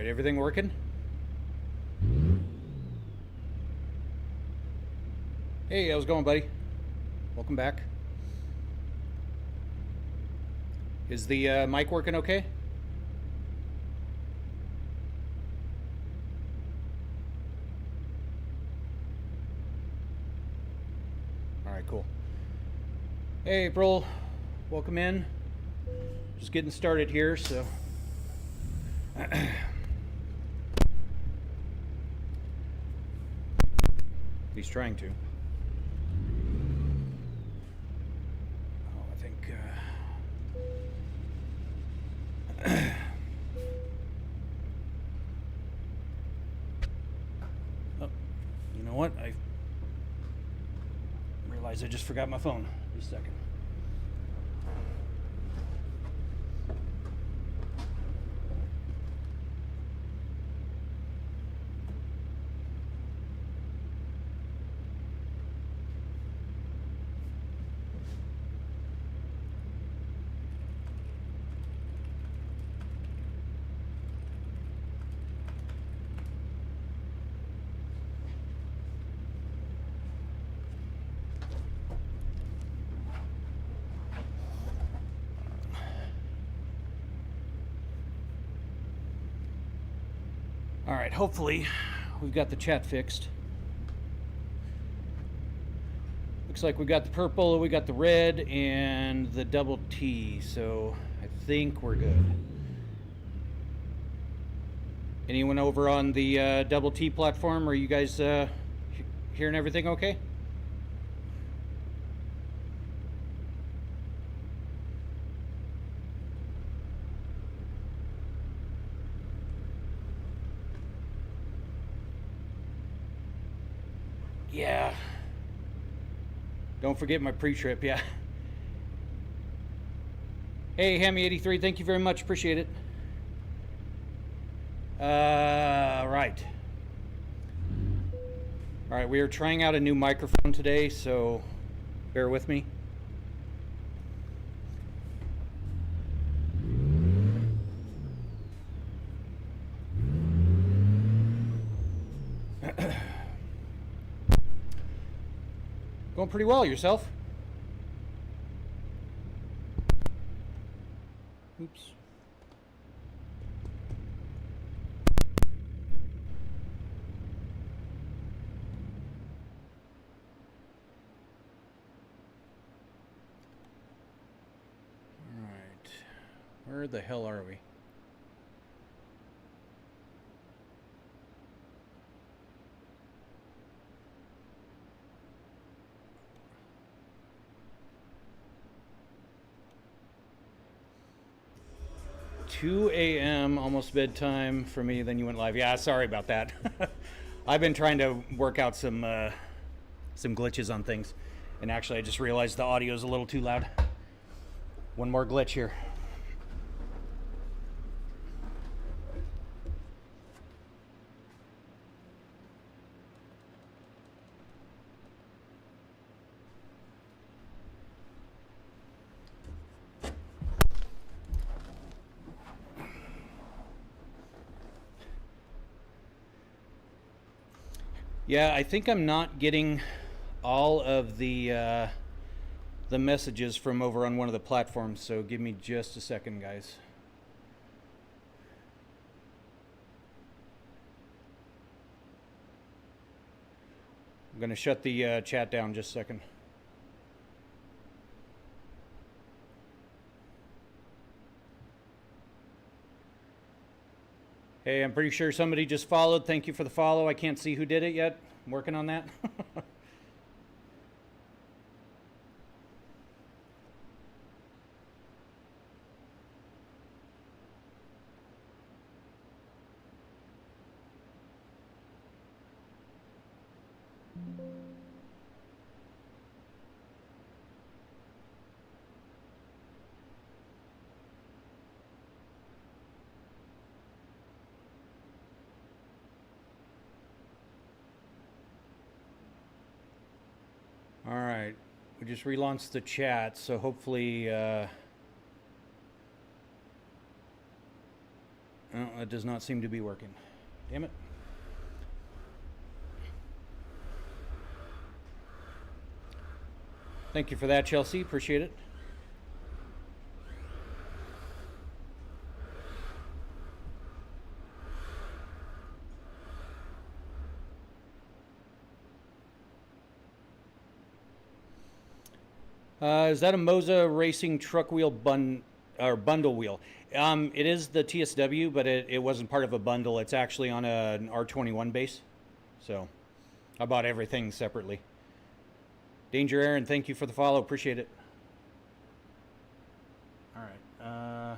right, everything working? Hey, how's it going, buddy? Welcome back. Is the mic working okay? All right, cool. Hey, April. Welcome in. Just getting started here, so... He's trying to. Oh, I think... Oh, you know what? I realized I just forgot my phone. Just a second. All right, hopefully we've got the chat fixed. Looks like we got the purple, we got the red, and the double T, so I think we're good. Anyone over on the double T platform? Are you guys hearing everything okay? Yeah. Don't forget my pre-trip, yeah. Hey, Hammy83, thank you very much. Appreciate it. Right. All right, we are trying out a new microphone today, so bear with me. Going pretty well, yourself? Oops. All right. Where the hell are we? $2 a.m., almost bedtime for me, then you went live. Yeah, sorry about that. I've been trying to work out some glitches on things, and actually I just realized the audio is a little too loud. One more glitch here. Yeah, I think I'm not getting all of the messages from over on one of the platforms, so give me just a second, guys. I'm going to shut the chat down just a second. Hey, I'm pretty sure somebody just followed. Thank you for the follow. I can't see who did it yet. I'm working on that. All right, we just relaunched the chat, so hopefully, oh, it does not seem to be working. Damn it. Thank you for that, Chelsea. Appreciate it. Is that a Moza Racing truck wheel bundle wheel? It is the TSW, but it wasn't part of a bundle. It's actually on an R21 base. So I bought everything separately. Danger Aaron, thank you for the follow. Appreciate it. All right.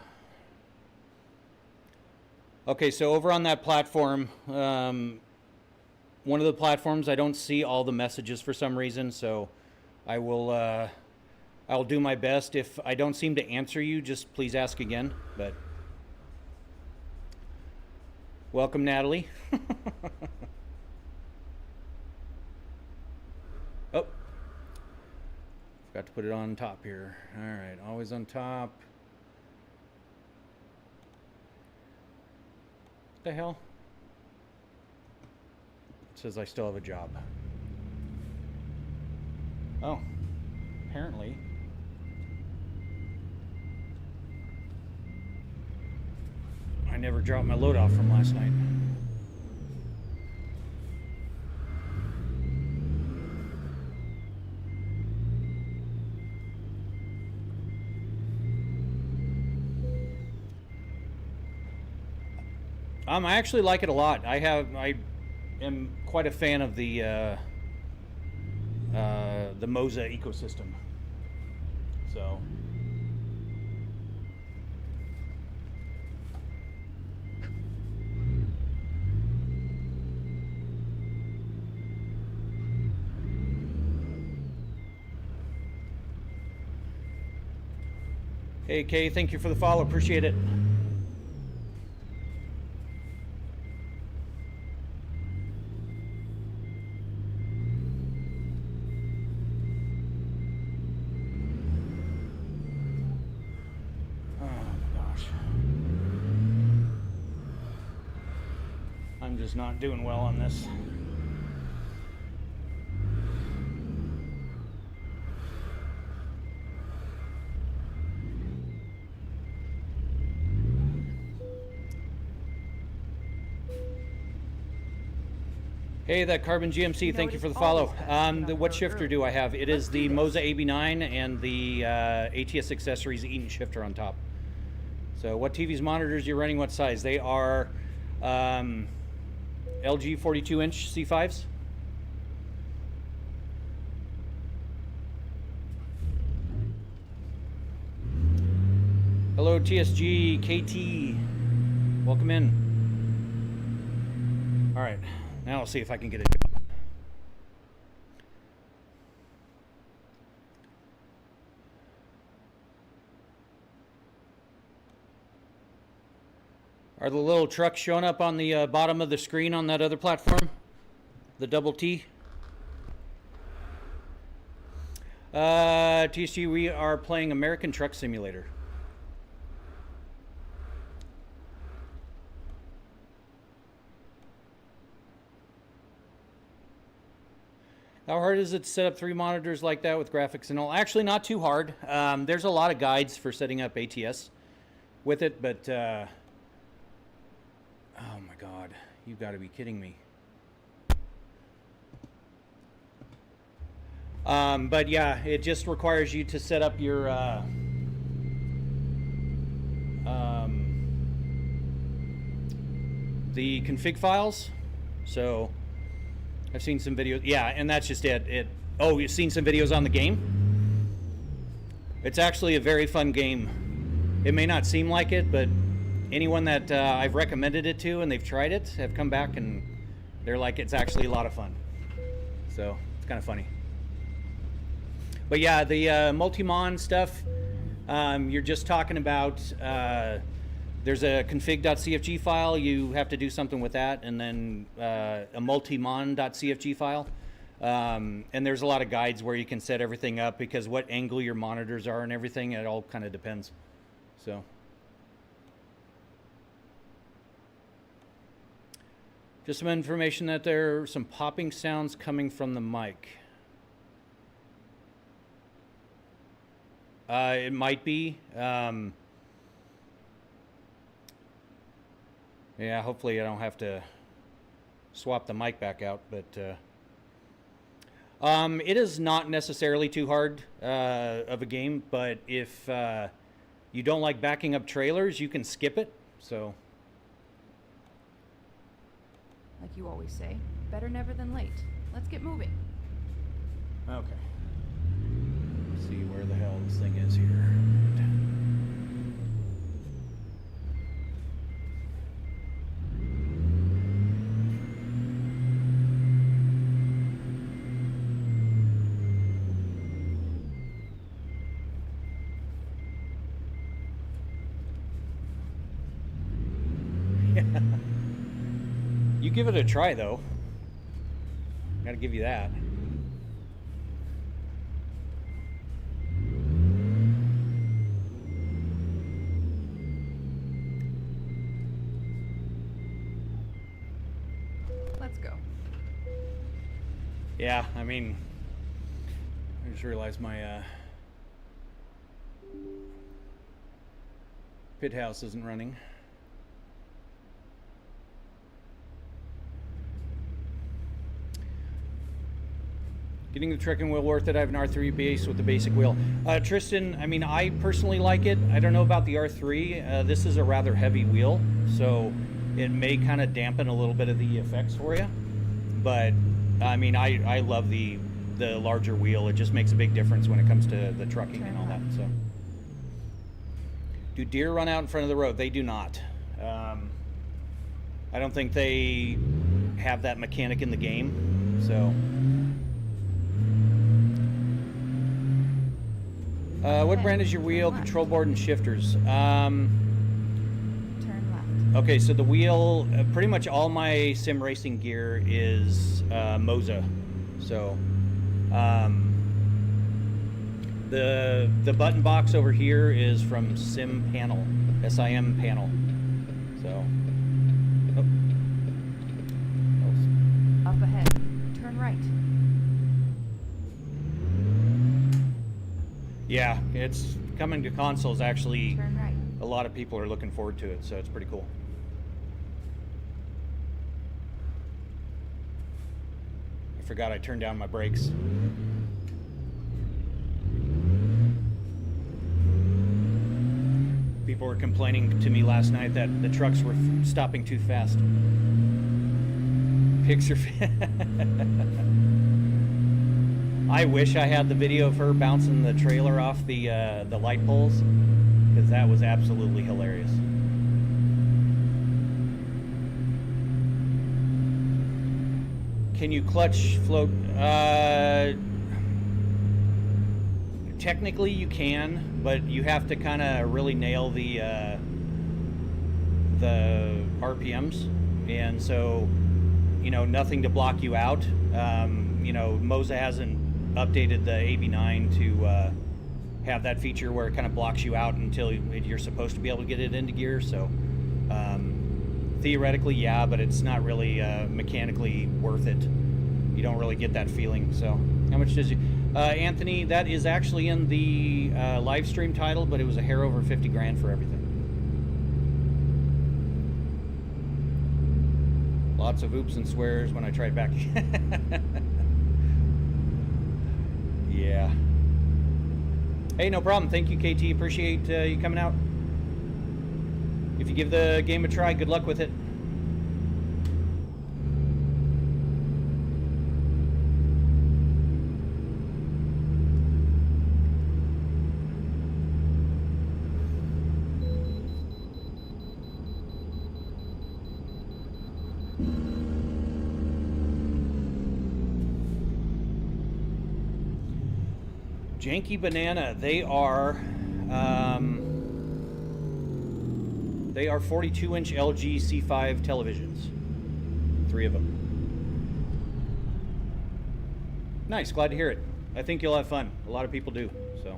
Okay, so over on that platform, one of the platforms, I don't see all the messages for some reason, so I will I'll do my best. If I don't seem to answer you, just please ask again. But welcome, Natalie. Oh, forgot to put it on top here. All right, always on top. What the hell? It says I still have a job. Oh, apparently. I never dropped my load off from last night. I actually like it a lot. I am quite a fan of the Moza ecosystem. So. Hey, Kay, thank you for the follow. Appreciate it. Oh, gosh. I'm just not doing well on this. Hey, that Carbon GMC, thank you for the follow. What shifter do I have? It is the Moza AB9 and the ATS Accessories Eaton shifter on top. So what TVs monitors you're running, what size? They are LG 42-inch C5s. Hello, TSG, KT. Welcome in. All right. Now I'll see if I can get it. Are the little trucks showing up on the bottom of the screen on that other platform? The double T? TSG, we are playing American Truck Simulator. How hard is it to set up 3 monitors like that with graphics and all? Actually, not too hard. There's a lot of guides for setting up ATS with it, but oh my God, you've got to be kidding me. But yeah, it just requires you to set up your the config files. So I've seen some videos. Yeah, and that's just it. Oh, you've seen some videos on the game? It's actually a very fun game. It may not seem like it, but anyone that I've recommended it to and they've tried it have come back and they're like, it's actually a lot of fun. So it's kind of funny. But yeah, the multi-mon stuff, you're just talking about, there's a config.cfg file, you have to do something with that, and then a multimon.cfg file. And there's a lot of guides where you can set everything up, because what angle your monitors are and everything, it all kind of depends. So. Just some information that there are some popping sounds coming from the mic. It might be. Yeah, hopefully I don't have to swap the mic back out, but it is not necessarily too hard of a game, but if you don't like backing up trailers, you can skip it. So, like you always say, better never than late. Let's get moving. Okay. Let's see where the hell this thing is here. You give it a try, though. Gotta give you that. Let's go. Yeah, I mean, I just realized my pit house isn't running. Getting the trekking wheel worth it. I have an R3 base with the basic wheel. Tristan, I mean, I personally like it. I don't know about the R3. This is a rather heavy wheel, so it may kind of dampen a little bit of the effects for you. But, I mean, I love the larger wheel. It just makes a big difference when it comes to the trucking and all that. So, do deer run out in front of the road? They do not. I don't think they have that mechanic in the game, so... what brand is your wheel, control board, and shifters? Turn left. Okay, so the wheel, pretty much all my sim racing gear is Moza. So the button box over here is from Sim Panel, SIM Panel. So Up ahead. Turn right. yeah, it's coming to consoles. Actually, Turn right. a lot of people are looking forward to it, so it's pretty cool. I forgot I turned down my brakes. People were complaining to me last night that the trucks were stopping too fast. Pigs are... I wish I had the video of her bouncing the trailer off the light poles, because that was absolutely hilarious. Can you clutch float? Technically you can, but you have to kind of really nail the RPMs, and so, you know, nothing to block you out. You know, Moza hasn't updated the AB9 to have that feature where it kind of blocks you out until you're supposed to be able to get it into gear. So theoretically, yeah, but it's not really mechanically worth it. You don't really get that feeling. So how much does you, Anthony? That is actually in the live stream title, but it was a hair over 50 grand for everything. Lots of oops and swears when I tried back. Yeah. Hey, no problem. Thank you, KT. Appreciate you coming out. If you give the game a try, good luck with it. Janky Banana, they are 42-inch LG C5 televisions. 3 of them. Nice, glad to hear it. I think you'll have fun. A lot of people do, so.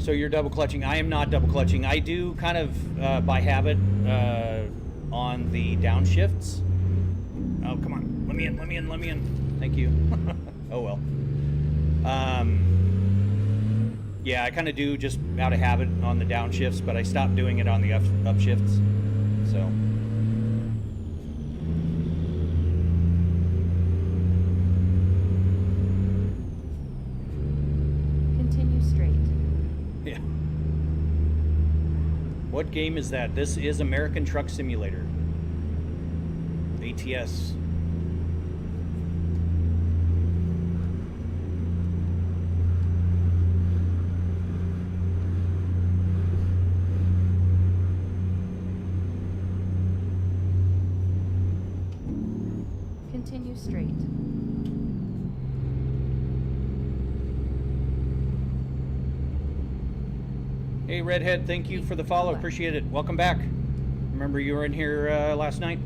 So you're double clutching. I am not double clutching. I do kind of by habit on the downshifts. Oh, come on. Let me in, let me in, let me in. Thank you. Oh, well. Yeah, I kind of do just out of habit on the downshifts, but I stopped doing it on the upshifts. So. Continue straight. Yeah. What game is that? This is American Truck Simulator. ATS. Continue straight. Hey, Redhead, thank you for the follow. Appreciate it. Welcome back. Remember you were in here last night?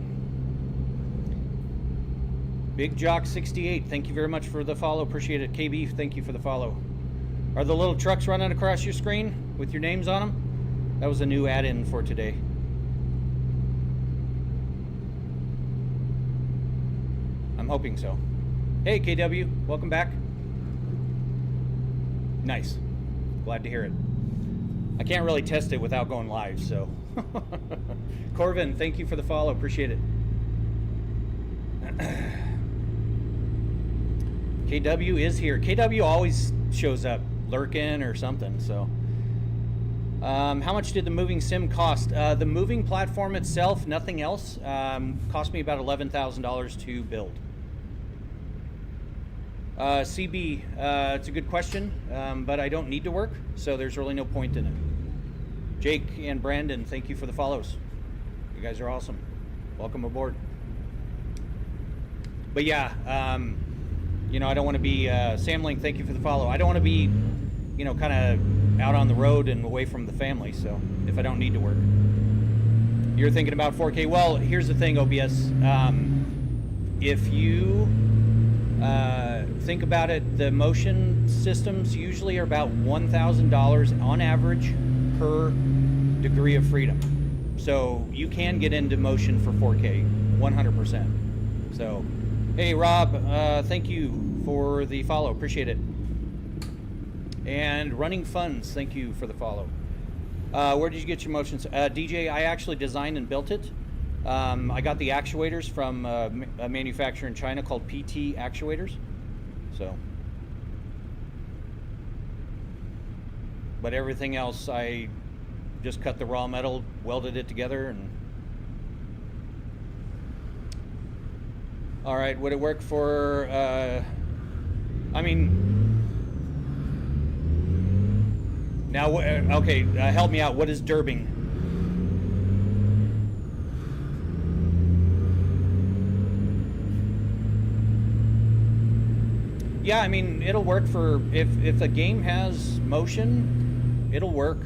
Big Jock 68, thank you very much for the follow. Appreciate it. KB, thank you for the follow. Are the little trucks running across your screen with your names on them? That was a new add-in for today. I'm hoping so. Hey, KW, welcome back. Nice. Glad to hear it. I can't really test it without going live, so. Corvin, thank you for the follow. Appreciate it. KW is here. KW always shows up, lurking or something, so. How much did the moving sim cost? The moving platform itself, nothing else, cost me about $11,000 to build. CB, it's a good question, but I don't need to work, so there's really no point in it. Jake and Brandon, thank you for the follows. You guys are awesome. Welcome aboard. But yeah, you know, I don't want to be, Samling, thank you for the follow. I don't want to be, you know, kind of out on the road and away from the family, so if I don't need to work. You're thinking about 4K. Well, here's the thing, OBS. If you think about it, the motion systems usually are about $1,000 on average per degree of freedom. So you can get into motion for 4K, 100%. So, hey Rob, thank you for the follow, appreciate it. And Running Funds, thank you for the follow. Where did you get your motions? DJ, I actually designed and built it. I got the actuators from a manufacturer in China called PT Actuators. So, but everything else I just cut the raw metal, welded it together, and all right. Would it work for? I mean, now okay. Help me out. What is derbing? Yeah, I mean, it'll work for, if a game has motion, it'll work.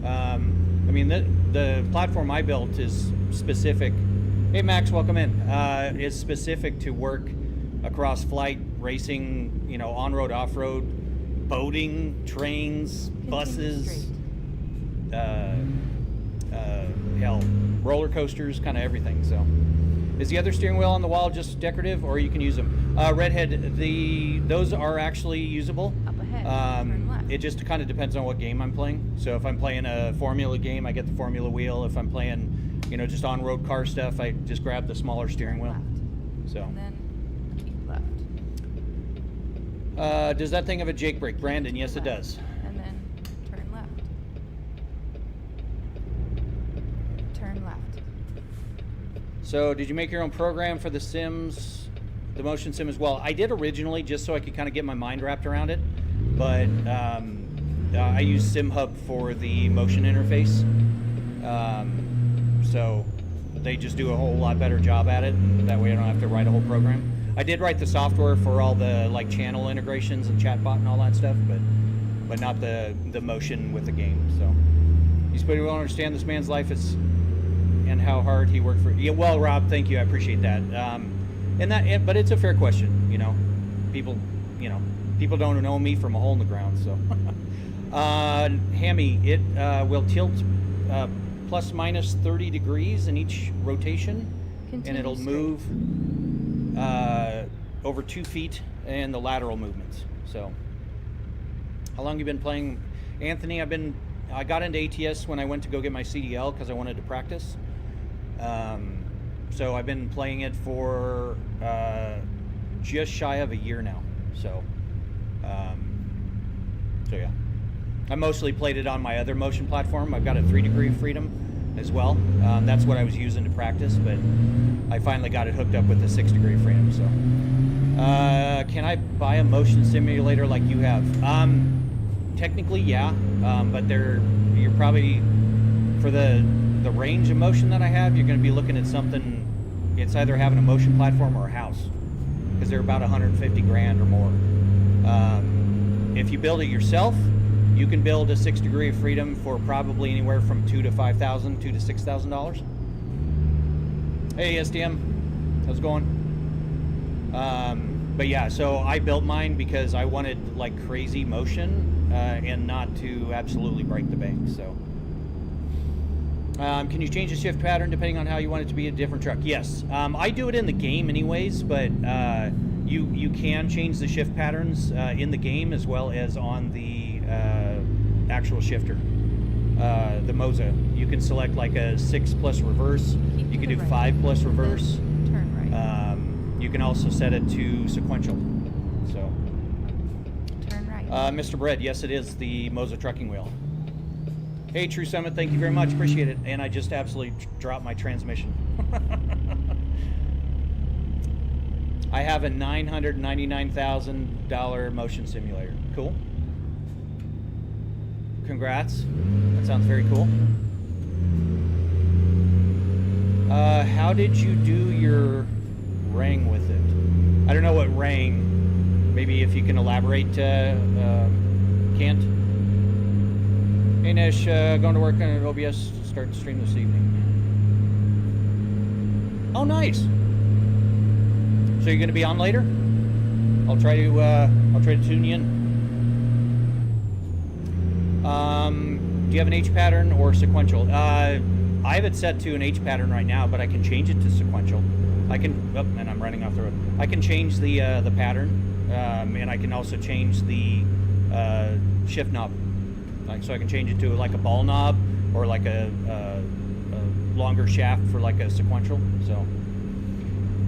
I mean, the platform I built is specific. Hey, Max, welcome in. Is specific to work across flight, racing, you know, on-road, off-road, boating, trains, buses, hell, roller coasters, kind of everything, so. Is the other steering wheel on the wall just decorative, or you can use them? Redhead, those are actually usable. Up ahead, turn left. It just kind of depends on what game I'm playing. So if I'm playing a Formula game, I get the Formula wheel. If I'm playing, you know, just on-road car stuff, I just grab the smaller steering wheel. Left. So. And then keep left. Does that thing have a Jake brake? Brandon, yes it does. And then turn left. Turn left. So did you make your own program for the Sims, the motion sim as well? I did originally just so I could kind of get my mind wrapped around it, but I use SimHub for the motion interface. So they just do a whole lot better job at it, and that way I don't have to write a whole program. I did write the software for all the like channel integrations and chatbot and all that stuff, but not the motion with the game. So you supposed to understand this man's life is and how hard he worked for. Yeah, well, Rob, thank you. I appreciate that. But it's a fair question. You know, people don't know me from a hole in the ground. So, Hammy, it will tilt plus minus 30 degrees in each rotation, and it'll move over 2 feet in the lateral movements. So, how long you been playing, Anthony? I got into ATS when I went to go get my CDL because I wanted to practice. So I've been playing it for just shy of a year now. So yeah. I mostly played it on my other motion platform. I've got a 3 degree of freedom as well. That's what I was using to practice, but I finally got it hooked up with the 6 degree of freedom. So, can I buy a motion simulator like you have? Technically, yeah, but you're probably, for the range of motion that I have, you're going to be looking at something. It's either having a motion platform or a house, because they're about 150 grand or more. If you build it yourself, you can build a 6 degree of freedom for probably anywhere from $2,000 to $5,000, $2,000 to $6,000. Hey SDM, how's it going? But yeah, so I built mine because I wanted like crazy motion and not to absolutely break the bank. So, can you change the shift pattern depending on how you want it to be a different truck? Yes, I do it in the game anyways, but you can change the shift patterns in the game as well as on the actual shifter. The Moza, you can select like a 6 plus reverse. You can do 5 plus reverse. Turn right. You can also set it to sequential. So, Turn right. Mr. Bread, yes, it is the Moza trucking wheel. Hey, True Summit, thank you very much. Appreciate it. And I just absolutely dropped my transmission. I have a $999,000 motion simulator. Cool. Congrats. That sounds very cool. How did you do your ring with it? I don't know what ring. Maybe if you can elaborate, Kent. Hey Nish, going to work on an OBS to start the stream this evening. Oh, nice. So you're going to be on later? I'll try to tune you in. Do you have an H pattern or sequential? I have it set to an H pattern right now, but I can change it to sequential. I can, and I'm running off the road. I can change the pattern, and I can also change the shift knob. So I can change it to like a ball knob or like a longer shaft for like a sequential. So,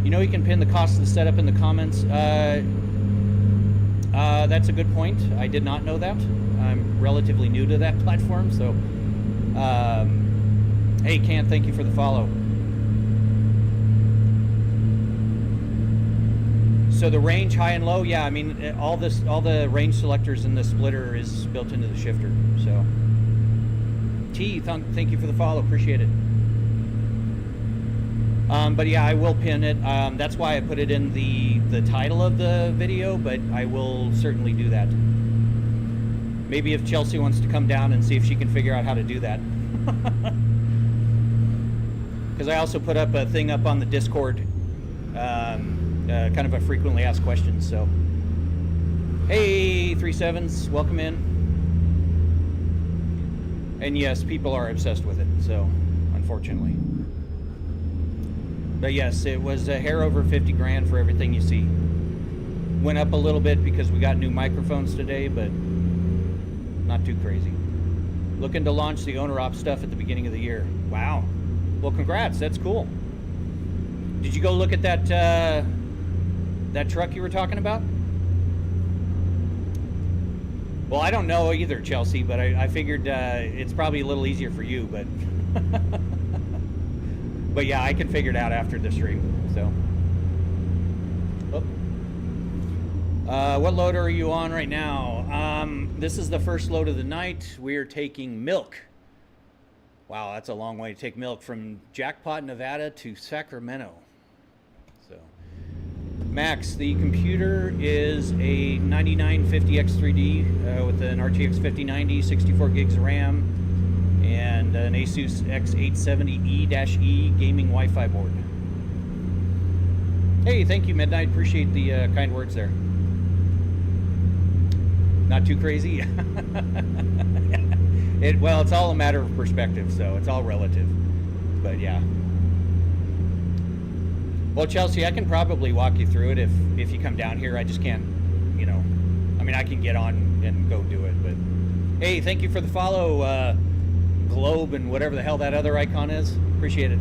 you know, you can pin the cost of the setup in the comments. That's a good point. I did not know that. I'm relatively new to that platform, so hey Kant, thank you for the follow. So the range, high and low, yeah, I mean all the range selectors in the splitter is built into the shifter. So T, thank you for the follow, appreciate it. But yeah, I will pin it. That's why I put it in the title of the video, but I will certainly do that. Maybe if Chelsea wants to come down and see if she can figure out how to do that. Because I also put up a thing up on the Discord, kind of a frequently asked questions. So, hey, 37s, welcome in. And yes, people are obsessed with it, so unfortunately. But yes, it was a hair over 50 grand for everything you see. Went up a little bit because we got new microphones today, but not too crazy. Looking to launch the owner op stuff at the beginning of the year. Wow. Well, congrats. That's cool. Did you go look at that that truck you were talking about? Well, I don't know either, Chelsea, but I figured it's probably a little easier for you, but but yeah, I can figure it out after the stream. So, what load are you on right now? This is the first load of the night. We are taking milk. Wow, that's a long way to take milk from Jackpot, Nevada to Sacramento. So, Max, the computer is a 9950X3D with an RTX 5090, 64 gigs of RAM, and an Asus X870E-E gaming Wi-Fi board. Hey, thank you, Midnight. Appreciate the kind words there. Not too crazy. Well, it's all a matter of perspective, so it's all relative. But yeah. Well, Chelsea, I can probably walk you through it if you come down here. I just can't, I mean, I can get on and go do it, but hey, thank you for the follow, globe and whatever the hell that other icon is. Appreciate it.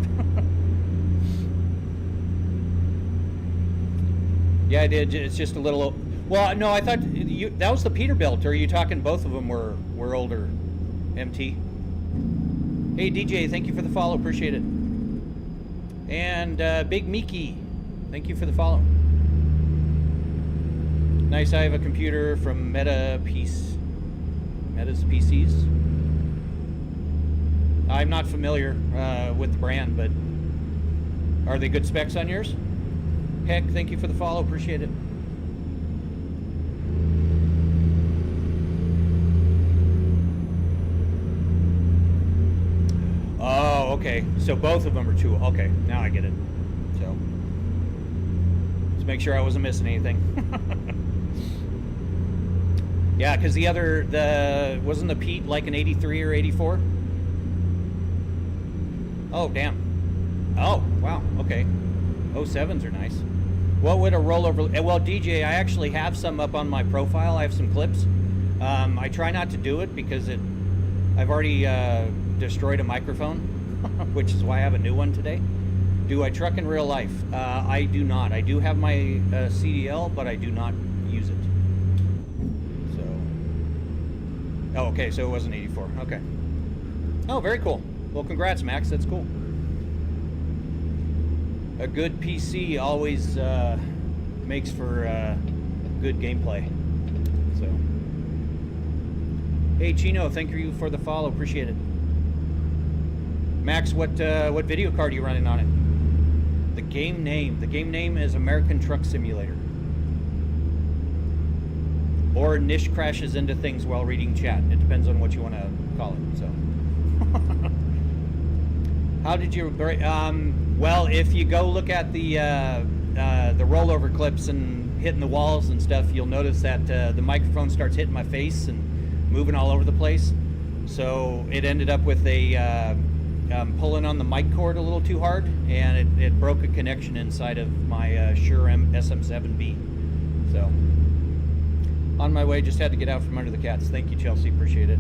Yeah, I did. It's just a little. Well, no, I thought that was the Peterbilt. Or are you talking both of them were older? MT. Hey, DJ, thank you for the follow. Appreciate it. And Big Miki, thank you for the follow. Nice. I have a computer from Meta's PCs. I'm not familiar with the brand, but are they good specs on yours? Heck, thank you for the follow. Appreciate it. Oh, okay. So both of them are two. Okay, now I get it. So let's make sure I wasn't missing anything. Yeah, because wasn't the Pete like an 83 or 84? Oh, damn. Oh, wow. Okay. 07s are nice. What would a rollover? Well, DJ, I actually have some up on my profile. I have some clips. I try not to do it because I've already destroyed a microphone, which is why I have a new one today. Do I truck in real life? I do not. I do have my CDL, but I do not use it. So. Oh, okay. So it wasn't 84. Okay. Oh, very cool. Well, congrats, Max. That's cool. A good PC always makes for good gameplay. So, hey Chino, thank you for the follow. Appreciate it. Max, what video card are you running on it? The game name is American Truck Simulator. Or Nish crashes into things while reading chat. It depends on what you want to call it. So. How did you? Well, if you go look at the rollover clips and hitting the walls and stuff, you'll notice that the microphone starts hitting my face and moving all over the place. So it ended up with a pulling on the mic cord a little too hard, and it broke a connection inside of my Shure SM7B. So on my way, just had to get out from under the cats. Thank you, Chelsea. Appreciate it.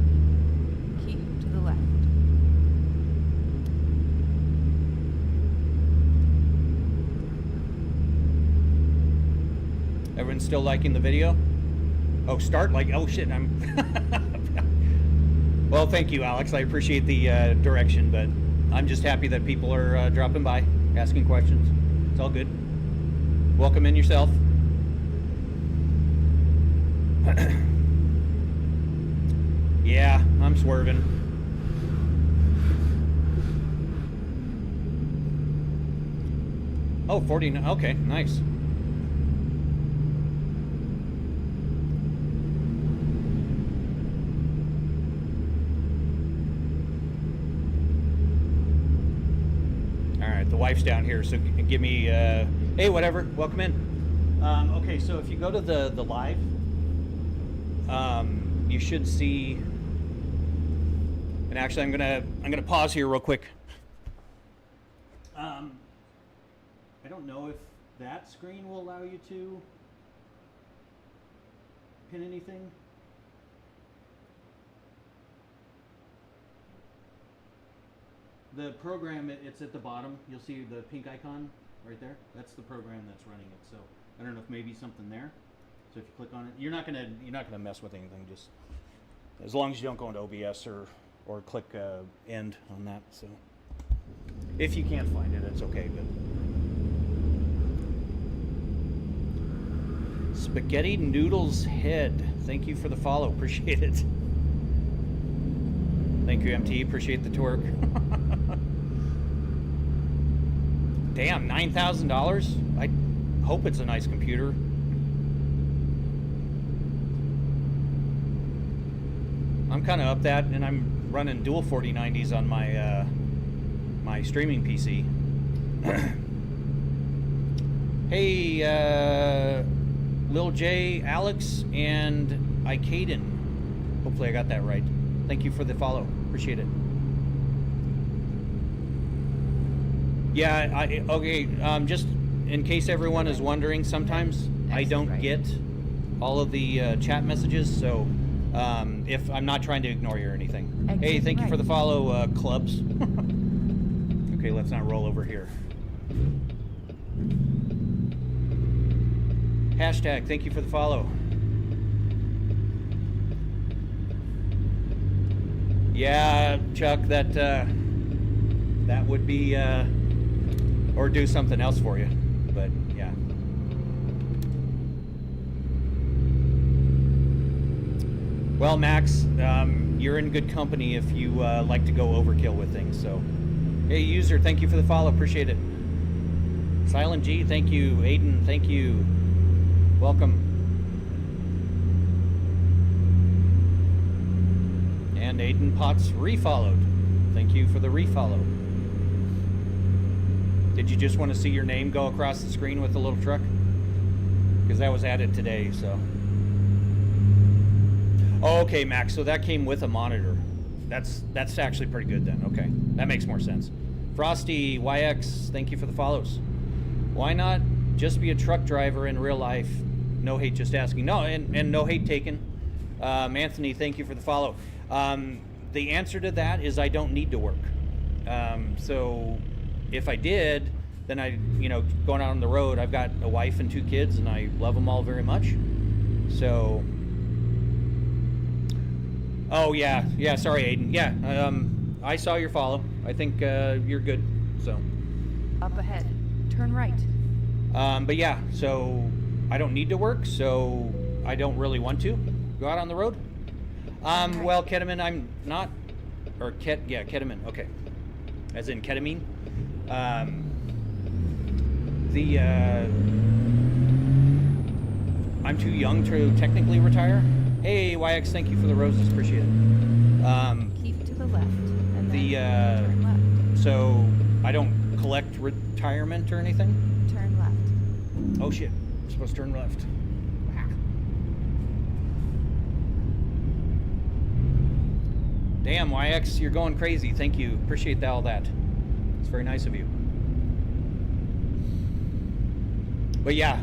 Keep to the left. Everyone's still liking the video? Oh, start like, oh shit, I'm... Well, thank you, Alex. I appreciate the direction, but I'm just happy that people are dropping by, asking questions. It's all good. Welcome in yourself. Yeah, I'm swerving. Oh, 49. Okay, nice. The wife's down here, so give me hey, whatever, welcome in. Okay, so if you go to the live, you should see, and actually I'm gonna pause here real quick. I don't know if that screen will allow you to pin anything. The program, it's at the bottom. You'll see the pink icon right there. That's the program that's running it. So I don't know if maybe something there. So if you click on it, you're not gonna mess with anything. Just as long as you don't go into OBS or click end on that. So if you can't find it, it's okay. But Spaghetti Noodles Head, thank you for the follow. Appreciate it. Thank you, MT. Appreciate the twerk. Damn, $9,000? I hope it's a nice computer. I'm kind of up that, and I'm running dual 4090s on my my streaming PC. Hey, Lil J, Alex, and Ikaden. Hopefully I got that right. thank you for the follow. Appreciate it. Yeah, okay, just in case everyone is wondering, sometimes I don't get all of the chat messages, so if I'm not trying to ignore you or anything. Hey, thank you for the follow, Clubs. Okay, let's not roll over here. Hashtag, thank you for the follow. Yeah, Chuck, that would be, or do something else for you, but yeah. Well, Max, you're in good company if you like to go overkill with things, so. Hey, user, thank you for the follow, appreciate it. Silent G, thank you. Aiden, thank you. Welcome. And Aiden Potts refollowed. Thank you for the refollow. Did you just want to see your name go across the screen with the little truck? Because that was added today, so. Oh, okay, Max, so that came with a monitor. That's actually pretty good then. Okay, that makes more sense. Frosty YX, thank you for the follows. Why not just be a truck driver in real life? No hate, just asking. No, and no hate taken. Anthony, thank you for the follow. The answer to that is I don't need to work. So if I did, then going out on the road, I've got a wife and 2 kids, and I love them all very much. So, oh yeah, sorry, Aiden. Yeah, I saw your follow. I think you're good. So. Up ahead. Turn right. But yeah, so I don't need to work, so I don't really want to go out on the road. Well, ketamine, I'm not, or ketamine, okay. As in ketamine. I'm too young to technically retire. Hey, YX, thank you for the roses, appreciate it. Keep to the left, and then turn left. So I don't collect retirement or anything? Turn left. Oh shit, I'm supposed to turn left. Damn, YX, you're going crazy. Thank you. Appreciate all that. It's very nice of you. But yeah,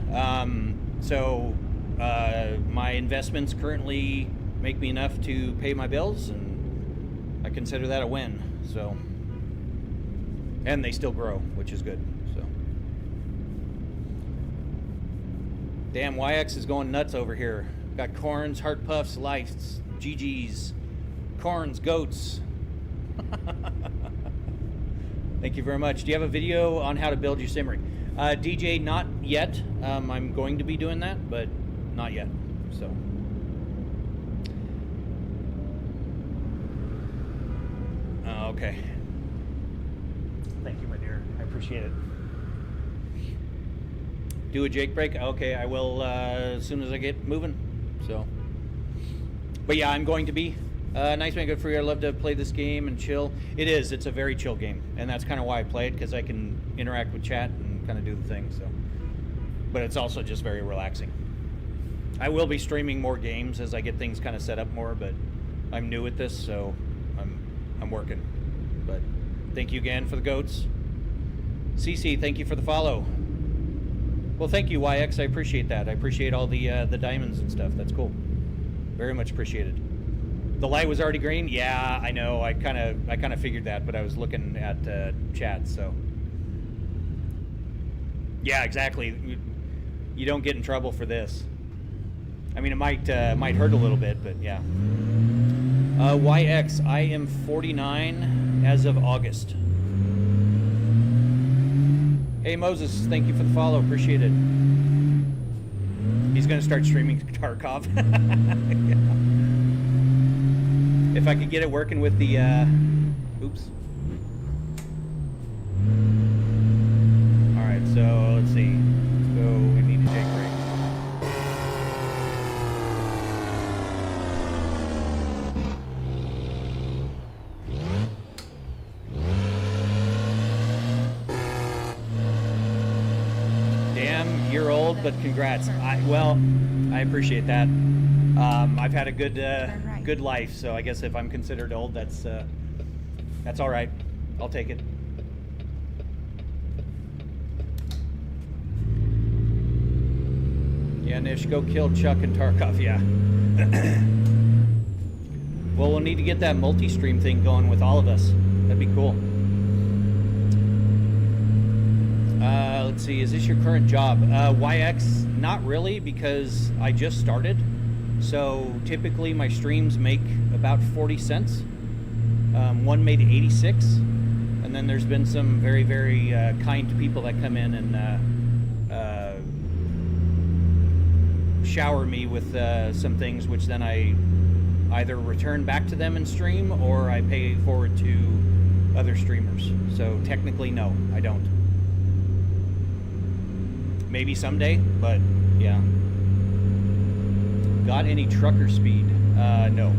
so my investments currently make me enough to pay my bills, and I consider that a win. So, and they still grow, which is good. So, damn, YX is going nuts over here. Got corns, heart puffs, lights, GGs. Corns, goats. Thank you very much. Do you have a video on how to build your sim rig? DJ, not yet. I'm going to be doing that, but not yet. So. Okay. Thank you, my dear. I appreciate it. Do a Jake break? Okay, I will as soon as I get moving. So. But yeah, I'm going to be. Nice man, good for you. I love to play this game and chill. It is. It's a very chill game, and that's kind of why I play it, because I can interact with chat and kind of do the thing. So, but it's also just very relaxing. I will be streaming more games as I get things kind of set up more, but I'm new at this, so I'm working. But thank you again for the goats. CC, thank you for the follow. Well, thank you, YX. I appreciate that. I appreciate all the diamonds and stuff. That's cool. Very much appreciated. The light was already green? Yeah, I know. I kind of figured that, but I was looking at chat, so. Yeah, exactly. You don't get in trouble for this. I mean, it might hurt a little bit, but yeah. YX, I am 49 as of August. Hey, Moses, thank you for the follow. Appreciate it. He's going to start streaming Tarkov. Yeah. If I could get it working with the, oops. All right, so let's see. Let's go. We need a Jake break. Damn, you're old, but congrats. Well, I appreciate that. I've had a good. Turn right. good life. So I guess if I'm considered old, that's all right. I'll take it. Yeah, Nish, go kill Chuck and Tarkov. Yeah. Well, we'll need to get that multi-stream thing going with all of us. That'd be cool. Let's see, is this your current job? YX, not really, because I just started. So typically my streams make about 40 cents. One made 86. And then there's been some very, very kind people that come in and shower me with some things, which then I either return back to them in stream or I pay forward to other streamers. So technically, no, I don't. Maybe someday, but yeah. Got any trucker speed? No.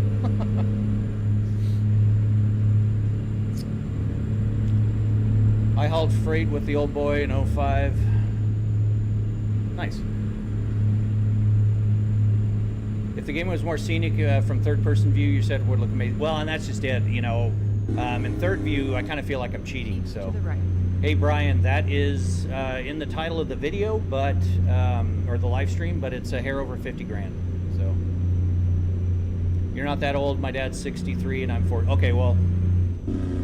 I hauled freight with the old boy in 05. Nice. If the game was more scenic from third-person view, you said it would look amazing. Well, and that's just it, you know. In third view, I kind of feel like I'm cheating, so. To the right. Hey, Brian, that is in the title of the video, but or the live stream, but it's a hair over 50 grand, so. You're not that old. My dad's 63 and I'm 40. Okay, well,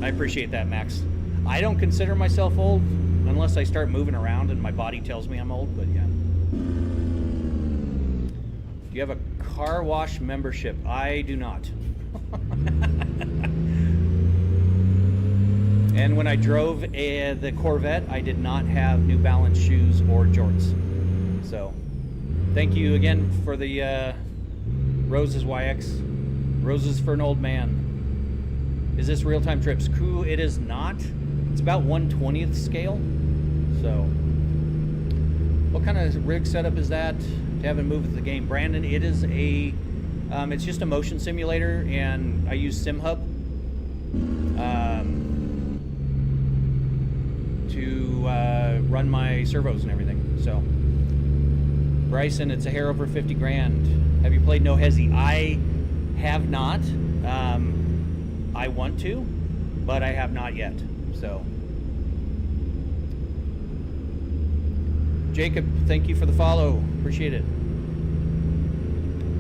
I appreciate that, Max. I don't consider myself old unless I start moving around and my body tells me I'm old, but yeah. Do you have a car wash membership? I do not. And when I drove the Corvette, I did not have New Balance shoes or jorts. So, thank you again for the Roses YX. Roses for an old man. Is this real-time trips? Crew, it is not. It's about 1/20th scale. So, what kind of rig setup is that to have it move with the game? Brandon, it is a, it's just a motion simulator, and I use SimHub to run my servos and everything. So, Bryson, it's a hair over 50 grand. Have you played No Hezi? I have not. I want to, but I have not yet. So, Jacob, thank you for the follow. Appreciate it.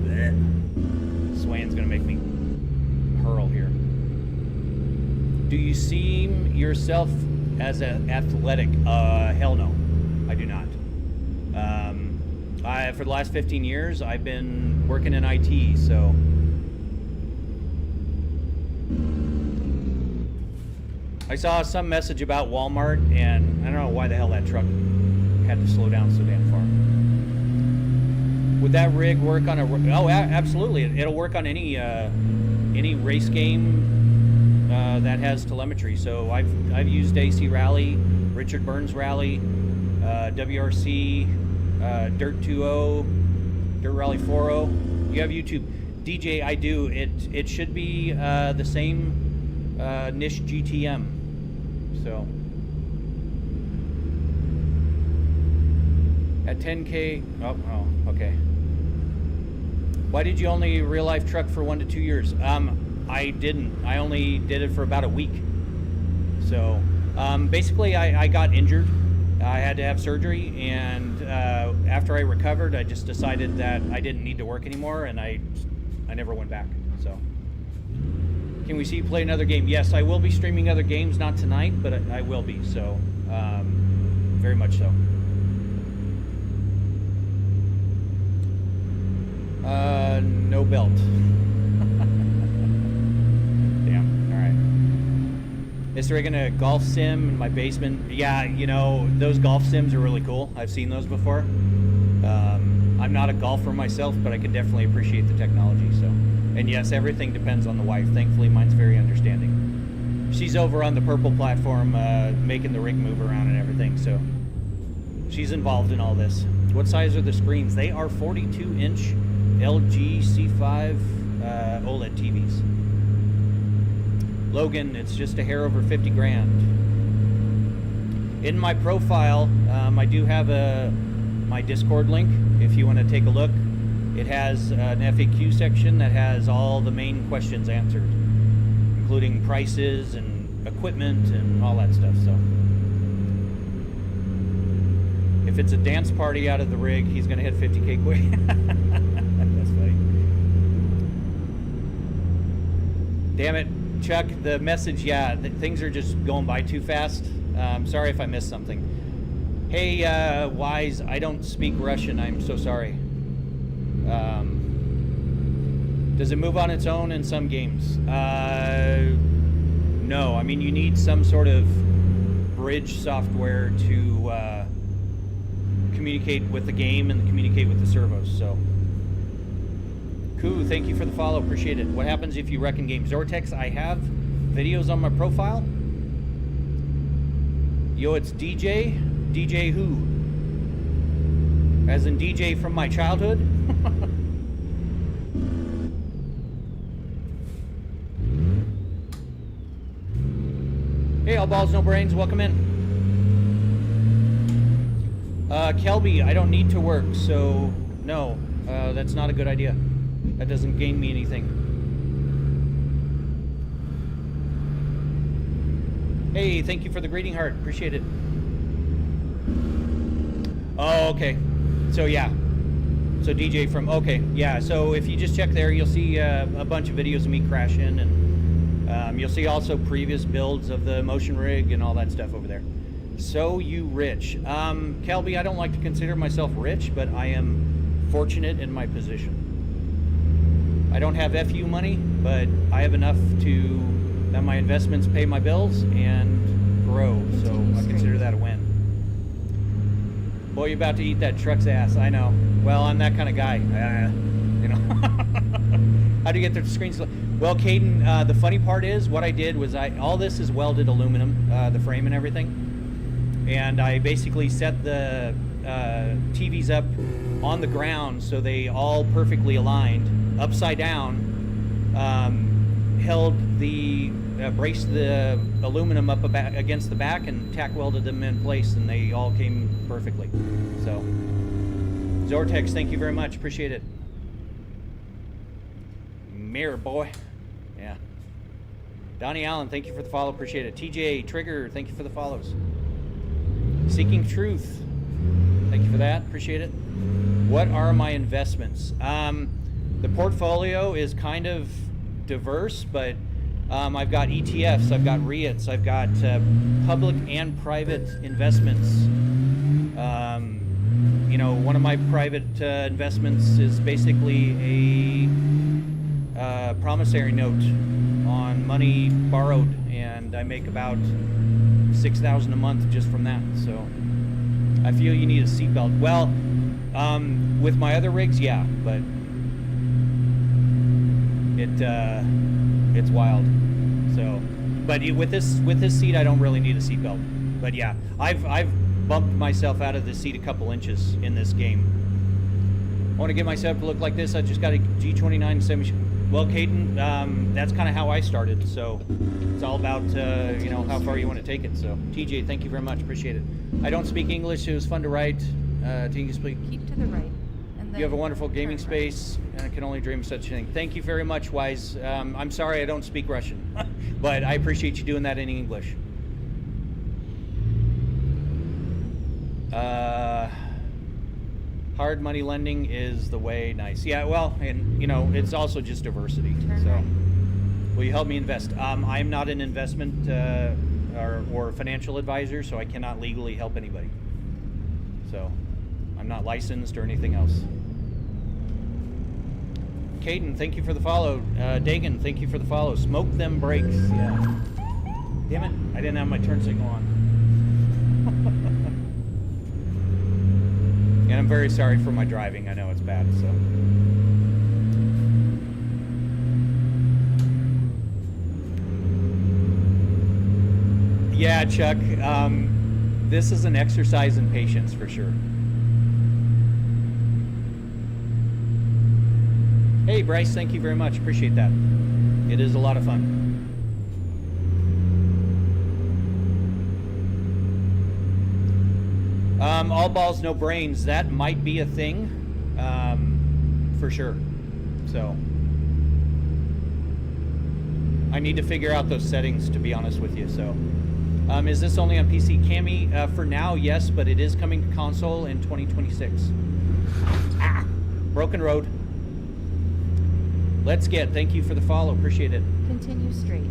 Blech. Swan's gonna make me hurl here. Do you see yourself as athletic? Hell no, I do not. For the last 15 years, I've been working in IT, so. I saw some message about Walmart, and I don't know why the hell that truck had to slow down so damn far. Would that rig work on a? Oh, absolutely. It'll work on any race game that has telemetry. So I've used AC Rally, Richard Burns Rally, WRC, Dirt 2.0, Dirt Rally 4.0. You have YouTube. DJ, I do. It should be the same niche GTM. So at 10K, oh, okay. Why did you only real life truck for 1 to 2 years? I didn't. I only did it for about a week. So basically I got injured. I had to have surgery, and after I recovered, I just decided that I didn't need to work anymore, and I never went back. So. Can we see you play another game? Yes, I will be streaming other games, not tonight, but I will be, so very much so. No belt. Damn, all right. Is there a golf sim in my basement? Yeah, you know, those golf sims are really cool. I've seen those before. I'm not a golfer myself, but I can definitely appreciate the technology, so. And yes, everything depends on the wife. Thankfully, mine's very understanding. She's over on the purple platform making the rig move around and everything, so she's involved in all this. What size are the screens? They are 42-inch LG C5 OLED TVs. Logan, it's just a hair over 50 grand. In my profile, I do have my Discord link if you want to take a look. It has an FAQ section that has all the main questions answered, including prices and equipment and all that stuff. So if it's a dance party out of the rig, he's going to hit 50K quick. That's funny. Damn it, Chuck, the message, yeah, things are just going by too fast. Sorry if I missed something. Hey, Wise, I don't speak Russian. I'm so sorry. Does it move on its own in some games? No. I mean, you need some sort of bridge software to communicate with the game and communicate with the servos. So, Koo, thank you for the follow. Appreciate it. What happens if you wreck in game? Zortex, I have videos on my profile. Yo, it's DJ. DJ who? As in DJ from my childhood? Hey, all balls, no brains. Welcome in. Kelby, I don't need to work, so no, that's not a good idea. That doesn't gain me anything. Hey, thank you for the greeting heart. Appreciate it. Oh, okay. So yeah. So DJ from, okay, yeah. So if you just check there, you'll see a bunch of videos of me crashing, and you'll see also previous builds of the motion rig and all that stuff over there. So you rich. Kelby, I don't like to consider myself rich, but I am fortunate in my position. I don't have FU money, but I have enough to that my investments pay my bills and grow. So I consider that a win. Boy, you're about to eat that truck's ass. I know. Well, I'm that kind of guy. You know. How do you get the screens? Well, Caden, the funny part is what I did was all this is welded aluminum, the frame and everything. And I basically set the TVs up on the ground so they all perfectly aligned, upside down, held the, braced the aluminum up against the back and tack welded them in place, and they all came perfectly. So, Zortex, thank you very much, appreciate it. Mirror boy, yeah. Donnie Allen, thank you for the follow, appreciate it. TJ Trigger, thank you for the follows. Seeking Truth, thank you for that, appreciate it. What are my investments? The portfolio is kind of diverse, but I've got ETFs, I've got REITs, I've got public and private investments. You know, one of my private investments is basically a promissory note on money borrowed, and I make about $6,000 a month just from that. So I feel you need a seatbelt. Well, with my other rigs, yeah, but it's wild. So, but with this seat, I don't really need a seatbelt. But yeah, I've bumped myself out of the seat a couple inches in this game. I want to get myself to look like this. I just got a G29 semi. Well, Caden, that's kind of how I started. So it's all about you know, how far you want to take it. So TJ, thank you very much. Appreciate it. I don't speak English. It was fun to write. Do you speak? Keep to the right. And You have a wonderful gaming space, and I can only dream of such a thing. Thank you very much, Wise. I'm sorry I don't speak Russian, but I appreciate you doing that in English. Hard money lending is the way. Nice. Yeah, well, and you know, it's also just diversity. So, will you help me invest? I'm not an investment or financial advisor, so I cannot legally help anybody. So, I'm not licensed or anything else. Caden, thank you for the follow. Dagan, thank you for the follow. Smoke them brakes. Yeah. Damn it, I didn't have my turn signal on. And I'm very sorry for my driving. I know it's bad, so. Yeah, Chuck, this is an exercise in patience for sure. Hey, Bryce, thank you very much. Appreciate that. It is a lot of fun. All balls, no brains. That might be a thing for sure. So I need to figure out those settings, to be honest with you. So is this only on PC? Cami, for now, yes, but it is coming to console in 2026. Broken road. Let's get. Thank you for the follow. Appreciate it. Continue straight.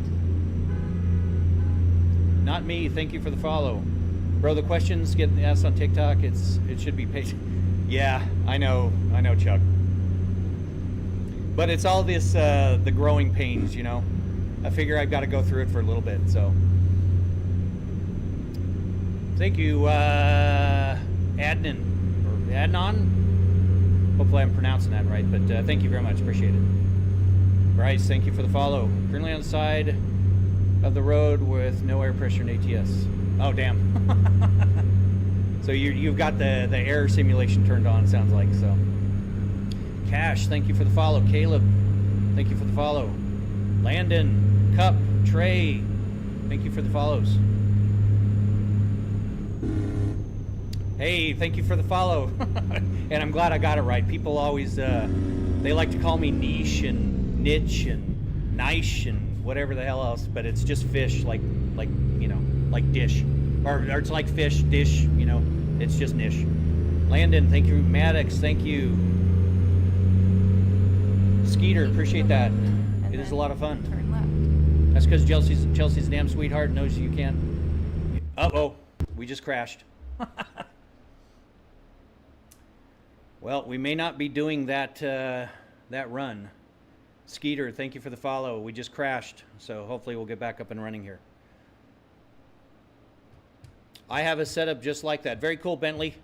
Not me. Thank you for the follow. Bro, the questions getting asked on TikTok, it should be paid. Yeah, I know, Chuck. But it's all this, the growing pains, you know. I figure I've got to go through it for a little bit, so. Thank you, Adnan, or Adnan? Hopefully I'm pronouncing that right, but thank you very much, appreciate it. Bryce, thank you for the follow. Currently on the side of the road with no air pressure and ATS. Oh, damn. So you've got the air simulation turned on, sounds like, so. Cash, thank you for the follow. Caleb, thank you for the follow. Landon, Cup, Trey, thank you for the follows. Hey, thank you for the follow. And I'm glad I got it right. People always, they like to call me niche and niche and niche and whatever the hell else, but it's just fish, like you know, like dish. Or it's like fish, dish, you know, it's just niche. Landon, thank you. Maddox, thank you. Skeeter, appreciate that. It is a lot of fun. Turn left. That's because Chelsea's a damn sweetheart, knows you can. Uh-oh, we just crashed. Well, we may not be doing that that run. Skeeter, thank you for the follow. We just crashed, so hopefully we'll get back up and running here. I have a setup just like that. Very cool, Bentley.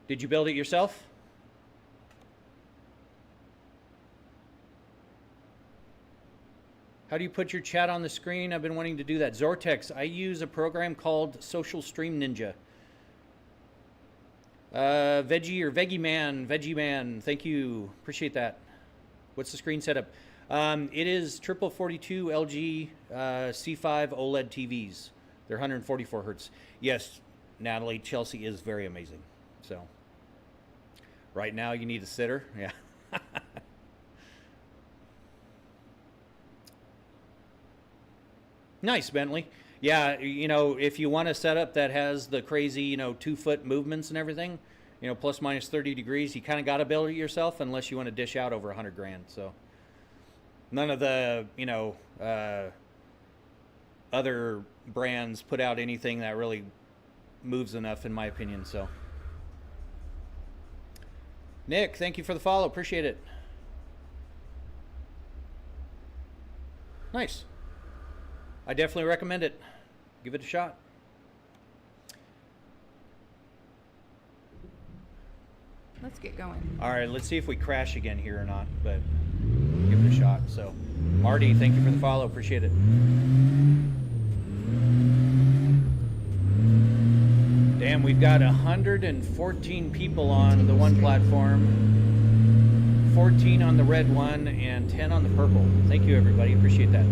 Did you build it yourself? How do you put your chat on the screen? I've been wanting to do that. Zortex, I use a program called Social Stream Ninja. Veggie or Veggie Man, thank you. Appreciate that. What's the screen setup? It is 4242 LG C5 OLED TVs. They're 144 hertz. Yes, Natalie, Chelsea is very amazing. So, right now you need a sitter. Yeah. Nice, Bentley. Yeah, you know, if you want a setup that has the crazy, you know, 2-foot movements and everything, you know, plus minus 30 degrees, you kind of got to build it yourself unless you want to dish out over 100 grand. So, none of the, you know, other brands put out anything that really moves enough, in my opinion. So, Nick, thank you for the follow. Appreciate it. Nice. I definitely recommend it. Give it a shot. Let's get going. All right, let's see if we crash again here or not, but give it a shot. So, Marty, thank you for the follow. Appreciate it. Damn, we've got 114 people on the one platform, 14 on the red one, and 10 on the purple. Thank you, everybody. Appreciate that.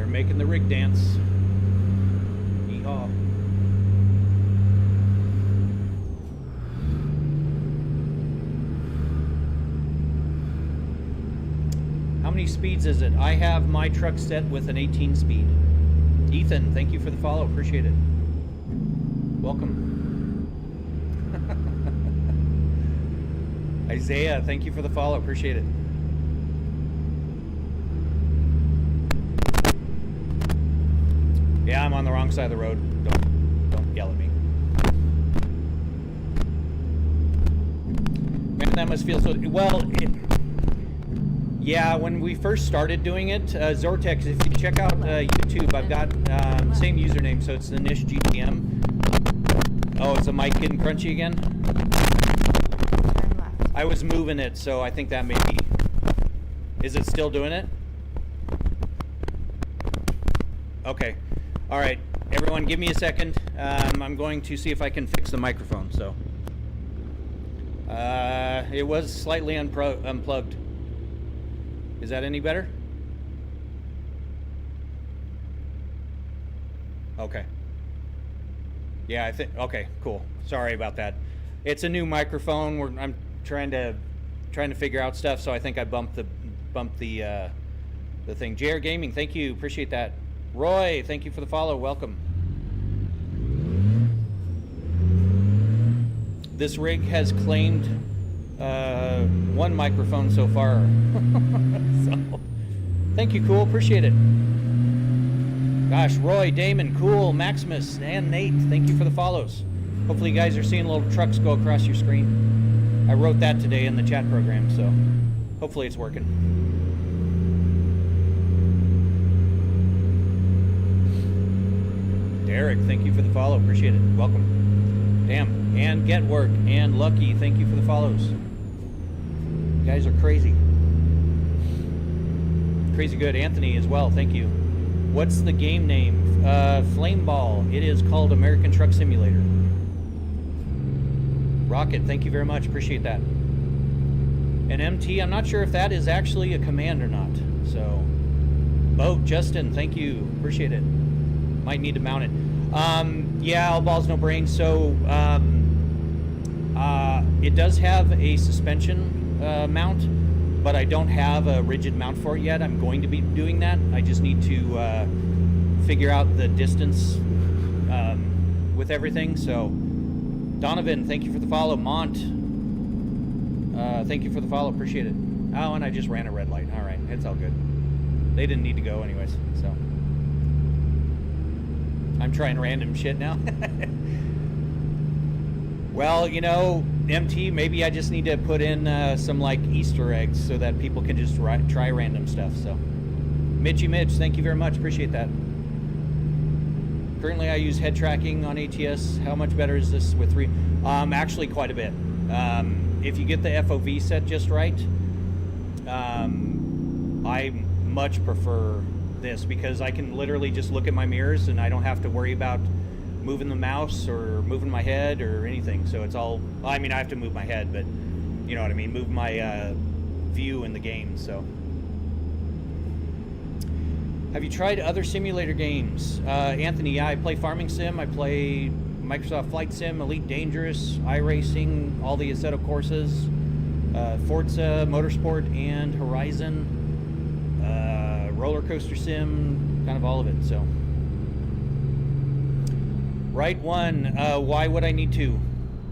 Making the rig dance. Yeehaw. How many speeds is it? I have my truck set with an 18 speed. Ethan, thank you for the follow. Appreciate it. Welcome. Isaiah, thank you for the follow. Appreciate it. Yeah, I'm on the wrong side of the road. Don't yell at me. Man, that must feel so... Well, yeah, when we first started doing it, Zortex, if you check out YouTube, I've got same username, so it's the Niche GTM. Oh, is the mic getting crunchy again? I was moving it, so I think that may be... Is it still doing it? Okay. All right, everyone, give me a second. I'm going to see if I can fix the microphone. So, it was slightly unplugged. Is that any better? Okay. Yeah, I think. Okay, cool. Sorry about that. It's a new microphone. I'm trying to figure out stuff. So I think I bumped the thing. JR Gaming, thank you. Appreciate that. Roy, thank you for the follow. Welcome. This rig has claimed one microphone so far. So, thank you, cool. Appreciate it. Gosh, Roy, Damon, Cool, Maximus, and Nate, thank you for the follows. Hopefully you guys are seeing little trucks go across your screen. I wrote that today in the chat program, so hopefully it's working. Derek, thank you for the follow. Appreciate it. Welcome. Damn. And Get Work and Lucky, thank you for the follows. You guys are crazy. Crazy good. Anthony as well, thank you. What's the game name? Flame Ball. It is called American Truck Simulator. Rocket, thank you very much. Appreciate that. And MT, I'm not sure if that is actually a command or not. So, Boat, Justin, thank you. Appreciate it. Might need to mount it. Yeah, all balls, no brains. So, it does have a suspension mount, but I don't have a rigid mount for it yet. I'm going to be doing that. I just need to figure out the distance with everything. So, Donovan, thank you for the follow. Mont, thank you for the follow. Appreciate it. Oh, and I just ran a red light. All right, it's all good. They didn't need to go anyways, so. I'm trying random shit now. Well, you know, MT, maybe I just need to put in some like Easter eggs so that people can just try random stuff. So, Mitchy Mitch, thank you very much. Appreciate that. Currently, I use head tracking on ATS. How much better is this with 3? Actually, quite a bit. If you get the FOV set just right, I much prefer this because I can literally just look at my mirrors and I don't have to worry about moving the mouse or moving my head or anything. So it's all, I mean, I have to move my head, but you know what I mean, move my view in the game. So have you tried other simulator games? Anthony, yeah, I play Farming Sim, I play Microsoft Flight Sim, Elite Dangerous, iRacing, all the Assetto courses, Forza, Motorsport, and Horizon, Roller Coaster Sim, kind of all of it. So right one, why would I need to?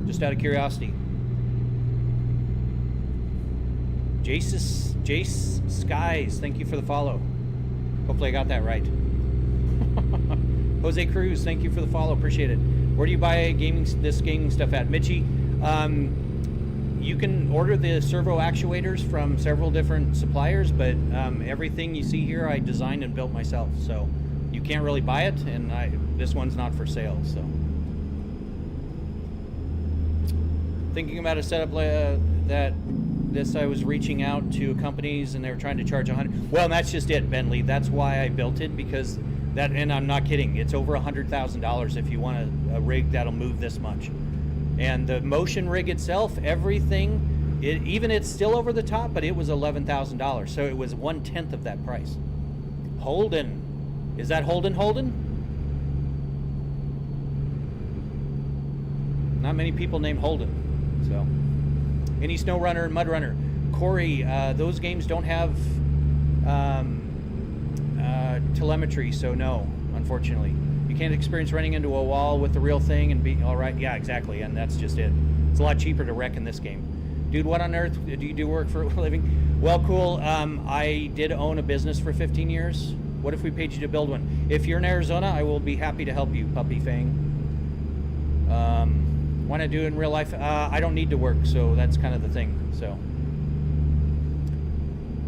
Just out of curiosity. Jace Skies, thank you for the follow. Hopefully I got that right. Jose Cruz, thank you for the follow. Appreciate it. Where do you buy this gaming stuff at? Mitchie, you can order the servo actuators from several different suppliers, but everything you see here I designed and built myself. So you can't really buy it, and this one's not for sale. So thinking about a setup I was reaching out to companies and they were trying to charge $100. Well, that's just it, Bentley. That's why I built it, because that, and I'm not kidding, it's over $100,000 if you want a rig that'll move this much. And the motion rig itself, everything, even it's still over the top, but it was $11,000. So it was 1/10 of that price. Holden. Is that Holden? Not many people named Holden. So, any SnowRunner and MudRunner. Corey, those games don't have telemetry, so no, unfortunately. You can't experience running into a wall with the real thing and be all right. Yeah, exactly, and that's just it. It's a lot cheaper to wreck in this game. Dude, what on earth do you do work for a living? Well, cool. I did own a business for 15 years. What if we paid you to build one? If you're in Arizona, I will be happy to help you, Puppy Fang. Why not do it in real life? I don't need to work, so that's kind of the thing. So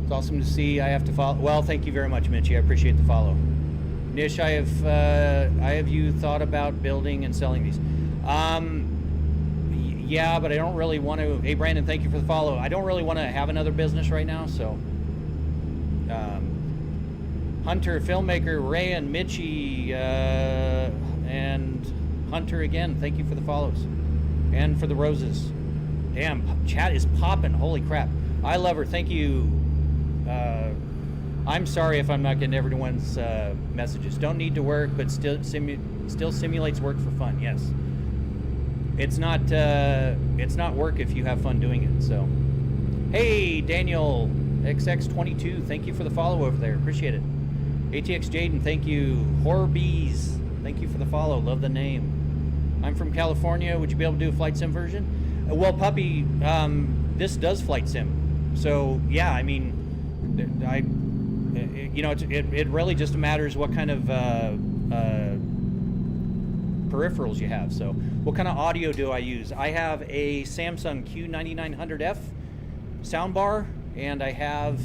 it's awesome to see. I have to follow. Well, thank you very much, Mitchie. I appreciate the follow. Nish, have you thought about building and selling these? Yeah, but I don't really want to. Hey, Brandon, thank you for the follow. I don't really want to have another business right now, so. Hunter, filmmaker, Ray and Mitchie, and Hunter again, thank you for the follows. And for the roses. Damn, chat is popping, holy crap. I love her, thank you. I'm I'm sorry if I'm not getting everyone's messages. Don't need to work, but still simulates work for fun. Yes. It's not work if you have fun doing it. So, hey, Daniel XX22, thank you for the follow over there. Appreciate it. ATX Jaden, thank you. Horbees, thank you for the follow. Love the name. I'm from California. Would you be able to do a flight sim version? Well, Puppy, this does flight sim. So yeah, I mean, it really just matters what kind of peripherals you have. So what kind of audio do I use? I have a Samsung Q9900F soundbar, and I have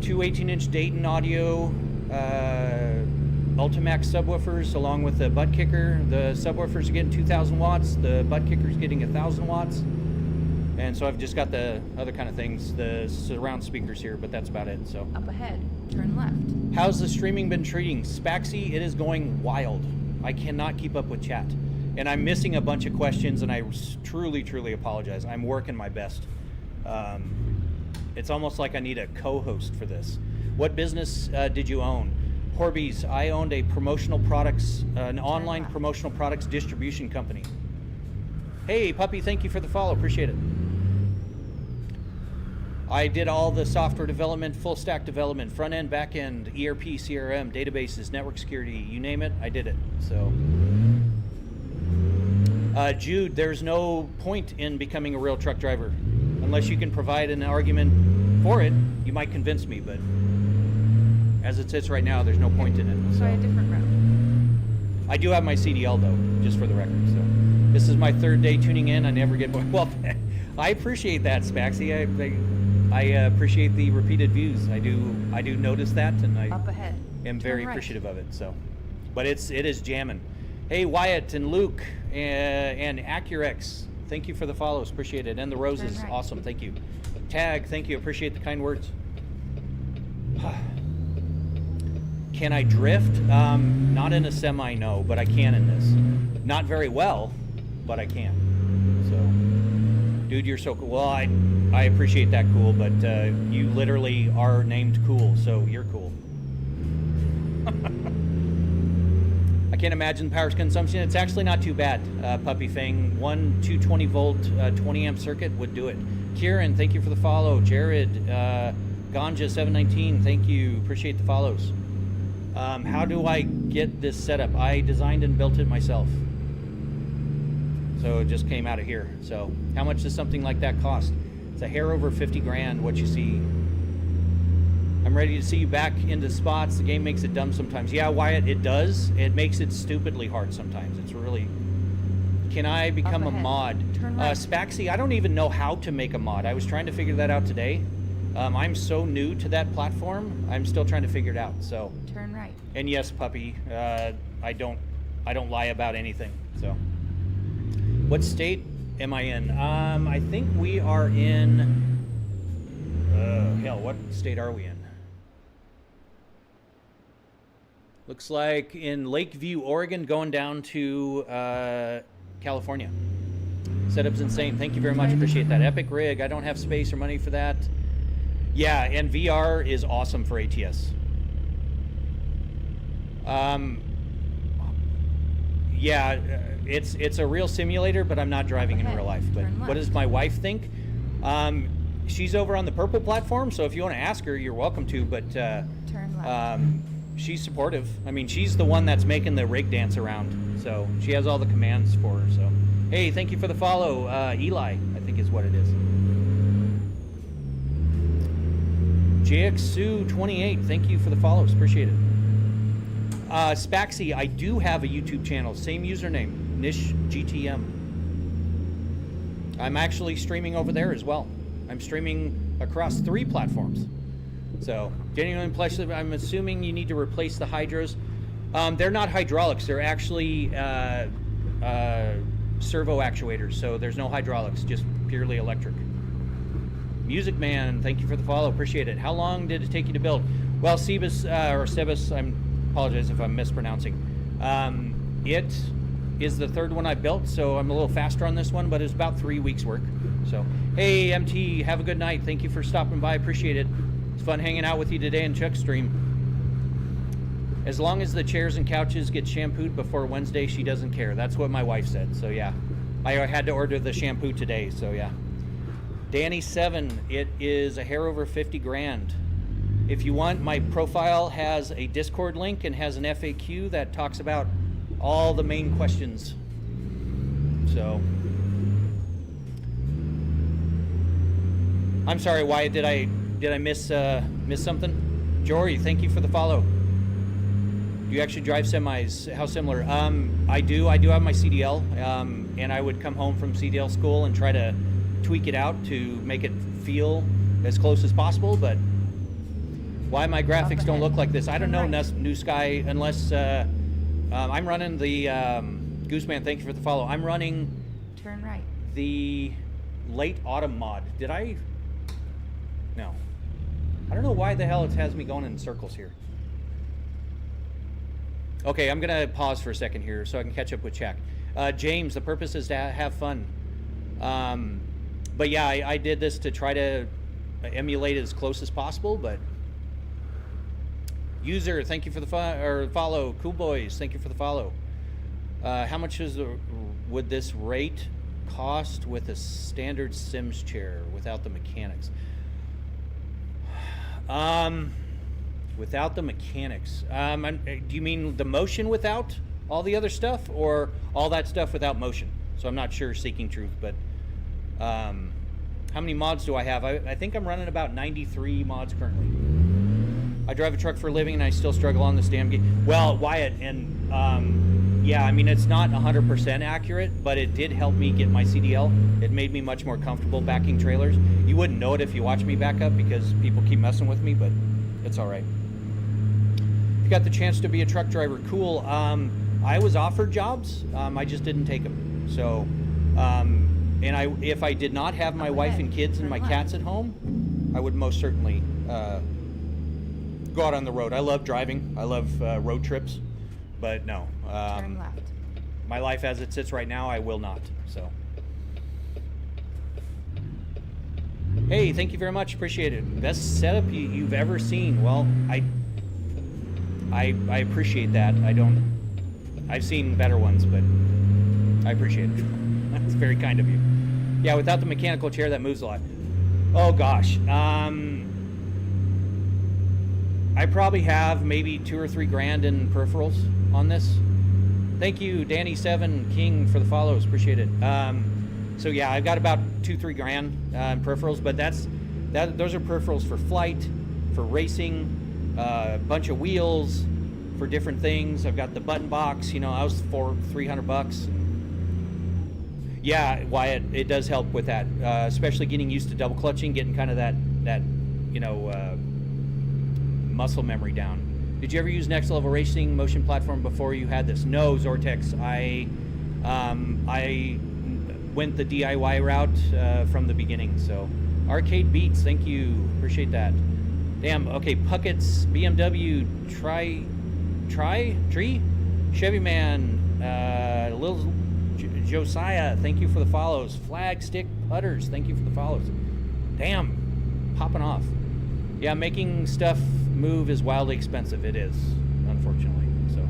two 18-inch Dayton Audio Ultimax subwoofers along with the butt kicker. The subwoofers are getting 2,000 watts. The butt kicker is getting 1,000 watts. And so I've just got the other kind of things, the surround speakers here, but that's about it. So Up ahead, turn left. how's the streaming been treating? Spaxy, it is going wild. I cannot keep up with chat. And I'm missing a bunch of questions, and I truly, truly apologize. I'm working my best. It's almost like I need a co-host for this. What business did you own? Horbees, I owned a promotional products, an online promotional products distribution company. Hey, Puppy, thank you for the follow. Appreciate it. I did all the software development, full stack development, front end, back end, ERP, CRM, databases, network security, you name it, I did it. So, Jude, there's no point in becoming a real truck driver unless you can provide an argument for it. You might convince me, but as it sits right now, there's no point in it. Try a different route. I do have my CDL though, just for the record. So this is my third day tuning in. I never get bored. Well, I appreciate that, Spaxy. I appreciate the repeated views. I do notice that, and I Up ahead, am very turn right. appreciative of it. So, but it is jamming. Hey, Wyatt and Luke and Accurex, thank you for the follows. Appreciate it. And the roses, Turn right. awesome. Thank you. Tag, thank you. Appreciate the kind words. Can I drift? Not in a semi, no, but I can in this. Not very well, but I can. So, dude, you're so cool. Well, I appreciate that, cool, but you literally are named Cool, so you're cool. I can't imagine the power consumption. It's actually not too bad, Puppy Fang. One 220 volt, 20 amp circuit would do it. Kieran, thank you for the follow. Jared, Ganja 719, thank you. Appreciate the follows. How do I get this set up? I designed and built it myself. So it just came out of here. So how much does something like that cost? It's a hair over 50 grand, what you see. I'm ready to see you back into spots. The game makes it dumb sometimes. Yeah, Wyatt, it does. It makes it stupidly hard sometimes. It's really... Can I become a mod? Turn right. Spaxy, I don't even know how to make a mod. I was trying to figure that out today. I'm so new to that platform. I'm still trying to figure it out. So. Turn right. And yes, Puppy, I don't lie about anything. So. What state am I in? I think we are in. Hell, what state are we in? Looks like in Lakeview, Oregon, going down to California. Setup's insane. Thank you very much. Appreciate that. Epic rig. I don't have space or money for that. Yeah, and VR is awesome for ATS. Yeah, it's a real simulator, but I'm not driving in real life. But what does my wife think? She's over on the purple platform, so if you want to ask her, you're welcome to. But Turn left. she's supportive. I mean, she's the one that's making the rig dance around, so she has all the commands for her. So, hey, thank you for the follow, Eli. I think is what it is. JXSU28, thank you for the follows. Appreciate it. Spaxy, I do have a YouTube channel, same username, NishGTM. I'm actually streaming over there as well. I'm streaming across 3 platforms. So, genuine pleasure. I'm assuming you need to replace the hydros. They're not hydraulics. They're actually servo actuators. So there's no hydraulics, just purely electric. Music Man, thank you for the follow. Appreciate it. How long did it take you to build? Well, Sebus, I apologize if I'm mispronouncing. It is the third one I built, so I'm a little faster on this one, but it's about 3 weeks work. So, hey, MT, have a good night. Thank you for stopping by. Appreciate it. It's fun hanging out with you today in Chuck's stream. As long as the chairs and couches get shampooed before Wednesday, she doesn't care. That's what my wife said. So, yeah. I had to order the shampoo today, so yeah. Danny7, it is a hair over 50 grand. If you want, my profile has a Discord link and has an FAQ that talks about all the main questions. So, I'm sorry, Wyatt, did I miss something? Jory, thank you for the follow. Do you actually drive semis? How similar? I do have my CDL, and I would come home from CDL school and try to tweak it out to make it feel as close as possible, but why my graphics don't look like this, I don't know, New Sky, unless I'm running the Gooseman, thank you for the follow. I'm running turn right. The late autumn mod. Did I? No. I don't know why the hell it has me going in circles here. Okay, I'm gonna pause for a second here so I can catch up with Chuck. James, the purpose is to have fun. But yeah, I did this to try to emulate it as close as possible, but user, thank you for the follow. Cool boys, thank you for the follow. How much would this rate cost with a standard Sims chair without the mechanics? Without the mechanics. Do you mean the motion without all the other stuff, or all that stuff without motion? So I'm not sure, seeking truth, but how many mods do I have? I think I'm running about 93 mods currently. I drive a truck for a living and I still struggle on this damn game. Well, Wyatt, and yeah, I mean, it's not 100% accurate, but it did help me get my CDL. It made me much more comfortable backing trailers. You wouldn't know it if you watch me back up because people keep messing with me, but it's all right. If you got the chance to be a truck driver, cool. I was offered jobs, I just didn't take them. So, and if I did not have my wife and kids and my cats at home, I would most certainly go out on the road. I love driving. I love road trips, but no. Turn left. My life as it sits right now, I will not. So, hey, thank you very much. Appreciate it. Best setup you've ever seen. Well, I appreciate that. I've seen better ones, but I appreciate it. That's very kind of you. Yeah, without the mechanical chair, that moves a lot. Oh gosh. I probably have maybe 2 or 3 grand in peripherals on this. Thank you, Danny7 King, for the follows. Appreciate it. So yeah, I've got about 2-3 grand in peripherals, but those are peripherals for flight, for racing, a bunch of wheels for different things. I've got the button box. You know, I was for $300. Yeah, Wyatt, it does help with that, especially getting used to double clutching, getting kind of that you know, muscle memory down. Did you ever use Next Level Racing motion platform before you had this? No, Zortex. I went the DIY route from the beginning. So, Arcade Beats, thank you, appreciate that. Damn. Okay, Puckett's, BMW, Tree, Chevy Man, Little Josiah, thank you for the follows. Flagstick Putters, thank you for the follows. Damn, popping off. Yeah, making stuff move is wildly expensive. It is, unfortunately. So,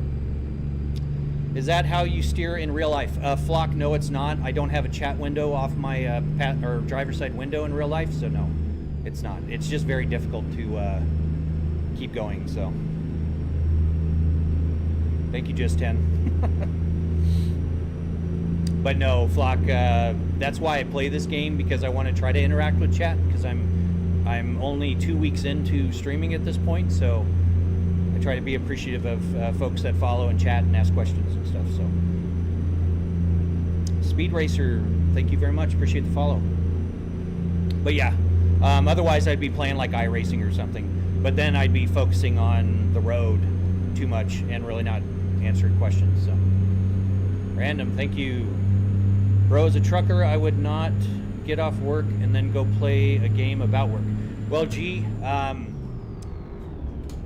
is that how you steer in real life? Flock, no, it's not. I don't have a chat window off my driver's side window in real life, so no, it's not. It's just very difficult to keep going. So, thank you, just 10. But no, Flock, that's why I play this game, because I want to try to interact with chat, because I'm only 2 weeks into streaming at this point, so I try to be appreciative of folks that follow and chat and ask questions and stuff. So, Speed Racer, thank you very much. Appreciate the follow. But yeah, otherwise I'd be playing like iRacing or something, but then I'd be focusing on the road too much and really not answering questions. So, Random, thank you. Bro, as a trucker, I would not get off work and then go play a game about work. Well, gee,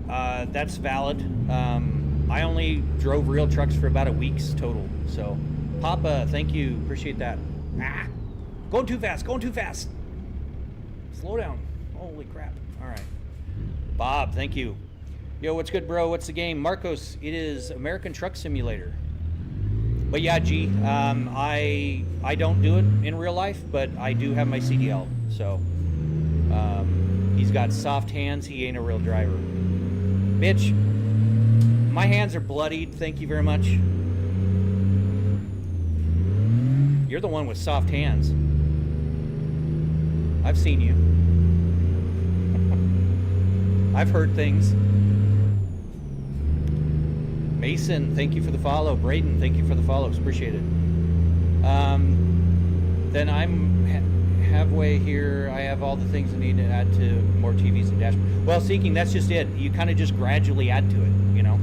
that's valid. I only drove real trucks for about a week's total, so Papa, thank you. Appreciate that. Ah, going too fast. Going too fast. Slow down. Holy crap. All right. Bob, thank you. Yo, what's good, bro? What's the game? Marcos, it is American Truck Simulator. But yeah, G, I don't do it in real life, but I do have my CDL. So he's got soft hands. He ain't a real driver. Bitch, my hands are bloodied. Thank you very much. You're the one with soft hands. I've seen you. I've heard things. Mason, thank you for the follow. Braden, thank you for the follows. Appreciate it. Then I'm halfway here. I have all the things I need to add to more TVs and dashboard. Well, Seeking, that's just it. You kind of just gradually add to it, you know.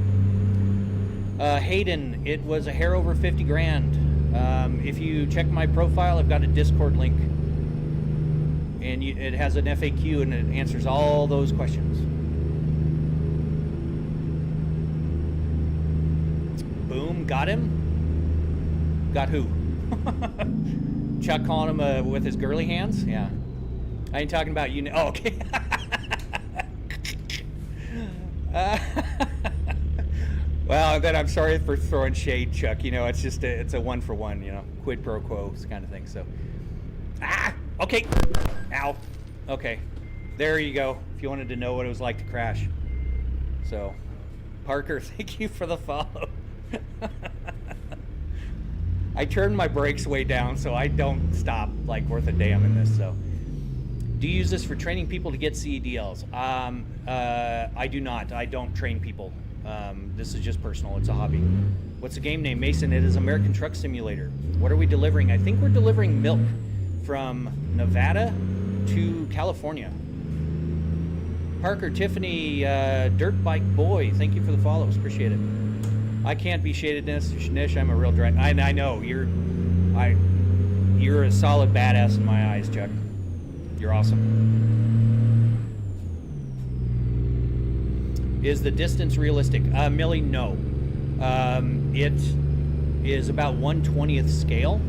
Hayden, it was a hair over 50 grand. If you check my profile, I've got a Discord link. And it has an FAQ and it answers all those questions. Boom, got him. Got who? Chuck calling him with his girly hands? Yeah. I ain't talking about you. Oh, okay. Well, then I'm sorry for throwing shade, Chuck. You know, it's just it's a one for one, you know, quid pro quo kind of thing. So, okay. Ow. Okay. There you go. If you wanted to know what it was like to crash. So, Parker, thank you for the follow. I turned my brakes way down so I don't stop like worth a damn in this. So, do you use this for training people to get CDLs? I do not. I don't train people. This is just personal. It's a hobby. What's the game name? Mason, it is American Truck Simulator. What are we delivering? I think we're delivering milk from Nevada to California. Parker, Tiffany, Dirt Bike Boy, thank you for the follows. Appreciate it. I can't be shaded, Nish. I'm a real driver. I know you're a solid badass in my eyes, Chuck. You're awesome. Is the distance realistic? Millie, no. It is about 1/20th scale.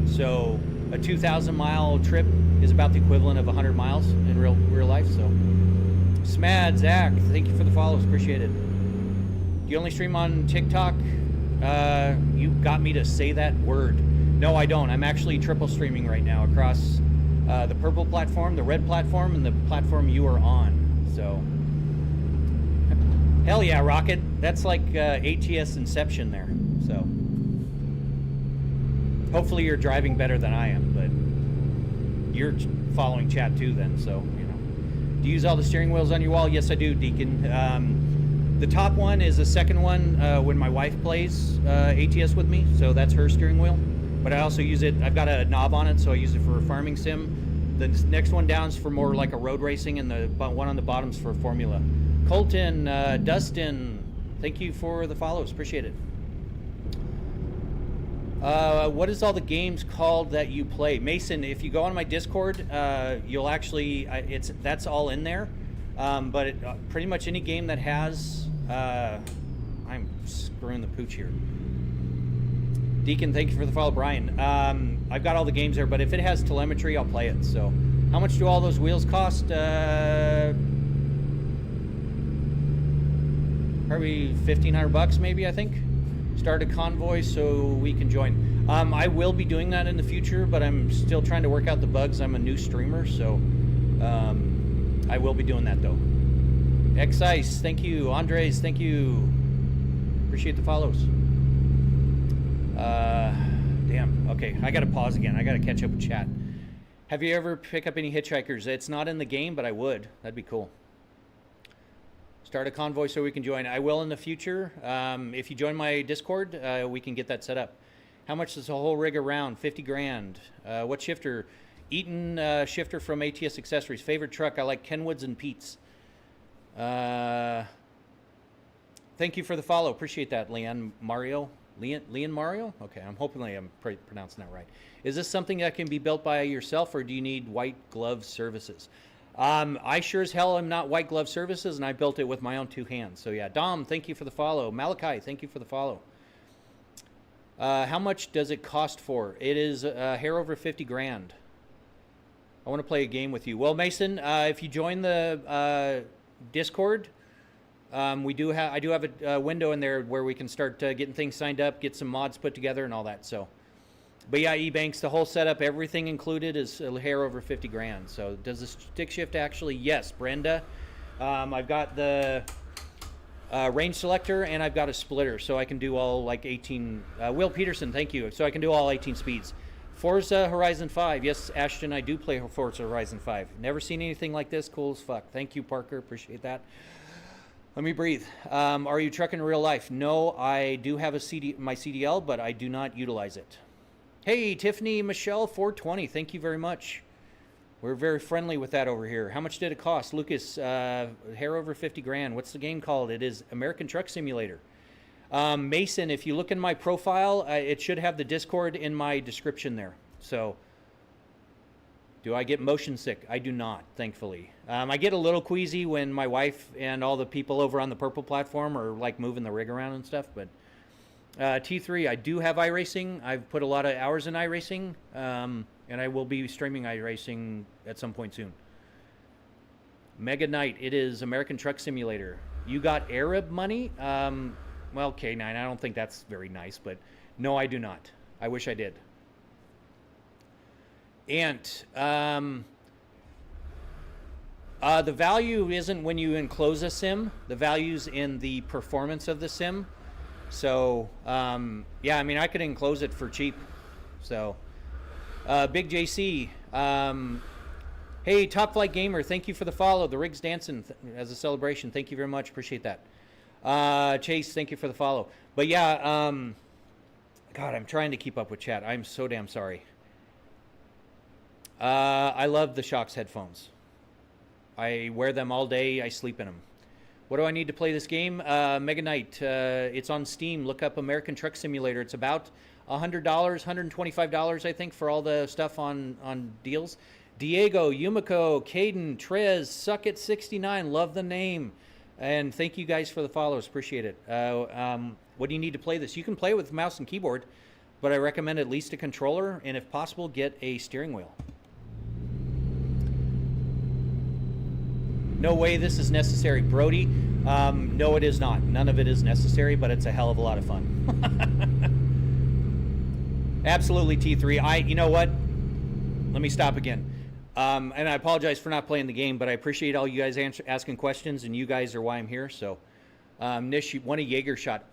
So a 2,000 mile trip is about the equivalent of 100 miles in real life. So, Smad, Zach, thank you for the follows. Appreciate it. Do you only stream on TikTok? You got me to say that word. No, I don't. I'm actually triple streaming right now across the purple platform, the red platform, and the platform you are on. So, hell yeah, Rocket. That's like ATS Inception there. So, hopefully you're driving better than I am, but you're following chat too then, so, you know. Do you use all the steering wheels on your wall? Yes, I do, Deacon. The top one is the second one when my wife plays ATS with me, so that's her steering wheel. But I also use it, I've got a knob on it, so I use it for a farming sim. The next one down is for more like a road racing, and the one on the bottom's for Formula. Colton, Dustin, thank you for the follows, appreciate it. What is all the games called that you play? Mason, if you go on my Discord, you'll actually, that's all in there. But pretty much any game that has, I'm screwing the pooch here. Deacon, thank you for the follow. Brian, I've got all the games there, but if it has telemetry, I'll play it. So, how much do all those wheels cost? Probably $1,500 maybe, I think. Start a convoy so we can join. I will be doing that in the future, but I'm still trying to work out the bugs. I'm a new streamer, so I will be doing that though. X-Ice, thank you. Andres, thank you. Appreciate the follows. Damn, okay, I gotta pause again. I gotta catch up with chat. Have you ever picked up any hitchhikers? It's not in the game, but I would. That'd be cool. Start a convoy so we can join. I will in the future. If you join my Discord, we can get that set up. How much is the whole rig around? 50 grand. What shifter? Eaton shifter from ATS Accessories. Favorite truck? I like Kenwoods and Pete's. Thank you for the follow. Appreciate that, Leon Mario. Leon Mario? Okay, I'm hoping I'm pronouncing that right. Is this something that can be built by yourself, or do you need white glove services? I sure as hell am not white glove services, and I built it with my own two hands. So yeah, Dom, thank you for the follow. Malachi, thank you for the follow. How much does it cost for? It is a hair over 50 grand. I want to play a game with you. Well, Mason, if you join the Discord, I do have a window in there where we can start getting things signed up, get some mods put together and all that. So, but yeah, eBanks, the whole setup, everything included is a hair over 50 grand. So does the stick shift actually? Yes, Brenda. I've got the range selector and I've got a splitter, so I can do all like 18. Will Peterson, thank you. So I can do all 18 speeds. Forza Horizon 5. Yes, Ashton, I do play Forza Horizon 5. Never seen anything like this. Cool as fuck. Thank you, Parker. Appreciate that. Let me breathe. Are you trucking in real life? No, I do have my CDL, but I do not utilize it. Hey, Tiffany Michelle 420. Thank you very much. We're very friendly with that over here. How much did it cost? Lucas, hair over 50 grand. What's the game called? It is American Truck Simulator. Mason, if you look in my profile, it should have the Discord in my description there. So, do I get motion sick? I do not, thankfully. I get a little queasy when my wife and all the people over on the Purple platform are like moving the rig around and stuff. But T3, I do have iRacing. I've put a lot of hours in iRacing, and I will be streaming iRacing at some point soon. Mega Knight, it is American Truck Simulator. You got Arab money? Well, K9, I don't think that's very nice, but no, I do not. I wish I did. Ant, the value isn't when you enclose a sim. The value's in the performance of the sim. So, yeah, I mean, I could enclose it for cheap. So, Big JC, hey, Top Flight Gamer, thank you for the follow. The rig's dancing as a celebration. Thank you very much. Appreciate that. Chase, thank you for the follow. But yeah, God, I'm trying to keep up with chat. I'm so damn sorry. I love the Shox headphones. I wear them all day. I sleep in them. What do I need to play this game? Mega Knight. It's on Steam. Look up American Truck Simulator. It's about $100, $125, I think, for all the stuff on deals. Diego, Yumiko, Caden, Trez, Suckit69. Love the name. And thank you guys for the follows. Appreciate it. What do you need to play this? You can play it with mouse and keyboard, but I recommend at least a controller, and if possible, get a steering wheel. No way this is necessary, Brody. No, it is not. None of it is necessary, but it's a hell of a lot of fun. Absolutely, T3. You know what? Let me stop again. And I apologize for not playing the game, but I appreciate all you guys asking questions, and you guys are why I'm here. So, Nish, you want a Jaeger shot?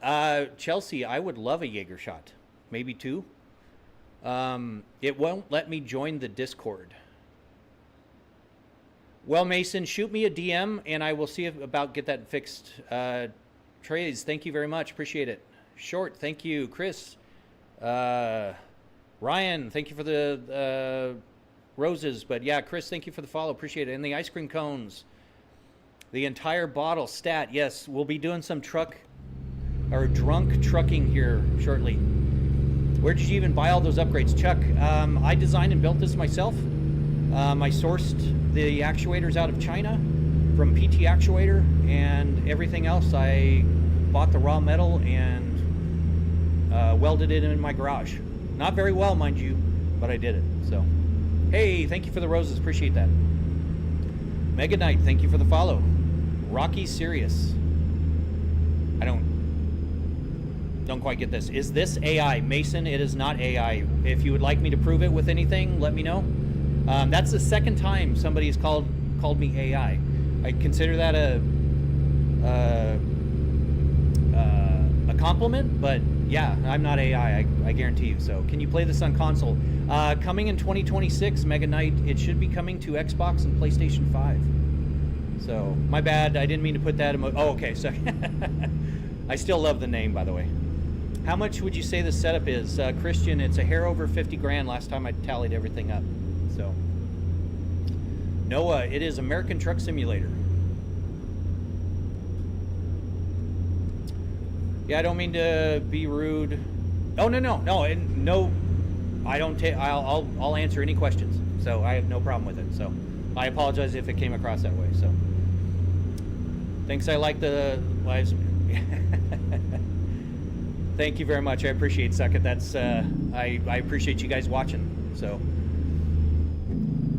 Chelsea, I would love a Jaeger shot. Maybe two. It won't let me join the Discord. Well, Mason, shoot me a DM, and I will see about get that fixed. Trays, thank you very much. Appreciate it. Short, thank you. Chris. Ryan, thank you for the roses. But yeah, Chris, thank you for the follow. Appreciate it. And the ice cream cones. The entire bottle. Stat, yes. We'll be doing some drunk trucking here shortly. Where did you even buy all those upgrades? Chuck, I designed and built this myself. I sourced the actuators out of China from PT Actuator, and everything else I bought the raw metal and welded it in my garage. Not very well, mind you, but I did it. So, hey, thank you for the roses. Appreciate that. Mega Knight, thank you for the follow. Rocky Sirius. I don't quite get this. Is this AI? Mason, it is not AI. If you would like me to prove it with anything, let me know. That's the second time somebody has called me AI. I consider that a compliment, but yeah, I'm not AI. I guarantee you. So, can you play this on console? Coming in 2026, Mega Knight. It should be coming to Xbox and PlayStation 5. So, my bad. I didn't mean to put that. Oh, okay. So, I still love the name, by the way. How much would you say the setup is, Christian? It's a hair over 50 grand. Last time I tallied everything up. So, Noah, it is American Truck Simulator. Yeah, I don't mean to be rude. Oh, no. I don't take. I'll answer any questions. So I have no problem with it. So I apologize if it came across that way. So thanks. I like the lives. Thank you very much. I appreciate Suckit. That's I appreciate you guys watching. So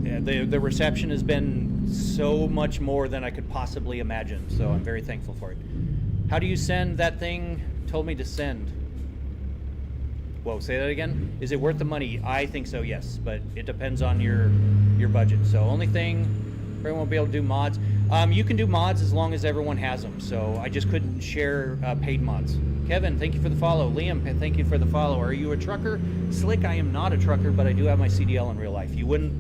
yeah, the reception has been so much more than I could possibly imagine. So I'm very thankful for it. How do you send that thing? Told me to send. Whoa, say that again. Is it worth the money? I think so, yes, but it depends on your budget. So only thing, everyone won't be able to do mods. You can do mods as long as everyone has them. So I just couldn't share paid mods. Kevin, thank you for the follow. Liam, thank you for the follow. Are you a trucker? Slick, I am not a trucker, but I do have my CDL in real life. You wouldn't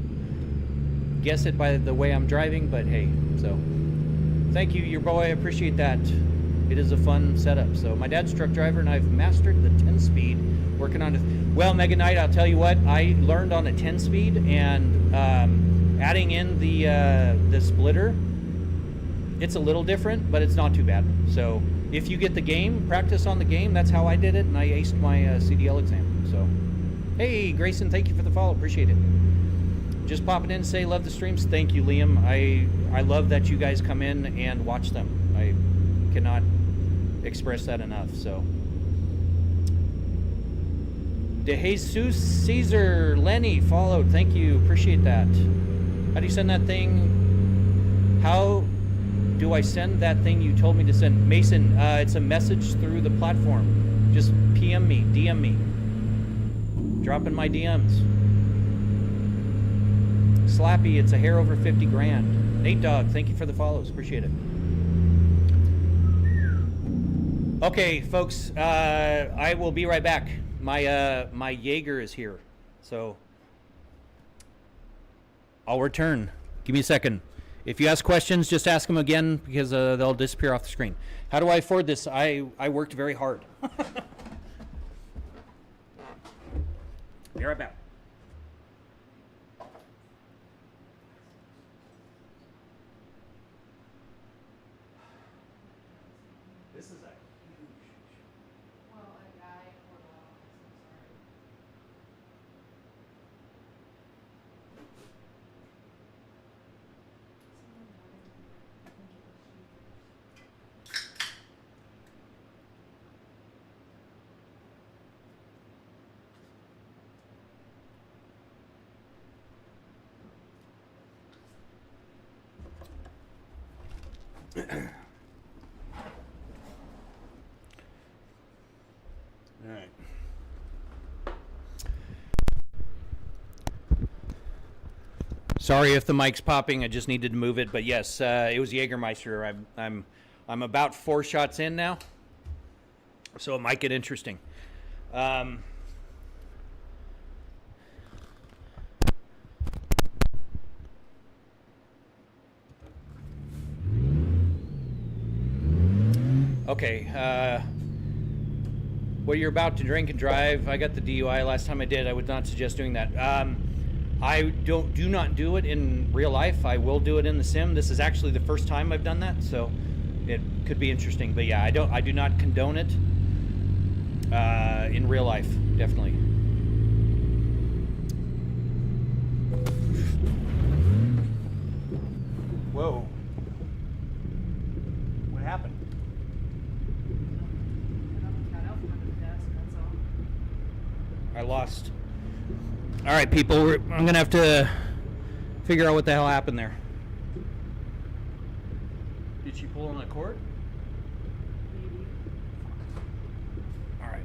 guess it by the way I'm driving, but hey, so thank you, your boy. I appreciate that. It is a fun setup. So my dad's a truck driver, and I've mastered the 10-speed, working on it. Well, Mega Knight, I'll tell you what, I learned on a 10-speed, and adding in the splitter, it's a little different, but it's not too bad. So if you get the game, practice on the game. That's how I did it, and I aced my CDL exam. So, hey, Grayson, thank you for the follow. Appreciate it. Just popping in to say love the streams. Thank you, Liam. I love that you guys come in and watch them. I cannot express that enough. So, De Jesus Caesar Lenny followed. Thank you. Appreciate that. How do you send that thing? How do I send that thing you told me to send? Mason, it's a message through the platform. Just PM me, DM me. Drop in my DMs. Slappy, it's a hair over 50 grand. Nate Dog, thank you for the follows. Appreciate it. Okay, folks, I will be right back. My Jaeger is here, so I'll return. Give me a second. If you ask questions, just ask them again because they'll disappear off the screen. How do I afford this? I worked very hard. Be right back. This is a huge. Well, I poured a lot on this, I'm sorry. All right. Sorry if the mic's popping. I just needed to move it, but yes, it was Jägermeister. I'm about 4 shots in now, so it might get interesting. Okay. What you're about to drink and drive, I got the DUI last time I did. I would not suggest doing that. I do not do it in real life. I will do it in the sim. This is actually the first time I've done that, so it could be interesting. But yeah, I do not condone it in real life, definitely. Whoa. What happened? I lost. All right, people, I'm going to have to figure out what the hell happened there. Did she pull on the cord? Maybe. All right.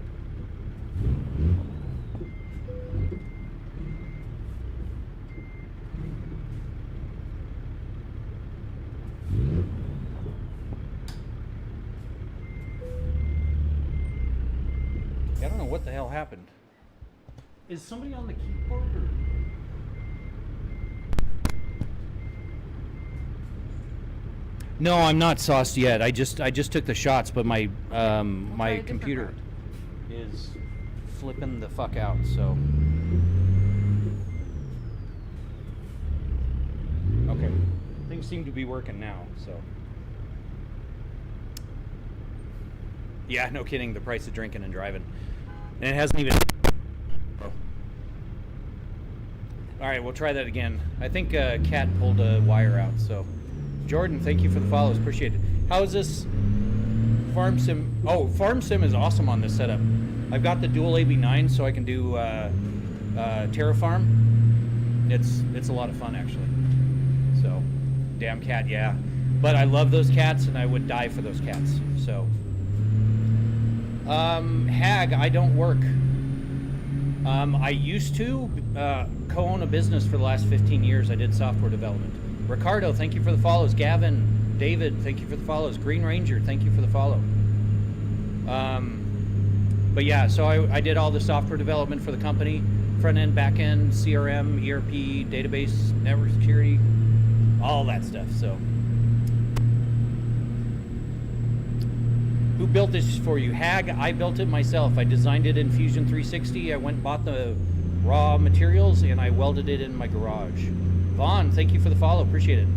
I don't know what the hell happened. Is somebody on the keyboard or? No, I'm not sauced yet. I just took the shots, but my my computer is flipping the fuck out. So okay, things seem to be working now. So yeah, no kidding. The price of drinking and driving, and it hasn't even. All right, we'll try that again. I think Kat pulled a wire out. So, Jordan, thank you for the follows. Appreciate it. How is this? Farm Sim. Oh, Farm Sim is awesome on this setup. I've got the dual AB9 so I can do Terrafarm. It's a lot of fun actually. So, damn cat, yeah. But I love those cats and I would die for those cats. So, Hag, I don't work. I used to co-own a business for the last 15 years. I did software development. Ricardo, thank you for the follows. Gavin, David, thank you for the follows. Green Ranger, thank you for the follow. But yeah, so I did all the software development for the company. Front end, back end, CRM, ERP, database, network security, all that stuff. So, who built this for you? Hag, I built it myself. I designed it in Fusion 360. I went and bought the raw materials and I welded it in my garage. Vaughn, thank you for the follow. Appreciate it.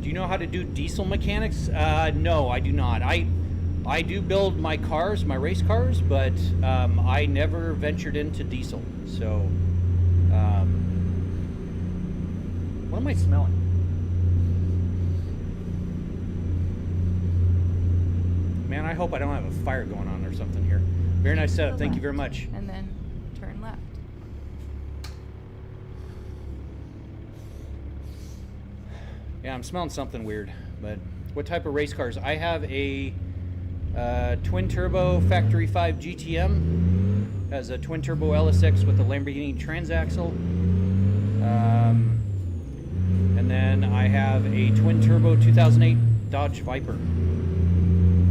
Do you know how to do diesel mechanics? No, I do not. I do build my cars, my race cars, but I never ventured into diesel. So, what am I smelling? Man, I hope I don't have a fire going on or something here. Very nice setup. Thank you very much. And then turn left. Yeah, I'm smelling something weird. But what type of race cars? I have a twin turbo Factory 5 GTM. Has a twin turbo LSX with a Lamborghini transaxle. And then I have a twin turbo 2008 Dodge Viper.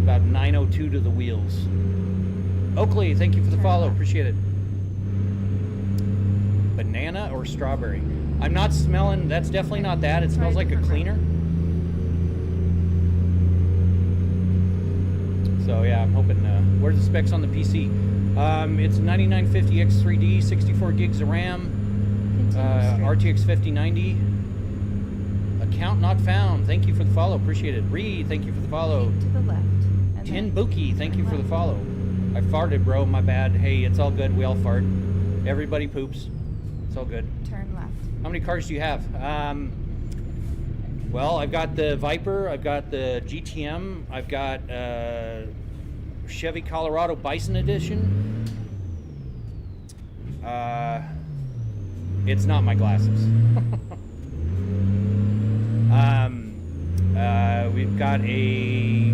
About 902 to the wheels. Oakley, thank you for the follow. Appreciate it. Banana or strawberry? I'm not smelling. That's definitely not that. It smells like a cleaner. So yeah, I'm hoping. Where's the specs on the PC? It's 9950 X3D, 64 gigs of RAM, RTX 5090. Account not found. Thank you for the follow. Appreciate it. Reed, thank you for the follow. To the left. Tin Buki, thank you for the follow. I farted, bro. My bad. Hey, it's all good. We all fart. Everybody poops. It's all good. Turn left. How many cars do you have? Well, I've got the Viper. I've got the GTM. I've got Chevy Colorado Bison Edition. It's not my glasses. We've got a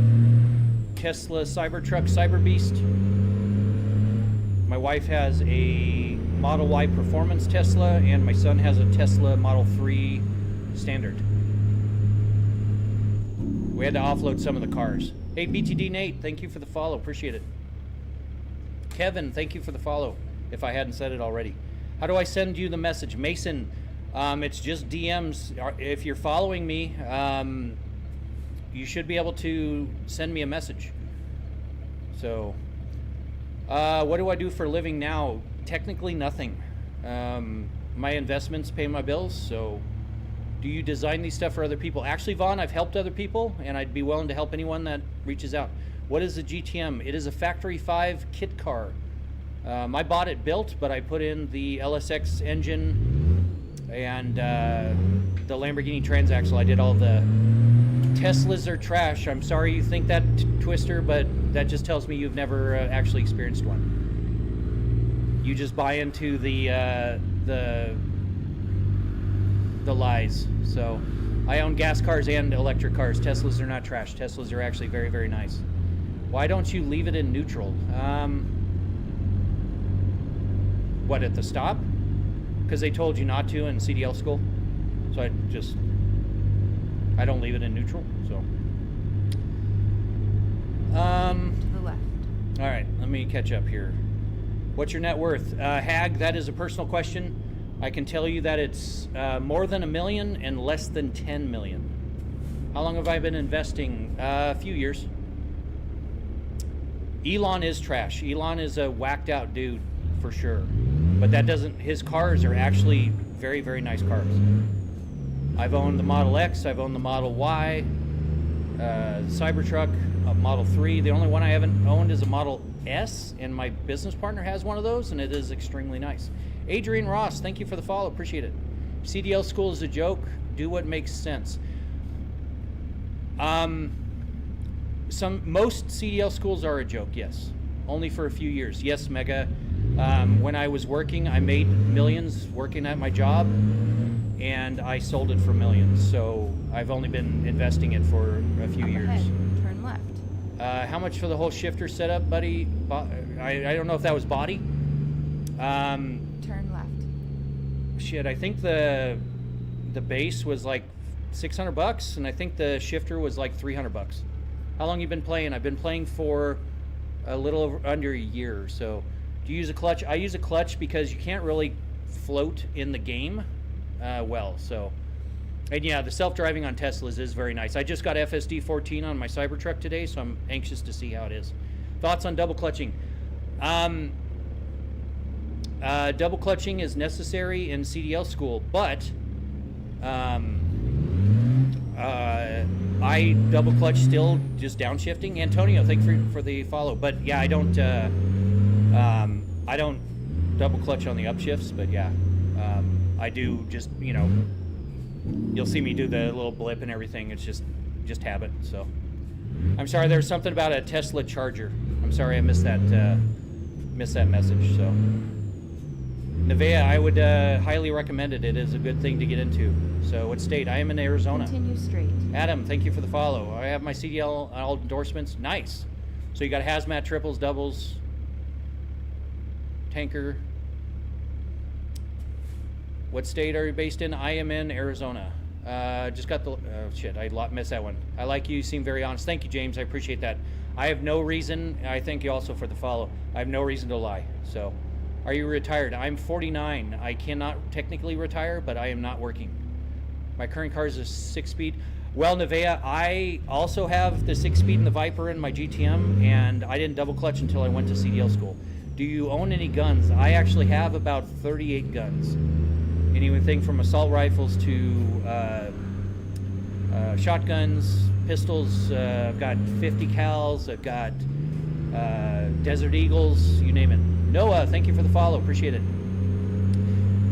Tesla Cybertruck Cyber Beast. My wife has a Model Y Performance Tesla, and my son has a Tesla Model 3 Standard. We had to offload some of the cars. Hey, BTD Nate, thank you for the follow. Appreciate it. Kevin, thank you for the follow, if I hadn't said it already. How do I send you the message? Mason, it's just DMs. If you're following me, you should be able to send me a message. So, what do I do for a living now? Technically nothing. My investments pay my bills, so do you design these stuff for other people? Actually, Vaughn, I've helped other people, and I'd be willing to help anyone that reaches out. What is the GTM? It is a Factory 5 kit car. I bought it built, but I put in the LSX engine and the Lamborghini transaxle. I did all the... Teslas are trash. I'm sorry you think that, Twister, but that just tells me you've never actually experienced one. You just buy into the lies. So, I own gas cars and electric cars. Teslas are not trash. Teslas are actually very, very nice. Why don't you leave it in neutral? What, at the stop? Because they told you not to in CDL school. So I don't leave it in neutral, so. To the left. All right, let me catch up here. What's your net worth? Hag, that is a personal question. I can tell you that it's more than $1 million and less than 10 million. How long have I been investing? A few years. Elon is trash. Elon is a whacked out dude for sure. But that doesn't, his cars are actually very, very nice cars. I've owned the Model X, I've owned the Model Y, Cybertruck, Model 3. The only one I haven't owned is a Model S, and my business partner has one of those, and it is extremely nice. Adrian Ross, thank you for the follow, appreciate it. CDL school is a joke, do what makes sense. Most CDL schools are a joke, yes. Only for a few years. Yes, Mega. When I was working, I made millions working at my job, and I sold it for millions. So I've only been investing it for a few years. Ahead. Turn left. How much for the whole shifter setup, buddy? I don't know if that was body. Turn left. Shit, I think the base was like $600, and I think the shifter was like $300. How long you been playing? I've been playing for a little under a year or so. Do you use a clutch? I use a clutch because you can't really float in the game well. So, and yeah, the self-driving on Teslas is very nice. I just got FSD 14 on my Cybertruck today, so I'm anxious to see how it is. Thoughts on double clutching? Double clutching is necessary in CDL school, but I double clutch still just downshifting. Antonio, thank you for the follow. But yeah, I don't double clutch on the upshifts, but yeah, I do just, you know, you'll see me do the little blip and everything. It's just habit. So I'm sorry, there's something about a Tesla charger. I'm sorry I missed that message. So Nevea, I would highly recommend it. It is a good thing to get into. So what state? I am in Arizona. Continue straight. Adam, thank you for the follow. I have my CDL all endorsements. Nice. So you got hazmat, triples, doubles, tanker. What state are you based in? I am in Arizona. Just got the... Oh, shit. I missed that one. I like you. You seem very honest. Thank you, James. I appreciate that. I have no reason... I thank you also for the follow. I have no reason to lie. So, are you retired? I'm 49. I cannot technically retire, but I am not working. My current car is a 6-speed. Well, Nevea, I also have the 6-speed and the Viper in my GTM, and I didn't double clutch until I went to CDL school. Do you own any guns? I actually have about 38 guns. Anything from assault rifles to shotguns, pistols. I've got 50 cals. I've got Desert Eagles, you name it. Noah, thank you for the follow. Appreciate it.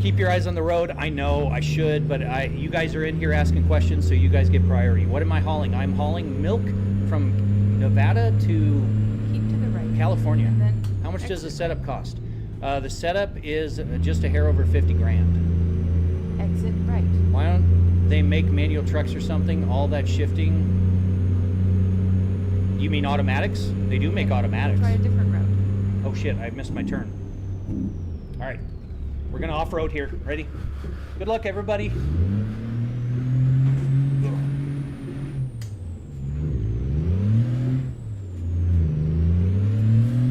Keep your eyes on the road. I know I should, but you guys are in here asking questions, so you guys get priority. What am I hauling? I'm hauling milk from Nevada to Keep to the right. California. And then How much does the exit setup cost? The setup is just a hair over 50 grand. Exit right. Why don't they make manual trucks or something? All that shifting. You mean automatics? They do make automatics. Try a different route. Oh shit, I missed my turn. All right, we're gonna off-road here. Ready? Good luck, everybody.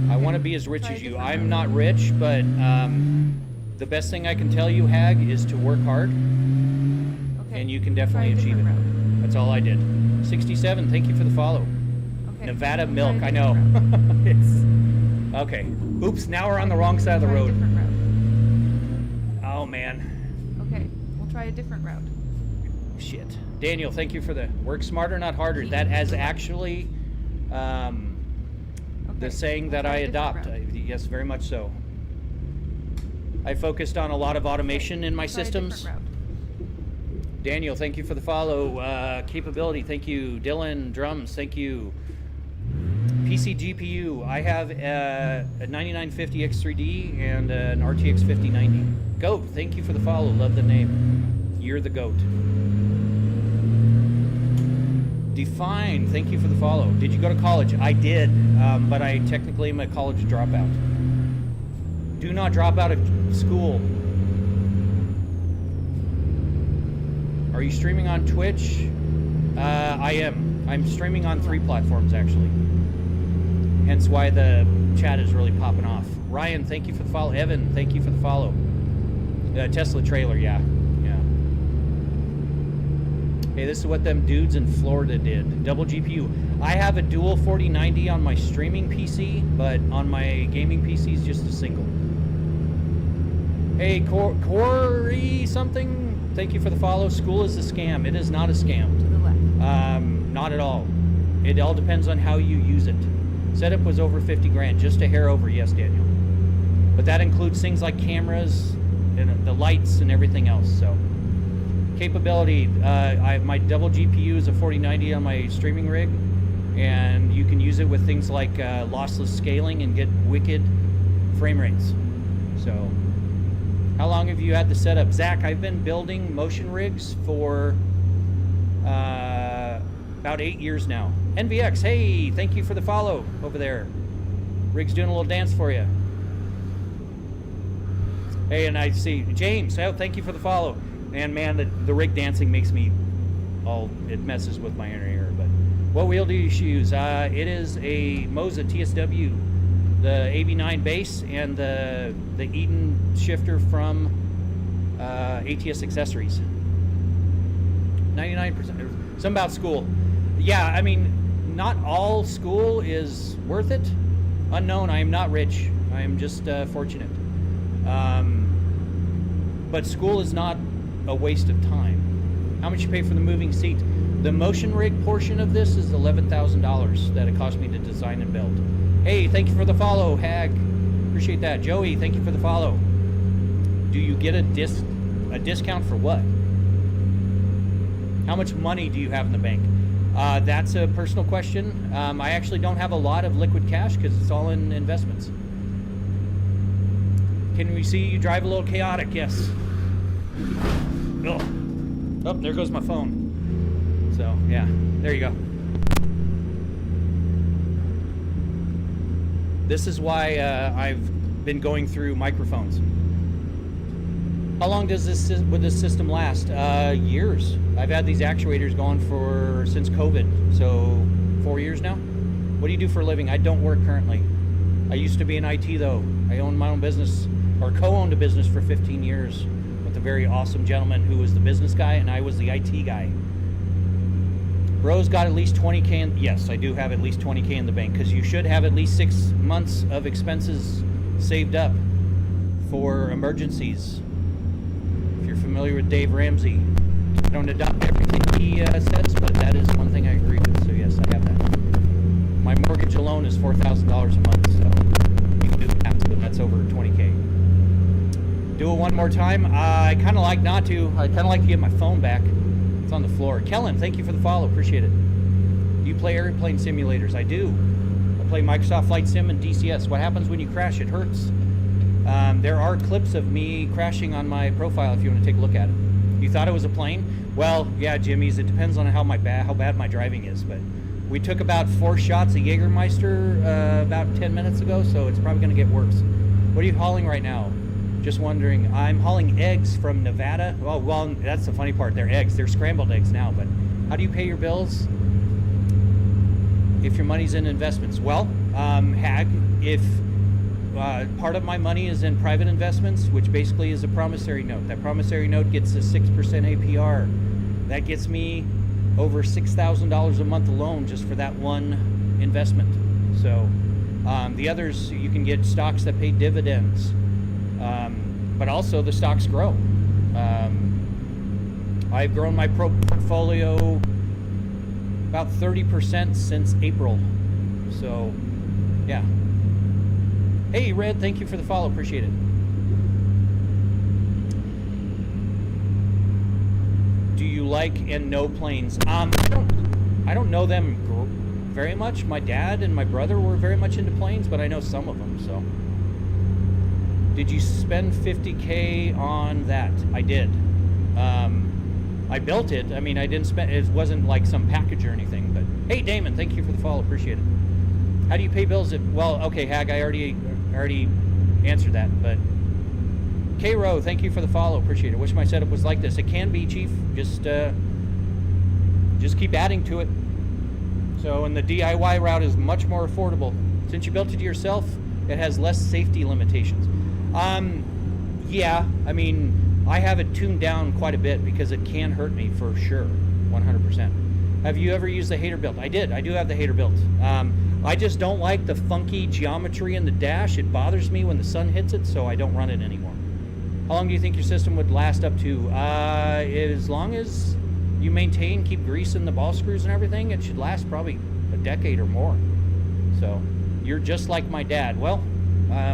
I want to be as rich as you. I'm not rich, but the best thing I can tell you, Hag, is to work hard, Okay. and you can definitely Try a achieve it. different route. That's all I did. 67, thank you for the follow. Okay. Nevada Try a milk, I know. different route. It's okay. Oops, now we're on the wrong side of the Try a road. different route. Oh man, Okay, we'll try a different route. shit. Daniel, thank you for the work smarter, not harder. That is actually the Okay, saying we'll that try I a different adopt. route. Yes, very much so. I focused on a lot of automation in my Try a systems. different route. Daniel, thank you for the follow. Capability, thank you. Dylan, drums, thank you. PC GPU, I have a 9950 X3D and an RTX 5090. Goat, thank you for the follow. Love the name. You're the goat. Define, thank you for the follow. Did you go to college? I did, but I technically am a college dropout. Do not drop out of school. Are you streaming on Twitch? I am. I'm streaming on 3 platforms, actually. Hence why the chat is really popping off. Ryan, thank you for the follow. Evan, thank you for the follow. Tesla trailer, yeah. Hey, this is what them dudes in Florida did. Double GPU. I have a dual 4090 on my streaming PC, but on my gaming PC is just a single. Hey, Corey something, thank you for the follow. School is a scam. It is not a scam. To the left. Not at all. It all depends on how you use it. Setup was over 50 grand, just a hair over, yes, Daniel. But that includes things like cameras and the lights and everything else, so. capability. My double GPU is a 4090 on my streaming rig, and you can use it with things like lossless scaling and get wicked frame rates. So, how long have you had the setup? Zach, I've been building motion rigs for about 8 years now. NVX, hey, thank you for the follow over there. Rig's doing a little dance for you. Hey, and I see James, oh, thank you for the follow. And man, the rig dancing makes me it messes with my inner ear. But what wheel do you use? It is a Moza TSW, the AB9 base, and the Eden shifter from ATS Accessories. 99%. Something about school. Yeah, I mean, not all school is worth it. Unknown. I am not rich. I am just fortunate. But school is not a waste of time. How much you pay for the moving seat? The motion rig portion of this is $11,000 that it cost me to design and build. Hey, thank you for the follow, Hag. Appreciate that. Joey, thank you for the follow. Do you get a discount for what? How much money do you have in the bank? That's a personal question. I actually don't have a lot of liquid cash because it's all in investments. Can we see you drive a little chaotic? Yes. Oh, there goes my phone. So, yeah, there you go. This is why I've been going through microphones. How long would this system last? Years. I've had these actuators going since COVID, so 4 years now. What do you do for a living? I don't work currently. I used to be in IT though. I owned my own business, or co-owned a business for 15 years with a very awesome gentleman who was the business guy and I was the IT guy. Bro's got at least 20K yes, I do have at least 20K in the bank, because you should have at least 6 months of expenses saved up for emergencies. If you're familiar with Dave Ramsey, I don't adopt everything he says, but that is one thing I agree with. So yes, I have that. My mortgage alone is $4,000 a month, so you can do the math, but that's over 20K. Do it one more time. I kind of like not to. I kind of like to get my phone back. It's on the floor. Kellen, thank you for the follow. Appreciate it. Do you play airplane simulators? I do. I play Microsoft Flight Sim and DCS. What happens when you crash? It hurts. There are clips of me crashing on my profile if you want to take a look at it. You thought it was a plane? Well, yeah, Jimmy's. It depends on how bad my driving is. But we took about 4 shots of Jägermeister about 10 minutes ago, so it's probably going to get worse. What are you hauling right now? Just wondering. I'm hauling eggs from Nevada. Well, that's the funny part. They're eggs. They're scrambled eggs now. But how do you pay your bills if your money's in investments? Well, Hag, if part of my money is in private investments, which basically is a promissory note. That promissory note gets a 6% APR. That gets me over $6,000 a month alone just for that one investment. So the others, you can get stocks that pay dividends. But also the stocks grow. I've grown my portfolio about 30% since April. So, yeah. Hey, Red, thank you for the follow. Appreciate it. Do you like and know planes? I don't know them very much. My dad and my brother were very much into planes, but I know some of them, so. Did you spend 50K on that? I did. I built it. I mean, I didn't spend, it wasn't like some package or anything, but hey, Damon, thank you for the follow. Appreciate it. How do you pay bills well, okay, Hag, I already answered that, but K-Row, thank you for the follow. Appreciate it. Wish my setup was like this. It can be, Chief. Just keep adding to it. So, and the DIY route is much more affordable. Since you built it yourself, it has less safety limitations. Yeah, I mean, I have it tuned down quite a bit because it can hurt me for sure, 100%. Have you ever used the hater built? I did. I do have the hater built. I just don't like the funky geometry in the dash. It bothers me when the sun hits it, so I don't run it anymore. How long do you think your system would last up to? As long as you maintain, keep greasing the ball screws and everything, it should last probably a decade or more. So you're just like my dad. Well, I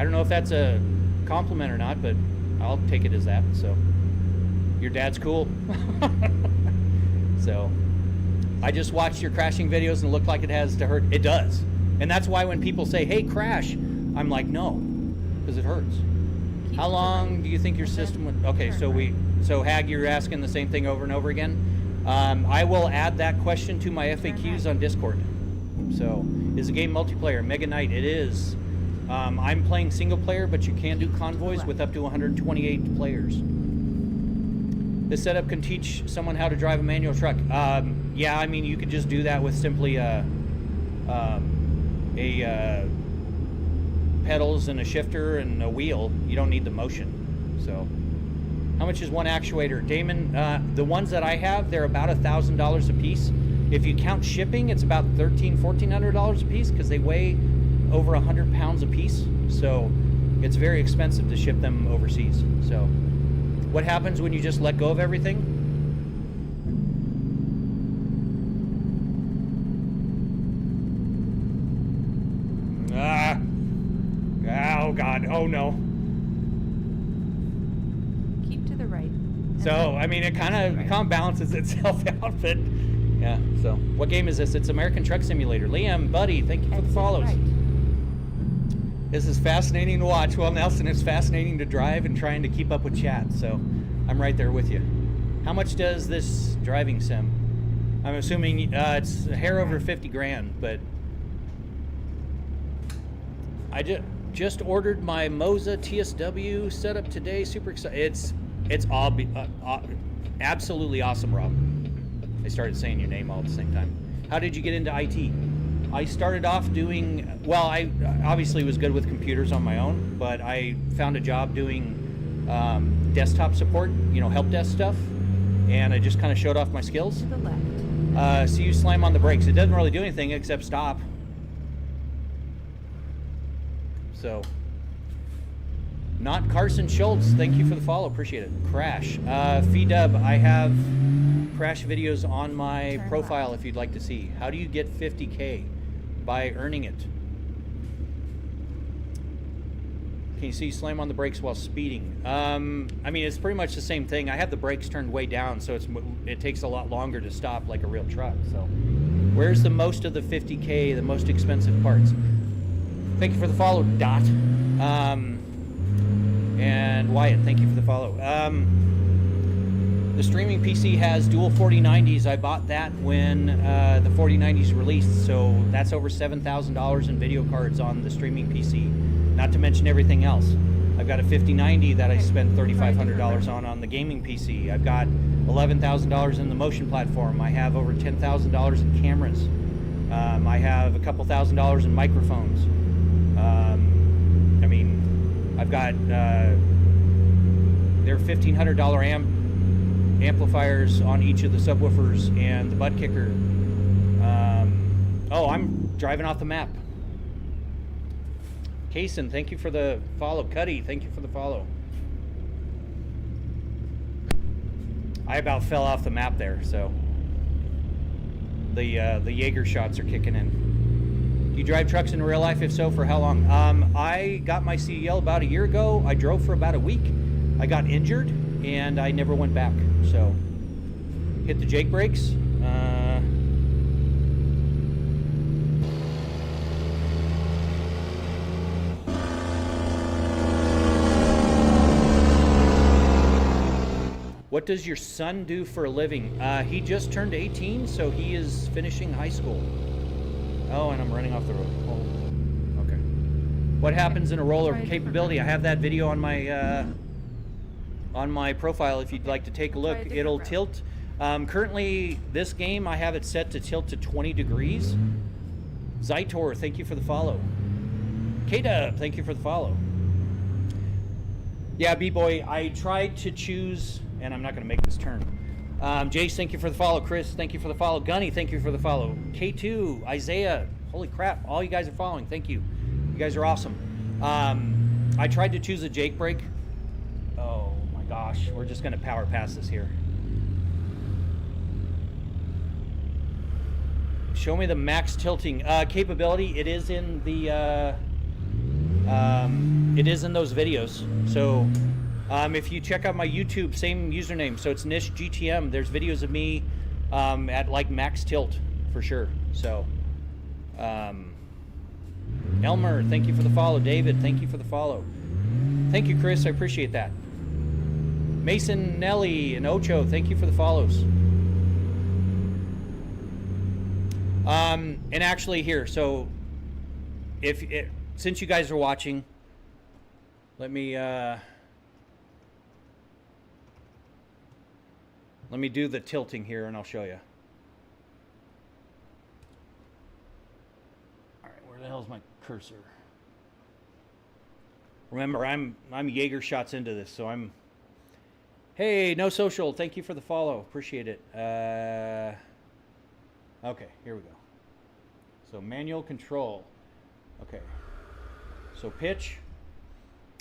don't know if that's a compliment or not, but I'll take it as that. So Your dad's cool. So, I just watched your crashing videos and it looked like it has to hurt. It does. And that's why when people say, hey, crash, I'm like, no, because it hurts. How long do you think your system would... Okay, so Hag, you're asking the same thing over and over again. I will add that question to my FAQs on Discord. So, is the game multiplayer? Mega Knight, it is. I'm playing single player, but you can do convoys with up to 128 players. This setup can teach someone how to drive a manual truck. Yeah, I mean, you could just do that with simply pedals and a shifter and a wheel. You don't need the motion. So, how much is one actuator? Damon, the ones that I have, they're about $1,000 a piece. If you count shipping, it's about $1,400 a piece because they weigh over 100 pounds a piece. So, it's very expensive to ship them overseas. So, what happens when you just let go of everything? Oh God, oh no. Keep to the right. So, I mean, it kind of balances itself out, but yeah, so. What game is this? It's American Truck Simulator. Liam, buddy, thank you for the follows. Right. This is fascinating to watch. Well, Nelson, it's fascinating to drive and trying to keep up with chat, so I'm right there with you. How much does this driving sim? I'm assuming it's a hair over 50 grand, but I just ordered my Moza TSW setup today. Super excited. It's absolutely awesome, Rob. I started saying your name all at the same time. How did you get into IT? I started off doing, well, I obviously was good with computers on my own, but I found a job doing desktop support, you know, help desk stuff, and I just kind of showed off my skills. To the left. So you slam on the brakes. It doesn't really do anything except stop. So, not Carson Schultz, thank you for the follow, appreciate it. Crash, Fee-Dub, I have crash videos on my profile if you'd like to see. How do you get 50K? By earning it. Can you see slam on the brakes while speeding? I mean, it's pretty much the same thing. I have the brakes turned way down, so it takes a lot longer to stop like a real truck. So, where's the most of the 50K, the most expensive parts? Thank you for the follow, Dot. And Wyatt, thank you for the follow. The streaming PC has dual 4090s. I bought that when the 4090s released, so that's over $7,000 in video cards on the streaming PC, not to mention everything else. I've got a 5090 that I spent $3,500 on the gaming PC. I've got $11,000 in the motion platform. I have over $10,000 in cameras. I have a couple $1,000s in microphones. I mean, I've got their $1,500 amplifiers on each of the subwoofers and the butt kicker. Oh, I'm driving off the map. Kaysen, thank you for the follow. Cuddy, thank you for the follow. I about fell off the map there, so the Jaeger shots are kicking in. Do you drive trucks in real life? If so, for how long? I got my CDL about a year ago. I drove for about a week. I got injured, and I never went back. So, hit the Jake brakes. What does your son do for a living? He just turned 18, so he is finishing high school. Oh, and I'm running off the road. Oh, okay. What happens in a roller capability? I have that video on my profile if you'd like to take a look. It'll tilt. Currently, this game, I have it set to tilt to 20 degrees. Zytor, thank you for the follow. K-Dub, thank you for the follow. Yeah, B-Boy, I tried to choose, and I'm not going to make this turn. Jace, thank you for the follow. Chris, thank you for the follow. Gunny, thank you for the follow. K2, Isaiah, holy crap, all you guys are following. Thank you. You guys are awesome. I tried to choose a Jake brake. Oh my gosh, we're just going to power past this here. Show me the max tilting capability. It is in the it is in those videos. So If you check out my YouTube, same username, so it's Nish GTM. There's videos of me at like max tilt for sure. So, Elmer, thank you for the follow. David, thank you for the follow. Thank you, Chris. I appreciate that. Mason, Nelly, and Ocho, thank you for the follows. And actually here, so since you guys are watching, let me do the tilting here and I'll show you. All right, where the hell's my cursor? Remember, I'm Jaeger shots into this, so I'm... Hey, No Social, thank you for the follow. Appreciate it. Okay, here we go. So manual control. Okay. So pitch.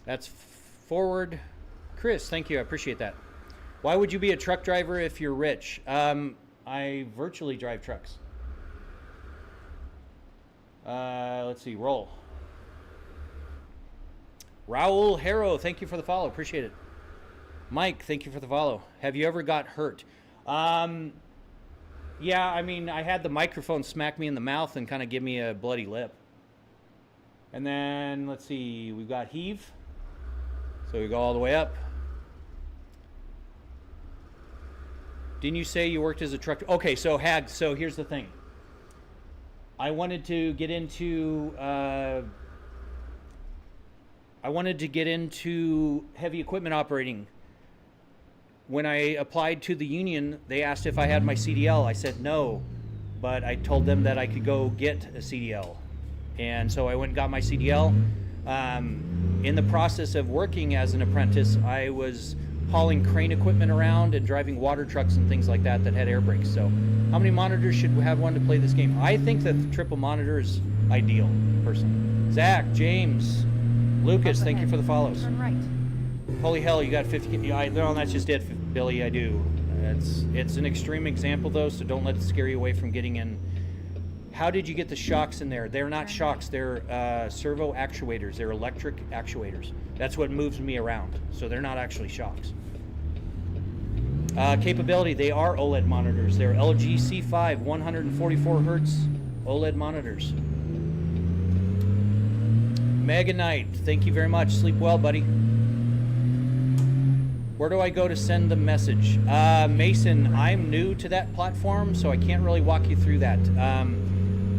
That's forward. Chris, thank you. I appreciate that. Why would you be a truck driver if you're rich? I virtually drive trucks. Let's see. Roll. Raul Harrow, thank you for the follow. Appreciate it. Mike, thank you for the follow. Have you ever got hurt? Yeah, I mean, I had the microphone smack me in the mouth and kind of give me a bloody lip. And then, let's see, we've got Heave. So we go all the way up. Didn't you say you worked as a truck? Okay, so Hag, so here's the thing. I wanted to get into heavy equipment operating. When I applied to the union, they asked if I had my CDL. I said no, but I told them that I could go get a CDL. And so I went and got my CDL. In the process of working as an apprentice, I was hauling crane equipment around and driving water trucks and things like that had air brakes. So how many monitors should we have one to play this game? I think that the triple monitor is ideal, personally. Zach, James, Lucas, thank you for the follows. Turn right. Holy hell, you got 50. No, that's just it, Billy. I do. It's an extreme example, though, so don't let it scare you away from getting in. How did you get the shocks in there? They're not shocks. They're servo actuators. They're electric actuators. That's what moves me around. So they're not actually shocks. Capability. They are OLED monitors. They're LG C5 144 hertz OLED monitors. Mega Knight, thank you very much. Sleep well, buddy. Where do I go to send the message? Mason, I'm new to that platform, so I can't really walk you through that.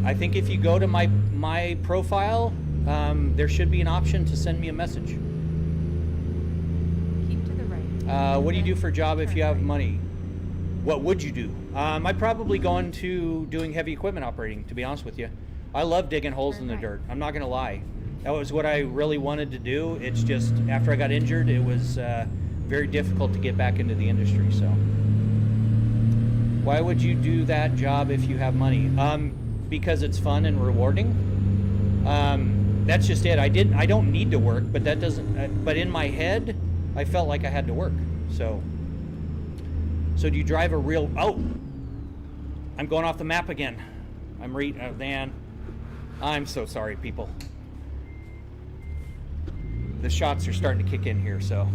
I think if you go to my profile, there should be an option to send me a message. Keep to the right. What do you do for a job if you have money? What would you do? I'd probably go into doing heavy equipment operating, to be honest with you. I love digging holes in the dirt. I'm not going to lie. That was what I really wanted to do. It's just, after I got injured, it was very difficult to get back into the industry. So why would you do that job if you have money? Because it's fun and rewarding. That's just it. I don't need to work, but that doesn't, but in my head I felt like I had to work. So do you drive a real, oh, I'm going off the map again. Man, I'm so sorry, people. The shots are starting to kick in here, so.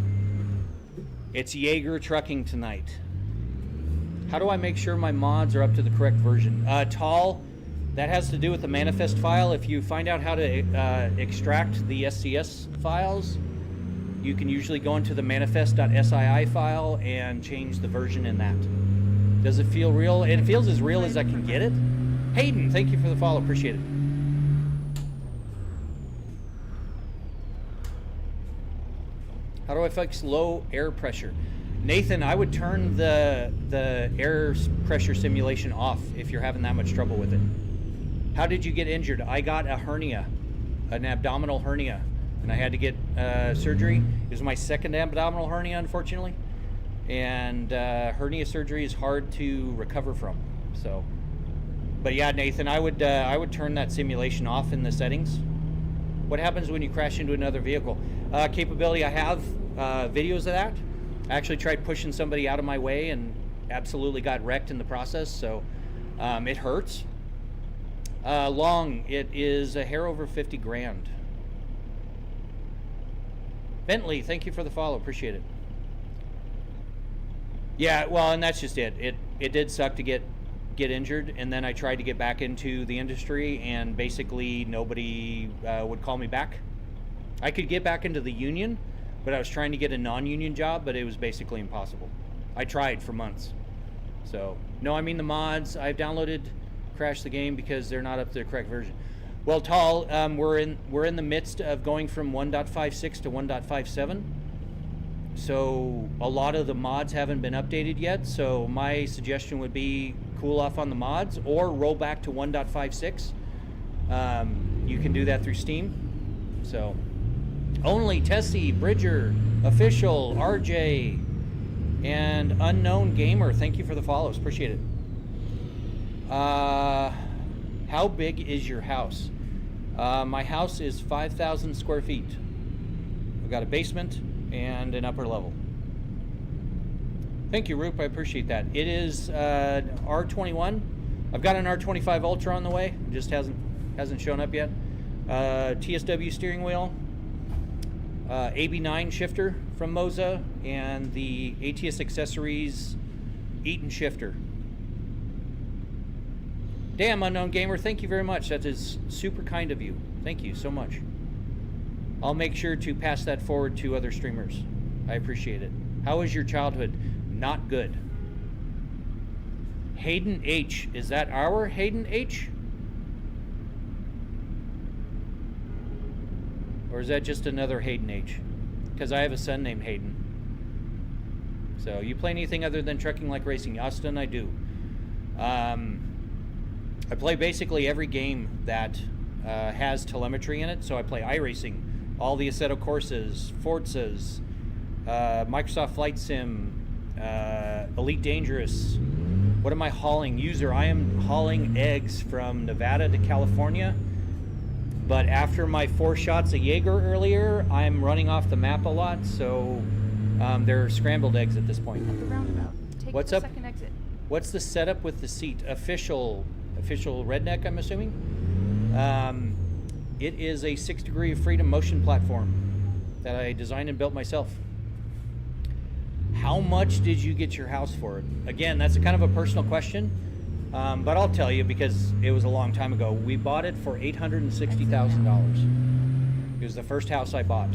It's Jaeger trucking tonight. How do I make sure my mods are up to the correct version? Tall, that has to do with the manifest file. If you find out how to extract the SCS files, you can usually go into the manifest.sii file and change the version in that. Does it feel real? It feels as real as I can get it. Hayden, thank you for the follow. Appreciate it. How do I fix low air pressure? Nathan, I would turn the air pressure simulation off if you're having that much trouble with it. How did you get injured? I got a hernia, an abdominal hernia, and I had to get surgery. It was my second abdominal hernia, unfortunately. And hernia surgery is hard to recover from. So, but yeah, Nathan, I would turn that simulation off in the settings. What happens when you crash into another vehicle? Capability, I have videos of that. I actually tried pushing somebody out of my way and absolutely got wrecked in the process, so it hurts. Long, it is a hair over 50 grand. Bentley, thank you for the follow. Appreciate it. Yeah, well, and that's just it. It did suck to get injured, and then I tried to get back into the industry, and basically nobody would call me back. I could get back into the union, but I was trying to get a non-union job, but it was basically impossible. I tried for months. So, no, I mean the mods. I've downloaded Crash the Game because they're not up to the correct version. Well, Tall, we're in the midst of going from 1.56 to 1.57. So a lot of the mods haven't been updated yet. So my suggestion would be cool off on the mods or roll back to 1.56. You can do that through Steam. So only Tessie, Bridger, Official, RJ, and Unknown Gamer. Thank you for the follows. Appreciate it. How big is your house? My house is 5,000 square feet. I've got a basement and an upper level. Thank you, Roop. I appreciate that. It is R21. I've got an R25 Ultra on the way. It just hasn't shown up yet. TSW steering wheel, AB9 shifter from Moza, and the ATS Accessories Eaton shifter. Damn, Unknown Gamer, thank you very much. That is super kind of you. Thank you so much. I'll make sure to pass that forward to other streamers. I appreciate it. How was your childhood? Not good. Hayden H. Is that our Hayden H? Or is that just another Hayden H? Because I have a son named Hayden. So, you play anything other than Trekking Like Racing? Austin, I do. I play basically every game that has telemetry in it. So I play iRacing, all the Assetto Corsas, Forzas, Microsoft Flight Sim, Elite Dangerous. What am I hauling? User, I am hauling eggs from Nevada to California. But after my 4 shots of Jaeger earlier, I'm running off the map a lot. So they're scrambled eggs at this point. At the roundabout. Take What's the up? second exit. What's the setup with the seat? Official redneck, I'm assuming. It is a 6 degree of freedom motion platform that I designed and built myself. How much did you get your house for? Again, that's a kind of a personal question, but I'll tell you because it was a long time ago. We bought it for $860,000. It was the first house I bought.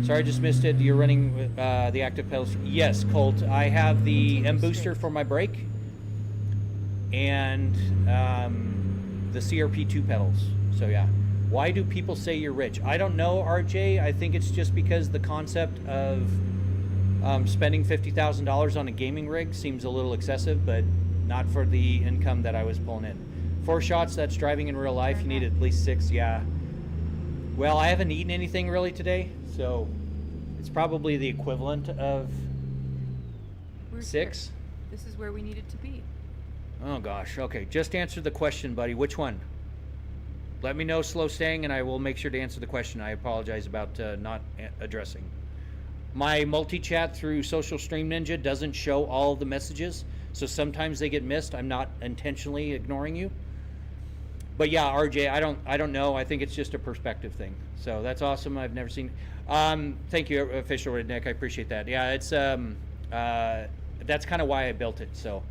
Sorry, I just missed it. You're running with, the active pedals. Yes, Colt. I have the M booster for my brake and the CRP2 pedals. So yeah. Why do people say you're rich? I don't know, RJ. I think it's just because the concept of spending $50,000 on a gaming rig seems a little excessive, but not for the income that I was pulling in. 4 shots, that's driving in real life. You need at least 6, yeah. Well, I haven't eaten anything really today, so it's probably the equivalent of We're 6. Here. This is where we needed to be. Oh gosh, okay. Just answer the question, buddy. Which one? Let me know slow staying and I will make sure to answer the question. I apologize about not addressing. My multi-chat through Social Stream Ninja doesn't show all the messages, so sometimes they get missed. I'm not intentionally ignoring you. But yeah, RJ, I don't know. I think it's just a perspective thing. So that's awesome. I've never seen. Thank you, Official Redneck. I appreciate that. Yeah, it's that's kind of why I built it. So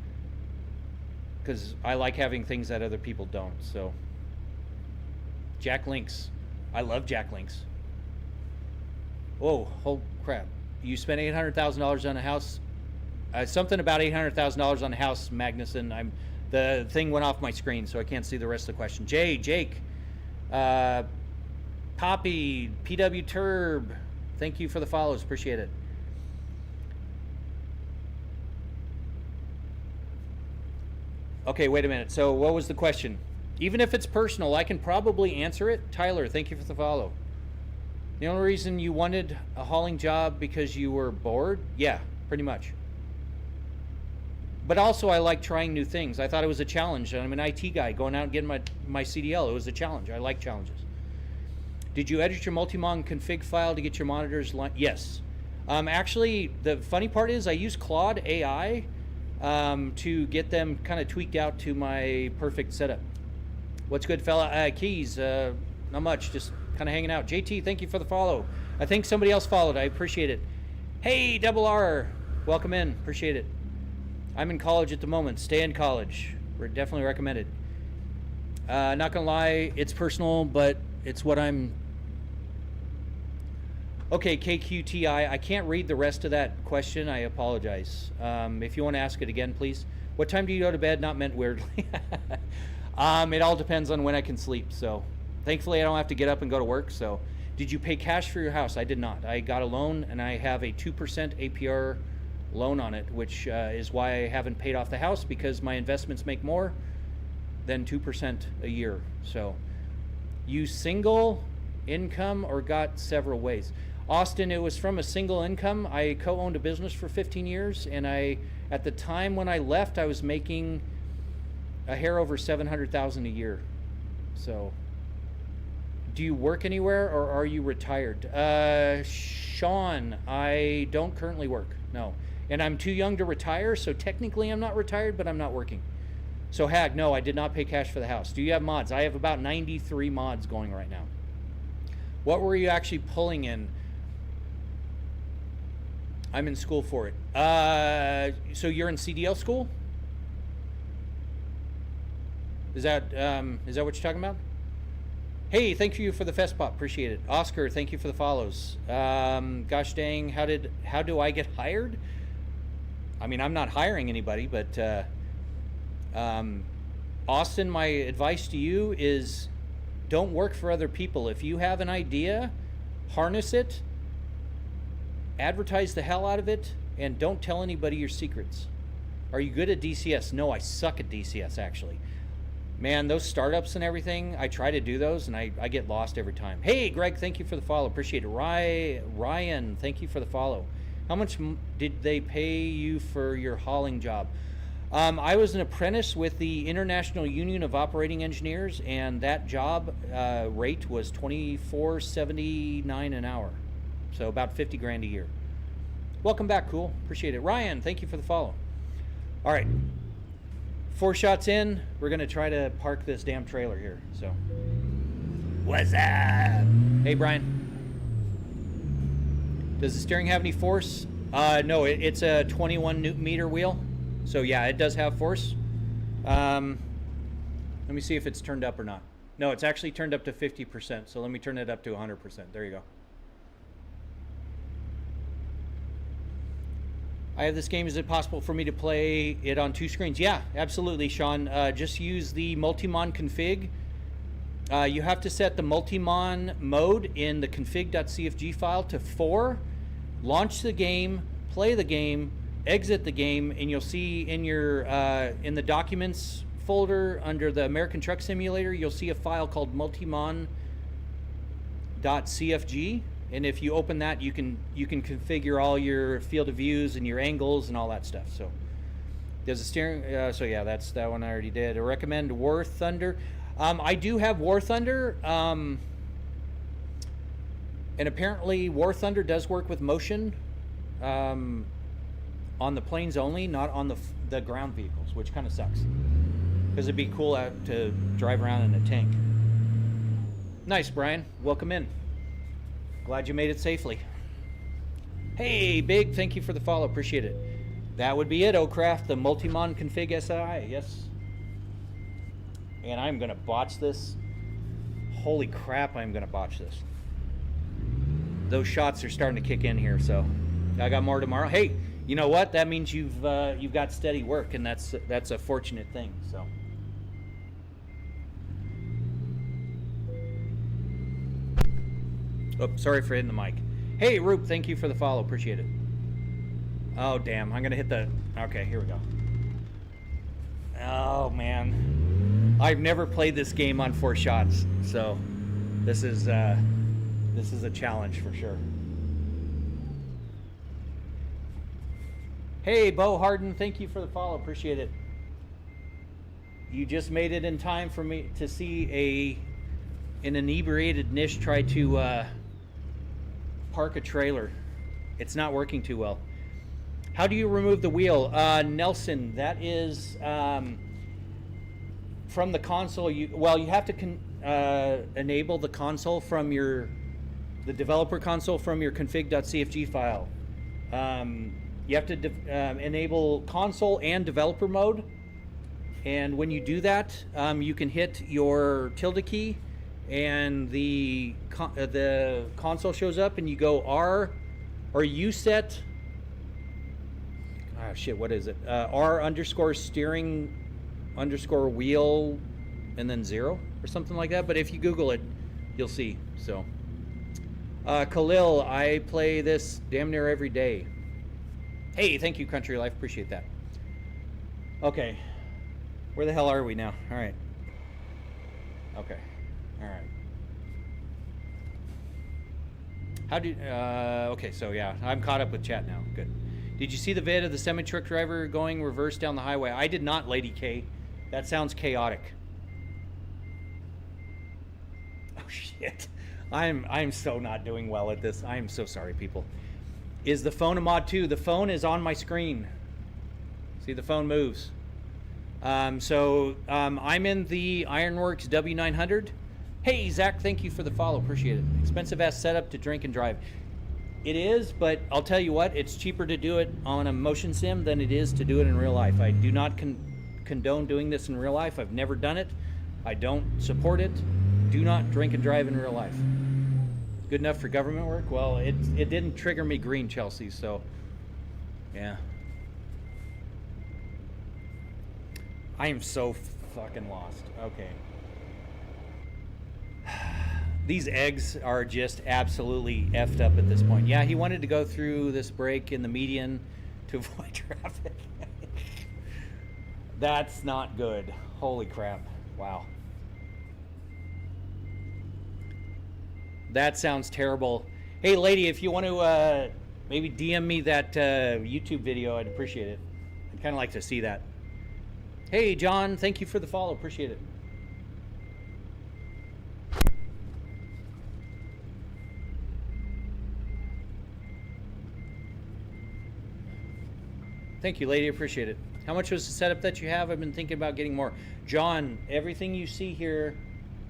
because I like having things that other people don't. So Jack Links, I love Jack Links. Oh, crap! You spent $800,000 on a house. Something about $800,000 on a house, Magnuson. The thing went off my screen, so I can't see the rest of the question. Jake, Poppy, PW Turb, thank you for the follows. Appreciate it. Okay, wait a minute. So what was the question? Even if it's personal, I can probably answer it. Tyler, thank you for the follow. The only reason you wanted a hauling job because you were bored? Yeah, pretty much. But also I like trying new things. I thought it was a challenge. I'm an IT guy going out and getting my CDL. It was a challenge. I like challenges. Did you edit your multi-mon config file to get your monitors? Yes. Actually, the funny part is I use Claude AI to get them kind of tweaked out to my perfect setup. What's good, fella? Keys, not much. Just kind of hanging out. JT, thank you for the follow. I think somebody else followed. I appreciate it. Hey, Double R, welcome in. Appreciate it. I'm in college at the moment. Stay in college. We're definitely recommended. Not gonna lie, it's personal, but it's what I'm. Okay, KQTI. I can't read the rest of that question. I apologize. If you want to ask it again, please. What time do you go to bed? Not meant weirdly. It all depends on when I can sleep. So, thankfully, I don't have to get up and go to work. So, did you pay cash for your house? I did not. I got a loan, and I have a 2% APR loan on it, which is why I haven't paid off the house, because my investments make more than 2% a year. So, you single income or got several ways? Austin, it was from a single income. I co-owned a business for 15 years, and at the time when I left, I was making a hair over $700,000 a year. So, do you work anywhere, or are you retired? Sean, I don't currently work, no. And I'm too young to retire, so technically I'm not retired, but I'm not working. So Hag, no, I did not pay cash for the house. Do you have mods? I have about 93 mods going right now. What were you actually pulling in? I'm in school for it. So you're in CDL school? Is that what you're talking about? Hey, thank you for the fest pop. Appreciate it. Oscar, thank you for the follows. Gosh dang, how do I get hired? I mean, I'm not hiring anybody, but Austin, my advice to you is don't work for other people. If you have an idea, harness it, advertise the hell out of it, and don't tell anybody your secrets. Are you good at DCS? No, I suck at DCS, actually. Man, those startups and everything, I try to do those, and I get lost every time. Hey, Greg, thank you for the follow. Appreciate it. Ryan, thank you for the follow. How much did they pay you for your hauling job? I was an apprentice with the International Union of Operating Engineers, and that job rate was $24.79 an hour. So about 50 grand a year. Welcome back, cool. Appreciate it. Ryan, thank you for the follow. All right. 4 shots in, we're going to try to park this damn trailer here. So, what's up? Hey, Brian. Does the steering have any force? No, it's a 21 Newton meter wheel. So, yeah, it does have force. Let me see if it's turned up or not. No, it's actually turned up to 50%. So, let me turn it up to 100%. There you go. I have this game. Is it possible for me to play it on 2 screens? Yeah, absolutely, Sean. Just use the multimon config. You have to set the multimon mode in the config.cfg file to 4. Launch the game, play the game, exit the game, and you'll see in your in the documents folder under the American Truck Simulator, you'll see a file called multimon.cfg. And if you open that, you can configure all your field of views and your angles and all that stuff. So there's a steering. So yeah, that's that one I already did. I recommend War Thunder. I do have War Thunder, and apparently War Thunder does work with motion on the planes only, not on the ground vehicles, which kind of sucks because it'd be cool to drive around in a tank. Nice, Brian. Welcome in. Glad you made it safely. Hey, Big, thank you for the follow. Appreciate it. That would be it, Ocraft, the Multimon Config SI. Yes. And I'm going to botch this. Holy crap, I'm going to botch this. Those shots are starting to kick in here, so I got more tomorrow. Hey, you know what? That means you've got steady work, and that's a fortunate thing, so. Oh, sorry for hitting the mic. Hey, Roop, thank you for the follow. Appreciate it. Oh, damn. I'm going to hit the... Okay, here we go. Oh, man. I've never played this game on 4 shots, so this is a challenge for sure. Hey, Bo Harden, thank you for the follow. Appreciate it. You just made it in time for me to see an inebriated Nish try to... park a trailer. It's not working too well. How do you remove the wheel? Nelson, that is from the console. You have to enable the console from the developer console from your config.cfg file. You have to enable console and developer mode. And when you do that, you can hit your tilde key, and the console shows up, and you go R, or you set. Oh shit! What is it? R underscore steering underscore wheel, and then 0 or something like that. But if you Google it, you'll see. So, Khalil, I play this damn near every day. Hey, thank you, Country Life. Appreciate that. Okay. Where the hell are we now? All right. Okay. All right. Okay, so yeah, I'm caught up with chat now. Good. Did you see the vid of the semi-truck driver going reverse down the highway? I did not, Lady K. That sounds chaotic. Oh, shit. I'm so not doing well at this. I am so sorry, people. Is the phone a mod too? The phone is on my screen. See, the phone moves. I'm in the Ironworks W900. Hey, Zach, thank you for the follow. Appreciate it. Expensive ass setup to drink and drive. It is, but I'll tell you what, it's cheaper to do it on a motion sim than it is to do it in real life. I do not condone doing this in real life. I've never done it. I don't support it. Do not drink and drive in real life. Good enough for government work? Well, it didn't trigger me green, Chelsea, so yeah. I am so fucking lost. Okay. These eggs are just absolutely effed up at this point. Yeah, he wanted to go through this break in the median to avoid traffic. That's not good. Holy crap. Wow. That sounds terrible. Hey, lady, if you want to maybe DM me that YouTube video, I'd appreciate it. I'd kind of like to see that. Hey, John, thank you for the follow. Appreciate it. Thank you, lady. Appreciate it. How much was the setup that you have? I've been thinking about getting more. John, everything you see here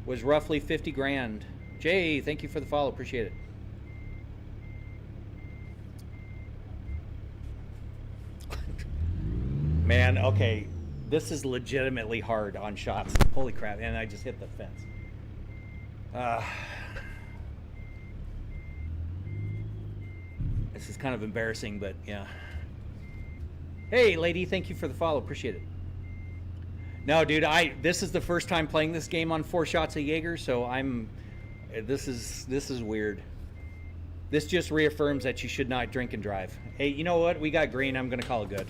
was roughly 50 grand. Jay, thank you for the follow. Appreciate it. Man, okay. This is legitimately hard on shots. Holy crap. And I just hit the fence. This is kind of embarrassing, but yeah. Hey, lady, thank you for the follow. Appreciate it. No, dude, this is the first time playing this game on 4 shots of Jaeger, so this is weird. This just reaffirms that you should not drink and drive. Hey, you know what? We got green. I'm going to call it good.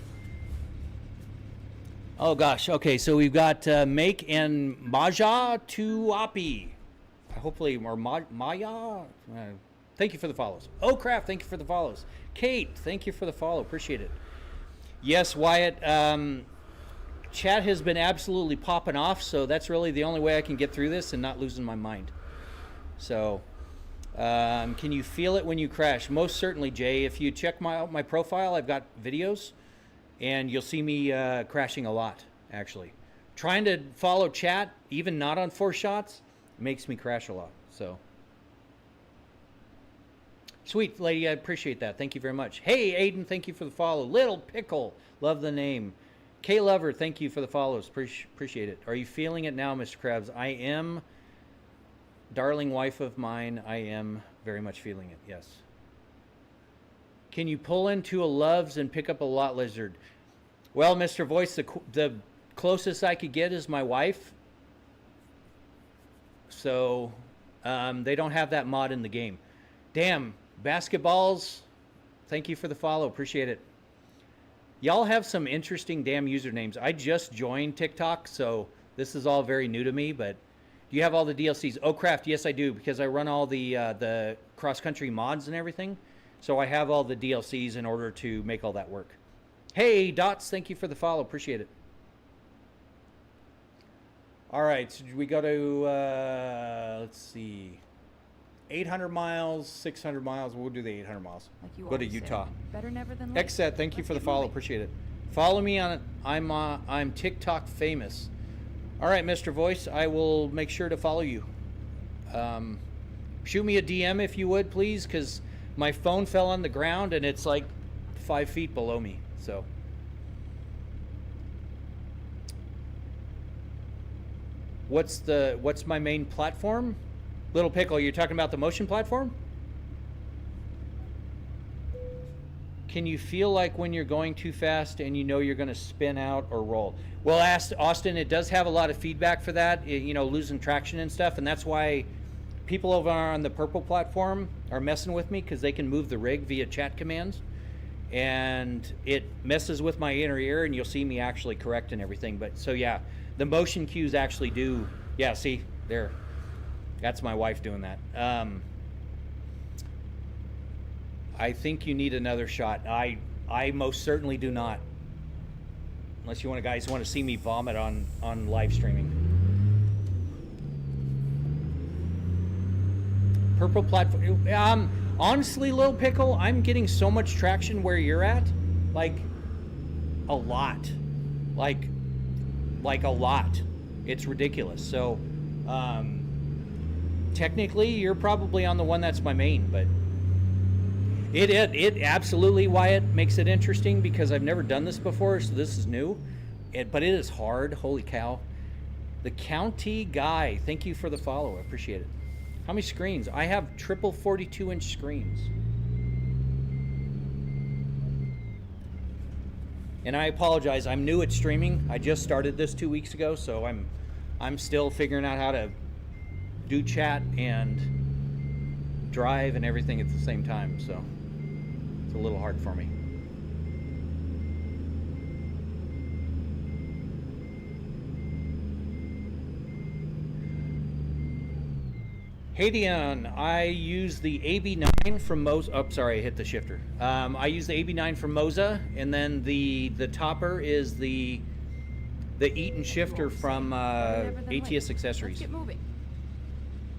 Oh, gosh. Okay, so we've got Make and Maja Tuapi. Hopefully, or Maya. Thank you for the follows. Oh, crap. Thank you for the follows. Kate, thank you for the follow. Appreciate it. Yes, Wyatt. Chat has been absolutely popping off, so that's really the only way I can get through this and not losing my mind. So, can you feel it when you crash? Most certainly, Jay. If you check my profile, I've got videos, and you'll see me crashing a lot, actually. Trying to follow chat, even not on 4 shots, makes me crash a lot. So, sweet lady, I appreciate that. Thank you very much. Hey, Aiden, thank you for the follow. Little Pickle, love the name. K Lover, thank you for the follows. Appreciate it. Are you feeling it now, Mr. Krabs? I am. Darling wife of mine, I am very much feeling it, yes. Can you pull into a Love's and pick up a lot lizard? Well, Mr. Voice, the closest I could get is my wife. So, they don't have that mod in the game. Damn, basketballs, thank you for the follow. Appreciate it. Y'all have some interesting damn usernames. I just joined TikTok, so this is all very new to me, but do you have all the DLCs? Oh, Craft, yes, I do, because I run all the cross-country mods and everything. So I have all the DLCs in order to make all that work. Hey, Dots, thank you for the follow. Appreciate it. All right, so we go to, let's see, 800 miles, 600 miles. We'll do the 800 miles. Like you go to always Utah. say. Better never than late. Xset, thank you for the Let's get follow. moving. Appreciate it. Follow me on, I'm TikTok famous. All right, Mr. Voice, I will make sure to follow you. Shoot me a DM if you would, please, because my phone fell on the ground and it's like 5 feet below me. So. What's my main platform? Little Pickle, you're talking about the motion platform? Can you feel like when you're going too fast and you know you're going to spin out or roll? Well, asked Austin, it does have a lot of feedback for that, you know, losing traction and stuff, and that's why people over on the purple platform are messing with me, because they can move the rig via chat commands, and it messes with my inner ear, and you'll see me actually correct and everything. But so yeah, the motion cues actually do. Yeah, see there, that's my wife doing that. I think you need another shot. I most certainly do not. Unless you guys want to see me vomit on live streaming. Purple platform. Honestly, Little Pickle, I'm getting so much traction where you're at, like a lot, like a lot. It's ridiculous. So technically, you're probably on the one that's my main, but. It absolutely, Wyatt, makes it interesting because I've never done this before, so this is new. But it is hard. Holy cow. The County Guy, thank you for the follow. I appreciate it. How many screens? I have triple 42-inch screens. And I apologize. I'm new at streaming. I just started this 2 weeks ago, so I'm still figuring out how to do chat and drive and everything at the same time, so it's a little hard for me. Hey Dion, I use the AB9 from Moza. Oh, sorry, I hit the shifter. I use the AB9 from Moza, and then the topper is the Eaton shifter from ATS Accessories. Let's get moving.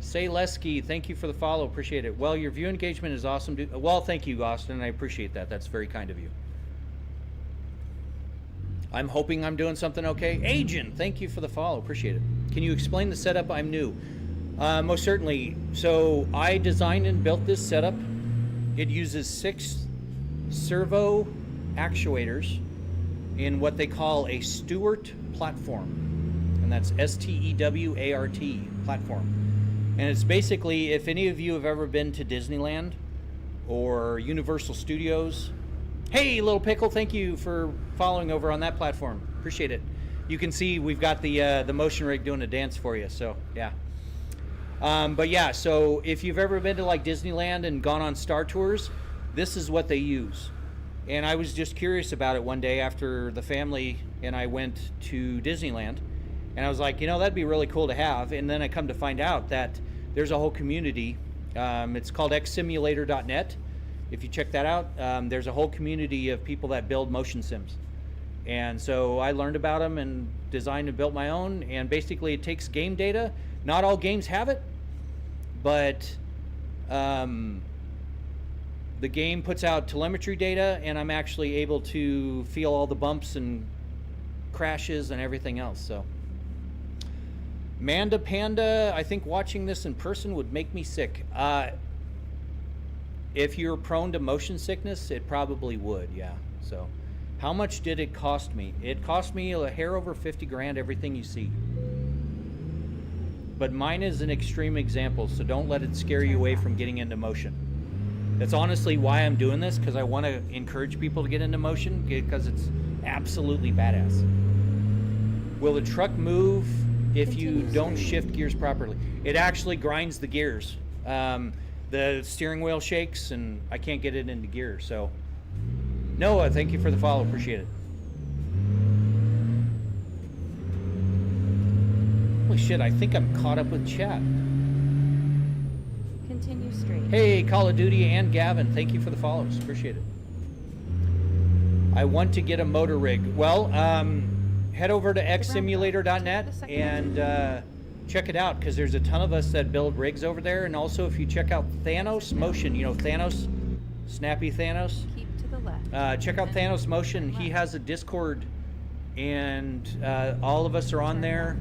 Say Lesky, thank you for the follow. Appreciate it. Well, your view engagement is awesome. Well, thank you, Austin. I appreciate that. That's very kind of you. I'm hoping I'm doing something okay. Agent, thank you for the follow. Appreciate it. Can you explain the setup? I'm new. Most certainly. So I designed and built this setup. It uses 6 servo actuators in what they call a Stewart platform. And that's S-T-E-W-A-R-T platform. And it's basically, if any of you have ever been to Disneyland or Universal Studios, hey, Little Pickle, thank you for following over on that platform. Appreciate it. You can see we've got the motion rig doing a dance for you, so yeah. But yeah, so if you've ever been to like Disneyland and gone on Star Tours, this is what they use. And I was just curious about it one day after the family and I went to Disneyland. And I was like, you know, that'd be really cool to have. And then I come to find out that there's a whole community. It's called xsimulator.net. If you check that out, there's a whole community of people that build motion sims. And so I learned about them and designed and built my own. And basically it takes game data. Not all games have it, but the game puts out telemetry data, and I'm actually able to feel all the bumps and crashes and everything else. So Manda Panda, I think watching this in person would make me sick. If you're prone to motion sickness, it probably would, yeah. So how much did it cost me? It cost me a hair over 50 grand, everything you see. But mine is an extreme example, so don't let it scare you away from getting into motion. That's honestly why I'm doing this, because I want to encourage people to get into motion, because it's absolutely badass. Will the truck move if you don't shift gears properly? It actually grinds the gears. The steering wheel shakes and I can't get it into gear. So Noah, thank you for the follow. Appreciate it. Holy shit, I think I'm caught up with chat. Continue straight. Hey, Call of Duty and Gavin, thank you for the follows. Appreciate it. I want to get a motor rig. Well, head over to xsimulator.net and check it out, because there's a ton of us that build rigs over there. And also, if you check out Thanos Motion, you know Thanos, Snappy Thanos. Keep to the left. Check out Thanos Motion. He has a Discord, and all of us are on there.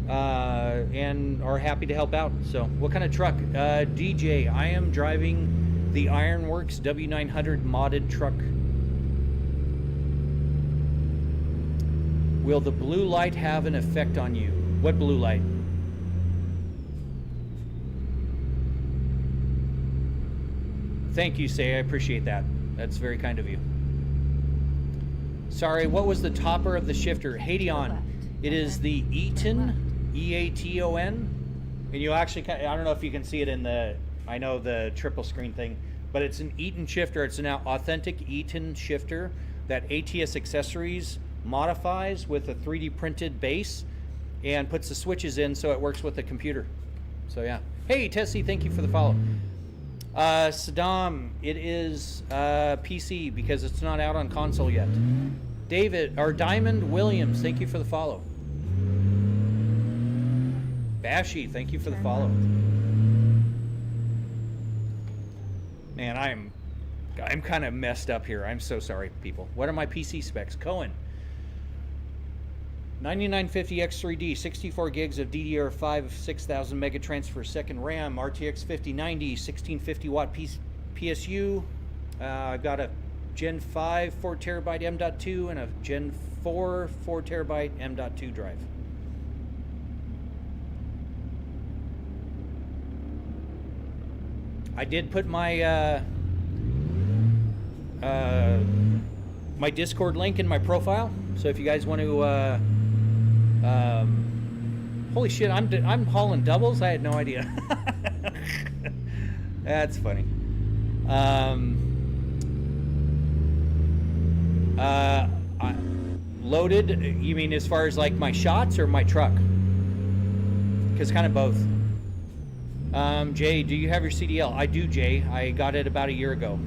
and are happy to help out. So, what kind of truck? DJ, I am driving the Ironworks W900 modded truck. Will the blue light have an effect on you? What blue light? Thank you, Say. I appreciate that. That's very kind of you. Sorry, what was the topper of the shifter? Hadeon. It is the Eaton, E-A-T-O-N. And you actually, I don't know if you can see it in the, I know the triple screen thing, but it's an Eaton shifter. It's an authentic Eaton shifter that ATS Accessories modifies with a 3D printed base and puts the switches in so it works with the computer. So yeah. Hey, Tessie, thank you for the follow. Saddam, it is PC because it's not out on console yet. David, or Diamond Williams, thank you for the follow. Bashi, thank you for the follow. Man, I'm kind of messed up here. I'm so sorry, people. What are my PC specs? Cohen. 9950 X3D, 64 gigs of DDR5, 6000 mega transfer second RAM, RTX 5090, 1650 watt PSU. I've got a Gen 5 4 terabyte M.2 and a Gen 4 4 terabyte M.2 drive. I did put my my Discord link in my profile, so if you guys want to holy shit, I'm hauling doubles. I had no idea. That's funny. Loaded, you mean as far as like my shots or my truck? Because kind of both. Jay, do you have your CDL? I do, Jay. I got it about a year ago.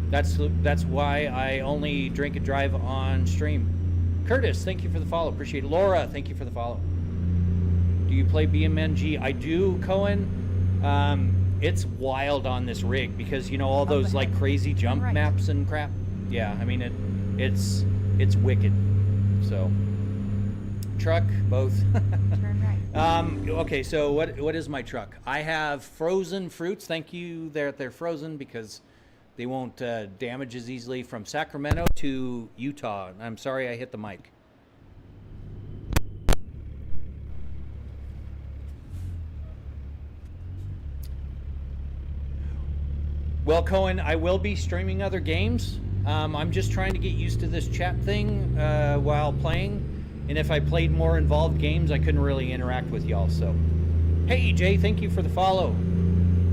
That's why I only drink and drive on stream. Curtis, thank you for the follow. Appreciate it. Laura, thank you for the follow. Do you play BMNG? I do, Cohen. It's wild on this rig because, you know, all those like crazy jump maps and crap. Yeah, I mean, it's wicked. So, truck, both. Turn right. Okay, so what is my truck? I have frozen fruits. Thank you. They're frozen because they won't damage as easily from Sacramento to Utah. I'm sorry I hit the mic. Well, Cohen, I will be streaming other games. I'm just trying to get used to this chat thing while playing. And if I played more involved games, I couldn't really interact with y'all. So, hey, Jay, thank you for the follow.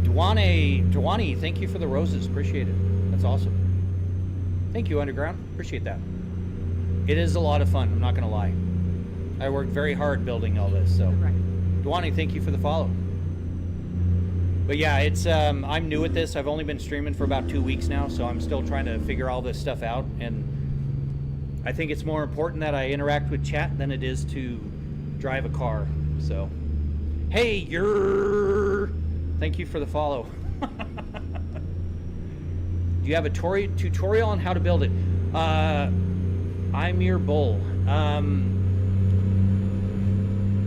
Dwani, thank you for the roses. Appreciate it. That's awesome. Thank you, Underground. Appreciate that. It is a lot of fun. I'm not going to lie. I worked very hard building all this. So, Dwani, thank you for the follow. But yeah, it's I'm new at this. I've only been streaming for about 2 weeks now, so I'm still trying to figure all this stuff out. And I think it's more important that I interact with chat than it is to drive a car. So, hey, thank you for the follow. Do you have a tutorial on how to build it? I'm your bull.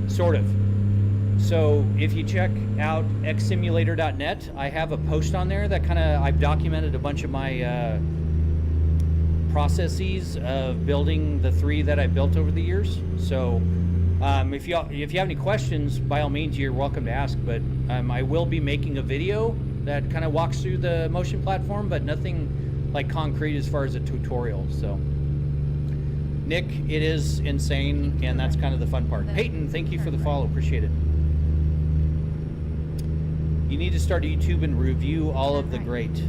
Sort of. So if you check out xsimulator.net, I have a post on there that I've documented a bunch of my processes of building the 3 that I built over the years. So if you have any questions, by all means, you're welcome to ask. But I will be making a video that kind of walks through the motion platform, but nothing like concrete as far as a tutorial. So Nick, it is insane, and that's kind of the fun part. Peyton, thank you for the follow. Appreciate it. You need to start a YouTube and review all of the great.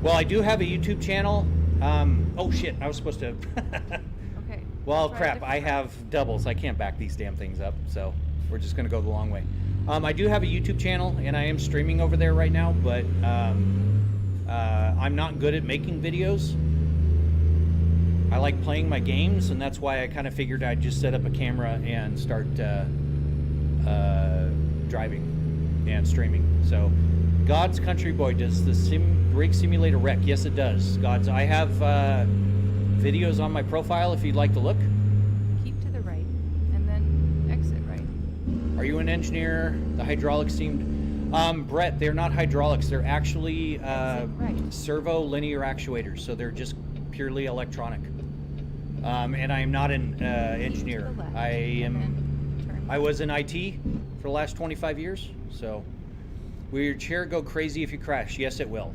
Well, I do have a YouTube channel. Oh shit, I was supposed to. Okay. Well, crap, I have doubles. I can't back these damn things up, so we're just gonna go the long way. I do have a YouTube channel, and I am streaming over there right now, but I'm not good at making videos. I like playing my games, and that's why I kind of figured I'd just set up a camera and start driving and streaming. So, God's Country Boy, does the rig simulator wreck? Yes, it does. God's. I have videos on my profile if you'd like to look. Keep to the right, and then Are you an engineer? The hydraulics seemed... Brett, they're not hydraulics. They're actually servo linear actuators. So they're just purely electronic. And I am not an engineer. I was in IT for the last 25 years. So will your chair go crazy if you crash? Yes, it will.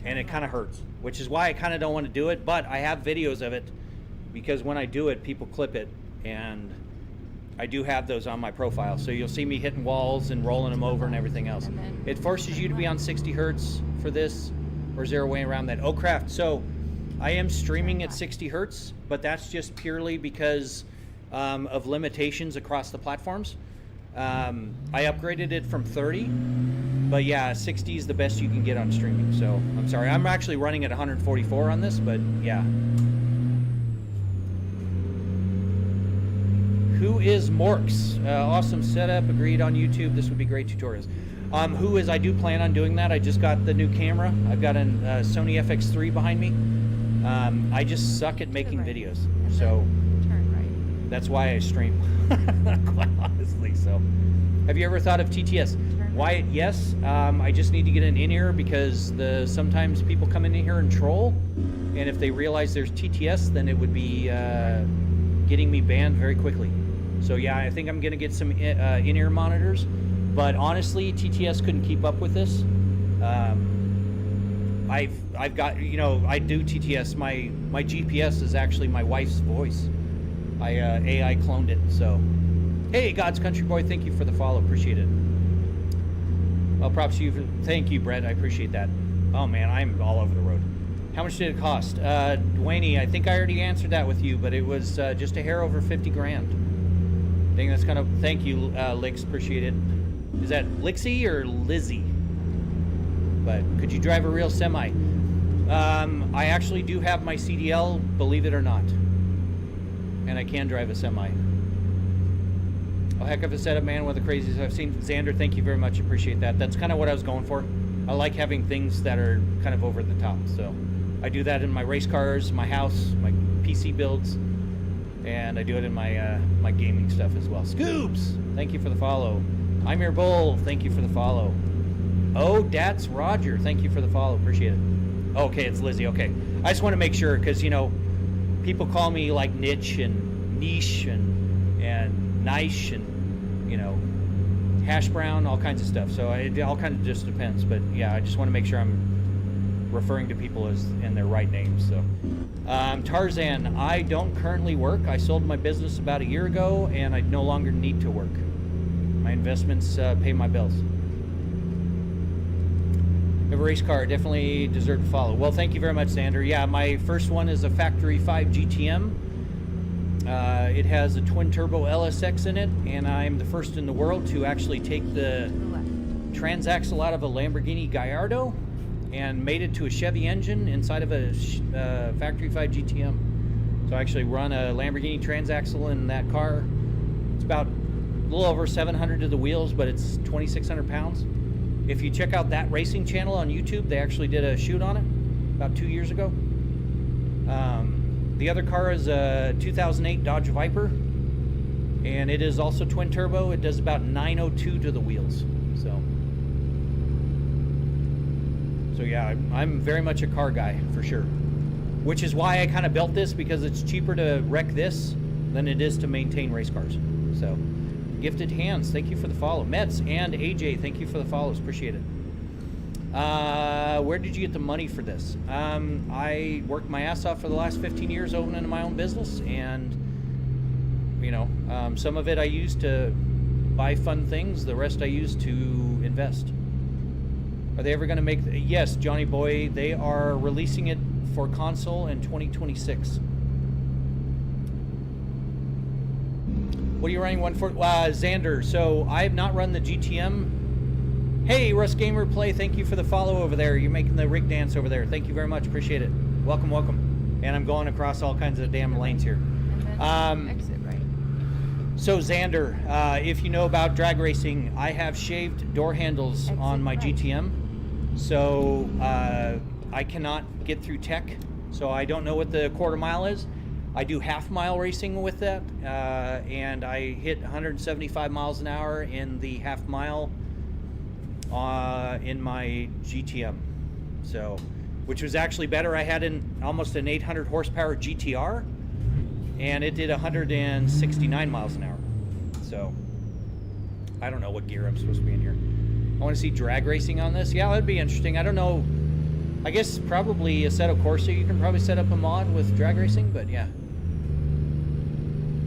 And it kind of hurts, which is why I kind of don't want to do it. But I have videos of it because when I do it, people clip it. And I do have those on my profile. So you'll see me hitting walls and rolling them over and everything else. It forces you to be on 60 hertz for this, or is there a way around that? Oh, craft. So I am streaming at 60 hertz, but that's just purely because of limitations across the platforms. I upgraded it from 30, but yeah, 60 is the best you can get on streaming. So I'm sorry. I'm actually running at 144 on this, but yeah. Who is Morks? Awesome setup. Agreed on YouTube. This would be great tutorials. Who is? I do plan on doing that. I just got the new camera. I've got a Sony FX3 behind me. I just suck at making videos, so that's why I stream. Quite honestly. So, have you ever thought of TTS? Wyatt, yes. I just need to get an in-ear because sometimes people come in here and troll, and if they realize there's TTS, then it would be getting me banned very quickly. So yeah, I think I'm gonna get some in-ear monitors, but honestly, TTS couldn't keep up with this. I've got, you know, I do TTS. My GPS is actually my wife's voice. I AI cloned it. So, hey, God's Country Boy, thank you for the follow. Appreciate it. Well, props to you. Thank you, Brett. I appreciate that. Oh man, I'm all over the road. How much did it cost? Dwayne, I think I already answered that with you, but it was just a hair over 50 grand. I think that's kind of, thank you, Lix, appreciate it. Is that Lixie or Lizzie? But could you drive a real semi? I actually do have my CDL, believe it or not. And I can drive a semi. Oh, heck of a setup, man, one of the craziest I've seen. Xander, thank you very much, appreciate that. That's kind of what I was going for. I like having things that are kind of over the top, so. I do that in my race cars, my house, my PC builds, and I do it in my my gaming stuff as well. Scoobs, thank you for the follow. I'm your bull, thank you for the follow. Oh, that's Roger, thank you for the follow, appreciate it. Okay, it's Lizzie, okay. I just want to make sure, because, you know, people call me like niche and niche and niche and, you know, hash brown, all kinds of stuff. So it all kind of just depends, but yeah, I just want to make sure I'm referring to people as in their right names. So Tarzan, I don't currently work. I sold my business about a year ago and I no longer need to work. My investments pay my bills. Have a race car, definitely deserve to follow. Well, thank you very much, Xander. Yeah, my first one is a Factory 5 GTM. It has a twin turbo LSX in it, and I'm the first in the world to actually take the transaxle out of a Lamborghini Gallardo and made it to a Chevy engine inside of a Factory 5 GTM. So I actually run a Lamborghini transaxle in that car. It's about a little over 700 to the wheels, but it's 2,600 pounds. If you check out that racing channel on YouTube, they actually did a shoot on it about 2 years ago. The other car is a 2008 Dodge Viper, and it is also twin turbo. It does about 902 to the wheels. So yeah, I'm very much a car guy for sure. Which is why I kind of built this, because it's cheaper to wreck this than it is to maintain race cars. So, Gifted Hands, thank you for the follow. Mets and AJ, thank you for the follows, appreciate it. Where did you get the money for this? I worked my ass off for the last 15 years opening my own business, and you know, some of it I used to buy fun things, the rest I used to invest. Are they ever going to make... Yes, Johnny Boy, they are releasing it for console in 2026. What are you running one for? Xander, so I have not run the GTM. Hey, Russ Gamer Play, thank you for the follow over there. You're making the rig dance over there. Thank you very much, appreciate it. Welcome, welcome. And I'm going across all kinds of damn lanes here. And then exit, right? So Xander, if you know about drag racing, I have shaved door handles on my GTM. So I cannot get through tech, so I don't know what the quarter mile is. I do half-mile racing with that, and I hit 175 miles an hour in the half-mile in my GTM. So, which was actually better. I had almost an 800 horsepower GTR, and it did 169 miles an hour. So, I don't know what gear I'm supposed to be in here. I want to see drag racing on this. Yeah, that'd be interesting. I don't know. I guess probably Assetto Corsa, you can probably set up a mod with drag racing, but yeah.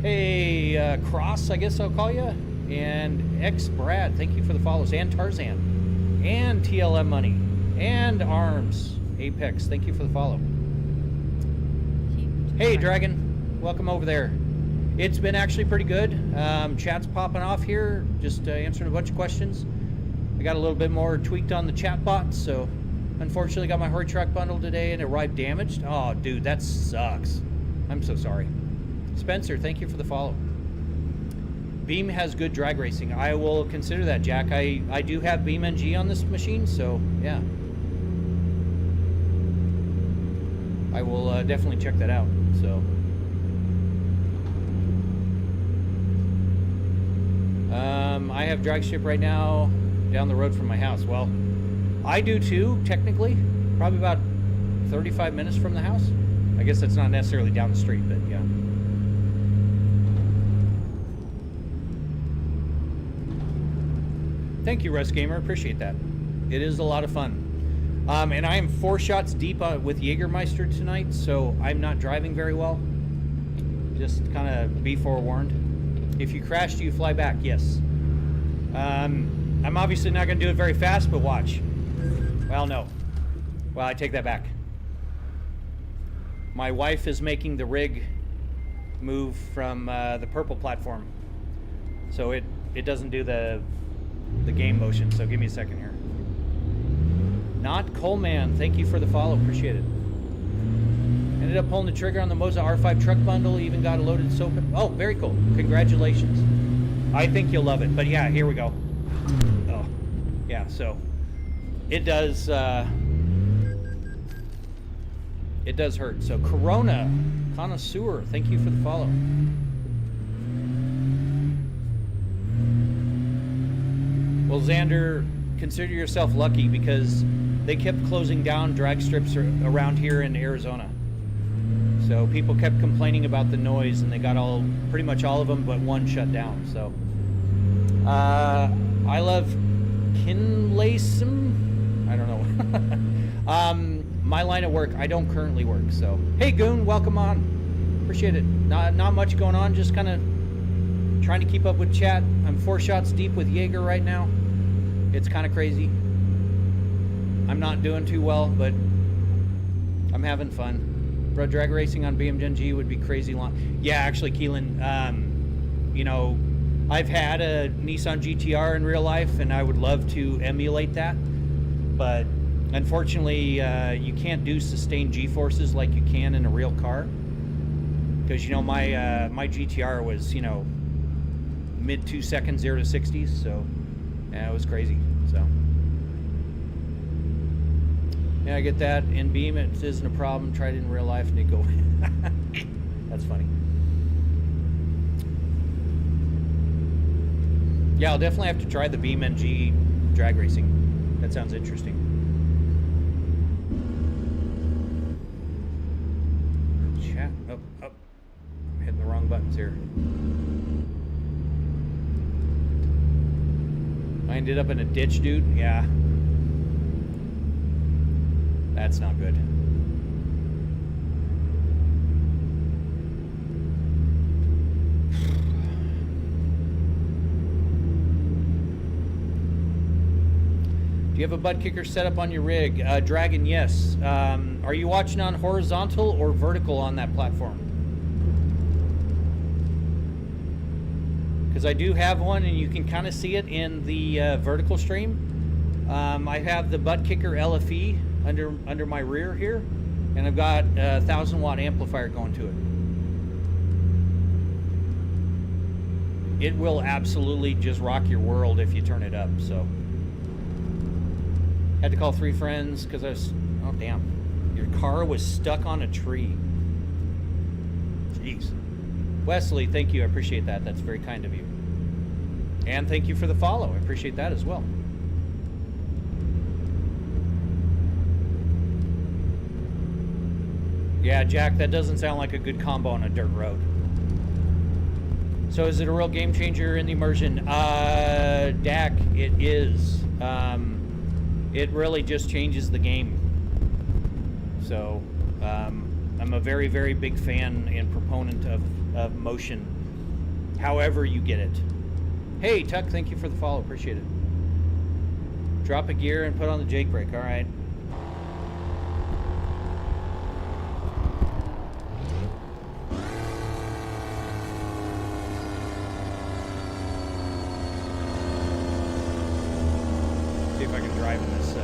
Hey, Cross, I guess I'll call you. And X Brad, thank you for the follows. And Tarzan. And TLM Money. And Arms. Apex, thank you for the follow. Hey, Dragon. Welcome over there. It's been actually pretty good. Chat's popping off here. Just answering a bunch of questions. I got a little bit more tweaked on the chat bot, so unfortunately got my Hori truck bundle today and it arrived damaged. Oh, dude, that sucks. I'm so sorry. Spencer, thank you for the follow. Beam has good drag racing. I will consider that, Jack. I do have Beam NG on this machine, so yeah. I will definitely check that out. So, I have drag strip right now down the road from my house. Well, I do too, technically. Probably about 35 minutes from the house. I guess that's not necessarily down the street, but yeah. Thank you, Russ Gamer. Appreciate that. It is a lot of fun. And I am 4 shots deep with Jägermeister tonight, so I'm not driving very well. Just kind of be forewarned. If you crash, do you fly back? Yes. I'm obviously not going to do it very fast, but watch. Well, no. Well, I take that back. My wife is making the rig move from the purple platform, so it doesn't do the game motion. So give me a second here. Not Coleman, thank you for the follow, appreciate it. Ended up pulling the trigger on the Moza R5 truck bundle, even got a loaded soap. Oh, very cool. Congratulations. I think you'll love it. But yeah, here we go. Oh, yeah, so it does hurt. So Corona Connoisseur, thank you for the follow. Well, Xander, consider yourself lucky because they kept closing down drag strips around here in Arizona. So people kept complaining about the noise, and they got pretty much all of them, but one shut down. So I love Kinlaysum. I don't know. My line of work, I don't currently work. So hey, Goon, welcome on. Appreciate it. Not much going on. Just kind of trying to keep up with chat. I'm 4 shots deep with Jaeger right now. It's kind of crazy. I'm not doing too well, but I'm having fun. Bro, drag racing on BMG would be crazy long. Yeah, actually, Keelan, you know, I've had a Nissan GTR in real life, and I would love to emulate that. But unfortunately, you can't do sustained G-forces like you can in a real car. Because, you know, my GTR was, you know, mid 2 seconds, 0 to 60s, so yeah, it was crazy. So yeah, I get that. In Beam, it isn't a problem. Tried it in real life, and it go. That's funny. Yeah, I'll definitely have to try the Beam NG drag racing. That sounds interesting. Chat. Oh, I'm hitting the wrong buttons here. I ended up in a ditch, dude. Yeah. That's not good. Do you have a butt kicker set up on your rig? Dragon, yes. Are you watching on horizontal or vertical on that platform? Because I do have one, and you can kind of see it in the vertical stream. I have the butt kicker LFE under my rear here, and I've got a 1,000-watt amplifier going to it. It will absolutely just rock your world if you turn it up. So had to call 3 friends because I was, oh damn, your car was stuck on a tree. Jeez. Wesley, thank you. I appreciate that. That's very kind of you. And thank you for the follow. I appreciate that as well. Yeah, Jack, that doesn't sound like a good combo on a dirt road. So is it a real game changer in the immersion? Dak, it is. It really just changes the game. So I'm a very, very big fan and proponent of motion, however you get it. Hey, Tuck, thank you for the follow. Appreciate it. Drop a gear and put on the Jake brake. All right. See if I can drive in this.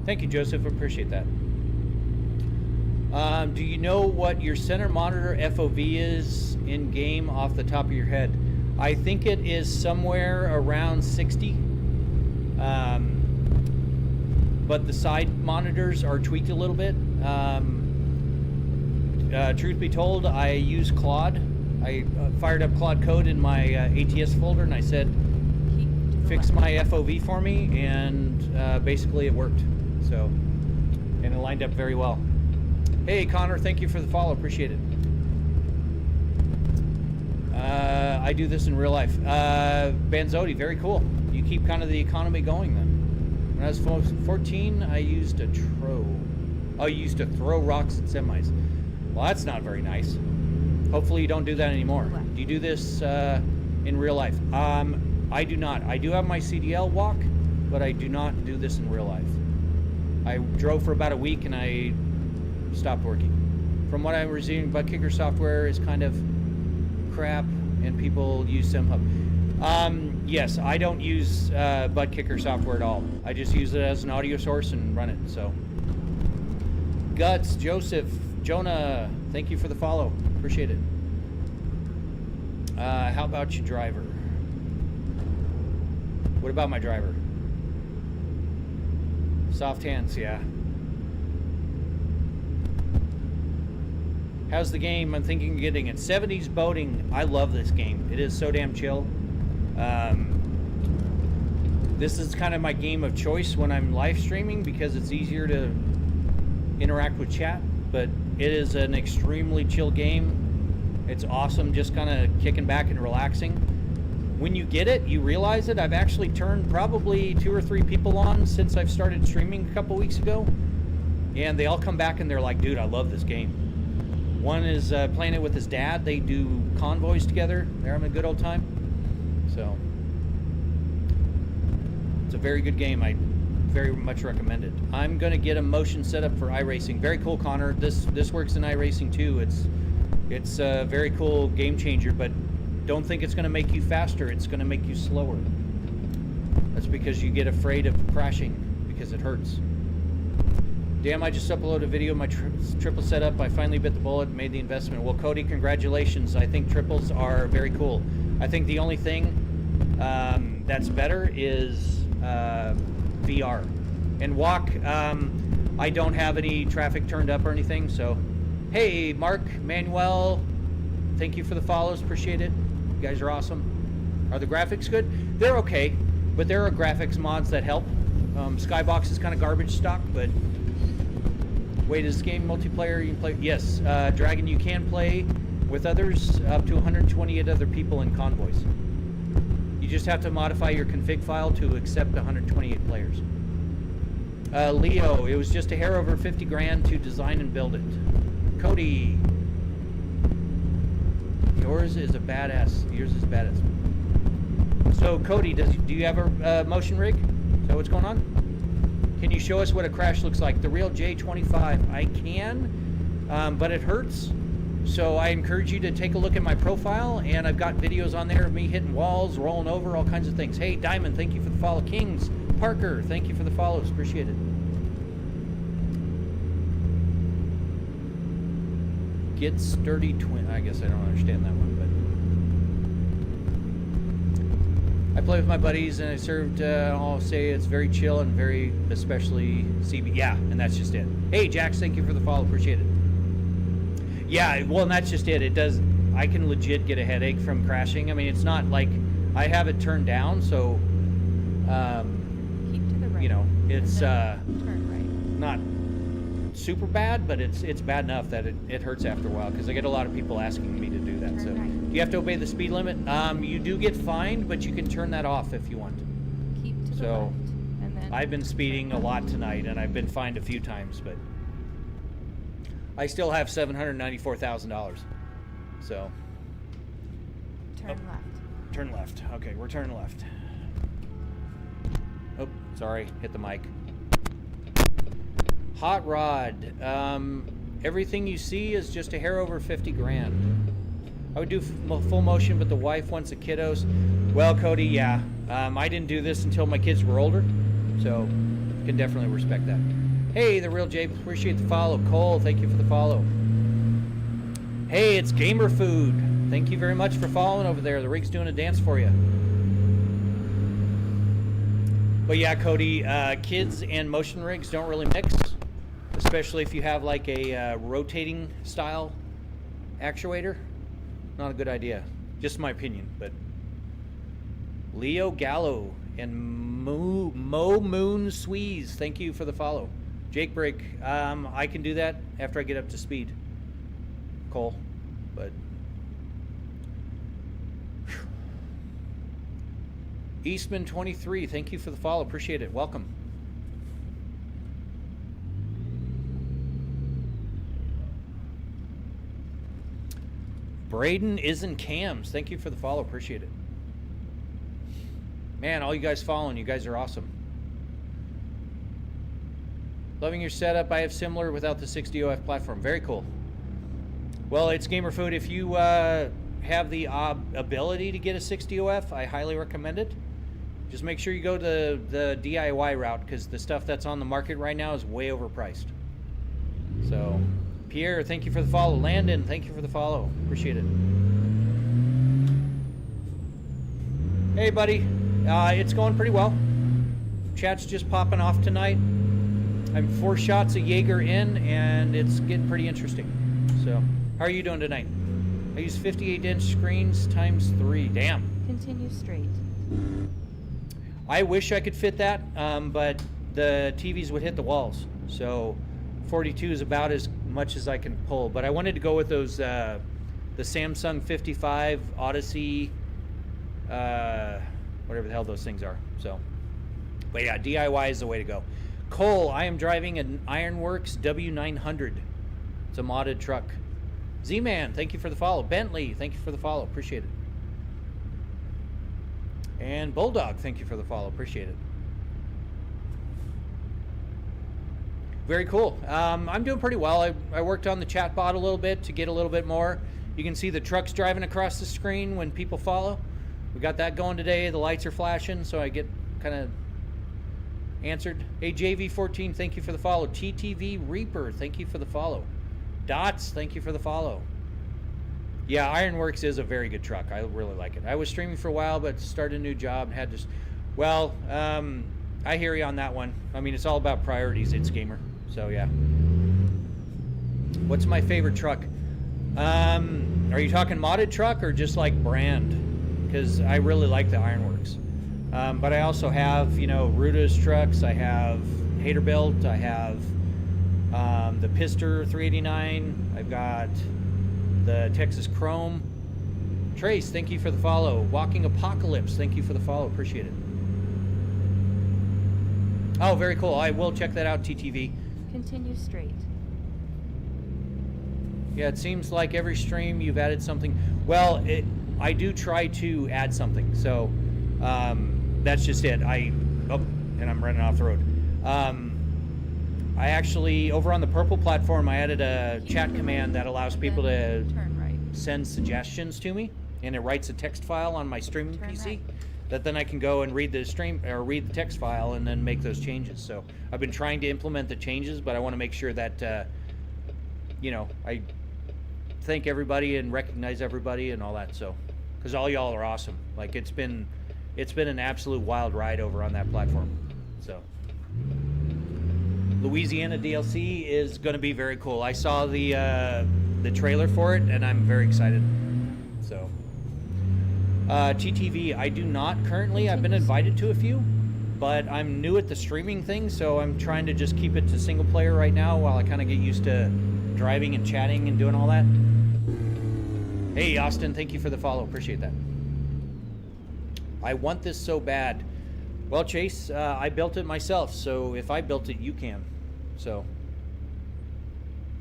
Thank you, Joseph. Appreciate that. Do you know what your center monitor FOV is in game off the top of your head? I think it is somewhere around 60. But the side monitors are tweaked a little bit. Truth be told, I use Claude. I fired up Claude code in my ATS folder and I said, fix my FOV for me, and basically it worked. So, and it lined up very well. Hey, Connor, thank you for the follow. Appreciate it. I do this in real life. Banzotti, very cool. You keep kind of the economy going then. When I was 14, I used a I used to throw rocks at semis. Well, that's not very nice. Hopefully you don't do that anymore. Do you do this in real life? I do not. I do have my CDL walk, but I do not do this in real life. I drove for about a week and I stopped working. From what I'm receiving, butt kicker software is kind of crap and people use SimHub. Yes, I don't use butt kicker software at all. I just use it as an audio source and run it. So, Guts, Joseph, Jonah, thank you for the follow. Appreciate it. How about your driver? What about my driver? Soft hands, yeah. How's the game? I'm thinking of getting it. 70s boating. I love this game. It is so damn chill. This is kind of my game of choice when I'm live streaming because it's easier to interact with chat, but it is an extremely chill game. It's awesome, just kind of kicking back and relaxing. When you get it, you realize it. I've actually turned probably 2 or 3 people on since I've started streaming a couple weeks ago, and they all come back and they're like, dude, I love this game. One is playing it with his dad. They do convoys together. They're having a good old time. So it's a very good game. I very much recommend it. I'm gonna get a motion setup for iRacing. Very cool, Connor. This works in iRacing too. It's a very cool game changer, but don't think it's gonna make you faster. It's gonna make you slower. That's because you get afraid of crashing because it hurts. Damn, I just uploaded a video of my triple setup. I finally bit the bullet and made the investment. Well, Cody, congratulations. I think triples are very cool. I think the only thing that's better is VR. And walk, I don't have any traffic turned up or anything, so. Hey, Mark, Manuel, thank you for the follows, appreciate it. You guys are awesome. Are the graphics good? They're okay, but there are graphics mods that help. Skybox is kind of garbage stock, but wait, is this game multiplayer? You can play? Yes, Dragon, you can play with others, up to 128 other people in convoys. You just have to modify your config file to accept 128 players. Leo, it was just a hair over 50 grand to design and build it. Cody, yours is a badass. Yours is badass. So Cody, do you have a motion rig? Is that what's going on? Can you show us what a crash looks like? The real J25. I can, but it hurts. So I encourage you to take a look at my profile, and I've got videos on there of me hitting walls, rolling over, all kinds of things. Hey, Diamond, thank you for the follow. Kings, Parker, thank you for the follows. Appreciate it. Get sturdy twin. I guess I don't understand that one, I play with my buddies, and I served. I'll say it's very chill and very, especially CB. Yeah, and that's just it. Hey, Jax, thank you for the follow. Appreciate it. Yeah, well, and that's just it. It does. I can legit get a headache from crashing. I mean, it's not like I have it turned down, so Keep to the right. you know, it's Turn right. not super bad, but it's bad enough that it hurts after a while, because I get a lot of people asking me to do that. So, do you have to obey the speed limit? You do get fined, but you can turn that off if you want. Keep to the So, left. And then I've been speeding a lot tonight, and I've been fined a few times, but I still have $794,000. So, turn left. turn left. Okay, we're turning left. Oh, sorry, hit the mic. Hot rod. Everything you see is just a hair over 50 grand. I would do full motion, but the wife wants the kiddos. Well, Cody, yeah. I didn't do this until my kids were older, so can definitely respect that. Hey, the real Jay, appreciate the follow. Cole, thank you for the follow. Hey, it's Gamer Food. Thank you very much for following over there. The rig's doing a dance for you. But yeah, Cody, kids and motion rigs don't really mix, especially if you have like a rotating style actuator. Not a good idea. Just my opinion, but Leo Gallo and Mo Moon Sweeze, thank you for the follow. Jake Break, I can do that after I get up to speed, Cole, but Eastman 23, thank you for the follow. Appreciate it. Welcome. Braden isn't Cams. Thank you for the follow. Appreciate it. Man, all you guys following, you guys are awesome. Loving your setup. I have similar without the 60OF platform. Very cool. Well, it's Gamer Food. If you have the ability to get a 60OF, I highly recommend it. Just make sure you go to the DIY route, because the stuff that's on the market right now is way overpriced. So, Pierre, thank you for the follow. Landon, thank you for the follow. Appreciate it. Hey, buddy. It's going pretty well. Chat's just popping off tonight. I'm 4 shots of Jaeger in, and it's getting pretty interesting. So, how are you doing tonight? I use 58-inch screens times 3. Damn. Continue straight. I wish I could fit that, but the TVs would hit the walls. So 42 is about as much as I can pull. But I wanted to go with those, the Samsung 55 Odyssey, whatever the hell those things are. So, but yeah, DIY is the way to go. Cole, I am driving an Ironworks W900. It's a modded truck. Z-Man, thank you for the follow. Bentley, thank you for the follow. Appreciate it. And Bulldog, thank you for the follow. Appreciate it. Very cool. I'm doing pretty well. I worked on the chat bot a little bit to get a little bit more. You can see the trucks driving across the screen when people follow. We got that going today. The lights are flashing, so I get kind of answered. Hey, JV14, thank you for the follow. TTV Reaper, thank you for the follow. Dots, thank you for the follow. Yeah, Ironworks is a very good truck. I really like it. I was streaming for a while, but started a new job and had to... Well, I hear you on that one. I mean, it's all about priorities. It's gamer. So, yeah. What's my favorite truck? Are you talking modded truck or just like brand? Because I really like the Ironworks. But I also have, you know, Ruta's trucks. I have Haterbilt. I have the Pister 389. I've got the Texas Chrome. Trace, thank you for the follow. Walking Apocalypse, thank you for the follow. Appreciate it. Oh, very cool. I will check that out, TTV. Continue straight. Yeah, it seems like every stream you've added something. Well, I do try to add something. So that's just it. And I'm running off the road. I actually, over on the Purple platform, I added a chat command that allows people to turn right. send suggestions to me, and it writes a text file on my streaming Turn PC right. that then I can go and read the stream or read the text file and then make those changes. So I've been trying to implement the changes, but I want to make sure that you know, I thank everybody and recognize everybody and all that. So because all y'all are awesome. Like it's been it's been an absolute wild ride over on that platform. So Louisiana DLC is going to be very cool. I saw the trailer for it, and I'm very excited. So TTV, I do not currently. I've been invited to a few, but I'm new at the streaming thing, so I'm trying to just keep it to single player right now while I kind of get used to driving and chatting and doing all that. Hey, Austin, thank you for the follow. Appreciate that. I want this so bad. Well, Chase, I built it myself, so if I built it, you can. So,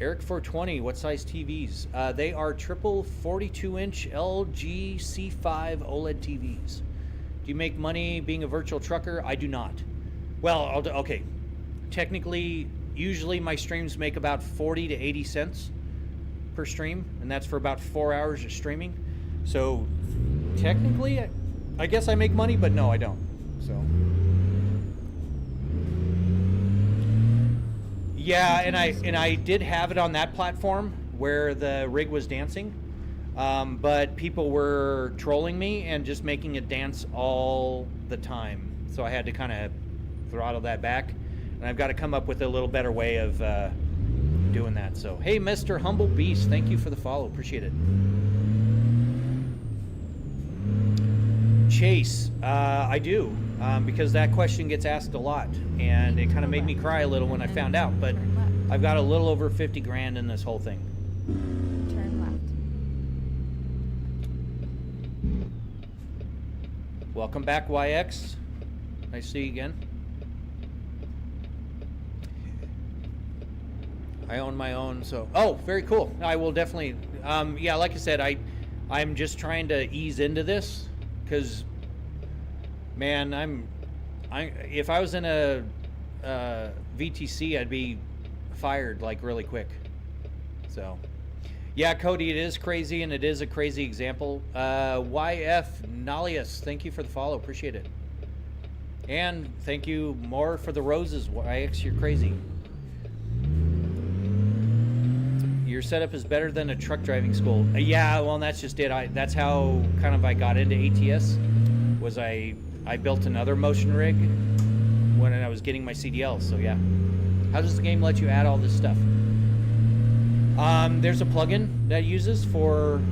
Eric 420, what size TVs? They are triple 42-inch LG C5 OLED TVs. Do you make money being a virtual trucker? I do not. Well, okay. Technically, usually my streams make about 40 to 80 cents per stream, and that's for about 4 hours of streaming. So technically, I guess I make money, but no, I don't. So yeah, and I did have it on that platform where the rig was dancing, but people were trolling me and just making it dance all the time. So I had to kind of throttle that back, and I've got to come up with a little better way of doing that. So hey, Mr. Humble Beast, thank you for the follow. Appreciate it. Chase, I do, because that question gets asked a lot, and it kind of made me cry a little when I found out, but I've got a little over 50 grand in this whole thing. Turn left. Welcome back, YX. Nice to see you again. I own my own, so... Oh, very cool. I will definitely... yeah, like I said, I'm just trying to ease into this, because, man, if I was in a VTC, I'd be fired, like, really quick. So, yeah, Cody, it is crazy, and it is a crazy example. YF Nalius, thank you for the follow. Appreciate it. And thank you more for the roses. YX, you're crazy. Your setup is better than a truck driving school. Yeah, well, that's just it. That's how kind of I got into ATS. Was I built another motion rig when I was getting my CDL. So yeah. How does the game let you add all this stuff? There's a plugin that uses for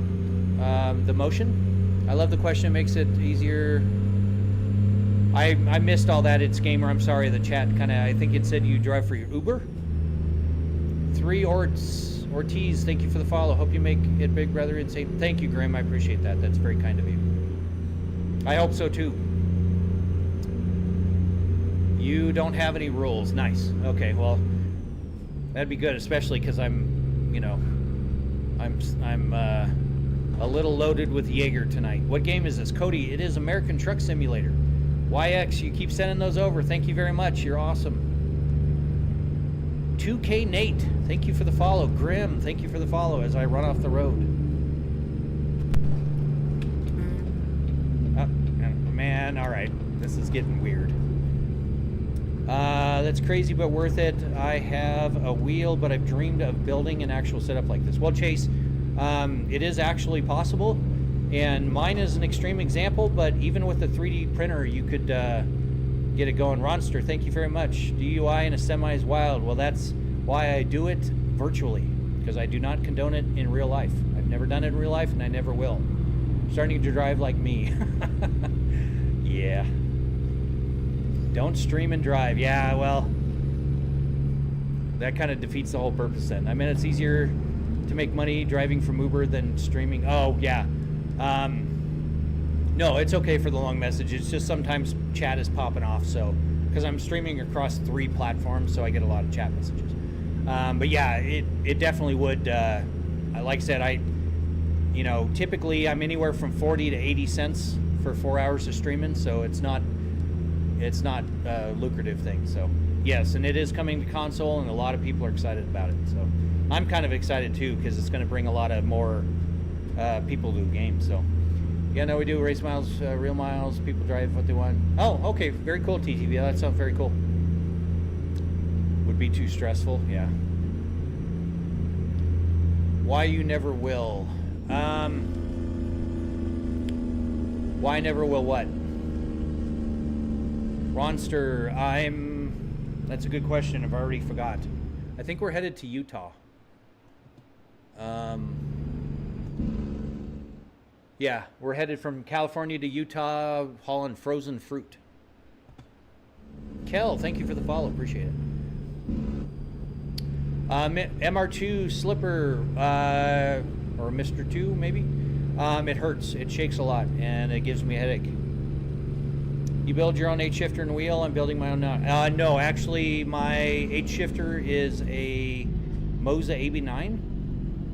the motion. I love the question. It makes it easier. I missed all that. It's Gamer. I'm sorry. The chat kind of. I think it said you drive for your Uber. 3 Ortiz, thank you for the follow. Hope you make it big, brother. Insane. Thank you, Grim. I appreciate that. That's very kind of you. I hope so too. You don't have any rules. Nice. Okay, well, that'd be good, especially because I'm, you know, I'm a little loaded with Jaeger tonight. What game is this, Cody? It is American Truck Simulator. YX, you keep sending those over. Thank you very much. You're awesome. 2K Nate, thank you for the follow. Grim, thank you for the follow as I run off the road. Oh, man, all right. This is getting weird. That's crazy but worth it. I have a wheel, but I've dreamed of building an actual setup like this. Well, Chase, it is actually possible, and mine is an extreme example, but even with a 3D printer, you could get it going. Ronster, thank you very much. DUI in a semi is wild. Well, that's why I do it virtually, because I do not condone it in real life. I've never done it in real life, and I never will. I'm starting to drive like me. Yeah. Don't stream and drive. Yeah, well, that kind of defeats the whole purpose then. I mean, it's easier to make money driving from Uber than streaming. Oh, yeah. No, it's okay for the long message. It's just sometimes chat is popping off. So, because I'm streaming across 3 platforms, so I get a lot of chat messages. But yeah, it definitely would. Like I said, you know, typically I'm anywhere from 40 to 80 cents for 4 hours of streaming, so it's not a lucrative thing. So yes, and it is coming to console, and a lot of people are excited about it. So I'm kind of excited too, because it's going to bring a lot of more people to the game. So. Yeah, no, we do race miles, real miles. People drive what they want. Oh, okay, very cool, TTV. That sounds very cool. Would be too stressful, yeah. Why you never will? Why never will what? Ronster, that's a good question. I've already forgot. I think we're headed to Utah. Yeah, we're headed from California to Utah, hauling frozen fruit. Kel, thank you for the follow. Appreciate it. MR2 Slipper, or Mr. 2 maybe. It hurts. It shakes a lot, and it gives me a headache. You build your own 8-shifter and wheel. I'm building my own now. No, actually, my 8-shifter is a Moza AB9,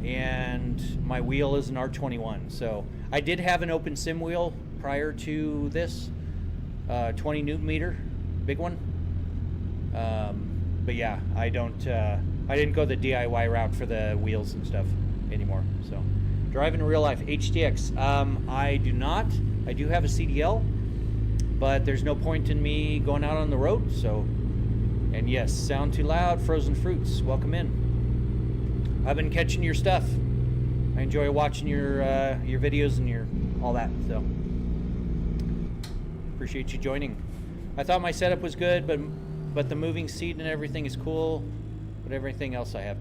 and my wheel is an R21. So I did have an open sim wheel prior to this, 20 Newton meter, big one. But yeah, I didn't go the DIY route for the wheels and stuff anymore. So driving in real life, HDX. I do not. I do have a CDL. But there's no point in me going out on the road, so. And yes, sound too loud, frozen fruits, welcome in. I've been catching your stuff. I enjoy watching your videos and your all that, so. Appreciate you joining. I thought my setup was good, but the moving seat and everything is cool, but everything else I have.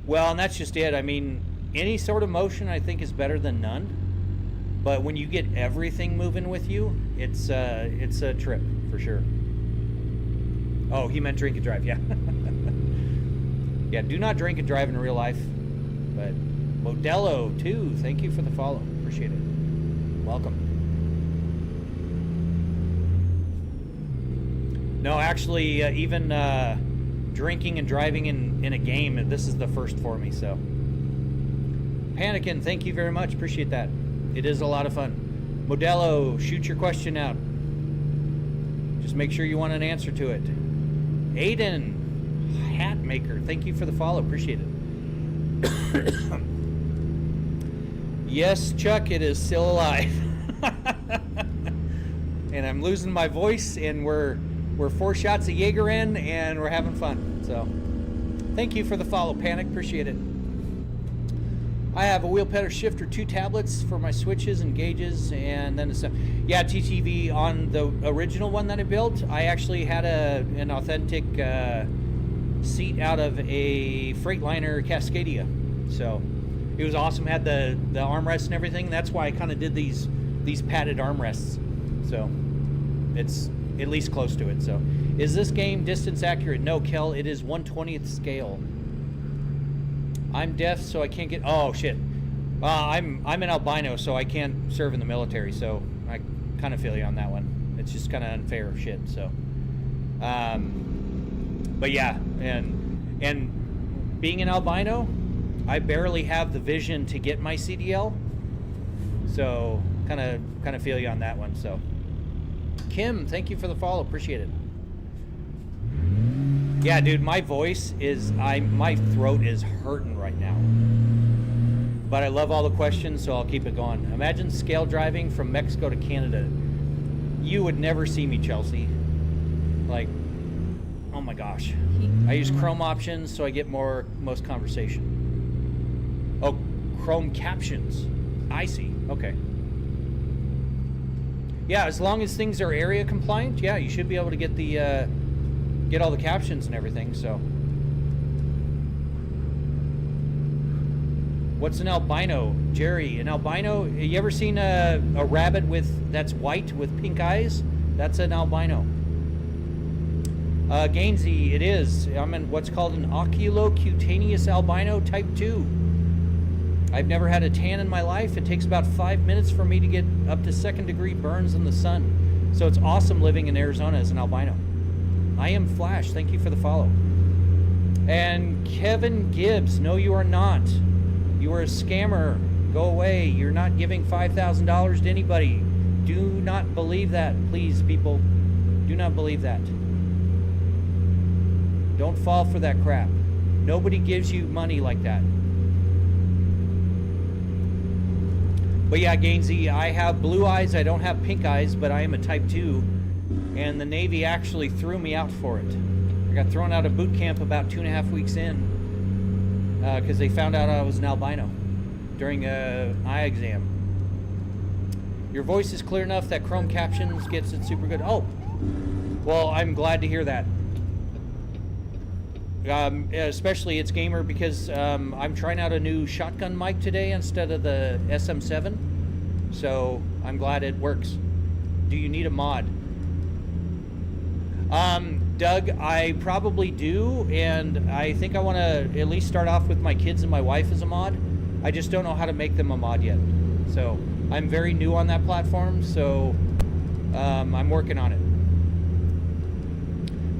Well, and that's just it. I mean, any sort of motion I think is better than none. But when you get everything moving with you, it's a trip for sure. Oh, he meant drink and drive, yeah. Yeah, do not drink and drive in real life. But Modelo too, thank you for the follow. Appreciate it. Welcome. No, actually, even drinking and driving in a game, this is the first for me, so. Panicking, thank you very much. Appreciate that. It is a lot of fun. Modelo, shoot your question out. Just make sure you want an answer to it. Aiden, hat maker, thank you for the follow. Appreciate it. Yes, Chuck, it is still alive. And I'm losing my voice, and we're 4 shots of Jaeger in, and we're having fun. So, thank you for the follow, Panic. Appreciate it. I have a wheel pedal shifter, 2 tablets for my switches and gauges, and then yeah, TTV on the original one that I built. I actually had an authentic seat out of a Freightliner Cascadia, so it was awesome. Had the armrests and everything. That's why I kind of did these padded armrests, so it's at least close to it. So, is this game distance accurate? No, Kel. It is 1/20th scale. I'm deaf, so I can't get. Oh shit! I'm an albino, so I can't serve in the military. So I kind of feel you on that one. It's just kind of unfair shit. So, but yeah, and being an albino, I barely have the vision to get my CDL. So kind of feel you on that one. So, Kim, thank you for the follow. Appreciate it. Yeah, dude, my voice is, my throat is hurting right now. But I love all the questions, so I'll keep it going. Imagine scale driving from Mexico to Canada. You would never see me, Chelsea. Like, oh my gosh. I use Chrome options, so I get most conversation. Oh, Chrome captions. I see, okay. Yeah, as long as things are area compliant, yeah, you should be able to get get all the captions and everything. So, what's an albino, Jerry? An albino? You ever seen a rabbit that's white with pink eyes? That's an albino. Gainsey, it is. I'm in what's called an oculocutaneous albino type 2. I've never had a tan in my life. It takes about 5 minutes for me to get up to 2nd degree burns in the sun. So it's awesome living in Arizona as an albino. I am Flash. Thank you for the follow. And Kevin Gibbs, no, you are not. You are a scammer. Go away. You're not giving $5,000 to anybody. Do not believe that, please, people. Do not believe that. Don't fall for that crap. Nobody gives you money like that. But yeah, Gainsey, I have blue eyes. I don't have pink eyes, but I am a type 2. And the Navy actually threw me out for it. I got thrown out of boot camp about 2.5 weeks in because they found out I was an albino during an eye exam. Your voice is clear enough that Chrome Captions gets it super good. Oh, well, I'm glad to hear that. Especially it's gamer because I'm trying out a new shotgun mic today instead of the SM7. So I'm glad it works. Do you need a mod? Doug, I probably do, and I think I want to at least start off with my kids and my wife as a mod. I just don't know how to make them a mod yet. So I'm very new on that platform, so I'm working on it.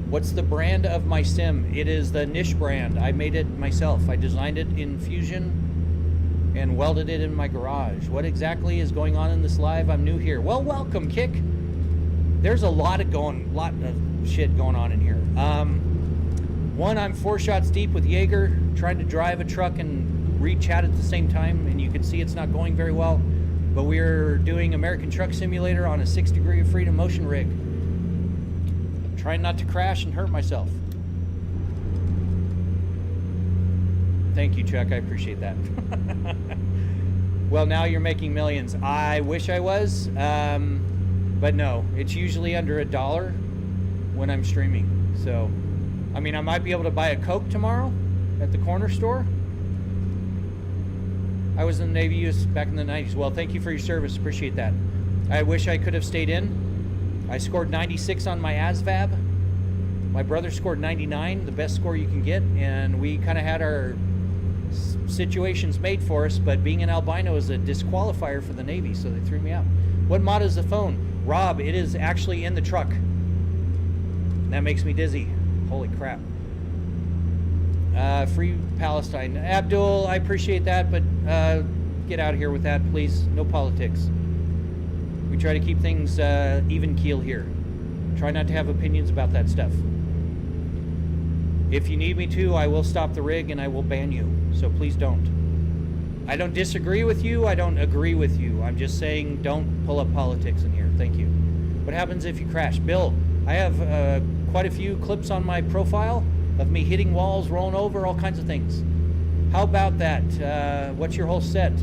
What's the brand of my sim? It is the Niche brand. I made it myself. I designed it in Fusion and welded it in my garage. What exactly is going on in this live? I'm new here. Well, welcome, Kick. There's a lot of shit going on in here. One, I'm 4 shots deep with Jaeger, trying to drive a truck and read chat at the same time, and you can see it's not going very well. But we're doing American Truck Simulator on a 6 degree of freedom motion rig. Trying not to crash and hurt myself. Thank you, Chuck. I appreciate that. Well, now you're making millions. I wish I was, but no. It's usually under $1 when I'm streaming. So, I mean, I might be able to buy a Coke tomorrow at the corner store. I was in the Navy US back in the 90s. Well, thank you for your service. Appreciate that. I wish I could have stayed in. I scored 96 on my ASVAB. My brother scored 99, the best score you can get, and we kind of had our situations made for us, but being an albino is a disqualifier for the Navy, so they threw me out. What mod is the phone? Rob, it is actually in the truck. That makes me dizzy. Holy crap. Free Palestine. Abdul, I appreciate that, but get out of here with that, please. No politics. We try to keep things even keel here. Try not to have opinions about that stuff. If you need me to, I will stop the rig and I will ban you. So please don't. I don't disagree with you. I don't agree with you. I'm just saying don't pull up politics in here. Thank you. What happens if you crash? Bill, I have quite a few clips on my profile of me hitting walls, rolling over, all kinds of things. How about that? What's your whole set?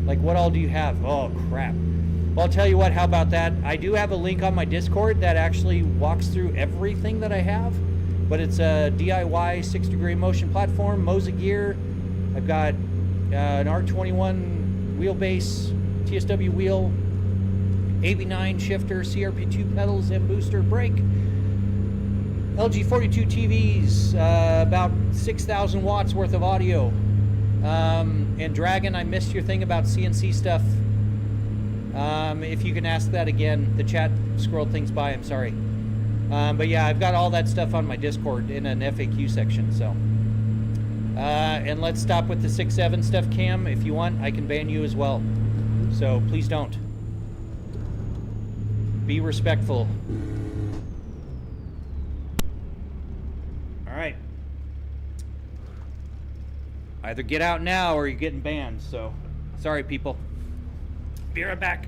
Like, what all do you have? Oh, crap. Well, I'll tell you what, how about that? I do have a link on my Discord that actually walks through everything that I have, but it's a DIY 6 degree motion platform, Moza gear. I've got an R21 wheelbase, TSW wheel, AB9 shifter, CRP2 pedals, M booster, brake, LG 42 TVs, about 6,000 watts worth of audio. And Dragon, I missed your thing about CNC stuff. If you can ask that again, the chat scrolled things by, I'm sorry. But yeah, I've got all that stuff on my Discord in an FAQ section, so. And let's stop with the 6.7 stuff, Cam. If you want, I can ban you as well. So please don't. Be respectful. All right. Either get out now or you're getting banned, so sorry, people. Be right back.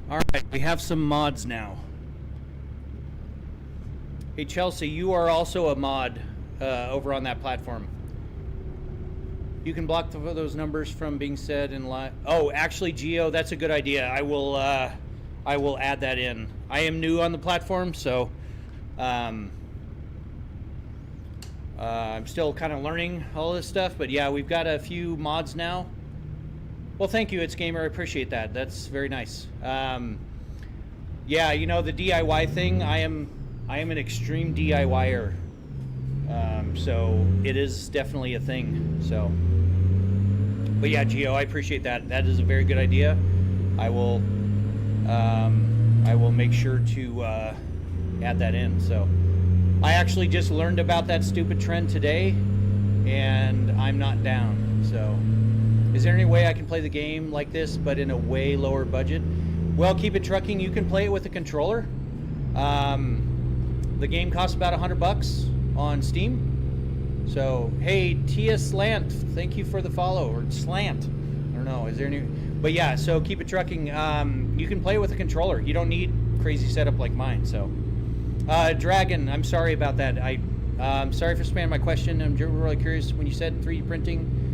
All right, we have some mods now. Hey, Chelsea, you are also a mod over on that platform. You can block those numbers from being said in live. Oh, actually, Geo, that's a good idea. I will add that in. I am new on the platform, so I'm still kind of learning all this stuff. But yeah, we've got a few mods now. Well, thank you, It's Gamer. I appreciate that. That's very nice. Yeah, you know, the DIY thing. I am an extreme DIYer. So it is definitely a thing. So, but yeah, Gio, I appreciate that. That is a very good idea. I will make sure to add that in. So, I actually just learned about that stupid trend today, and I'm not down. So, is there any way I can play the game like this, but in a way lower budget? Well, Keep It Trucking, you can play it with a controller. The game costs about $100 on Steam. So, hey, Tia Slant, thank you for the follow, or Slant. I don't know, is there any... But yeah, so Keep It Trucking, you can play with a controller. You don't need crazy setup like mine, so. Dragon, I'm sorry about that. I'm sorry for spamming my question. I'm really curious when you said 3D printing.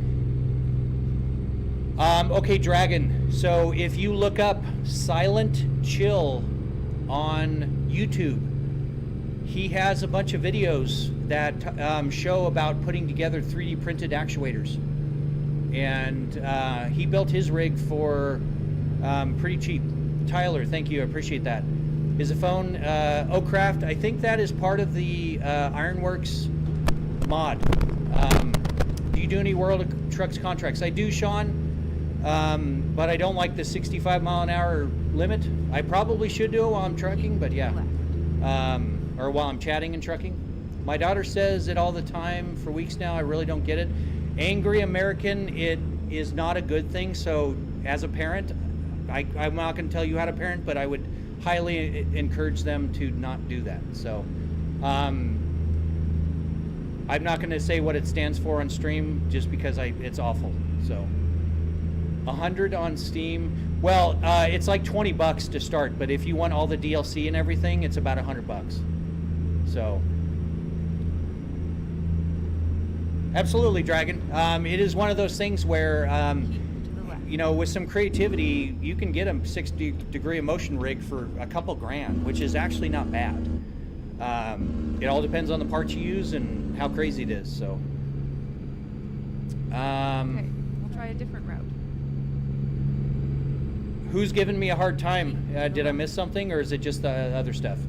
Okay, Dragon, so if you look up Silent Chill on YouTube, he has a bunch of videos that show about putting together 3D printed actuators. And he built his rig for pretty cheap. Tyler, thank you, I appreciate that. Is a phone Oakcraft? I think that is part of the Ironworks mod. Do you do any World of Trucks contracts? I do, Sean, but I don't like the 65 mile an hour limit. I probably should do it while I'm trucking, but yeah. Or while I'm chatting and trucking. My daughter says it all the time for weeks now. I really don't get it. Angry American, it is not a good thing. So as a parent, I'm not going to tell you how to parent, but I would highly encourage them to not do that. So I'm not going to say what it stands for on stream just because it's awful. So 100 on Steam. Well, it's like $20 to start, but if you want all the DLC and everything, it's about $100. So, absolutely, Dragon. It is one of those things where, you know, with some creativity, you can get a 60-degree of motion rig for a couple grand, which is actually not bad. It all depends on the parts you use and how crazy it is. So, okay, we'll try a different route. Who's giving me a hard time? Did I miss something, or is it just the other stuff?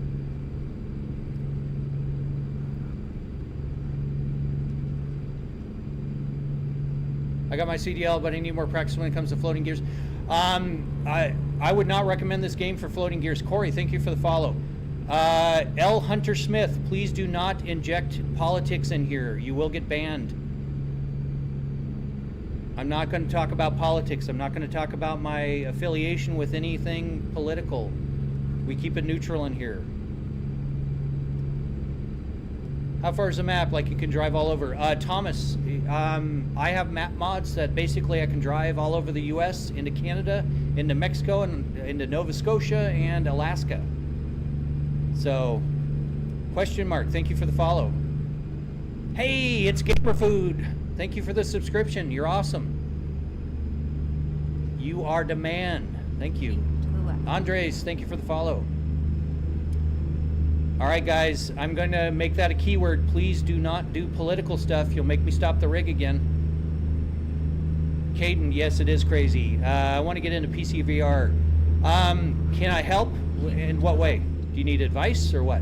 I got my CDL, but I need more practice when it comes to floating gears. I would not recommend this game for floating gears. Corey, thank you for the follow. L. Hunter Smith, please do not inject politics in here. You will get banned. I'm not going to talk about politics. I'm not going to talk about my affiliation with anything political. We keep it neutral in here. How far is the map? Like you can drive all over. Thomas, I have map mods that basically I can drive all over the U.S., into Canada, into Mexico, and into Nova Scotia and Alaska. So, question mark. Thank you for the follow. Hey, it's Gamer Food. Thank you for the subscription. You're awesome. You are the man. Thank you. Andres, thank you for the follow. All right, guys, I'm going to make that a keyword. Please do not do political stuff. You'll make me stop the rig again. Caden, yes, it is crazy. I want to get into PC VR. Can I help? In what way? Do you need advice or what?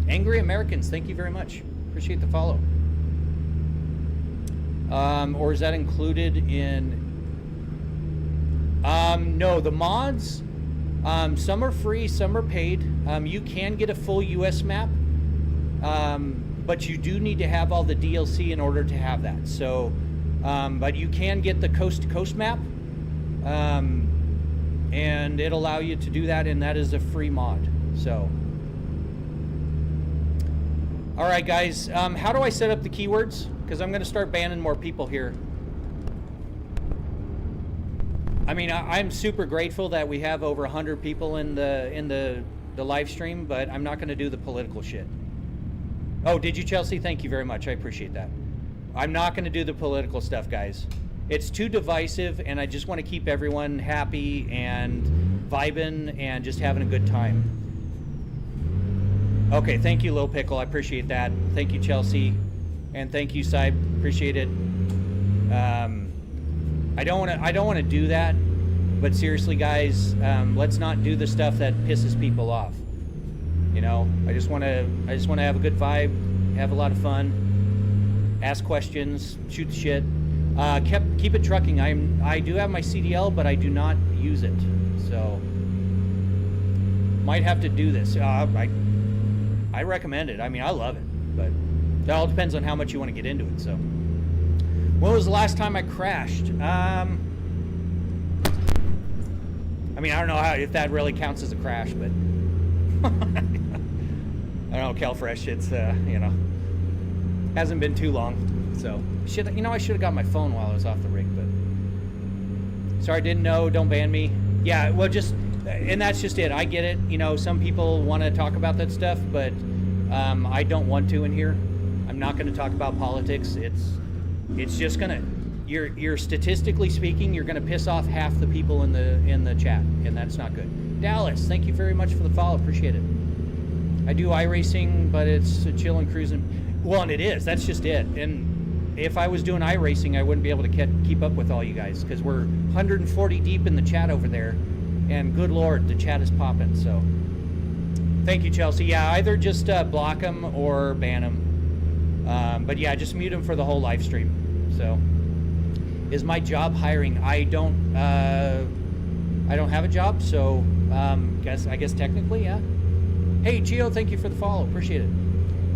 Angry Americans, thank you very much. Appreciate the follow. Or is that included in... no, the mods, some are free, some are paid. You can get a full US map, but you do need to have all the DLC in order to have that. So, but you can get the coast-to-coast map, and it'll allow you to do that, and that is a free mod. So, all right, guys, how do I set up the keywords? Because I'm going to start banning more people here. I mean, I'm super grateful that we have over 100 people in the live stream, but I'm not going to do the political shit. Oh, did you, Chelsea? Thank you very much. I appreciate that. I'm not going to do the political stuff, guys. It's too divisive, and I just want to keep everyone happy and vibing and just having a good time. Okay, thank you, Lil Pickle. I appreciate that. Thank you, Chelsea, and thank you, Saib. Appreciate it. I don't want to do that, but seriously, guys, let's not do the stuff that pisses people off. You know, I just want to have a good vibe, have a lot of fun, ask questions, shoot the shit. Keep it trucking. I do have my CDL, but I do not use it, so might have to do this. I recommend it. I mean, I love it, but that all depends on how much you want to get into it. So, when was the last time I crashed? I mean, I don't know if that really counts as a crash, but I don't know, Calfresh. It's you know, hasn't been too long. So, I should have got my phone while I was off the rig, but sorry, didn't know. Don't ban me. Yeah, well, and that's just it. I get it. You know, some people want to talk about that stuff, but I don't want to in here. I'm not going to talk about politics. It's just gonna. You're statistically speaking, you're gonna piss off half the people in the chat, and that's not good. Dallas, thank you very much for the follow. Appreciate it. I do iRacing, but it's chill and cruising. Well, and it is. That's just it. And if I was doing iRacing, I wouldn't be able to keep up with all you guys because we're 140 deep in the chat over there. And good Lord, the chat is popping, so. Thank you, Chelsea. Yeah, either just block them or ban them. But yeah, just mute them for the whole live stream. So, is my job hiring? I don't have a job, so I guess technically, yeah. Hey, Gio, thank you for the follow. Appreciate it.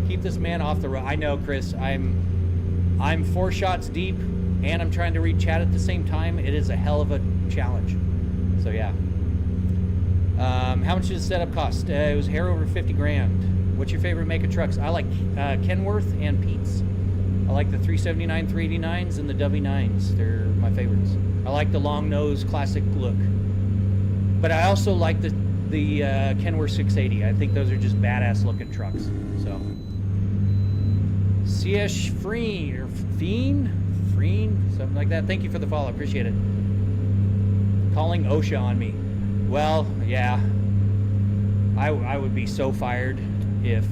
Keep this man off the road. I know, Chris. I'm 4 shots deep, and I'm trying to read chat at the same time. It is a hell of a challenge. So yeah. How much did the setup cost? It was hair over 50 grand. What's your favorite make of trucks? I like Kenworth and Pete's. I like the 379, 389s, and the W9s. They're my favorites. I like the long nose classic look. But I also like the Kenworth 680. I think those are just badass looking trucks. So. Siesh Freen, or Freen, something like that. Thank you for the follow. Appreciate it. Calling OSHA on me. Well, yeah. I would be so fired if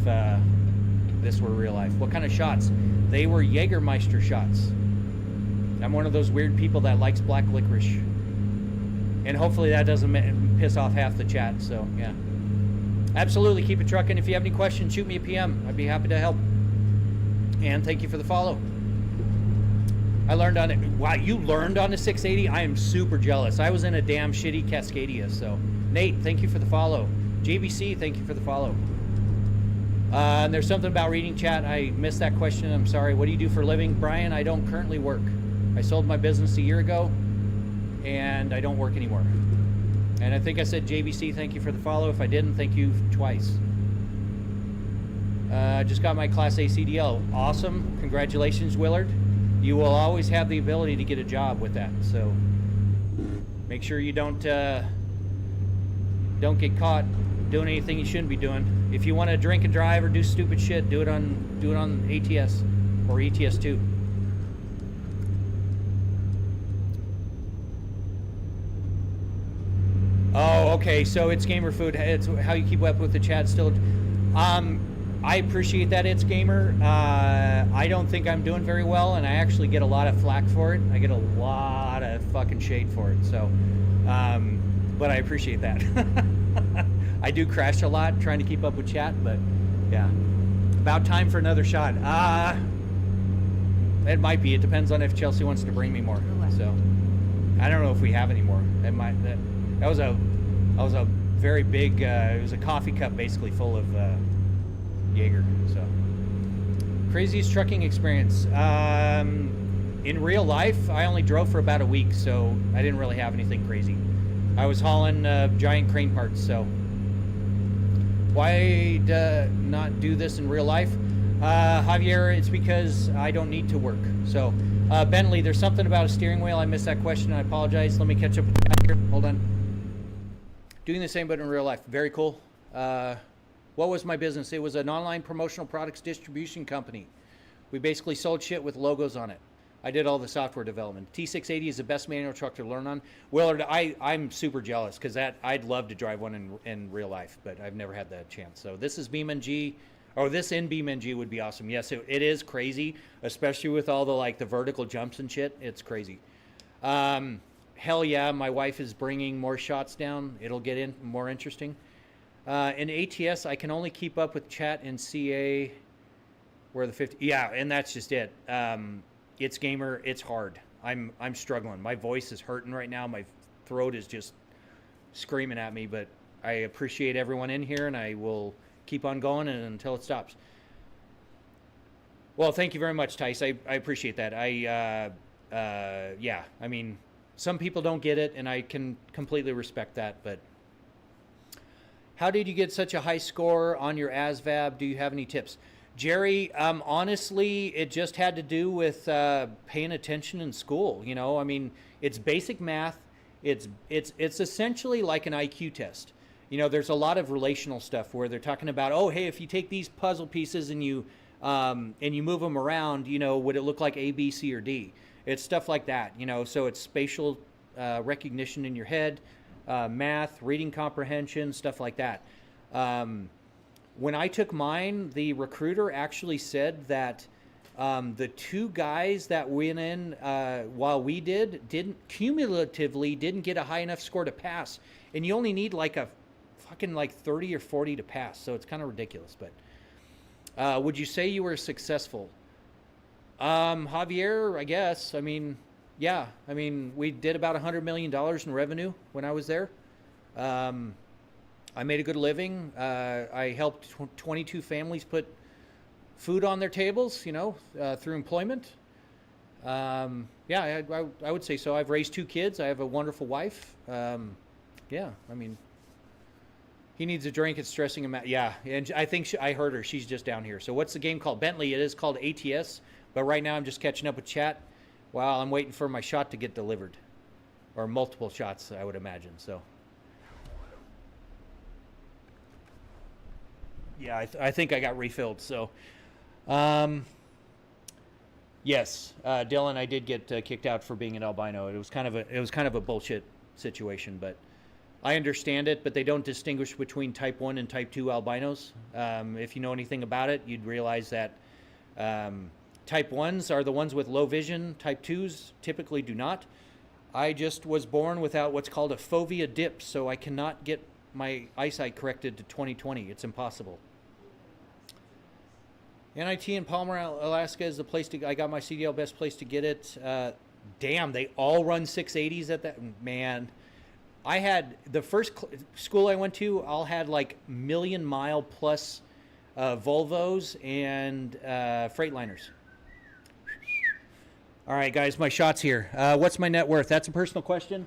this were real life. What kind of shots? They were Jägermeister shots. I'm one of those weird people that likes black licorice. And hopefully that doesn't piss off half the chat, so yeah. Absolutely, keep it trucking. If you have any questions, shoot me a PM. I'd be happy to help. And thank you for the follow. I learned on it. Wow, you learned on the 680? I am super jealous. I was in a damn shitty Cascadia, so. Nate, thank you for the follow. JBC, thank you for the follow. And there's something about reading chat. I missed that question. I'm sorry. What do you do for a living? Brian, I don't currently work. I sold my business a year ago, and I don't work anymore. And I think I said JBC, thank you for the follow. If I didn't, thank you twice. Just got my Class A CDL. Awesome. Congratulations, Willard. You will always have the ability to get a job with that. So make sure you don't get caught doing anything you shouldn't be doing. If you want to drink and drive or do stupid shit, do it on ATS or ETS2. Oh, okay. So it's gamer food. It's how you keep up with the chat still. I appreciate that, It's Gamer. I don't think I'm doing very well, and I actually get a lot of flack for it. I get a lot of fucking shade for it. So, but I appreciate that. I do crash a lot trying to keep up with chat, but yeah. About time for another shot. It might be. It depends on if Chelsea wants to bring me more. So, I don't know if we have any more. That was a very big. It was a coffee cup basically full of Jaeger. So, craziest trucking experience. In real life, I only drove for about a week, so I didn't really have anything crazy. I was hauling giant crane parts. So, why not do this in real life? Javier, it's because I don't need to work. So Bentley, there's something about a steering wheel. I missed that question. I apologize. Let me catch up with that here. Hold on. Doing the same, but in real life. Very cool. What was my business? It was an online promotional products distribution company. We basically sold shit with logos on it. I did all the software development. T680 is the best manual truck to learn on. Willard, I'm super jealous because I'd love to drive one in real life, but I've never had that chance. So this is BeamNG, or this in BeamNG would be awesome. Yes, it is crazy, especially with all the vertical jumps and shit. It's crazy. Hell yeah, my wife is bringing more shots down. It'll get more interesting. In ATS, I can only keep up with chat and CA. Where the 50? Yeah, and that's just it. It's gamer. It's hard. I'm struggling. My voice is hurting right now. My throat is just screaming at me. But I appreciate everyone in here, and I will keep on going until it stops. Well, thank you very much, Tice. I appreciate that. Yeah. I mean, some people don't get it, and I can completely respect that. But how did you get such a high score on your ASVAB? Do you have any tips? Jerry, honestly, it just had to do with paying attention in school. You know, I mean, it's basic math. It's essentially like an IQ test. You know, there's a lot of relational stuff where they're talking about, oh, hey, if you take these puzzle pieces and you move them around, you know, would it look like A, B, C, or D? It's stuff like that. You know, so it's spatial recognition in your head, math, reading comprehension, stuff like that. When I took mine, the recruiter actually said that the two guys that went in while we didn't cumulatively get a high enough score to pass, and you only need like a fucking 30 or 40 to pass, so it's kind of ridiculous. But would you say you were successful? Javier, I guess. I mean, yeah. I mean, we did about $100 million in revenue when I was there. I made a good living. I helped 22 families put food on their tables, you know, through employment. Yeah, I would say so. I've raised 2 kids. I have a wonderful wife. Yeah, I mean, he needs a drink. It's stressing him out. Yeah, and I think I heard her. She's just down here. So what's the game called? Bentley. It is called ATS. But right now I'm just catching up with chat while I'm waiting for my shot to get delivered. Or multiple shots, I would imagine. So. Yeah, I think I got refilled. So, yes, Dylan, I did get kicked out for being an albino. It was kind of a bullshit situation, but I understand it. But they don't distinguish between type 1 and type 2 albinos. If you know anything about it, you'd realize that type 1s are the ones with low vision. Type 2s typically do not. I just was born without what's called a fovea dip, so I cannot get my eyesight corrected to 20/20. It's impossible. NIT in Palmer, Alaska is the place I got my CDL, best place to get it. Damn, they all run 680s at that. Man, I had the first school I went to, all had like million-mile plus Volvos and Freightliners. All right, guys, my shot's here. What's my net worth? That's a personal question.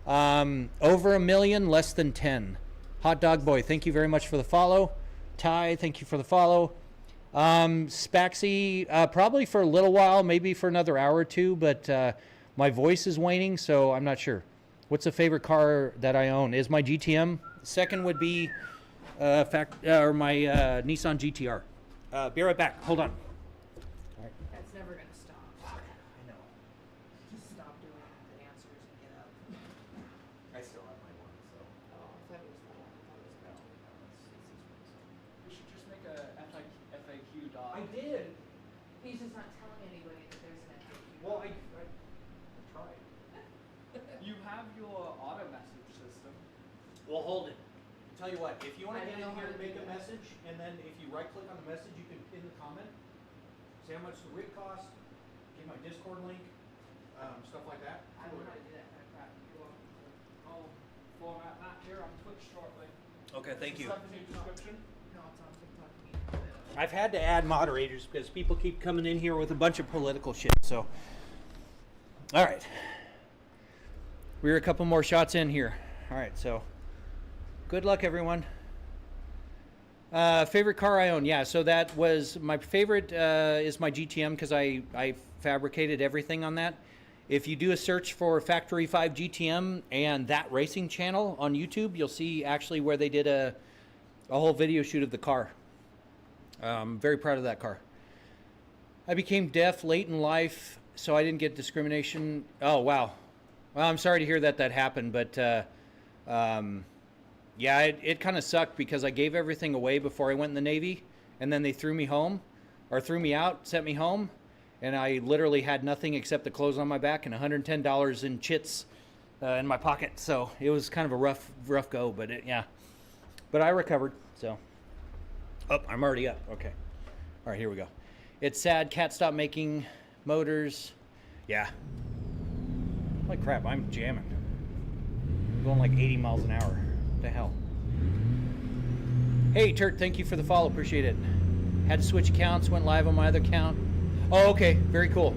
Over $1 million, less than 10. Hot Dog Boy, thank you very much for the follow. Ty, thank you for the follow. Spaxy, probably for a little while, maybe for another hour or two, but my voice is waning, so I'm not sure. What's the favorite car that I own? Is my GTM. Second would be my Nissan GTR. Be right back. Hold on. That's never gonna stop. Fuck, I know. Just stop doing the answers and get up. I still have my one, so. Oh, I thought it was the one. I thought it was No, no. We should just make a FAQ doc. I did. He's just not telling anybody that there's an FAQ. Well, I tried. You have your auto message system. Well, hold it. Tell you what, if you want I to get don't in know here how and to make do a that. message, and then if you right-click on the message, you can pin the comment, say how much the rig cost, give my Discord link, stuff like that. I don't know how to do that kind of crap. You're welcome. I'll format that here on Twitch shortly. Okay, thank you. Stuff in the description. No, it's on TikTok to me. I've had to add moderators because people keep coming in here with a bunch of political shit, so. All right. We're a couple more shots in here. All right, so good luck, everyone. Favorite car I own? Yeah, so that was my favorite is my GTM because I fabricated everything on that. If you do a search for Factory 5 GTM and that racing channel on YouTube, you'll see actually where they did a whole video shoot of the car. Very proud of that car. I became deaf late in life, so I didn't get discrimination. Oh, wow. Well, I'm sorry to hear that happened, but yeah, it kind of sucked because I gave everything away before I went in the Navy, and then they threw me home, or threw me out, sent me home, and I literally had nothing except the clothes on my back and $110 in chits in my pocket. So it was kind of a rough go, but yeah. But I recovered, so. Oh, I'm already up. Okay. All right, here we go. It's sad. Cat stopped making motors. Yeah. Holy crap, I'm jamming. I'm going like 80 miles an hour. What the hell? Hey, Turk, thank you for the follow. Appreciate it. Had to switch accounts. Went live on my other account. Oh, okay. Very cool.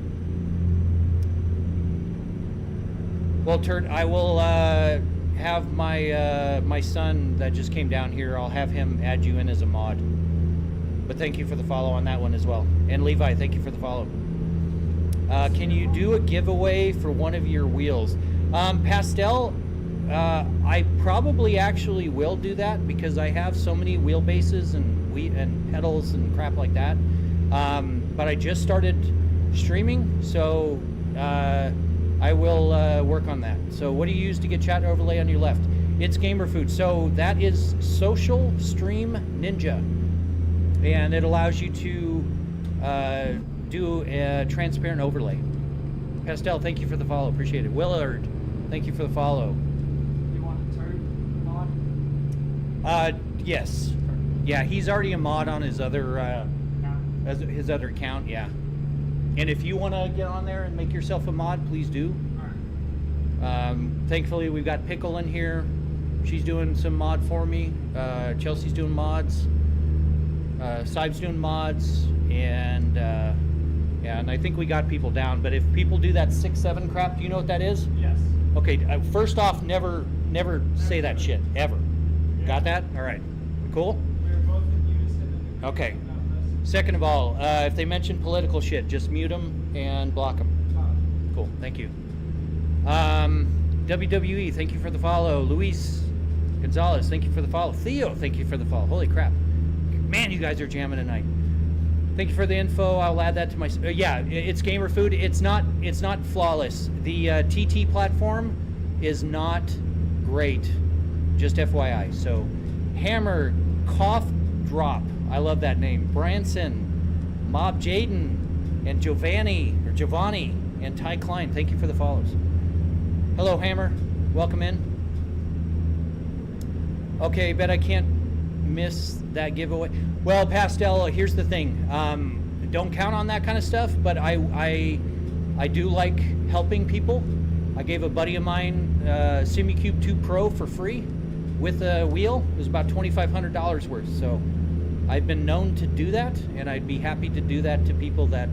Well, Turk, I will have my son that just came down here. I'll have him add you in as a mod. But thank you for the follow on that one as well. And Levi, thank you for the follow. Can you do a giveaway for one of your wheels? Pastel, I probably actually will do that because I have so many wheelbases and pedals and crap like that. But I just started streaming, so I will work on that. So what do you use to get chat overlay on your left? It's Gamer Food. So that is Social Stream Ninja. And it allows you to do a transparent overlay. Pastel, thank you for the follow. Appreciate it. Willard, thank you for the follow. You want to turn mod? Yes. Yeah, he's already a mod on his other account. Yeah. And if you want to get on there and make yourself a mod, please do. All right. Thankfully, we've got Pickle in here. She's doing some mod for me. Chelsea's doing mods. Sibe's doing mods, and yeah, and I think we got people down. But if people do that 6-7 crap, do you know what that is? Yes. Okay. First off, never say that shit ever. Yeah. Got that? All right. Cool. We're both in unison. Okay. Second of all, if they mention political shit, just mute them and block them. Cool. Thank you. WWE, thank you for the follow. Luis Gonzalez, thank you for the follow. Theo, thank you for the follow. Holy crap. Man, you guys are jamming tonight. Thank you for the info. I'll add that to my. Yeah, it's Gamer Food. It's not flawless. The TT platform is not great. Just FYI. So, Hammer, Cough Drop. I love that name. Branson, Mob Jaden, and Giovanni and Ty Klein. Thank you for the follows. Hello, Hammer. Welcome in. Okay, bet I can't miss that giveaway. Well, Pastel, here's the thing. Don't count on that kind of stuff, but I do like helping people. I gave a buddy of mine SimuCube 2 Pro for free with a wheel. It was about $2,500 worth. So I've been known to do that, and I'd be happy to do that to people that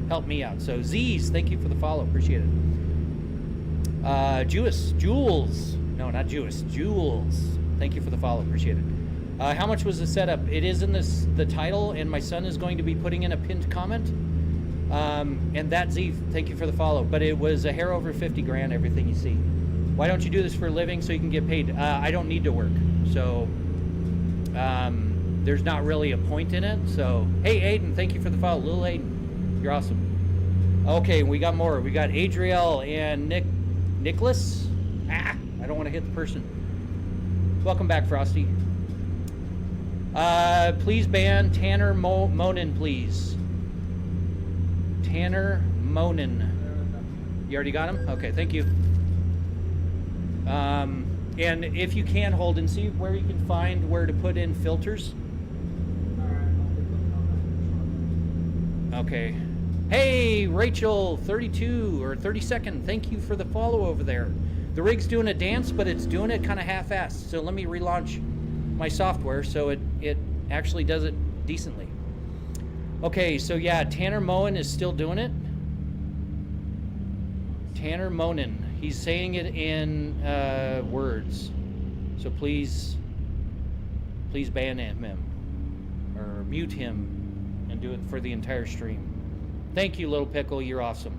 help me out. So Z's, thank you for the follow. Appreciate it. Jules. No, not Jules. Thank you for the follow. Appreciate it. How much was the setup? It is in the title, and my son is going to be putting in a pinned comment. And that Z, thank you for the follow. But it was a hair over 50 grand, everything you see. Why don't you do this for a living so you can get paid? I don't need to work. So there's not really a point in it. So, hey, Aiden, thank you for the follow. Little Aiden, you're awesome. Okay, we got more. We got Adriel and Nicholas. I don't want to hit the person. Welcome back, Frosty. Please ban Tanner Monin, please. Tanner Monin. You already got him? Okay, thank you. And if you can, hold and see where you can find where to put in filters. Okay. Hey, Rachel, 32 or 32nd. Thank you for the follow over there. The rig's doing a dance, but it's doing it kind of half-assed. So let me relaunch my software so it actually does it decently. Okay, so yeah, Tanner Moen is still doing it. Tanner Monin. He's saying it in words. So please ban him. or mute him and do it for the entire stream. Thank you, Little Pickle. You're awesome.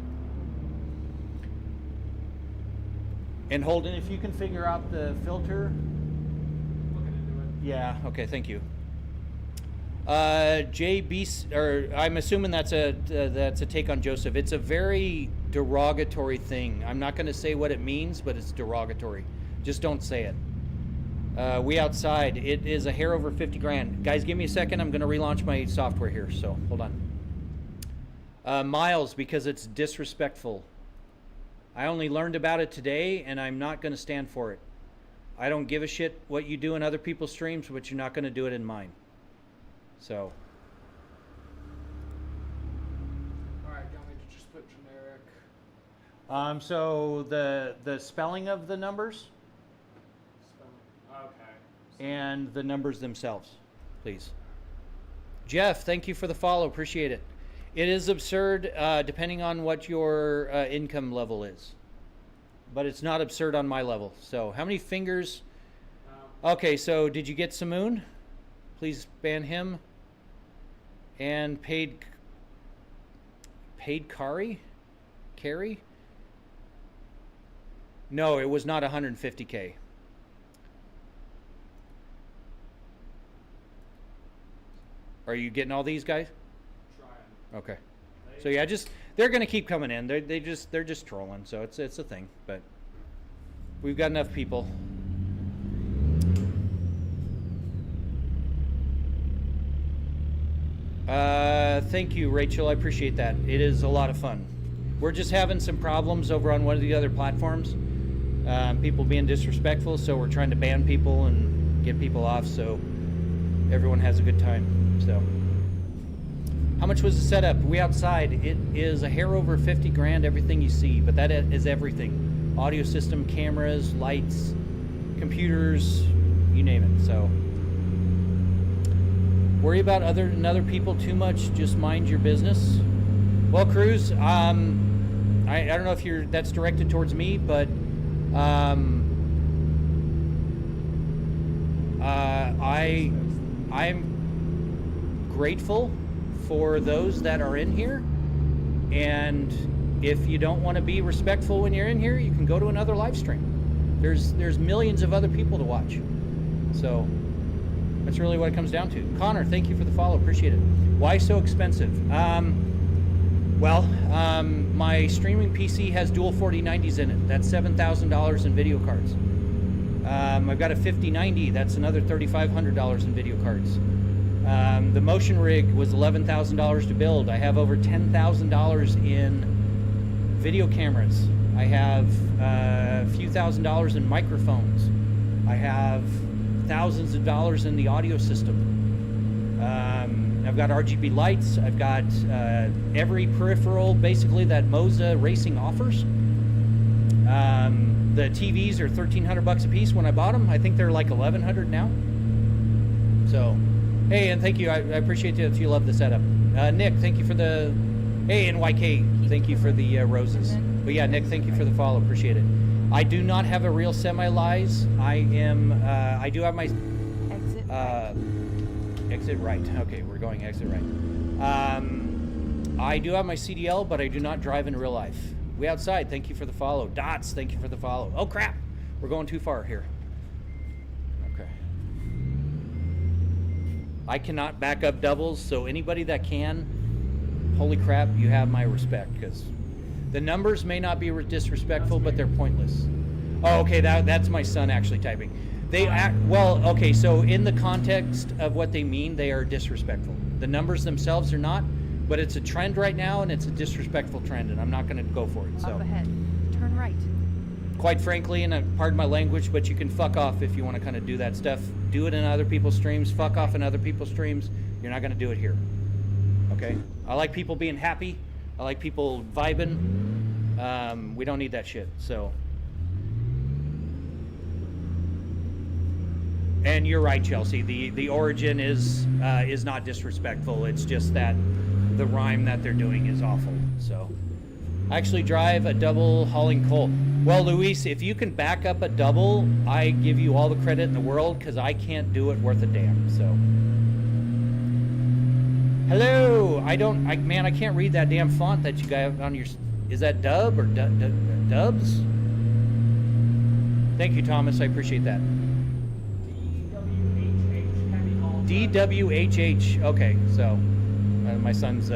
And Holden, if you can figure out the filter. Looking into it. Yeah, okay, thank you. JB, or I'm assuming that's a take on Joseph. It's a very derogatory thing. I'm not going to say what it means, but it's derogatory. Just don't say it. We outside. It is a hair over 50 grand. Guys, give me a second. I'm going to relaunch my software here. So hold on. Miles, because it's disrespectful. I only learned about it today, and I'm not going to stand for it. I don't give a shit what you do in other people's streams, but you're not going to do it in mine. So. All right, you want me to just put generic? So the spelling of the numbers Okay. and the numbers themselves, please. Jeff, thank you for the follow. Appreciate it. It is absurd depending on what your income level is, but it's not absurd on my level. So how many fingers? Okay, so did you get Simoon? Please ban him. And paid Carry? No, it was not 150K. Are you getting all these guys? Trying. Okay. So yeah, they're gonna keep coming in. They're just trolling. So it's a thing. But we've got enough people. Thank you, Rachel. I appreciate that. It is a lot of fun. We're just having some problems over on one of the other platforms. People being disrespectful, so we're trying to ban people and get people off so everyone has a good time. So, how much was the setup? We outside. It is a hair over 50 grand, everything you see, but that is everything. Audio system, cameras, lights, computers, you name it. So, worry about other people too much. Just mind your business. Well, Cruz, I don't know if that's directed towards me, but I'm grateful for those that are in here, and if you don't want to be respectful when you're in here, you can go to another live stream. There's millions of other people to watch, so that's really what it comes down to. Connor, thank you for the follow. Appreciate it. Why so expensive? My streaming PC has dual 4090s in it. That's $7,000 in video cards. I've got a 5090. That's another $3,500 in video cards. The motion rig was $11,000 to build. I have over $10,000 in video cameras. I have a few $1,000s in microphones. I have thousands of dollars in the audio system. I've got RGB lights. I've got every peripheral basically that Moza Racing offers. The TVs are $1,300 a piece when I bought them. I think they're like $1,100 now. So, hey, and thank you. I appreciate it if you love the setup. Nick, thank you for the. Hey, and YK, thank you for the roses. But yeah, Nick, thank you for the follow. Appreciate it. I do not have a real semi-lies. I do have my Exit right. exit right. Okay, we're going exit right. I do have my CDL, but I do not drive in real life. We outside. Thank you for the follow. Dots, thank you for the follow. Oh crap, we're going too far here. Okay. I cannot back up doubles, so anybody that can, holy crap, you have my respect, because the numbers may not be disrespectful, but they're pointless. Oh, okay, that's my son actually typing. They act, well, okay, so in the context of what they mean, they are disrespectful. The numbers themselves are not, but it's a trend right now, and it's a disrespectful trend, and I'm not going to go for it. So, Up ahead. Turn right. quite frankly, and pardon my language, but you can fuck off if you want to kind of do that stuff. Do it in other people's streams. Fuck off in other people's streams. You're not going to do it here. Okay? I like people being happy. I like people vibing. We don't need that shit. So. And you're right, Chelsea. The origin is not disrespectful. It's just that the rhyme that they're doing is awful. So, I actually drive a double hauling coal. Well, Luis, if you can back up a double, I give you all the credit in the world because I can't do it worth a damn. So, Hello. Man, I can't read that damn font that you got on your. Is that Dub or Dubs? Thank you, Thomas. I appreciate that. DWHH. Okay, so my son's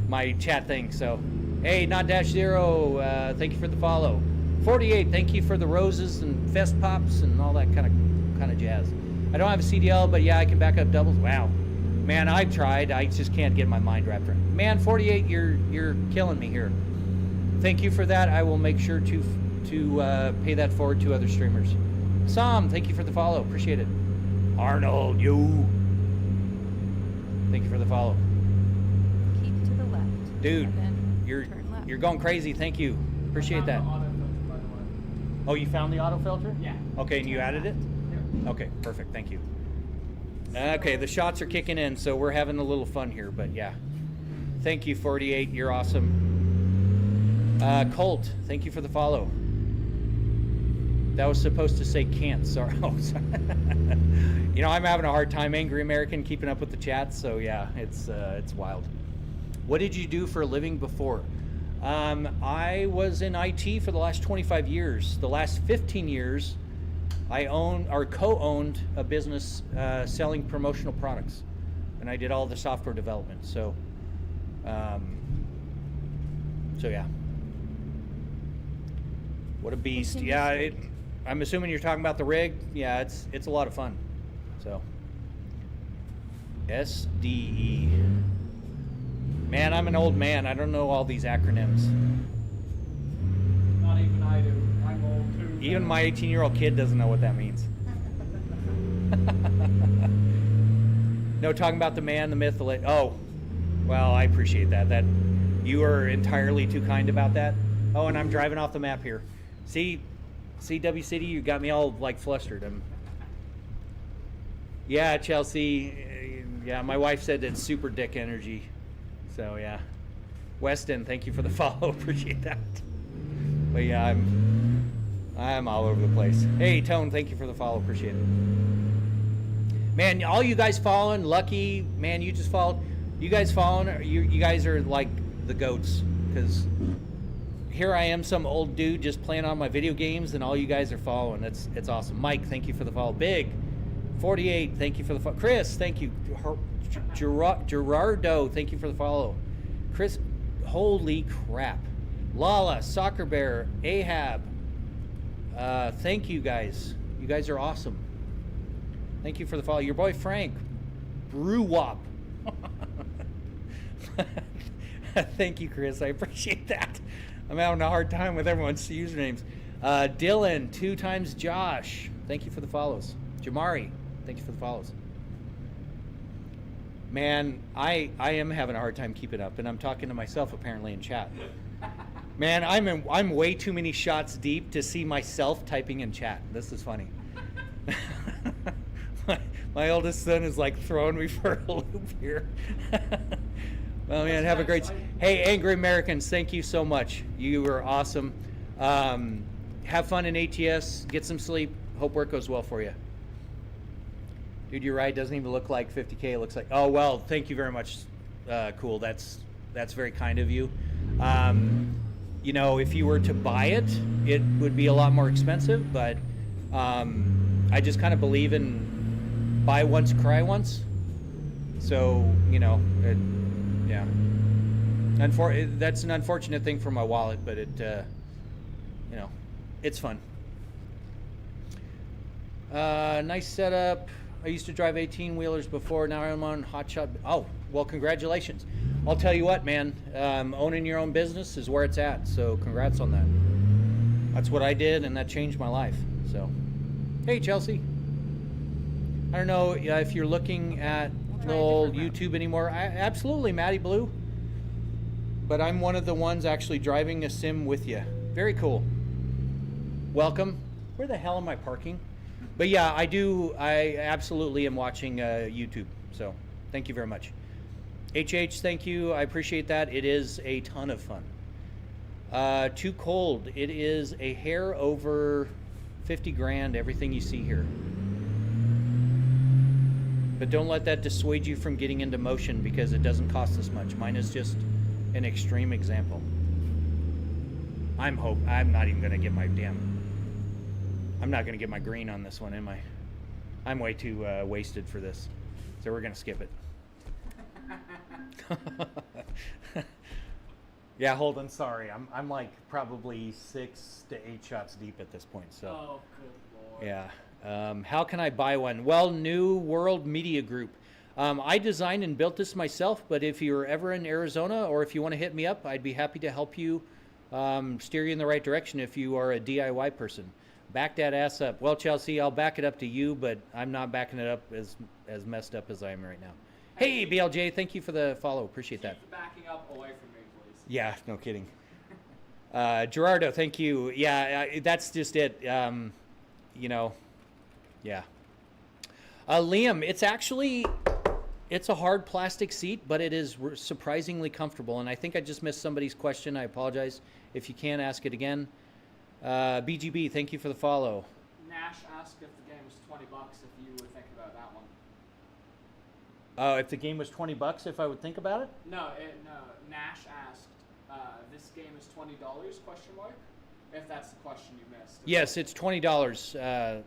my chat thing. So, hey, not dash zero. Thank you for the follow. 48. Thank you for the roses and fest pops and all that kind of jazz. I don't have a CDL, but yeah, I can back up doubles. Wow, man, I've tried. I just can't get my mind wrapped around. Man, 48. You're killing me here. Thank you for that. I will make sure to pay that forward to other streamers. Sam, thank you for the follow. Appreciate it. Arnold, you. Thank you for the follow. Keep to the left. Dude, and then turn left. you're going crazy. Thank you. Appreciate that. Oh, you found the auto filter? Yeah. Okay, and you added it? Yeah. Okay, perfect. Thank you. Okay, the shots are kicking in, so we're having a little fun here, but yeah. Thank you, 48. You're awesome. Colt, thank you for the follow. That was supposed to say can't. Sorry. Oh, sorry. You know, I'm having a hard time, Angry American, keeping up with the chat. So yeah, it's wild. What did you do for a living before? I was in IT for the last 25 years. The last 15 years, I owned or co-owned a business selling promotional products, and I did all the software development. So, yeah. What a beast! Yeah, I'm assuming you're talking about the rig. Yeah, it's a lot of fun. So, SDE. Man, I'm an old man. I don't know all these acronyms. Not even I do. I'm old too. Even my 18-year-old kid doesn't know what that means. No, talking about the man, the myth, the oh, well, I appreciate that. That you are entirely too kind about that. Oh, and I'm driving off the map here. See, W City, you got me all like flustered. Yeah, Chelsea. Yeah, my wife said it's super dick energy. So yeah, Weston, thank you for the follow. Appreciate that. But yeah, I'm all over the place. Hey, Tone, thank you for the follow. Appreciate it. Man, all you guys following, Lucky, man, you just followed. You guys following? You guys are like the goats, because here I am, some old dude just playing on my video games, and all you guys are following. It's awesome. Mike, thank you for the follow. Big 48, thank you for the follow. Chris, thank you. Gerardo, thank you for the follow. Chris, holy crap. Lala, Soccer Bear, Ahab, thank you guys. You guys are awesome. Thank you for the follow. Your boy Frank, Brewwop. Thank you, Chris. I appreciate that. I'm having a hard time with everyone's usernames. Dylan, 2 times Josh. Thank you for the follows. Jamari, thank you for the follows. Man, I am having a hard time keeping up, and I'm talking to myself apparently in chat. Man, I'm way too many shots deep to see myself typing in chat. This is funny. my oldest son is like throwing me for a loop here. Well, man, have a great. Hey, Angry Americans, thank you so much. You were awesome. Have fun in ATS. Get some sleep. Hope work goes well for you. Dude, you're right. It doesn't even look like 50K. It looks like. Oh well, thank you very much. Cool. That's very kind of you. You know, if you were to buy it, it would be a lot more expensive. But I just kind of believe in buy once, cry once. So you know, yeah. That's an unfortunate thing for my wallet, but it, you know, it's fun. Nice setup. I used to drive 18-wheelers before. Now I'm on hotshot. Oh, well, congratulations. I'll tell you what, man. Owning your own business is where it's at. So congrats on that. That's what I did, and that changed my life. So, hey, Chelsea. I don't know if you're looking at little YouTube anymore. Absolutely, Maddie Blue. But I'm one of the ones actually driving a sim with you. Very cool. Welcome. Where the hell am I parking? But yeah, I absolutely am watching YouTube. So thank you very much. HH, thank you. I appreciate that. It is a ton of fun. Too cold. It is a hair over 50 grand, everything you see here. But don't let that dissuade you from getting into motion because it doesn't cost as much. Mine is just an extreme example. I'm not even gonna get my I'm not gonna get my green on this one, am I? I'm way too wasted for this, so we're gonna skip it. Yeah, Holden, sorry. I'm like probably 6 to 8 shots deep at this point. So. Oh, good lord. Yeah. How can I buy one? Well, New World Media Group. I designed and built this myself, but if you're ever in Arizona or if you want to hit me up, I'd be happy to help you steer you in the right direction if you are a DIY person. Back that ass up. Well, Chelsea, I'll back it up to you, but I'm not backing it up as messed up as I am right now. Hey, BLJ, thank you for the follow. Appreciate that. Keep the backing up away from me, please. Yeah, no kidding. Gerardo, thank you. Yeah, that's just it. You know, yeah. Liam, it's a hard plastic seat, but it is surprisingly comfortable. And I think I just missed somebody's question. I apologize. If you can, ask it again. BGB, thank you for the follow. Nash asked if the game was $20, if you would think about that one. If the game was $20, if I would think about it? No, Nash asked, this game is $20, question mark? If that's the question you missed. Yes, it's $20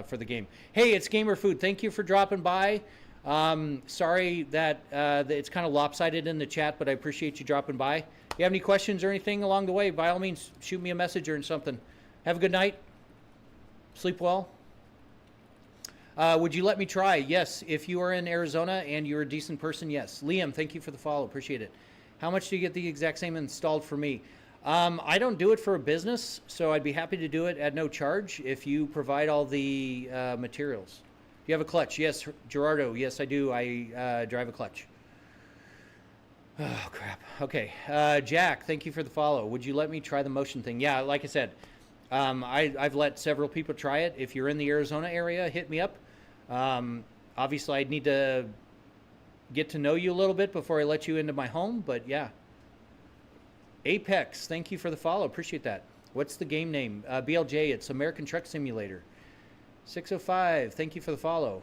for the game. Hey, it's Gamer Food. Thank you for dropping by. Sorry that it's kind of lopsided in the chat, but I appreciate you dropping by. If you have any questions or anything along the way, by all means, shoot me a message or something. Have a good night. Sleep well. Would you let me try? Yes. If you are in Arizona and you're a decent person, yes. Liam, thank you for the follow. Appreciate it. How much do you get the exact same installed for me? I don't do it for a business, so I'd be happy to do it at no charge if you provide all the materials. Do you have a clutch? Yes, Gerardo. Yes, I do. I drive a clutch. Oh, crap. Okay. Jack, thank you for the follow. Would you let me try the motion thing? Yeah, like I said, I've let several people try it. If you're in the Arizona area, hit me up. Obviously, I'd need to get to know you a little bit before I let you into my home, but yeah. Apex, thank you for the follow. Appreciate that. What's the game name? BLJ, it's American Truck Simulator. 605, thank you for the follow.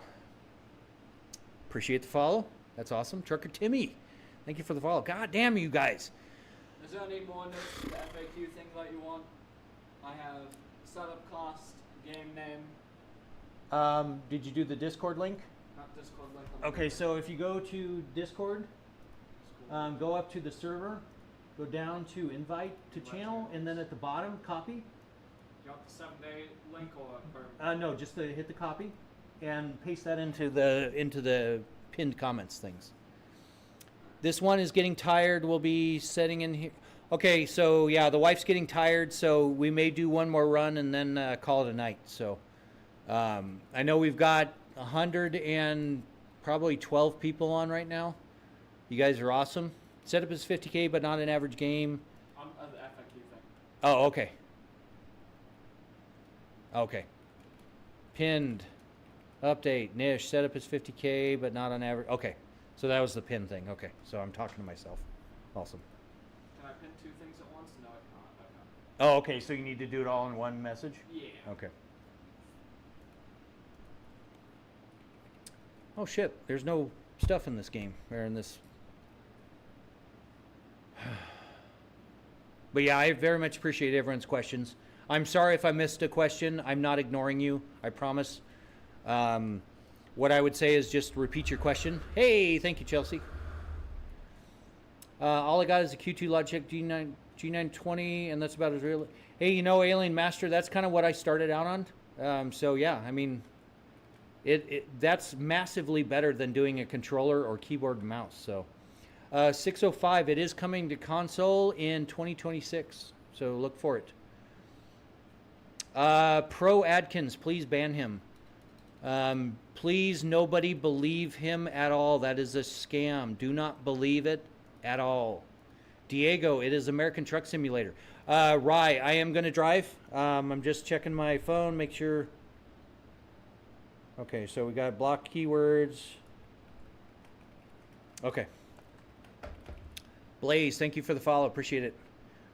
Appreciate the follow. That's awesome. Trucker Timmy, thank you for the follow. God damn you guys. Is there any more notes to the FAQ thing that you want? I have setup cost, game name. Did you do the Discord link? Not Discord link. Okay, so if you go to Discord, go up to the server, go down to invite to channel, and then at the bottom, copy. You want the 7-day link or? No, just hit the copy, and paste that into the pinned comments things. This one is getting tired. We'll be setting in here. Okay, so yeah, the wife's getting tired, so we may do one more run and then call it a night. So I know we've got 100 and probably 12 people on right now. You guys are awesome. Setup is 50K, but not an average game. On the FAQ thing. Oh, okay. Okay. Pinned. Update. Niche. Setup is 50K, but not on average. Okay. So that was the pin thing. Okay. So I'm talking to myself. Awesome. Can I pin 2 things at once? No, I can't. Oh, okay. So you need to do it all in one message? Yeah. Okay. Oh, shit. There's no stuff in this game. Or in this. But yeah, I very much appreciate everyone's questions. I'm sorry if I missed a question. I'm not ignoring you. I promise. What I would say is just repeat your question. Hey, thank you, Chelsea. All I got is a Q2 Logitech G920, and that's about as real. Hey, you know, Alien Master, that's kind of what I started out on. So yeah, I mean, that's massively better than doing a controller or keyboard and mouse. So 605, it is coming to console in 2026. So look for it. Pro Adkins, please ban him. Please, nobody believe him at all. That is a scam. Do not believe it at all. Diego, it is American Truck Simulator. Rye, I am going to drive. I'm just checking my phone, make sure. Okay, so we got block keywords. Okay. Blaze, thank you for the follow. Appreciate it.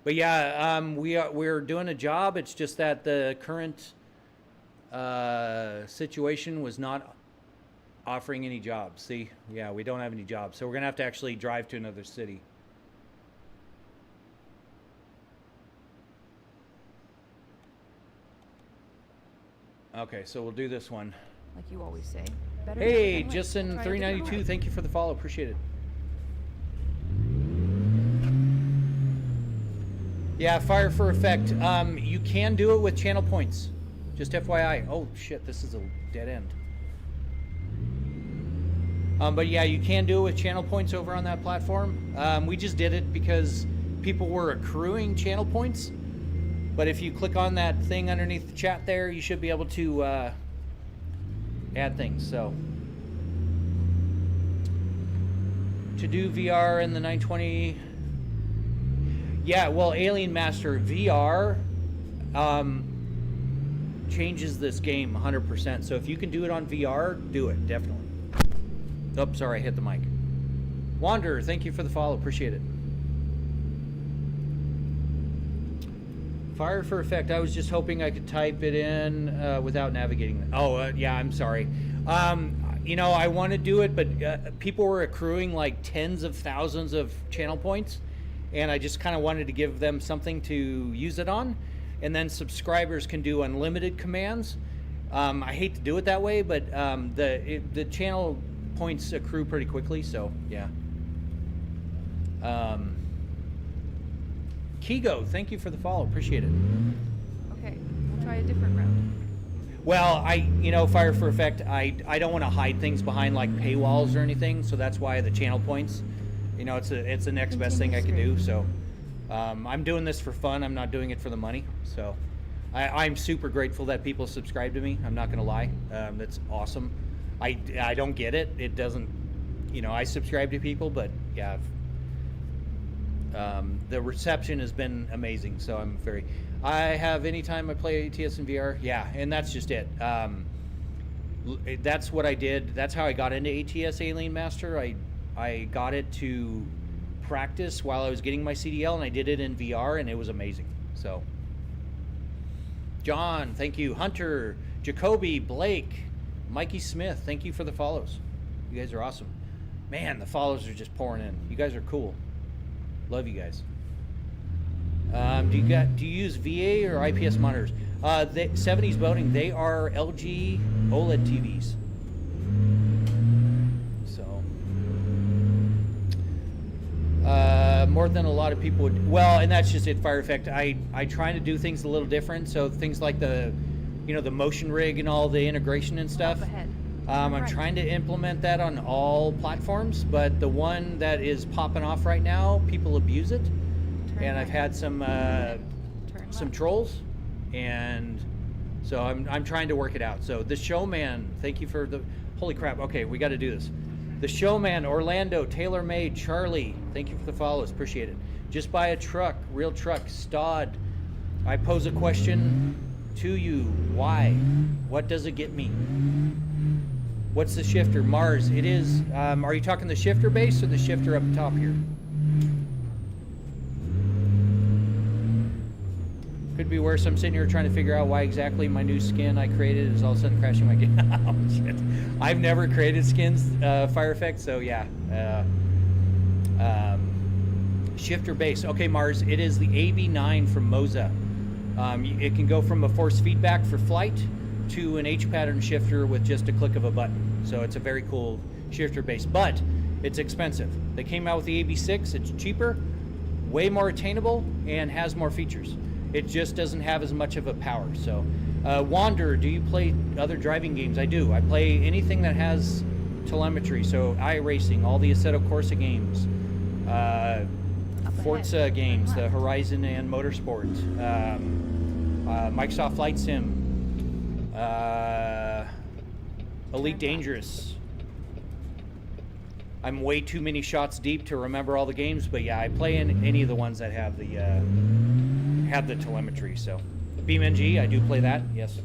But yeah, we're doing a job. It's just that the current situation was not offering any jobs. See, yeah, we don't have any jobs, so we're gonna have to actually drive to another city. Okay, so we'll do this one. Like you always say. Better Hey, never than late. Justin Try a different 392, way. thank you for the follow. Appreciate it. Yeah, fire for effect. You can do it with channel points. Just FYI. Oh shit, this is a dead end. But yeah, you can do it with channel points over on that platform. We just did it because people were accruing channel points. But if you click on that thing underneath the chat there, you should be able to add things. So to do VR in the 920. Yeah, well, Alien Master VR changes this game 100%. So if you can do it on VR, do it, definitely. Oh, sorry, I hit the mic. Wanderer, thank you for the follow. Appreciate it. Fire for effect. I was just hoping I could type it in without navigating. Yeah, I'm sorry. You know, I want to do it, but people were accruing like tens of thousands of channel points, and I just kind of wanted to give them something to use it on. And then subscribers can do unlimited commands. I hate to do it that way, but the channel points accrue pretty quickly, so yeah. Kigo, thank you for the follow. Appreciate it. Okay, we'll try a different route. Well, you know, fire for effect, I don't want to hide things behind like paywalls or anything, so that's why the channel points, you know, it's the next best thing I can do. So I'm doing this for fun. I'm not doing it for the money. So I'm super grateful that people subscribe to me. I'm not going to lie. That's awesome. I don't get it. It doesn't, you know, I subscribe to people, but yeah, the reception has been amazing. So I have anytime I play ATS in VR. Yeah, and that's just it. That's what I did. That's how I got into ATS Alien Master. I got it to practice while I was getting my CDL, and I did it in VR, and it was amazing. So, John, thank you. Hunter, Jacoby, Blake, Mikey Smith, thank you for the follows. You guys are awesome. Man, the follows are just pouring in. You guys are cool. Love you guys. Do you use VA or IPS monitors? The 70s boating, they are LG OLED TVs. So, more than a lot of people would. Well, and that's just it. Fire effect. I try to do things a little different. So things like the motion rig and all the integration and stuff. I'm trying to implement that on all platforms, but the one that is popping off right now, people abuse it. And I've had some trolls, and so I'm trying to work it out. So the Showman, thank you for the holy crap. Okay, we got to do this. The Showman, Orlando, Taylor Made, Charlie, thank you for the follows. Appreciate it. Just buy a truck, real truck. Stod, I pose a question to you. Why? What does it get me? What's the shifter? Mars. It is. Are you talking the shifter base or the shifter up top here? Could be worse. I'm sitting here trying to figure out why exactly my new skin I created is all of a sudden crashing my game. Oh, shit. I've never created skins, Fire Effect, so yeah. Shifter base. Okay, Mars, it is the AB9 from Moza. It can go from a force feedback for flight to an H-pattern shifter with just a click of a button. So it's a very cool shifter base, but it's expensive. They came out with the AB6. It's cheaper, way more attainable, and has more features. It just doesn't have as much of a power. So, Wanderer, do you play other driving games? I do. I play anything that has telemetry. So, iRacing, all the Assetto Corsa games, Forza games, the Horizon and Motorsport, Microsoft Flight Sim, Elite Dangerous. I'm way too many shots deep to remember all the games, but yeah, I play in any of the ones that have the telemetry. So BeamNG, I do play that. Yes.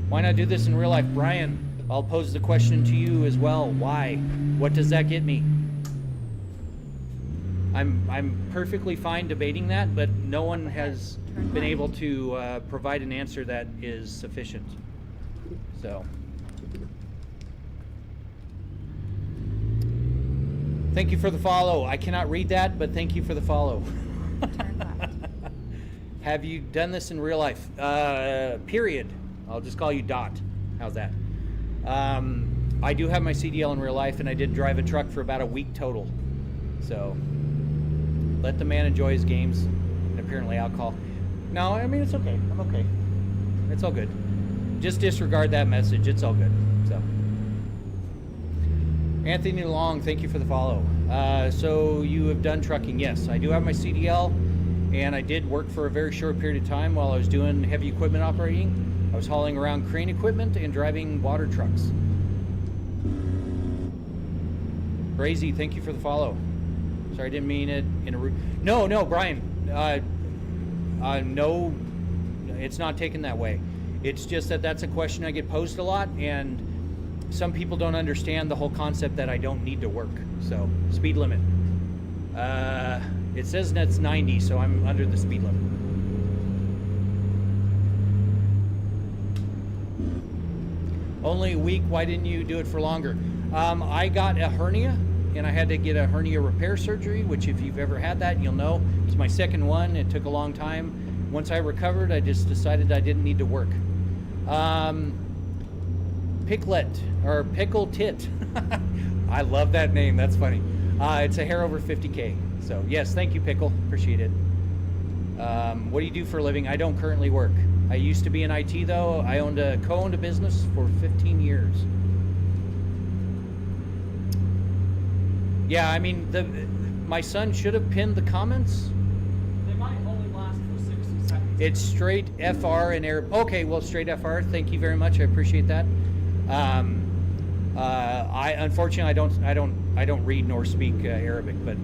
Why not do this in real life? Brian, I'll pose the question to you as well. Why? What does that get me? I'm perfectly fine debating that, but no one has been able to provide an answer that is sufficient. So Thank you for the follow. I cannot read that, but thank you for the follow. Turn left. Have you done this in real life? Period. I'll just call you Dot. How's that? I do have my CDL in real life, and I did drive a truck for about a week total. So, let the man enjoy his games, and apparently alcohol. No, I mean, it's okay. I'm okay. It's all good. Just disregard that message. It's all good. So, Anthony Long, thank you for the follow. So, you have done trucking. Yes, I do have my CDL, and I did work for a very short period of time while I was doing heavy equipment operating. I was hauling around crane equipment and driving water trucks. Crazy, thank you for the follow. Sorry, I didn't mean it in a rude... No, Brian. No, it's not taken that way. It's just that that's a question I get posed a lot, and some people don't understand the whole concept that I don't need to work. So, speed limit. It says that's 90, so I'm under the speed limit. Only a week, why didn't you do it for longer? I got a hernia, and I had to get a hernia repair surgery, which if you've ever had that, you'll know. It's my second one. It took a long time. Once I recovered, I just decided I didn't need to work. Picklet, or Pickle Tit. I love that name. That's funny. It's a hair over 50K. So, yes, thank you, Pickle. Appreciate it. What do you do for a living? I don't currently work. I used to be in IT, though. I co-owned a business for 15 years. Yeah, I mean, my son should have pinned the comments. They might only last for 60 seconds. It's straight FR in Arabic. Okay, well, straight FR. Thank you very much. I appreciate that. I unfortunately I don't read nor speak Arabic, but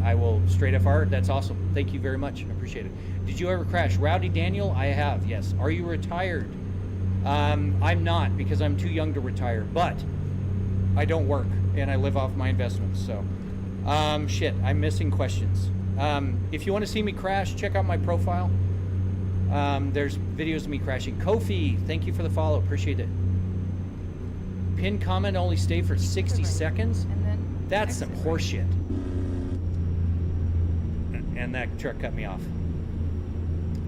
I will straight FR. That's awesome. Thank you very much. I appreciate it. Did you ever crash? Rowdy Daniel, I have. Yes. Are you retired? I'm not, because I'm too young to retire, but I don't work and I live off my investments. So, shit, I'm missing questions. If you want to see me crash, check out my profile. There's videos of me crashing. Kofi, thank you for the follow. Appreciate it. Pin comment only stay for 60 seconds? And then That's some exit horseshit. And that truck cut me off.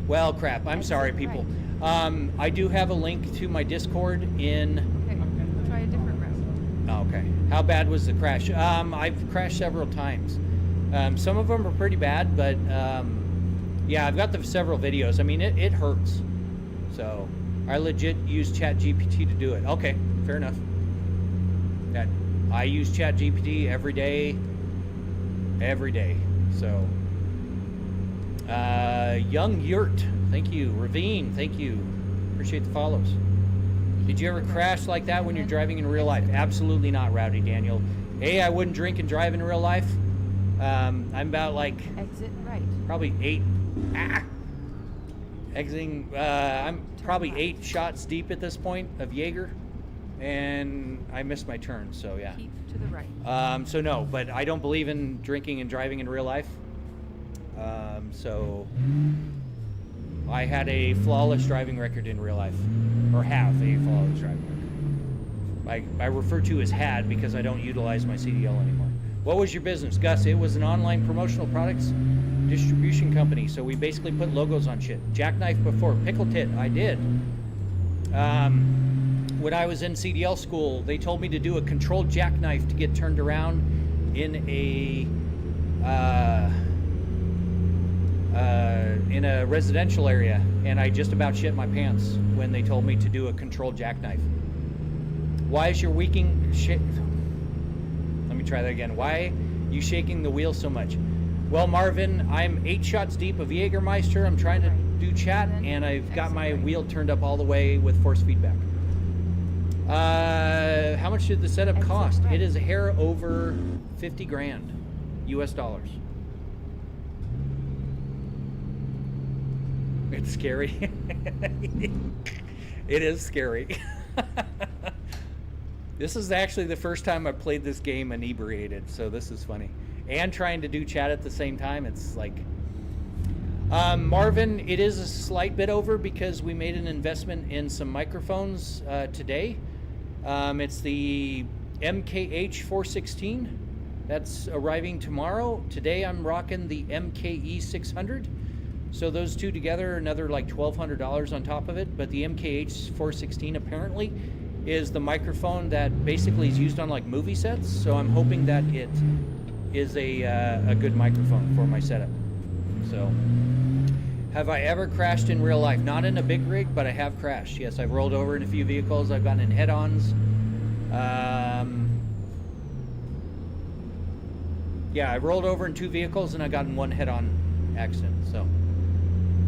Well, crap. I'm Exit sorry, people. I do have a link to my Discord in... Okay, we'll try a different route. Oh, okay. How bad was the crash? I've crashed several times. Some of them are pretty bad, but yeah, I've got the several videos. I mean, it hurts. So I legit use ChatGPT to do it. Okay, fair enough. I use ChatGPT every day. So, Young Yurt, thank you. Ravine, thank you. Appreciate the follows. Did you ever crash like that when you're driving in real life? Absolutely not, Rowdy Daniel. A, I wouldn't drink and drive in real life. I'm about like Exit right. probably 8. Exiting. I'm probably 8 shots deep at this point of Jaeger, and I missed my turn. So yeah. Keep to the right. So no, but I don't believe in drinking and driving in real life. So I had a flawless driving record in real life, or have a flawless driving record. I refer to as had because I don't utilize my CDL anymore. What was your business, Gus? It was an online promotional products distribution company. So we basically put logos on shit. Jackknife before, Pickle Tit, I did. When I was in CDL school, they told me to do a controlled jackknife to get turned around in a residential area, and I just about shit my pants when they told me to do a controlled jackknife. Why is your Let me try that again. Why you shaking the wheel so much? Well, Marvin, I'm 8 shots deep of Jägermeister. I'm trying to do chat, and I've got my wheel turned up all the way with force feedback. How much did the setup cost? It is a hair over 50 grand, US dollars. It's scary. It is scary. This is actually the first time I played this game inebriated, so this is funny. And trying to do chat at the same time, it's like... Marvin, it is a slight bit over because we made an investment in some microphones today. It's the MKH 416. That's arriving tomorrow. Today I'm rocking the MKE 600. So those two together, another like $1,200 on top of it. But the MKH 416 apparently is the microphone that basically is used on like movie sets. So I'm hoping that it is a good microphone for my setup. So, have I ever crashed in real life? Not in a big rig, but I have crashed. Yes, I've rolled over in a few vehicles. I've gotten in head-ons. Yeah, I rolled over in 2 vehicles and I got in 1 head-on accident. So,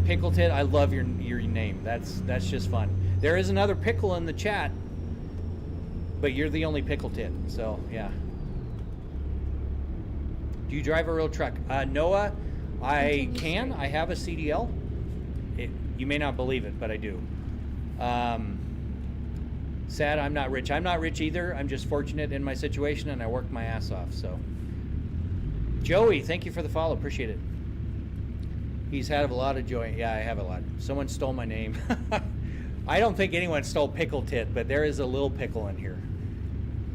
Pickle Tit, I love your name. That's just fun. There is another pickle in the chat, but you're the only Pickle Tit. So yeah. Do you drive a real truck? Noah, I can. I have a CDL. You may not believe it, but I do. Sad I'm not rich. I'm not rich either. I'm just fortunate in my situation, and I work my ass off. So, Joey, thank you for the follow. Appreciate it. He's had a lot of joy. Yeah, I have a lot. Someone stole my name. I don't think anyone stole Pickle Tit, but there is a little pickle in here.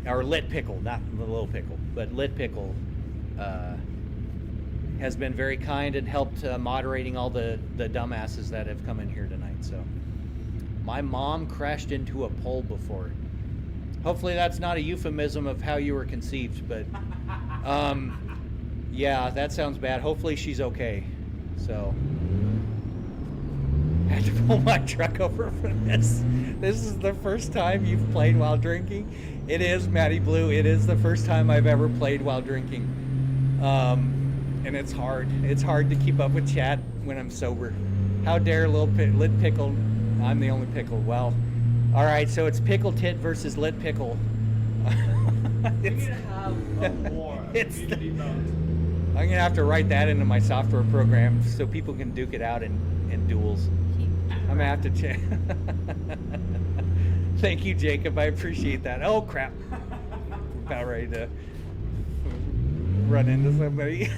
Or Lit Pickle, not the little pickle, but Lit Pickle has been very kind and helped moderating all the dumbasses that have come in here tonight. So, my mom crashed into a pole before. Hopefully that's not a euphemism of how you were conceived, but yeah, that sounds bad. Hopefully she's okay. So, I had to pull my truck over for this. This is the first time you've played while drinking. It is, Matty Blue. It is the first time I've ever played while drinking. And it's hard. It's hard to keep up with chat when I'm sober. How dare Lit Pickle? I'm the only pickle. Well, all right. So it's Pickle Tit versus Lit Pickle. We need to have a war. I'm gonna have to write that into my software program so people can duke it out in duels. I'm gonna have to check. Thank you, Jacob. I appreciate that. Oh crap! About ready to run into somebody.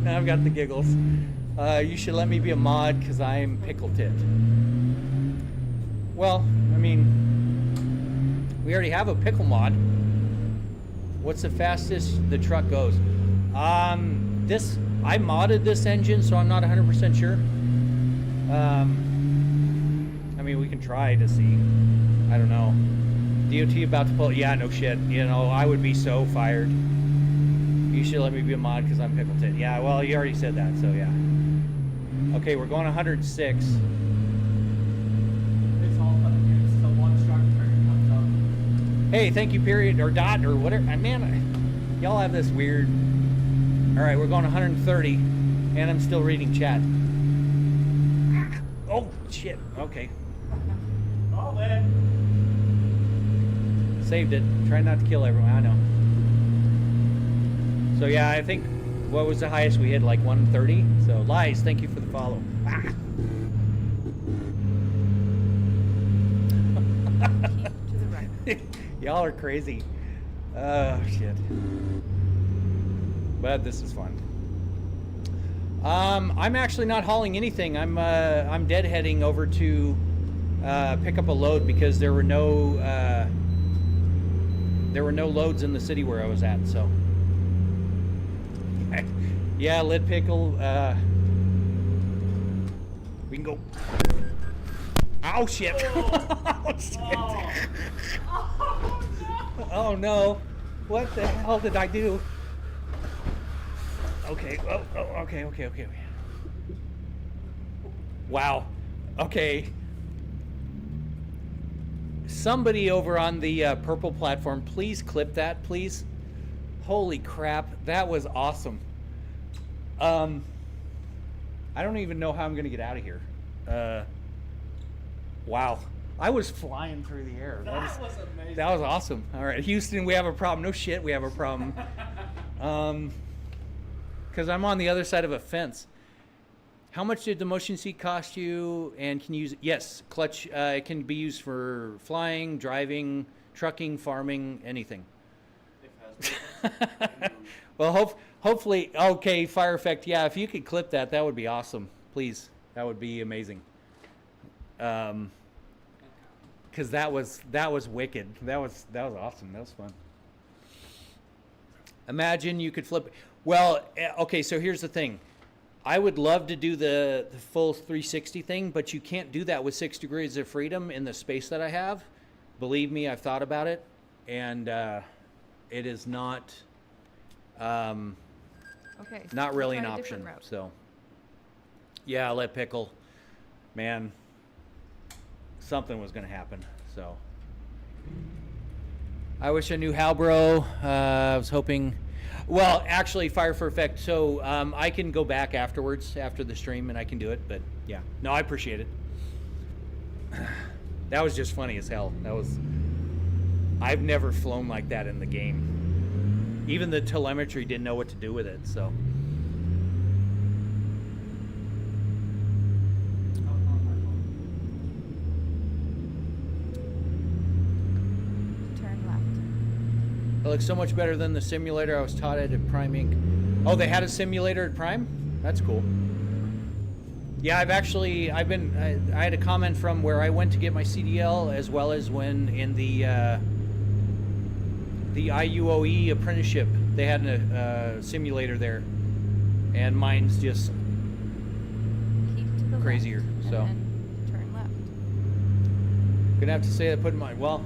Now I've got the giggles. You should let me be a mod because I'm Pickle Tit. Well, I mean, we already have a pickle mod. What's the fastest the truck goes? I modded this engine, so I'm not 100% sure. I mean, we can try to see. I don't know. DOT about to pull. Yeah, no shit. You know, I would be so fired. You should let me be a mod because I'm Pickle Tit. Yeah, well, you already said that, so yeah. Okay, we're going 106. It's all it's the one sharp turn comes up. Hey, thank you, period, or dot, or whatever. Man, y'all have this weird. All right, we're going 130, and I'm still reading chat. Oh, shit. Okay. Oh, man. Saved it. Try not to kill everyone. I know. So, yeah, I think, what was the highest we hit? Like 130? So, Lies, thank you for the follow. Keep to the right. Y'all are crazy. Oh, shit. But this is fun. I'm actually not hauling anything. I'm deadheading over to pick up a load because there were no loads in the city where I was at. So yeah, Lit Pickle. We can go. Oh shit! Oh shit! Oh no! What the hell did I do? Okay. Oh, okay. Wow. Okay. Somebody over on the purple platform, please clip that, please. Holy crap, that was awesome. I don't even know how I'm gonna get out of here. Wow. I was flying through the air. That was amazing. That was awesome. All right, Houston, we have a problem. No shit, we have a problem. Because I'm on the other side of a fence. How much did the motion seat cost you? And can you use it? Yes, clutch. It can be used for flying, driving, trucking, farming, anything. Well, hopefully, okay, Fire Effect. Yeah, if you could clip that, that would be awesome. Please, that would be amazing. Because that was wicked. That was awesome. That was fun. Imagine you could flip. Well, okay, so here's the thing. I would love to do the full 360 thing, but you can't do that with 6 degrees of freedom in the space that I have. Believe me, I've thought about it, and it is not Okay. So not we'll really an try a different option. route. So, yeah, let pickle. Man, something was going to happen. So, I wish I knew how, bro. I was hoping. Well, actually, Fire for Effect. So I can go back afterwards, after the stream, and I can do it. But yeah, no, I appreciate it. That was just funny as hell. That was. I've never flown like that in the game. Even the telemetry didn't know what to do with it. So. Turn left. It looks so much better than the simulator I was taught at Prime Inc. Oh, they had a simulator at Prime? That's cool. Yeah, I had a comment from where I went to get my CDL, as well as when in the IUOE apprenticeship, they had a simulator there, and mine's just Keep to the crazier, left, so. and then turn left. Gonna have to say I put in mine. Well,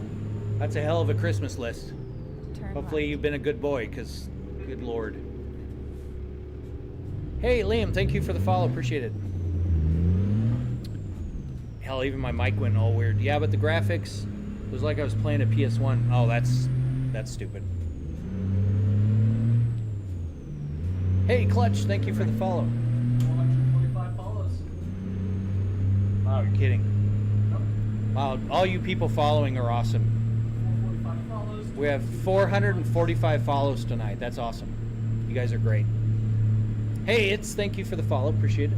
that's a hell of a Christmas list. Turn Hopefully left. you've been a good boy, because good lord. Hey, Liam, thank you for the follow. Appreciate it. Hell, even my mic went all weird. Yeah, but the graphics, it was like I was playing a PS1. Oh, that's stupid. Hey, Clutch, thank you for the follow. 145 follows. Wow, you're kidding. Wow, all you people following are awesome. 445 follows. We have 445 follows tonight. That's awesome. You guys are great. Hey, thank you for the follow. Appreciate it.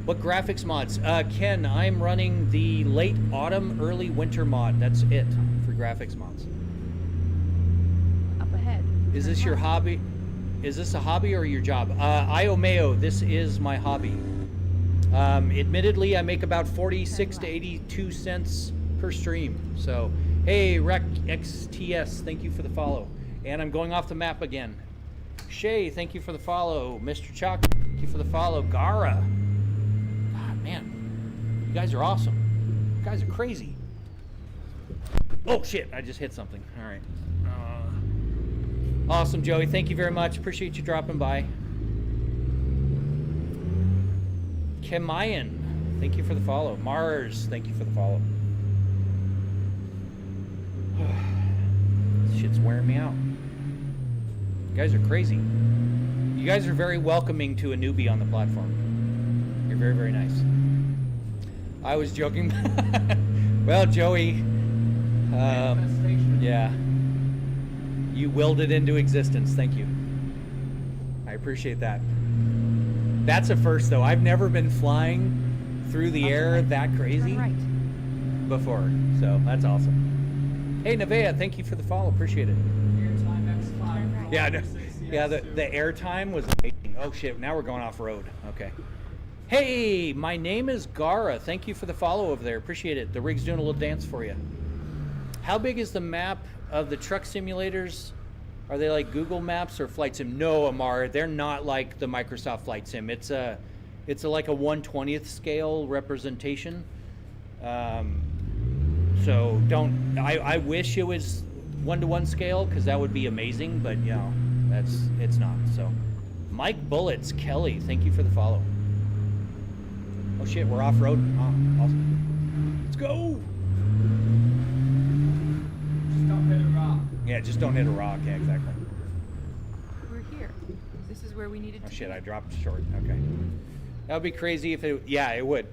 What graphics mods? Ken, I'm running the late autumn, early winter mod. That's it for graphics mods. Up ahead. Is Turn this your left. hobby? Is this a hobby or your job? Iomeo, this is my hobby. Admittedly, I make about 46 to 82 cents per stream. So, hey, Rec XTS, thank you for the follow. And I'm going off the map again. Shay, thank you for the follow. Mr. Chuck, thank you for the follow. Gara. God, man. You guys are awesome. You guys are crazy. Oh, shit. I just hit something. All right. Awesome, Joey. Thank you very much. Appreciate you dropping by. Kemayan, thank you for the follow. Mars, thank you for the follow. This shit's wearing me out. You guys are crazy. You guys are very welcoming to a newbie on the platform. You're very, very nice. I was joking. Well, Joey, Manifestation. yeah. You willed it into existence. Thank you. I appreciate that. That's a first, though. I've never been flying through the air that crazy Turn right. before, so that's awesome. Hey, Nevea, thank you for the follow. Appreciate it. Airtime X5. Yeah, no, 360 yeah. The X2. air time was amazing. Oh shit! Now we're going off road. Okay. Hey, my name is Gara. Thank you for the follow over there. Appreciate it. The rig's doing a little dance for you. How big is the map of the truck simulators? Are they like Google Maps or Flight Sim? No, Amar, they're not like the Microsoft Flight Sim. It's like a 1/20th scale representation. So don't. I wish it was 1-to-1 scale, because that would be amazing. But you know, it's not. So, Mike Bullets, Kelly, thank you for the follow. Oh shit, we're off road. Oh, awesome. Let's go. Just don't hit a rock. Yeah, just don't hit a rock. Yeah, exactly. We're here. This is where we needed Oh to shit, be. I dropped short. Okay. That would be crazy if it. Yeah, it would.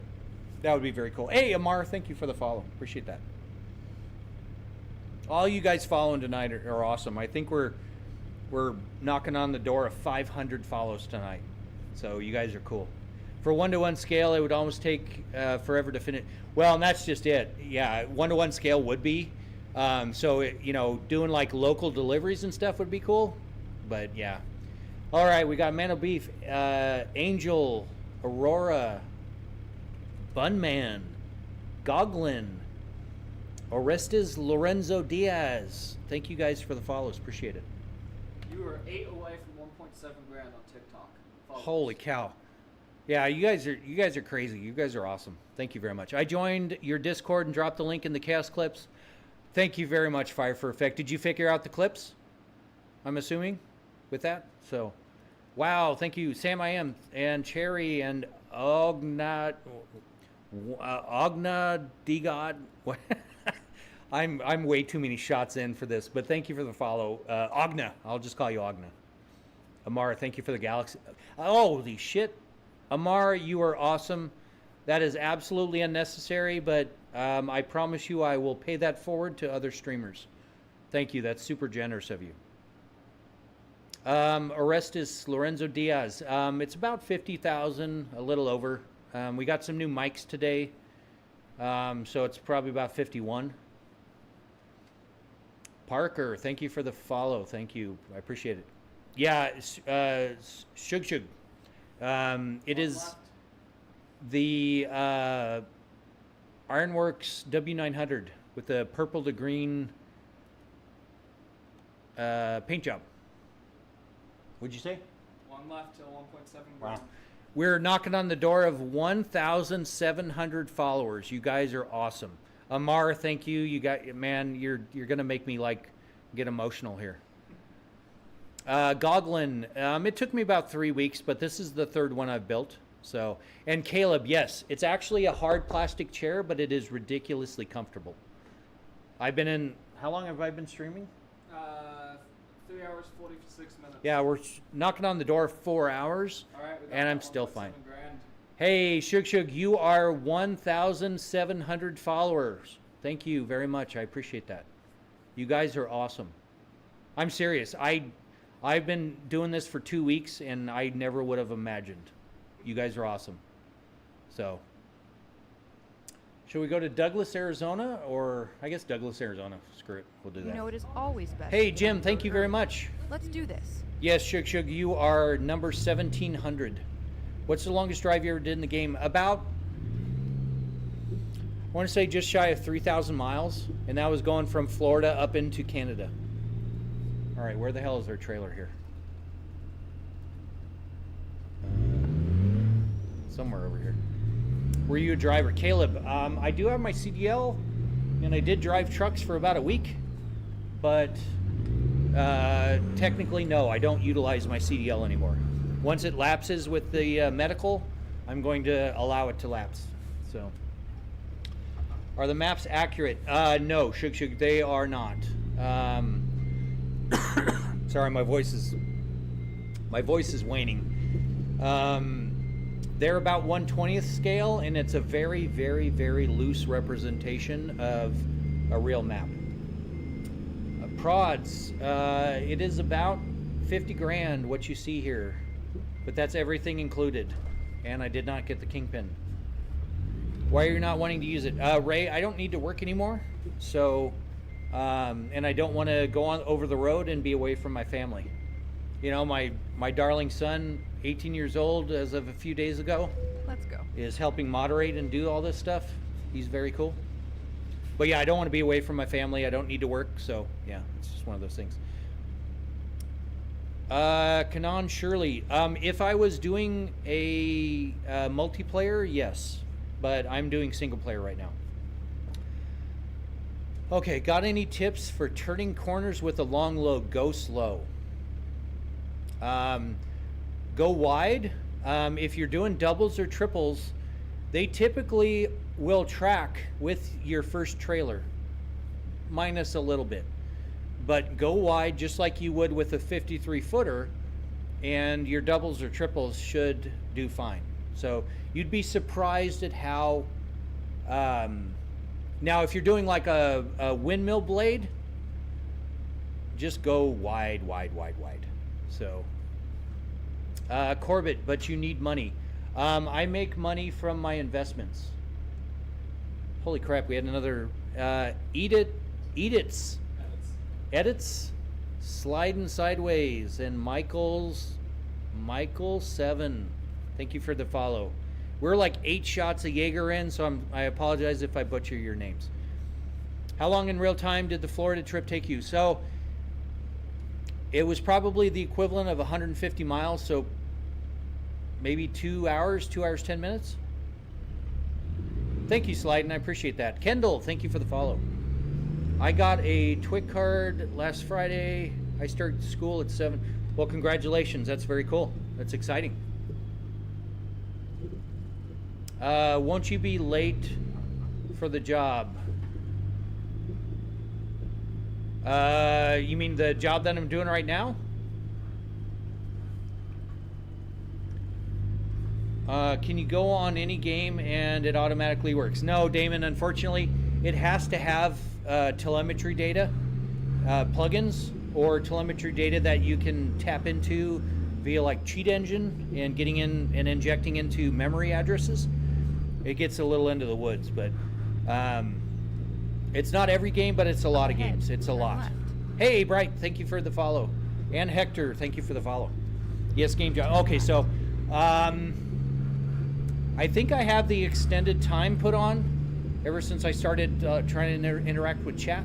That would be very cool. Hey, Amar, thank you for the follow. Appreciate that. All you guys following tonight are awesome. I think we're knocking on the door of 500 follows tonight. So you guys are cool. For 1-to-1 scale, it would almost take forever to finish. Well, and that's just it. Yeah, 1-to-1 scale would be. So you know, doing like local deliveries and stuff would be cool. But yeah. All right, we got Mano Beef, Angel, Aurora, Bunman, Goglin, Orestes Lorenzo Diaz. Thank you guys for the follows. Appreciate it. You You are 8 away from 1.7 grand on TikTok. Followers. Holy cow. Yeah, you guys are crazy. You guys are awesome. Thank you very much. I joined your Discord and dropped the link in the chaos clips. Thank you very much, Fire for Effect. Did you figure out the clips? I'm assuming with that. So, wow, thank you, Sam I Am and Cherry and Ogna Degod. What? I'm way too many shots in for this, but thank you for the follow. Ogna, I'll just call you Ogna. Amar, thank you for the galaxy. Holy shit. Amar, you are awesome. That is absolutely unnecessary, but I promise you I will pay that forward to other streamers. Thank you. That's super generous of you. Orestes Lorenzo Diaz. It's about 50,000, a little over. We got some new mics today, so it's probably about 51. Parker, thank you for the follow. Thank you. I appreciate it. Yeah, Shug. It is the Ironworks W900 with the purple to green paint job. What'd you say? One left till 1.7 Wow. grand. We're knocking on the door of 1,700 followers. You guys are awesome. Amar, thank you. You got, man, you're gonna make me like get emotional here. Goglin, it took me about 3 weeks, but this is the third one I've built. So, and Caleb, yes, it's actually a hard plastic chair, but it is ridiculously comfortable. I've been in, how long have I been streaming? 3 hours, 46 minutes. Yeah, we're knocking on the door 4 hours, All right, we got and I'm that still 1.7 fine. grand. Hey, Shug, you are 1,700 followers. Thank you very much. I appreciate that. You guys are awesome. I'm serious. I've been doing this for 2 weeks, and I never would have imagined. You guys are awesome. So, should we go to Douglas, Arizona, or I guess Douglas, Arizona? Screw it. We'll do that. You know it is always best. Hey, to Jim, go thank you very much. Let's do this. Yes, Shug, you are number 1,700. What's the longest drive you ever did in the game? About, I want to say just shy of 3,000 miles, and that was going from Florida up into Canada. All right, where the hell is our trailer here? Somewhere over here. Were you a driver? Caleb, I do have my CDL, and I did drive trucks for about a week, but technically, no, I don't utilize my CDL anymore. Once it lapses with the medical, I'm going to allow it to lapse. So, are the maps accurate? No, Shug, they are not. Sorry, my voice is waning. They're about 1/20th scale, and it's a very, very, very loose representation of a real map. Prods, it is about 50 grand what you see here, but that's everything included, and I did not get the kingpin. Why are you not wanting to use it? Ray, I don't need to work anymore, so, and I don't want to go on over the road and be away from my family. You know, my darling son, 18 years old as of a few days ago, Let's go. is helping moderate and do all this stuff. He's very cool. But yeah, I don't want to be away from my family. I don't need to work, so yeah, it's just one of those things. Kanan Shirley, if I was doing a multiplayer, yes, but I'm doing single player right now. Okay, got any tips for turning corners with a long load? Go slow. Go wide. If you're doing doubles or triples, they typically will track with your first trailer, minus a little bit. But go wide just like you would with a 53-footer, and your doubles or triples should do fine. So you'd be surprised at how... now, if you're doing like a windmill blade, just go wide. So, Corbett, but you need money. I make money from my investments. Holy crap, we had another edits sliding sideways, and Michael 7. Thank you for the follow. We're like 8 shots of Jaeger in, so I apologize if I butcher your names. How long in real time did the Florida trip take you? So It was probably the equivalent of 150 miles, so maybe 2 hours, 2 hours, 10 minutes. Thank you, Slyden. I appreciate that. Kendall, thank you for the follow. I got a TWIC card last Friday. I start school at 7. Well, congratulations. That's very cool. That's exciting. Won't you be late for the job? You mean the job that I'm doing right now? Can you go on any game and it automatically works? No, Damon, unfortunately, it has to have telemetry data, plugins, or telemetry data that you can tap into via like Cheat Engine and getting in and injecting into memory addresses. It gets a little into the woods, but it's not every game, but it's a lot of games. It's a lot. Hey, Bright, thank you for the follow. And Hector, thank you for the follow. Yes, game job. Okay, so I think I have the extended time put on ever since I started trying to interact with chat.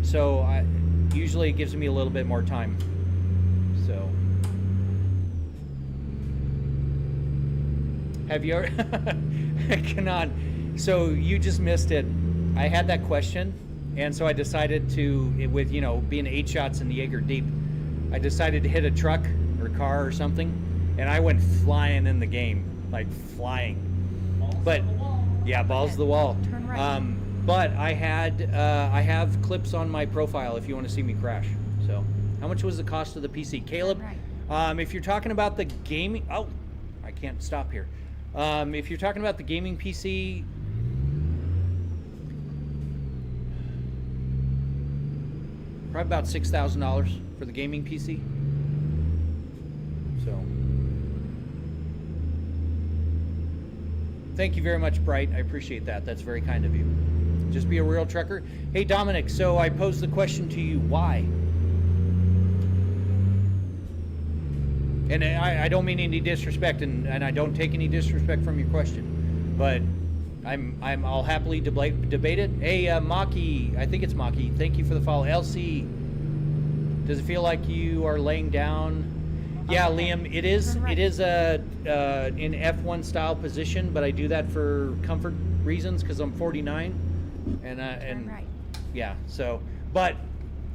So usually it gives me a little bit more time. So have you ever Kanan, so you just missed it. I had that question, and so I decided to, with being 8 shots in the Jaeger deep, I decided to hit a truck or car or something, and I went flying in the game, like flying. But yeah, balls to the wall. Turn right. But I have clips on my profile if you want to see me crash. So how much was the cost of the PC, Caleb? Right. If you're talking about the gaming, I can't stop here. If you're talking about the gaming PC, probably about $6,000 for the gaming PC. So, thank you very much, Bright. I appreciate that. That's very kind of you. Just be a real trucker. Hey, Dominic, so I posed the question to you, why? And I don't mean any disrespect, and I don't take any disrespect from your question, but I'll happily debate it. Hey, Maki, I think it's Maki. Thank you for the follow. LC, does it feel like you are laying down? Yeah, Liam, it is. It is in F1 style position, but I do that for comfort reasons because I'm 49, and right. Yeah. So, but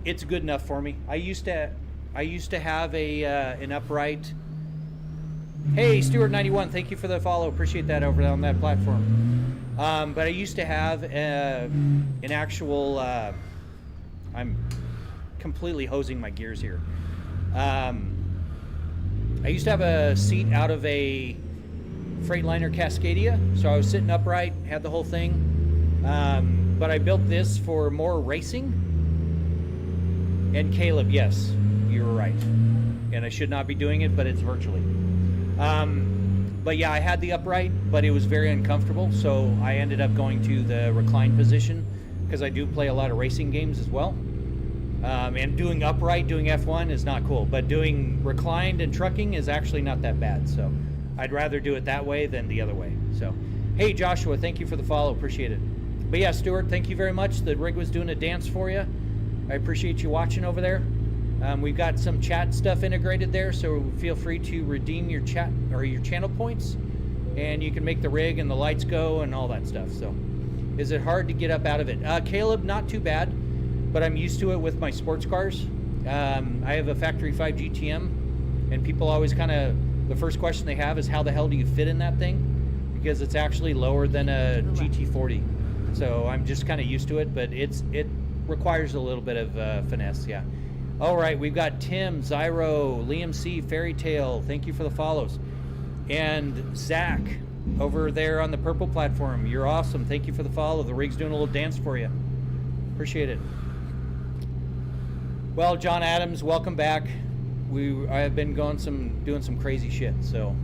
it's good enough for me. I used to have an upright. Hey, Stuart91, thank you for the follow. Appreciate that over on that platform. But I used to have an actual. I'm completely hosing my gears here. I used to have a seat out of a Freightliner Cascadia, so I was sitting upright, had the whole thing. But I built this for more racing. And Caleb, yes, you were right. And I should not be doing it, but it's virtually. But yeah, I had the upright, but it was very uncomfortable, so I ended up going to the recline position because I do play a lot of racing games as well. And doing upright, doing F1 is not cool, but doing reclined and trucking is actually not that bad. So I'd rather do it that way than the other way. So, hey, Joshua, thank you for the follow. Appreciate it. But yeah, Stuart, thank you very much. The rig was doing a dance for you. I appreciate you watching over there. We've got some chat stuff integrated there, so feel free to redeem your chat or your channel points, and you can make the rig and the lights go and all that stuff. So, is it hard to get up out of it? Caleb, not too bad, but I'm used to it with my sports cars. I have a factory 5 GTM, and people always kind of, the first question they have is, how the hell do you fit in that thing? Because it's actually lower than a GT40. So I'm just kind of used to it, but it requires a little bit of finesse, yeah. All right, we've got Tim, Zyro, Liam C, Fairy Tale. Thank you for the follows. And Zach over there on the purple platform. You're awesome. Thank you for the follow. The rig's doing a little dance for you. Appreciate it. Well, John Adams, welcome back. I have been doing some crazy shit. So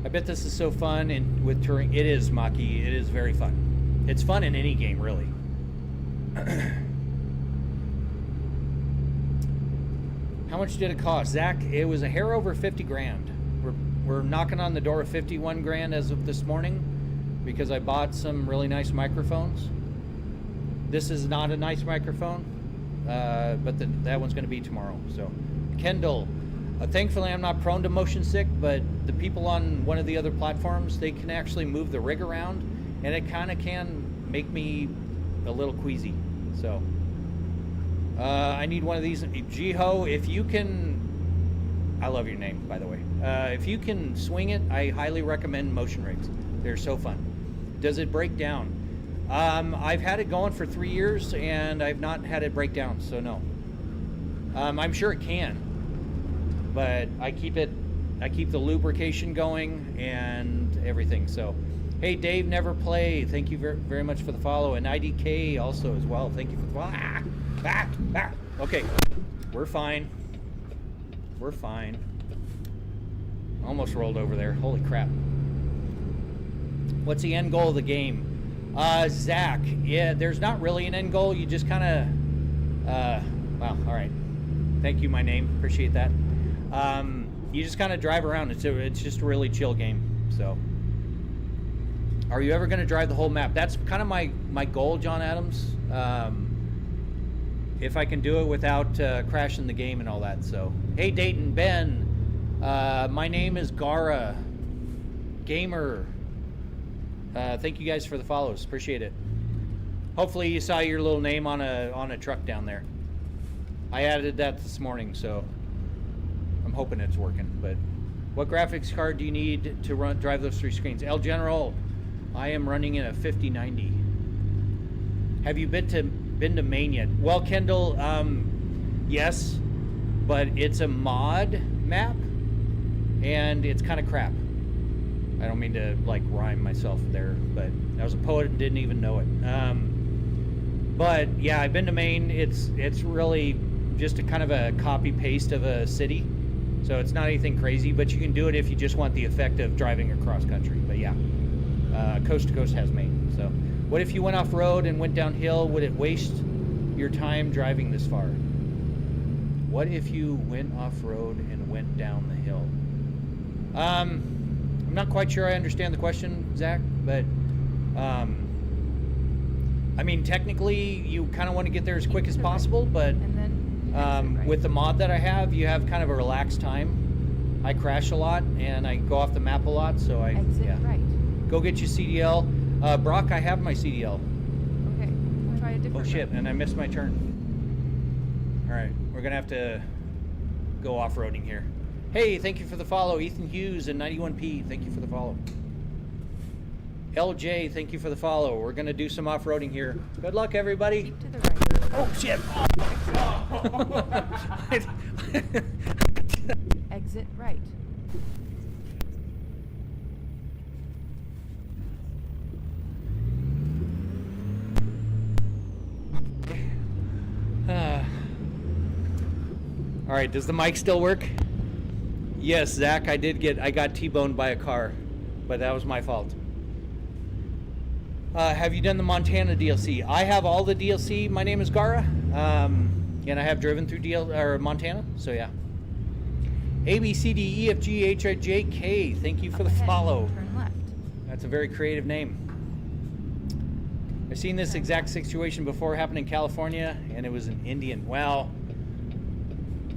I bet this is so fun, and with touring, it is, Maki. It is very fun. It's fun in any game, really. How much did it cost, Zach? It was a hair over 50 grand. We're knocking on the door of 51 grand as of this morning because I bought some really nice microphones. This is not a nice microphone, but that one's going to be tomorrow. So Kendall. Thankfully, I'm not prone to motion sick, but the people on one of the other platforms, they can actually move the rig around, and it kind of can make me a little queasy. So, I need one of these. Jiho, if you can, I love your name, by the way. If you can swing it, I highly recommend motion rigs. They're so fun. Does it break down? I've had it going for 3 years, and I've not had it break down, so no. I'm sure it can, but I keep the lubrication going and everything. So, hey, Dave, never play. Thank you very, very much for the follow, and IDK also as well. Thank you for the follow. Okay, we're fine. We're fine. Almost rolled over there. Holy crap. What's the end goal of the game? Zach, yeah, there's not really an end goal. You just kind of, well, all right. Thank you, my name. Appreciate that. You just kind of drive around. It's just a really chill game. So, are you ever going to drive the whole map? That's kind of my goal, John Adams. If I can do it without crashing the game and all that. So, hey, Dayton, Ben. My name is Gara Gamer. Thank you guys for the follows. Appreciate it. Hopefully you saw your little name on a truck down there. I added that this morning, so I'm hoping it's working. But what graphics card do you need to drive those 3 screens? El General, I am running in a 5090. Have you been to Maine yet? Well, Kendall, yes, but it's a mod map, and it's kind of crap. I don't mean to like rhyme myself there, but I was a poet and didn't even know it. But yeah, I've been to Maine. It's really just a kind of a copy paste of a city, so it's not anything crazy. But you can do it if you just want the effect of driving across country. But yeah, coast to coast has Maine. So what if you went off road and went downhill? Would it waste your time driving this far? What if you went off road and went down the hill? I'm not quite sure I understand the question, Zach, but I mean, technically you kind of want to get there as quick as possible, but And then with the mod that I have, you have kind of a relaxed time. I crash a lot and I go off the map a lot, so exit right. Go get your CDL. Brock, I have my CDL. Okay, we'll try a different Oh shit, route. and I missed my turn. All right, we're gonna have to go off-roading here. Hey, thank you for the follow, Ethan Hughes and 91P. Thank you for the follow. LJ, thank you for the follow. We're gonna do some off-roading here. Good luck, everybody. Keep to the right. Oh shit! Exit right. All right, does the mic still work? Yes, Zach, I got T-boned by a car, but that was my fault. Have you done the Montana DLC? I have all the DLC. My name is Gara, and I have driven through Montana, so yeah. A, B, C, D, E, F, G, H, I, J, K, thank you for the Ahead, follow. Turn left. That's a very creative name. I've seen this exact situation before happen in California, and it was an Indian. Well,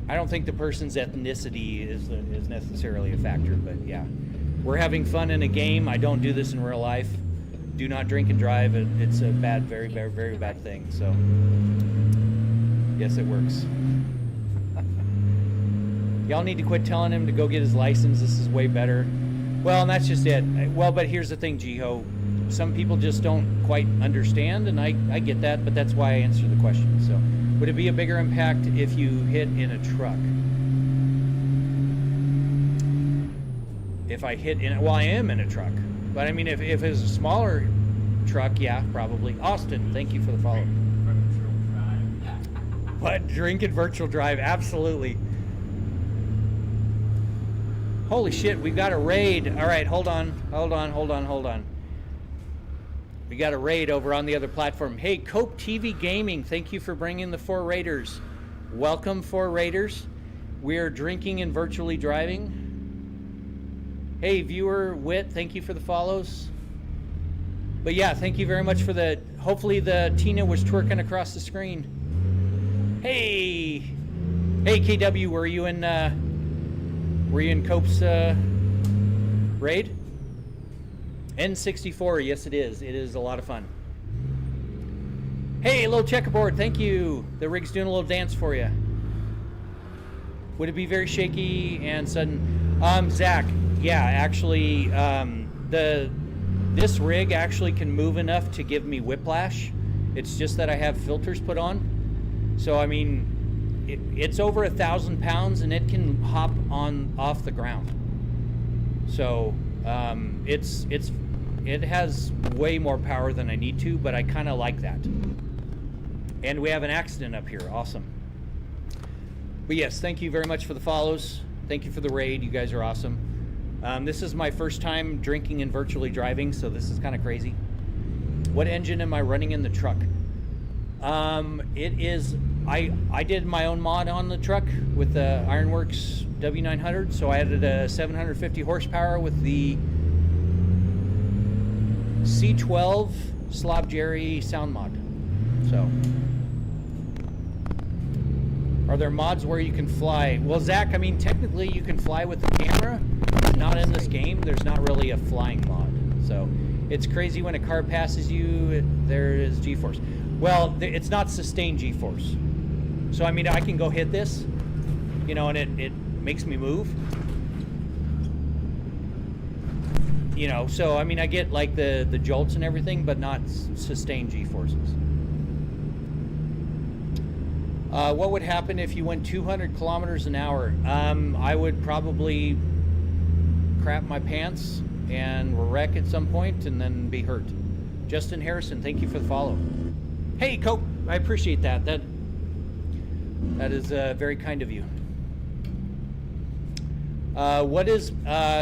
I don't think the person's ethnicity is necessarily a factor, but yeah. We're having fun in a game. I don't do this in real life. Do not drink and drive. It's a bad, very, very, very bad thing. So, yes, it works. Y'all need to quit telling him to go get his license. This is way better. Well, and that's just it. Well, but here's the thing, Jiho. Some people just don't quite understand, and I get that, but that's why I answer the question. So, would it be a bigger impact if you hit in a truck? If I hit in, well, I am in a truck. But I mean, if it's a smaller truck, yeah, probably. Austin, thank you for the follow. What? Drink and virtual drive, absolutely. Holy shit, we've got a raid. All right, hold on. We got a raid over on the other platform. Hey, Cope TV Gaming, thank you for bringing the 4 raiders. Welcome, 4 raiders. We're drinking and virtually driving. Hey, viewer Wit, thank you for the follows. But yeah, thank you very much for the, hopefully the Tina was twerking across the screen. Hey, Hey, KW, were you in Cope's raid? N64, yes it is. It is a lot of fun. Hey, a little checkerboard, thank you. The rig's doing a little dance for you. Would it be very shaky and sudden? Zach, yeah, actually, this rig actually can move enough to give me whiplash. It's just that I have filters put on. So, I mean, it's over 1,000 pounds and it can hop off the ground. So, it has way more power than I need to, but I kind of like that. And we have an accident up here, awesome. But yes, thank you very much for the follows. Thank you for the raid, you guys are awesome. This is my first time drinking and virtually driving, so this is kind of crazy. What engine am I running in the truck? It is, I did my own mod on the truck with the Ironworks W900, so I added a 750 horsepower with the C12 Slob Jerry sound mod. So, are there mods where you can fly? Well, Zach, I mean, technically you can fly with the camera. Not in this game. There's not really a flying mod. So, it's crazy when a car passes you, there is G-force. Well, it's not sustained G-force. So, I mean, I can go hit this, you know, and it makes me move. You know, so, I mean, I get, like, the jolts and everything, but not sustained G-forces. What would happen if you went 200 kilometers an hour? I would probably crap my pants and wreck at some point and then be hurt. Justin Harrison, thank you for the follow. Hey, Cope, I appreciate that. That is very kind of you. What is,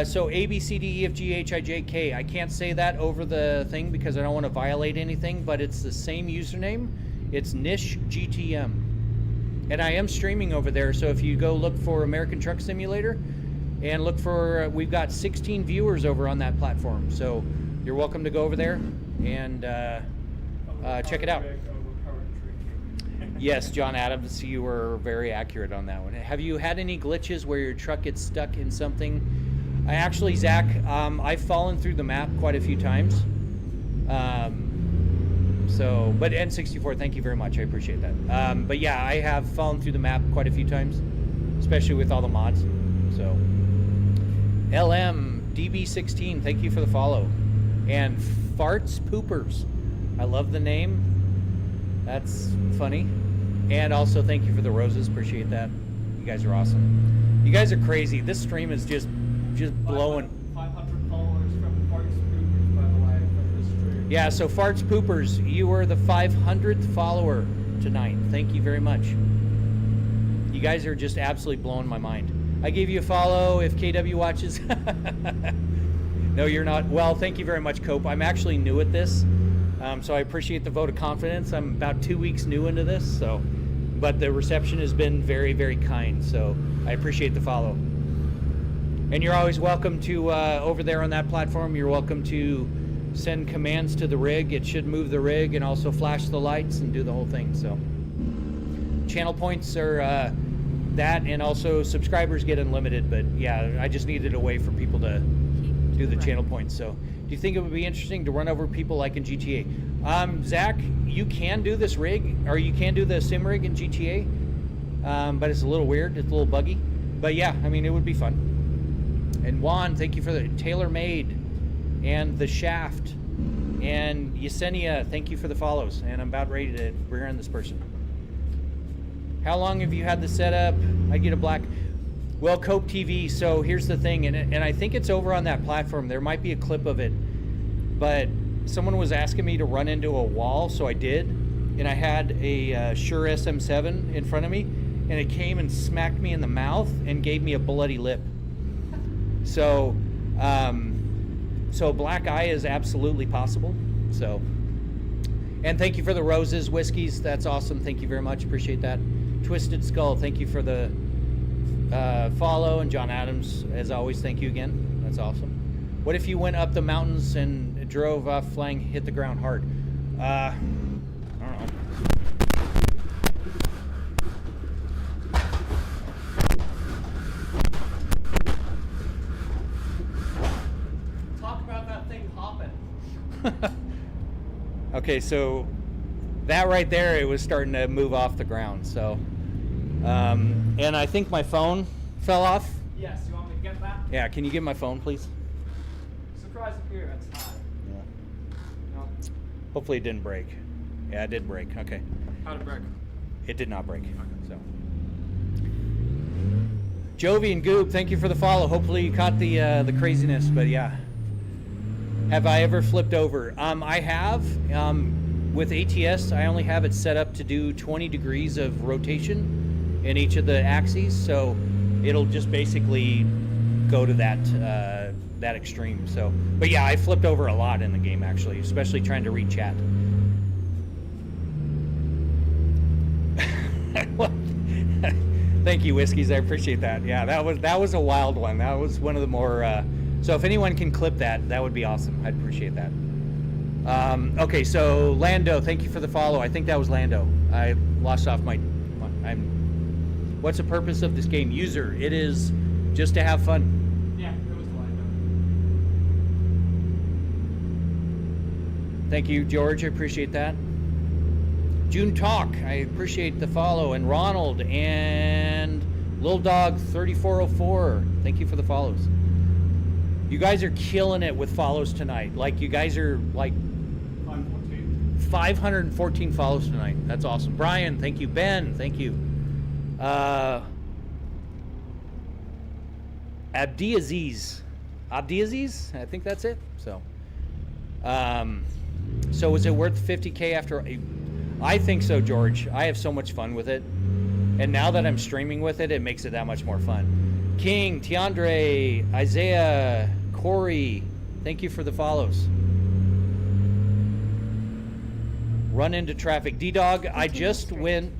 so A, B, C, D, E, F, G, H, I, J, K. I can't say that over the thing because I don't want to violate anything, but it's the same username. It's Nish GTM. And I am streaming over there, so if you go look for American Truck Simulator and look for, we've got 16 viewers over on that platform. So you're welcome to go over there and check it out. Yes, John Adams, you were very accurate on that one. Have you had any glitches where your truck gets stuck in something? Actually, Zach, I've fallen through the map quite a few times. So, but N64, thank you very much. I appreciate that. But yeah, I have fallen through the map quite a few times, especially with all the mods. So, LM DB16, thank you for the follow. And Farts Poopers, I love the name. That's funny. And also, thank you for the roses. Appreciate that. You guys are awesome. You guys are crazy. This stream is just blowing. 500 followers from Farts Poopers, by the way, for this stream. Yeah, so Farts Poopers, you were the 500th follower tonight. Thank you very much. You guys are just absolutely blowing my mind. I gave you a follow if KW watches. No, you're not. Well, thank you very much, Cope. I'm actually new at this, so I appreciate the vote of confidence. I'm about 2 weeks new into this, so, but the reception has been very, very kind, so I appreciate the follow. And you're always welcome to, over there on that platform, you're welcome to send commands to the rig. It should move the rig and also flash the lights and do the whole thing, so. Channel points are that, and also subscribers get unlimited, but yeah, I just needed a way for people to do the channel points. So do you think it would be interesting to run over people like in GTA? Zach, you can do this rig, or you can do the sim rig in GTA, but it's a little weird, it's a little buggy, but yeah, I mean, it would be fun. And Juan, thank you for the tailor-made and the shaft, and Yesenia, thank you for the follows, and I'm about ready to rear end this person. How long have you had the setup? I get a black. Well, Cope TV, so here's the thing, and I think it's over on that platform. There might be a clip of it, but someone was asking me to run into a wall, so I did, and I had a Shure SM7 in front of me, and it came and smacked me in the mouth and gave me a bloody lip. So, so black eye is absolutely possible. So, and thank you for the roses, whiskeys. That's awesome. Thank you very much. Appreciate that. Twisted Skull, thank you for the follow, and John Adams, as always, thank you again. That's awesome. What if you went up the mountains and drove off flying, hit the ground hard? I don't know. Okay, so that right there, it was starting to move off the ground. So, and I think my phone fell off. Yes, you want me to get that? Yeah, can you get my phone, please? Surprise appearance time. Yeah. No. Hopefully it didn't break. Yeah, it did break. Okay. How'd it break? It did not break. So, Jovi and Goob, thank you for the follow. Hopefully you caught the craziness, but yeah. Have I ever flipped over? I have. With ATS, I only have it set up to do 20 degrees of rotation in each of the axes, so it'll just basically go to that extreme. So, but yeah, I flipped over a lot in the game actually, especially trying to read chat. Thank you, Whiskies. I appreciate that. Yeah, that was a wild one. That was one of the more. So if anyone can clip that, that would be awesome. I'd appreciate that. Okay, so Lando, thank you for the follow. I think that was Lando. I lost off my. What's the purpose of this game? User. It is just to have fun. Yeah, it was Lando. Thank you, George. I appreciate that. June Talk, I appreciate the follow. And Ronald and Lil Dog 3404, thank you for the follows. You guys are killing it with follows tonight. Like, you guys are like 514 follows tonight. That's awesome. Brian, thank you. Ben, thank you. Abdiaziz, I think that's it. So is it worth 50K after? I think so, George. I have so much fun with it. And now that I'm streaming with it, it makes it that much more fun. King, Tiandre, Isaiah, Corey, thank you for the follows. Run into traffic. D-Dog, I just went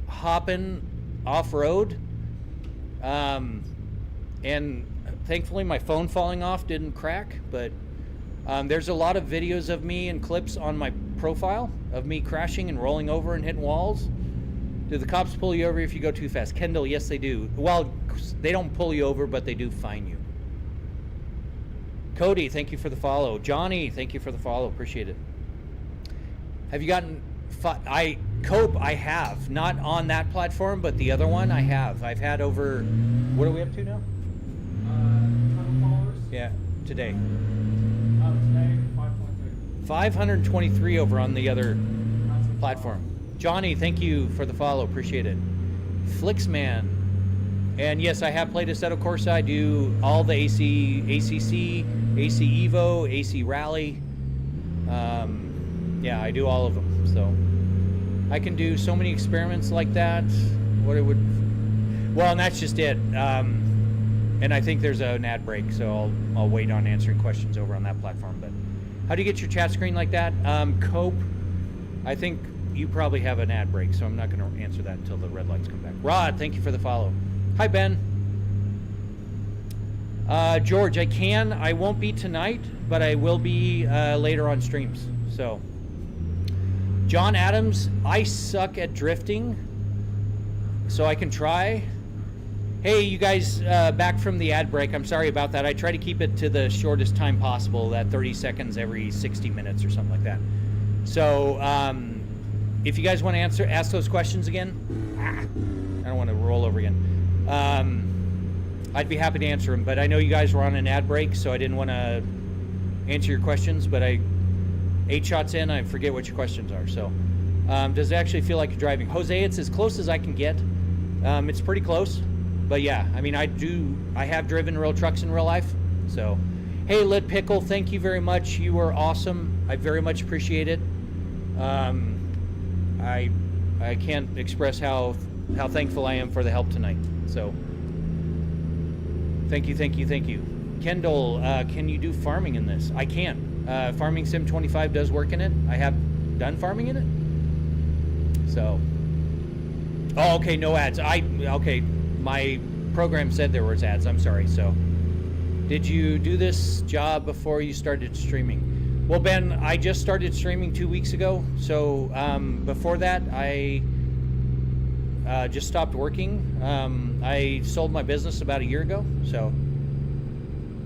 hopping off-road. And thankfully my phone falling off didn't crack, but there's a lot of videos of me and clips on my profile of me crashing and rolling over and hitting walls. Do the cops pull you over if you go too fast? Kendall, yes they do. Well, they don't pull you over, but they do fine you. Cody, thank you for the follow. Johnny, thank you for the follow. Appreciate it. Have you gotten... Cope, I have. Not on that platform, but the other one I have. I've had over... What are we up to now? 100 followers? Yeah, today. Today, 5.3. 523 over on the other platform. Johnny, thank you for the follow. Appreciate it. Flixman. And yes, I have played Assetto Corsa. I do all the ACC, AC Evo, AC Rally. Yeah, I do all of them. So I can do so many experiments like that. What it would... Well, and that's just it. And I think there's an ad break, so I'll wait on answering questions over on that platform. But how do you get your chat screen like that? Cope, I think you probably have an ad break, so I'm not going to answer that until the red lights come back. Rod, thank you for the follow. Hi, Ben. George, I won't be tonight, but I will be later on streams. So, John Adams, I suck at drifting, so I can try. Hey, you guys, back from the ad break. I'm sorry about that. I try to keep it to the shortest time possible, that 30 seconds every 60 minutes or something like that. So, if you guys want to ask those questions again, I don't want to roll over again. I'd be happy to answer them, but I know you guys were on an ad break, so I didn't want to answer your questions, but 8 shots in, I forget what your questions are. So, does it actually feel like you're driving? Jose, it's as close as I can get. It's pretty close, but yeah, I mean, I have driven real trucks in real life. So, hey, Lit Pickle, thank you very much. You are awesome. I very much appreciate it. I can't express how thankful I am for the help tonight. So, thank you. Kendall, can you do farming in this? I can. Farming Sim 25 does work in it. I have done farming in it. So, oh, okay, no ads. Okay, my program said there was ads. I'm sorry. So, did you do this job before you started streaming? Well, Ben, I just started streaming 2 weeks ago. So, before that, I just stopped working. I sold my business about a year ago. So,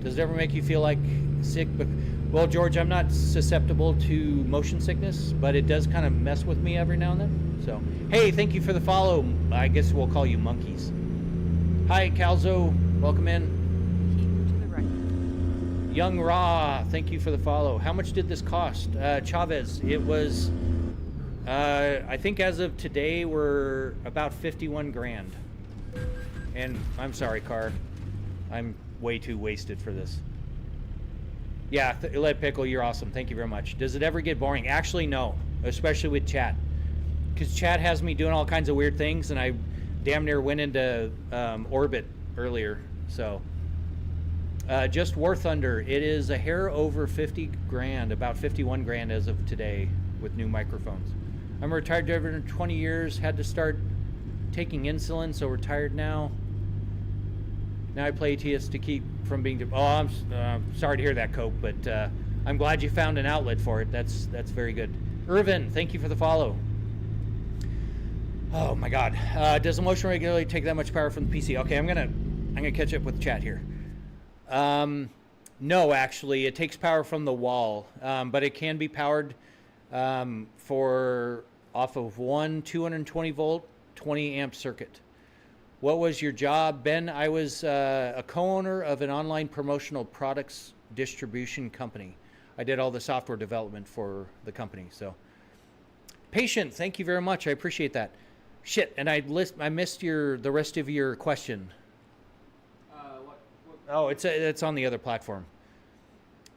does it ever make you feel like sick, but well, George, I'm not susceptible to motion sickness, but it does kind of mess with me every now and then. So, hey, thank you for the follow. I guess we'll call you monkeys. Hi, Calzo, welcome in. Keep to the right. Young Ra, thank you for the follow. How much did this cost? Chavez, it was, I think as of today, we're about 51 grand. And I'm sorry, Car. I'm way too wasted for this. Yeah, Lead Pickle, you're awesome. Thank you very much. Does it ever get boring? Actually, no, especially with chat. Because chat has me doing all kinds of weird things, and I damn near went into orbit earlier. So, just War Thunder. It is a hair over 50 grand, about 51 grand as of today with new microphones. I'm a retired driver in 20 years, had to start taking insulin, so retired now. Now I play ATS to keep from being... Oh, I'm sorry to hear that, Cope, but I'm glad you found an outlet for it. That's very good. Irvin, thank you for the follow. Oh my God. Does the motion regularly take that much power from the PC? Okay, I'm gonna catch up with chat here. No, actually, it takes power from the wall, but it can be powered off of one 220 volt, 20 amp circuit. What was your job, Ben? I was a co-owner of an online promotional products distribution company. I did all the software development for the company. So, Patient, thank you very much. I appreciate that. Shit, and I missed the rest of your question. What? Oh, it's on the other platform.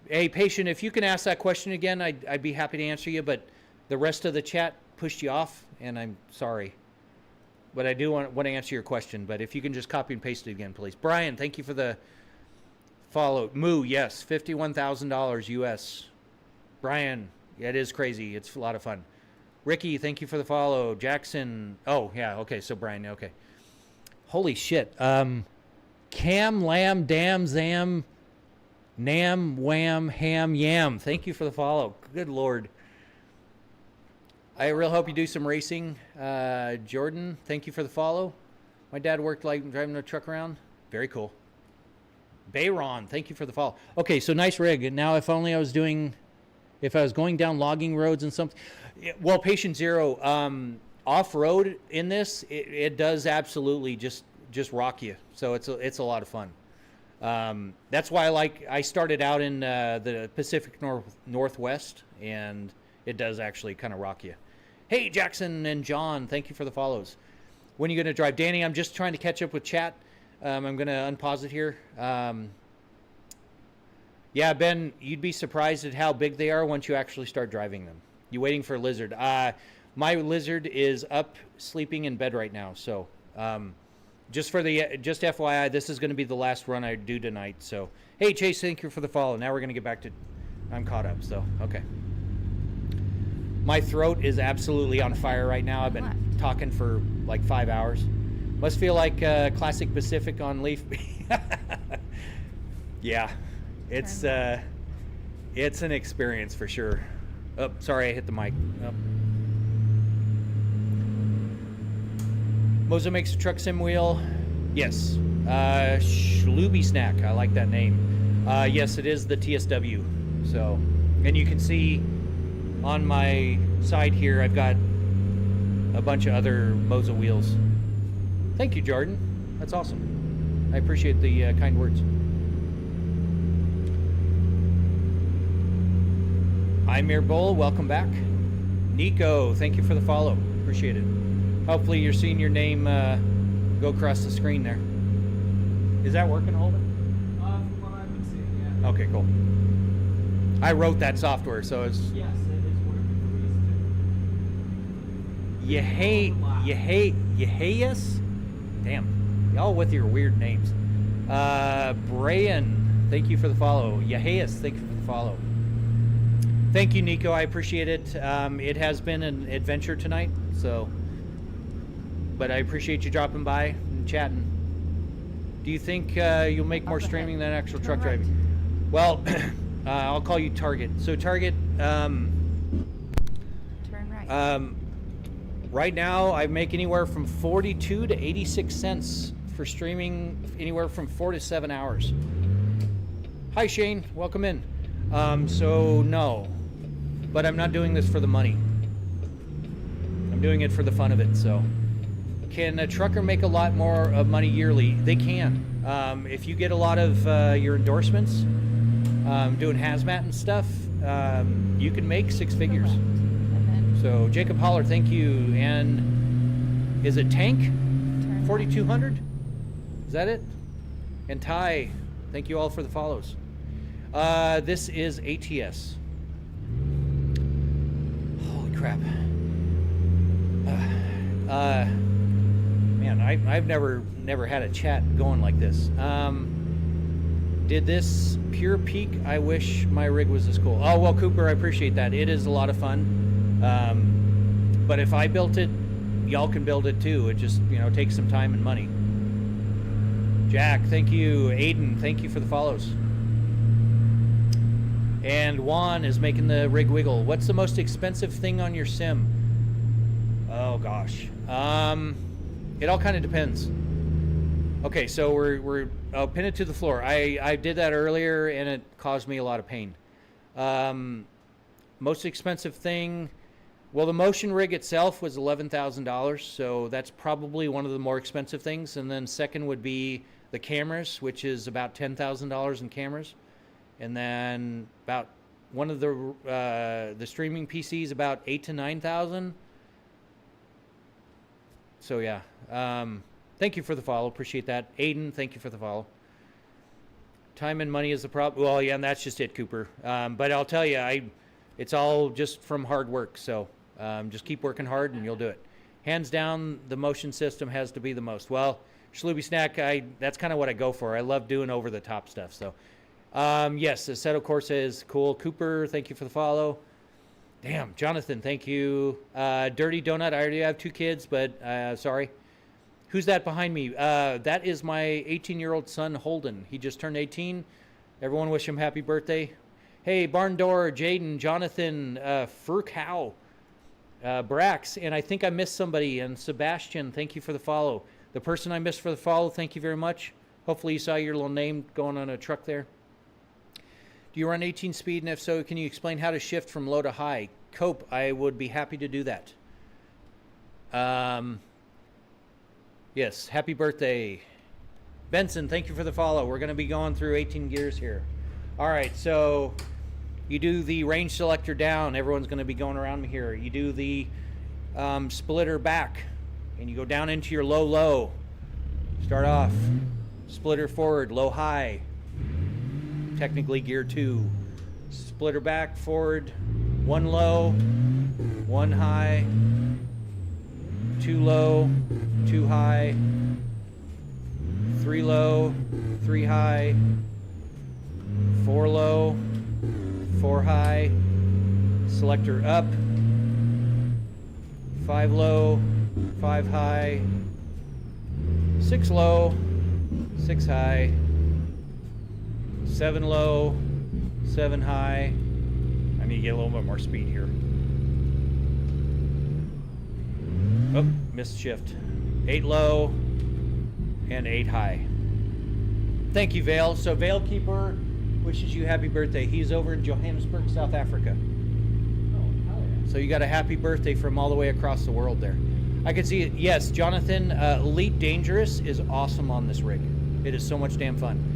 Hey, Patient, if you can ask that question again, I'd be happy to answer you. But the rest of the chat pushed you off, and I'm sorry. But I do want to answer your question. But if you can just copy and paste it again, please. Brian, thank you for the follow. Moo, yes, $51,000 US. Brian, yeah, it is crazy. It's a lot of fun. Ricky, thank you for the follow. Jackson, oh, yeah, okay, so Brian, okay. Holy shit. Cam, lamb, dam, zam, nam, wham, ham, yam. Thank you for the follow. Good Lord. I really hope you do some racing. Jordan, thank you for the follow. My dad worked like driving a truck around. Very cool. Bayron, thank you for the follow. Okay, so nice rig. And now if only I was going down logging roads and something. Well, Patient Zero, off-road in this, it does absolutely just rock you. So it's a lot of fun. That's why I started out in the Pacific Northwest, and it does actually kind of rock you. Hey, Jackson and John, thank you for the follows. When are you going to drive? Danny, I'm just trying to catch up with chat. I'm going to unpause it here. Yeah, Ben, you'd be surprised at how big they are once you actually start driving them. You waiting for a Lizard? My Lizard is up sleeping in bed right now. So just FYI, this is going to be the last run I do tonight. So, hey, Chase, thank you for the follow. Now we're going to get back to... I'm caught up, so, okay. My throat is absolutely on fire right now. I've been talking for like 5 hours. Must feel like Classic Pacific on Leaf. Yeah, it's an experience for sure. Oh, sorry, I hit the mic. Oh. Moza makes a truck sim wheel. Yes. Schlooby Snack. I like that name. Yes, it is the TSW. So, and you can see on my side here, I've got a bunch of other Moza wheels. Thank you, Jordan. That's awesome. I appreciate the kind words. I'm Mir Bull. Welcome back. Nico, thank you for the follow. Appreciate it. Hopefully you're seeing your name go across the screen there. Is that working, Holden? From what I've been seeing, yeah. Okay, cool. I wrote that software, so it's... Yes, it is working for me too. You hate us? Damn. Y'all with your weird names. Brian, thank you for the follow. Yaheus, thank you for the follow. Thank you, Nico. I appreciate it. It has been an adventure tonight, so... But I appreciate you dropping by and chatting. Do you think you'll make more streaming than actual truck driving? Well, I'll call you Target. So Target... Turn right. Right now, I make anywhere from 42 to 86 cents for streaming, anywhere from 4 to 7 hours. Hi, Shane. Welcome in. So, no. But I'm not doing this for the money. I'm doing it for the fun of it, so. Can a trucker make a lot more of money yearly? They can. If you get a lot of your endorsements, doing hazmat and stuff, you can make six figures. So, Jacob Holler, thank you. And is it Tank? 4200? Is that it? And Ty, thank you all for the follows. This is ATS. Holy crap. Man, I've never had a chat going like this. Did this pure peak? I wish my rig was this cool. Oh, well, Cooper, I appreciate that. It is a lot of fun. But if I built it, y'all can build it too. It just, takes some time and money. Jack, thank you. Aiden, thank you for the follows. And Juan is making the rig wiggle. What's the most expensive thing on your sim? Oh gosh. It all kind of depends. Okay, so I'll pin it to the floor. I did that earlier and it caused me a lot of pain. Most expensive thing, well, the motion rig itself was $11,000, so that's probably one of the more expensive things. And then second would be the cameras, which is about $10,000 in cameras. And then about one of the streaming PCs, about $8,000 to $9,000. So yeah, thank you for the follow. Appreciate that. Aiden, thank you for the follow. Time and money is the problem. Well, yeah, and that's just it, Cooper. But I'll tell you, it's all just from hard work. So just keep working hard and you'll do it. Hands down, the motion system has to be the most. Well, Schlooby Snack, that's kind of what I go for. I love doing over the top stuff. So yes, Assetto Corsa is cool. Cooper, thank you for the follow. Damn, Jonathan, thank you. Dirty Donut, I already have 2 kids, but sorry. Who's that behind me? That is my 18-year-old son, Holden. He just turned 18. Everyone wish him happy birthday. Hey, Barn Door, Jaden, Jonathan, Furkow, Brax, and I think I missed somebody. And Sebastian, thank you for the follow. The person I missed for the follow, thank you very much. Hopefully you saw your little name going on a truck there. Do you run 18 speed? And if so, can you explain how to shift from low to high? Cope, I would be happy to do that. Yes, happy birthday. Benson, thank you for the follow. We're going to be going through 18 gears here. All right, so you do the range selector down. Everyone's going to be going around me here. You do the splitter back, and you go down into your low, low. Start off. Splitter forward, low, high. Technically gear 2. Splitter back, forward, 1 low, 1 high, 2 low, 2 high, 3 low, 3 high, 4 low, 4 high, selector up, 5 low, 5 high, 6 low, 6 high, 7 low, 7 high. I need to get a little bit more speed here. Oh, missed shift. 8 low and 8 high. Thank you, Vale. So Vale Keeper wishes you happy birthday. He's over in Johannesburg, South Africa. Oh, hell yeah. So you got a happy birthday from all the way across the world there. I can see it. Yes, Jonathan, Elite Dangerous is awesome on this rig. It is so much damn fun.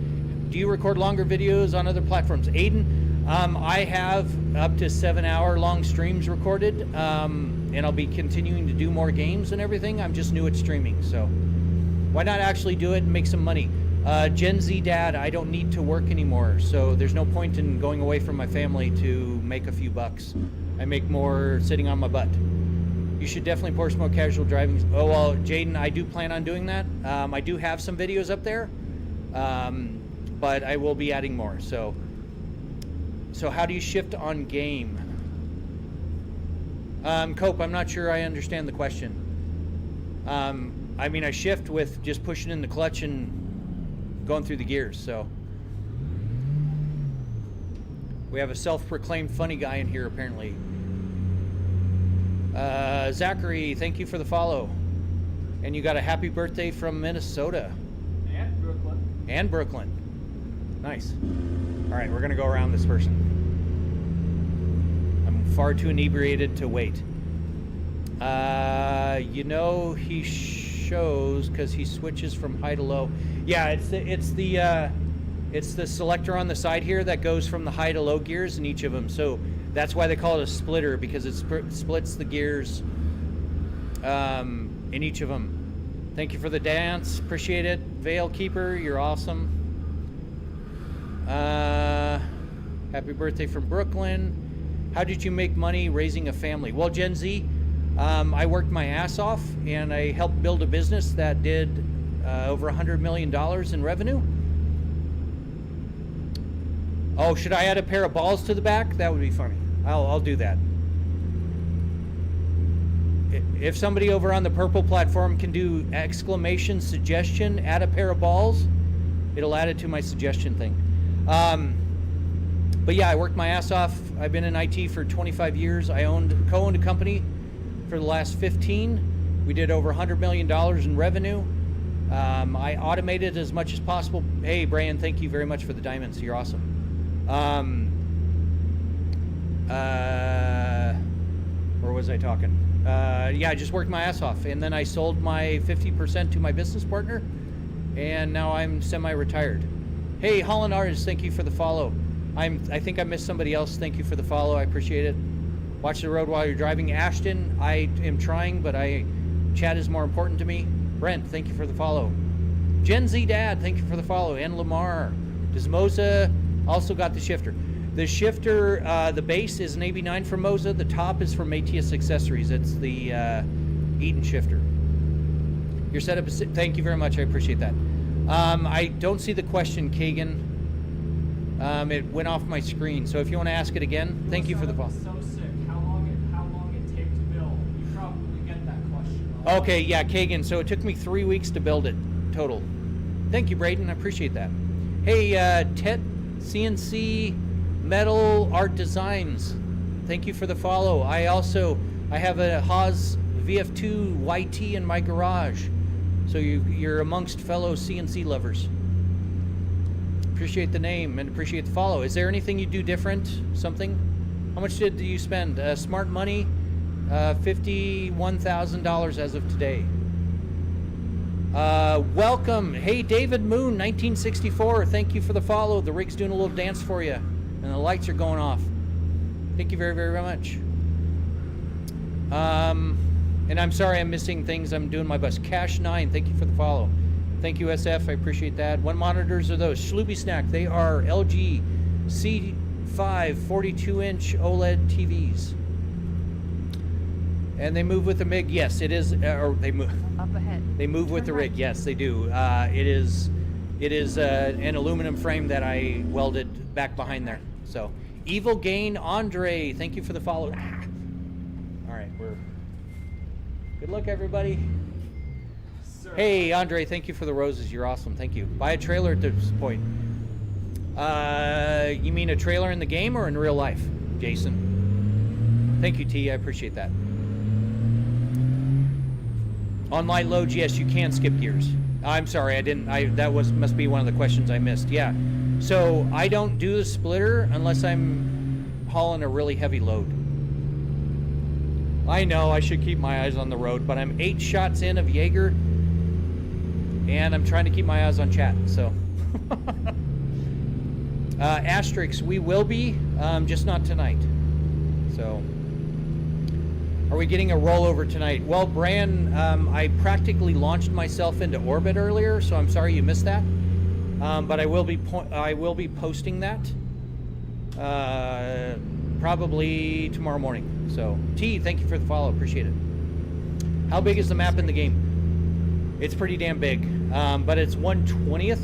Do you record longer videos on other platforms? Aiden, I have up to 7-hour long streams recorded, and I'll be continuing to do more games and everything. I'm just new at streaming, so why not actually do it and make some money? Gen Z dad, I don't need to work anymore, so there's no point in going away from my family to make a few bucks. I make more sitting on my butt. You should definitely post more casual driving. Oh, well, Jaden, I do plan on doing that. I do have some videos up there. But I will be adding more. So how do you shift on game? Cope, I'm not sure I understand the question. I mean, I shift with just pushing in the clutch and going through the gears. So we have a self-proclaimed funny guy in here, apparently. Zachary, thank you for the follow. And you got a happy birthday from Minnesota. And Brooklyn. And Brooklyn. Nice. All right, we're gonna go around this person. I'm far too inebriated to wait. You know he shows because he switches from high to low. Yeah, it's the selector on the side here that goes from the high to low gears in each of them. So that's why they call it a splitter, because it splits the gears in each of them. Thank you for the dance. Appreciate it. Veil Keeper, you're awesome. Happy birthday from Brooklyn. How did you make money raising a family? Well, Gen Z, I worked my ass off and I helped build a business that did over $100 million in revenue. Oh, should I add a pair of balls to the back? That would be funny. I'll do that. If somebody over on the purple platform can do exclamation suggestion, add a pair of balls, it'll add it to my suggestion thing. But yeah, I worked my ass off. I've been in IT for 25 years. I co-owned a company for the last 15. We did over $100 million in revenue. I automated as much as possible. Hey, Brian, thank you very much for the diamonds. You're awesome. Where was I talking? Yeah, I just worked my ass off, and then I sold my 50% to my business partner, and now I'm semi-retired. Hey, Holland Artist, thank you for the follow. I think I missed somebody else. Thank you for the follow. I appreciate it. Watch the road while you're driving. Ashton, I am trying, but chat is more important to me. Brent, thank you for the follow. Gen Z Dad, thank you for the follow. And Lamar. Does Moza also got the shifter? The shifter, the base is an AB9 from Moza. The top is from ATS Accessories. It's the Eaton shifter. Your setup is... Thank you very much. I appreciate that. I don't see the question, Kagan. It went off my screen. So if you want to ask it again, thank you for the follow. So sick. How long it take to build? You probably get that question. Okay, yeah, Kagan. So it took me 3 weeks to build it total. Thank you, Braden. I appreciate that. Hey, Tet CNC Metal Art Designs. Thank you for the follow. I have a Haas VF2 YT in my garage. So you're amongst fellow CNC lovers. Appreciate the name and appreciate the follow. Is there anything you do different? Something? How much did you spend? Smart money, $51,000 as of today. Welcome. Hey, David Moon, 1964. Thank you for the follow. The rig's doing a little dance for you, and the lights are going off. Thank you very, very, very much. And I'm sorry I'm missing things. I'm doing my best. Cash9, thank you for the follow. Thank you, SF. I appreciate that. What monitors are those? Schloopy Snack. They are LG C5 42-inch OLED TVs. And they move with the MIG. Yes, it is. Or they move. Up ahead. They move with the rig. Yes, they do. It is an aluminum frame that I welded back behind there. So, Evil Gain Andre, thank you for the follow. All right, good luck, everybody. Sir. Hey, Andre, thank you for the roses. You're awesome. Thank you. Buy a trailer at this point. You mean a trailer in the game or in real life, Jason? Thank you, T. I appreciate that. On light loads, yes, you can skip gears. I'm sorry, must be one of the questions I missed. Yeah. So I don't do the splitter unless I'm hauling a really heavy load. I know I should keep my eyes on the road, but I'm 8 shots in of Jaeger, and I'm trying to keep my eyes on chat. So, asterisks, we will be, just not tonight. So, are we getting a rollover tonight? Well, Bran, I practically launched myself into orbit earlier, so I'm sorry you missed that. But I will be posting that probably tomorrow morning. So, T, thank you for the follow. Appreciate it. How big is the map in the game? It's pretty damn big, but it's 1/20th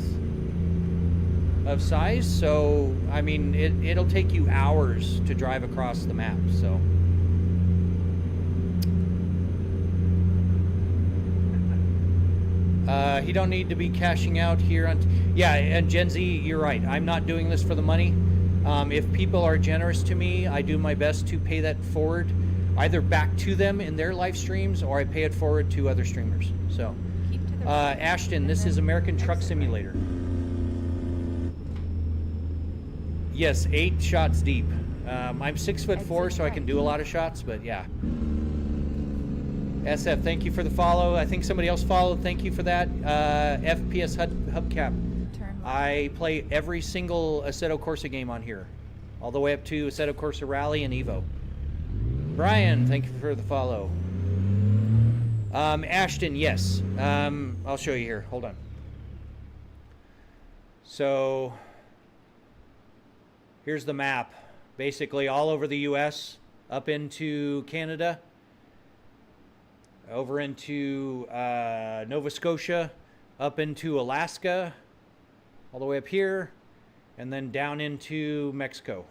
of size. So, I mean, it'll take you hours to drive across the map. So. He don't need to be cashing out here on... Yeah, and Gen Z, you're right. I'm not doing this for the money. If people are generous to me, I do my best to pay that forward, either back to them in their live streams, or I pay it forward to other streamers. So, Keep to the right. Ashton, this is American Truck Simulator. Yes, 8 shots deep. I'm 6'4", so I can do a lot of shots, but yeah. SF, thank you for the follow. I think somebody else followed. Thank you for that. FPS Hubcap. I play every single Assetto Corsa game on here, all the way up to Assetto Corsa Rally and Evo. Brian, thank you for the follow. Ashton, yes. I'll show you here. Hold on. So here's the map. Basically all over the US, up into Canada, over into Nova Scotia, up into Alaska, all the way up here, and then down into Mexico.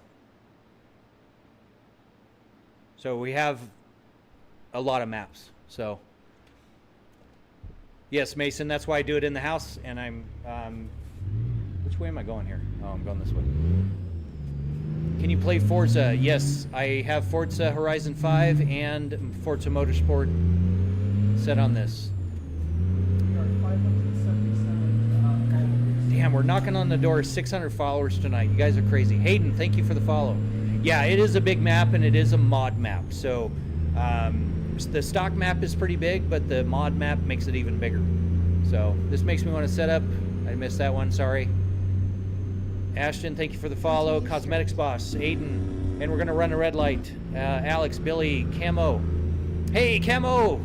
So we have a lot of maps. So yes, Mason, that's why I do it in the house. And I'm which way am I going here? Oh, I'm going this way. Can you play Forza? Yes, I have Forza Horizon 5 and Forza Motorsport set on this. We are 577 followers. Damn, we're knocking on the door of 600 followers tonight. You guys are crazy. Hayden, thank you for the follow. Yeah, it is a big map and it is a mod map. So the stock map is pretty big, but the mod map makes it even bigger. So this makes me want to set up. I missed that one, sorry. Ashton, thank you for the follow. Cosmetics Boss, Aiden, and we're gonna run a red light. Alex, Billy, Camo. Hey, Camo!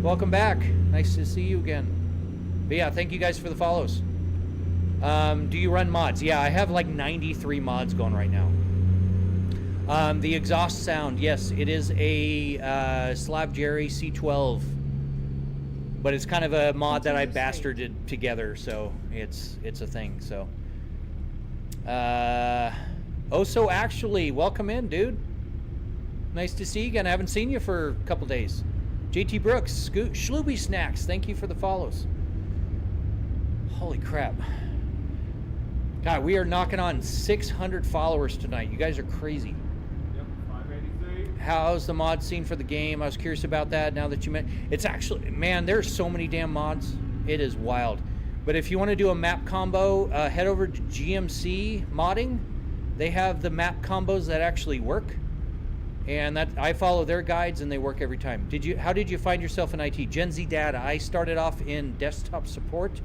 Welcome back. Nice to see you again. But yeah, thank you guys for the follows. Do you run mods? Yeah, I have like 93 mods going right now. The exhaust sound, yes, it is a Slav Jerry C12, but it's kind of a mod that I bastarded together, so it's a thing. So, so actually, welcome in, dude. Nice to see you again. I haven't seen you for a couple days. JT Brooks, Schlooby Snacks, thank you for the follows. Holy crap. God, we are knocking on 600 followers tonight. You guys are crazy. Yep, 583. How's the mod scene for the game? I was curious about that now that you meant. It's actually, man, there's so many damn mods. It is wild. But if you want to do a map combo, head over to GMC Modding. They have the map combos that actually work. And that I follow their guides and they work every time. How did you find yourself in IT? Gen Z Dad, I started off in desktop support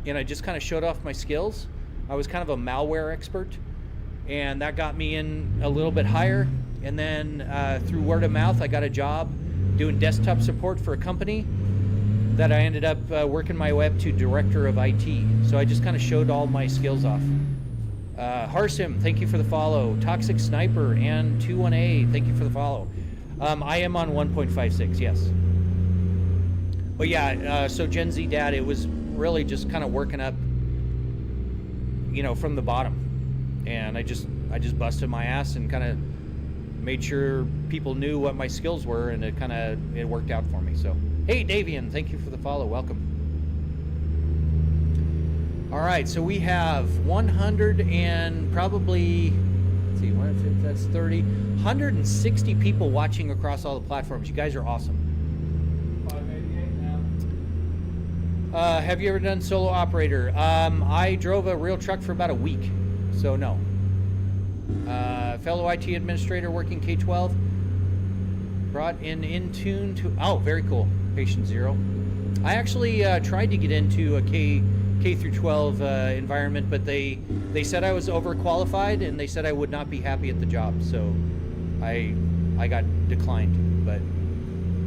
and I just kind of showed off my skills. I was kind of a malware expert and that got me in a little bit higher. And then through word of mouth, I got a job doing desktop support for a company that I ended up working my way up to director of IT. So I just kind of showed all my skills off. Harsim, thank you for the follow. Toxic Sniper and 21A, thank you for the follow. I am on 1.56, yes. But yeah, so Gen Z Dad, it was really just kind of working up, you know, from the bottom. And I just busted my ass and kind of made sure people knew what my skills were, and it worked out for me. So, hey Davian, thank you for the follow, welcome. All right, so we have 100 and probably, let's see, that's 30, 160 people watching across all the platforms. You guys are awesome. 588 now. Have you ever done solo operator? I drove a real truck for about a week, so no. Fellow IT administrator working K-12. Brought in Intune to, oh, very cool. Patient Zero. I actually tried to get into a K through 12 environment, but they said I was overqualified and they said I would not be happy at the job, so I got declined. But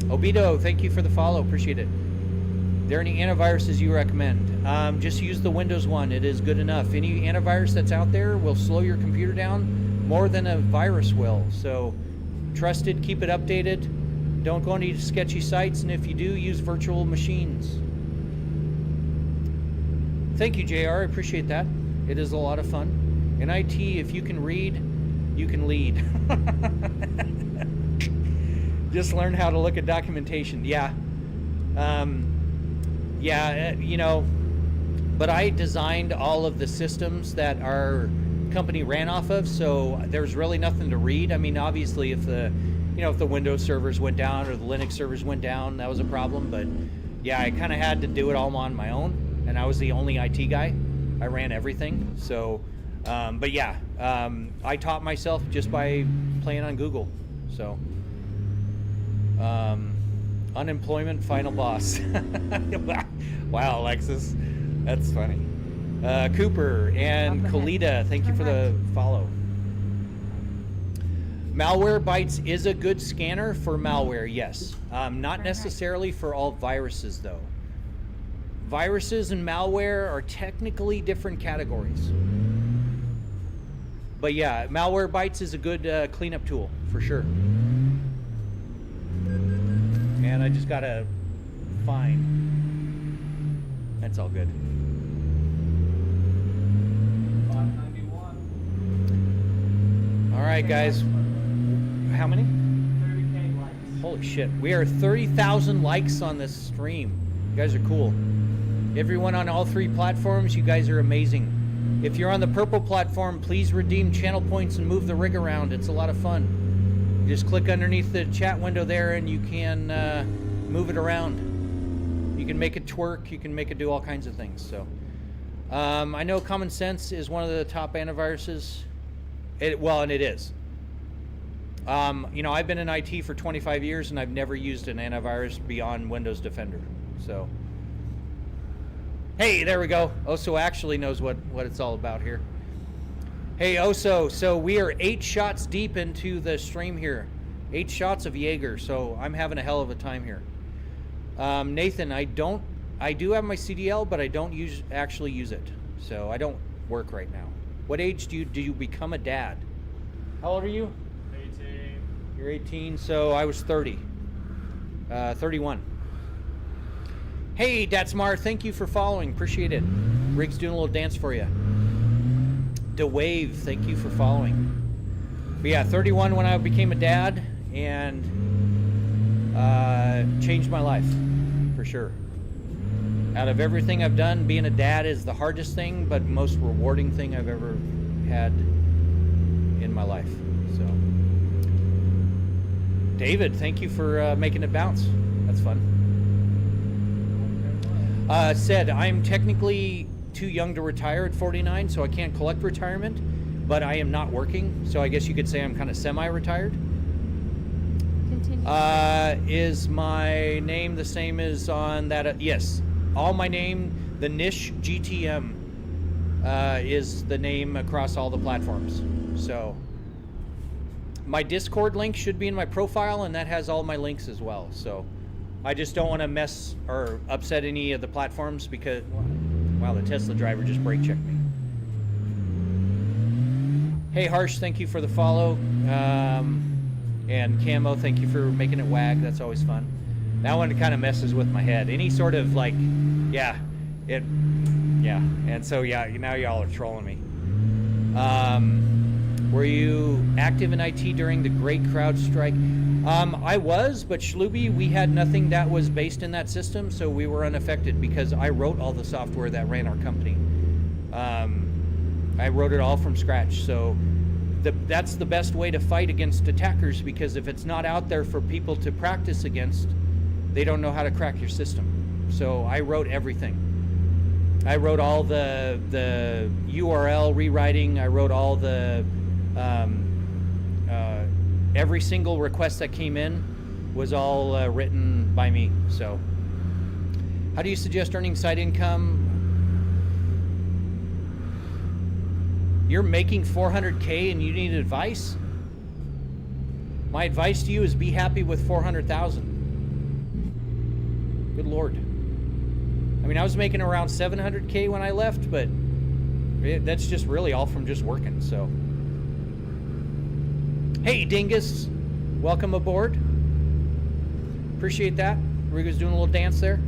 Obito, thank you for the follow, appreciate it. Are there any antiviruses you recommend? Just use the Windows one, it is good enough. Any antivirus that's out there will slow your computer down more than a virus will. So trusted, keep it updated, don't go on any sketchy sites, and if you do, use virtual machines. Thank you, JR. I appreciate that. It is a lot of fun. In IT, if you can read, you can lead. Just learn how to look at documentation. Yeah. You know, but I designed all of the systems that our company ran off of, so there's really nothing to read. I mean, obviously, if the Windows servers went down or the Linux servers went down, that was a problem. But yeah, I kind of had to do it all on my own. And I was the only IT guy. I ran everything. So But yeah, I taught myself just by playing on Google. So, unemployment final boss. Wow, Alexis, that's funny. Cooper and Up ahead. Kalita, thank you Turn for right. the follow. Malwarebytes is a good scanner for malware, yes. Not Turn necessarily for all viruses, though. Viruses and malware are technically different categories. But yeah, Malwarebytes is a good cleanup tool, for sure. And I just gotta find. That's all good. 591. All right, guys. How many? 30K likes. Holy shit. We are 30,000 likes on this stream. You guys are cool. Everyone on all 3 platforms, you guys are amazing. If you're on the purple platform, please redeem channel points and move the rig around. It's a lot of fun. You just click underneath the chat window there and you can move it around. You can make it twerk. You can make it do all kinds of things. So I know Common Sense is one of the top antiviruses. And it is. You know, I've been in IT for 25 years and I've never used an antivirus beyond Windows Defender. So, hey, there we go. Oso actually knows what it's all about here. Hey, Oso, so we are 8 shots deep into the stream here. 8 shots of Jaeger, so I'm having a hell of a time here. Nathan, I do have my CDL, but I don't actually use it. So I don't work right now. What age do you become a dad? How old are you? 18. You're 18, so I was 30. 31. Hey, Datsmar, thank you for following. Appreciate it. Rig's doing a little dance for you. DeWave, thank you for following. But yeah, 31 when I became a dad, and changed my life, for sure. Out of everything I've done, being a dad is the hardest thing, but most rewarding thing I've ever had in my life. So, David, thank you for making it bounce. That's fun. Said, I'm technically too young to retire at 49, so I can't collect retirement, but I am not working, so I guess you could say I'm kind of semi-retired. Continue. Is my name the same as on that? Yes. All my name, the Niche GTM, is the name across all the platforms. So my Discord link should be in my profile, and that has all my links as well. So I just don't want to mess or upset any of the platforms because, wow, the Tesla driver just brake checked me. Hey, Harsh, thank you for the follow. And Camo, thank you for making it wag. That's always fun. That one kind of messes with my head. Any sort of like, yeah. And so, yeah, now y'all are trolling me. Were you active in IT during the Great Crowd Strike? I was, but Schluby, we had nothing that was based in that system, so we were unaffected because I wrote all the software that ran our company. I wrote it all from scratch, so that's the best way to fight against attackers, because if it's not out there for people to practice against, they don't know how to crack your system. So I wrote everything. I wrote all the URL rewriting. I wrote all the every single request that came in was all written by me. So how do you suggest earning side income? You're making 400K and you need advice? My advice to you is be happy with 400,000. Good Lord. I mean, I was making around 700K when I left, but that's just really all from just working, so. Hey, Dingus. Welcome aboard. Appreciate that. Rigo's doing a little dance there.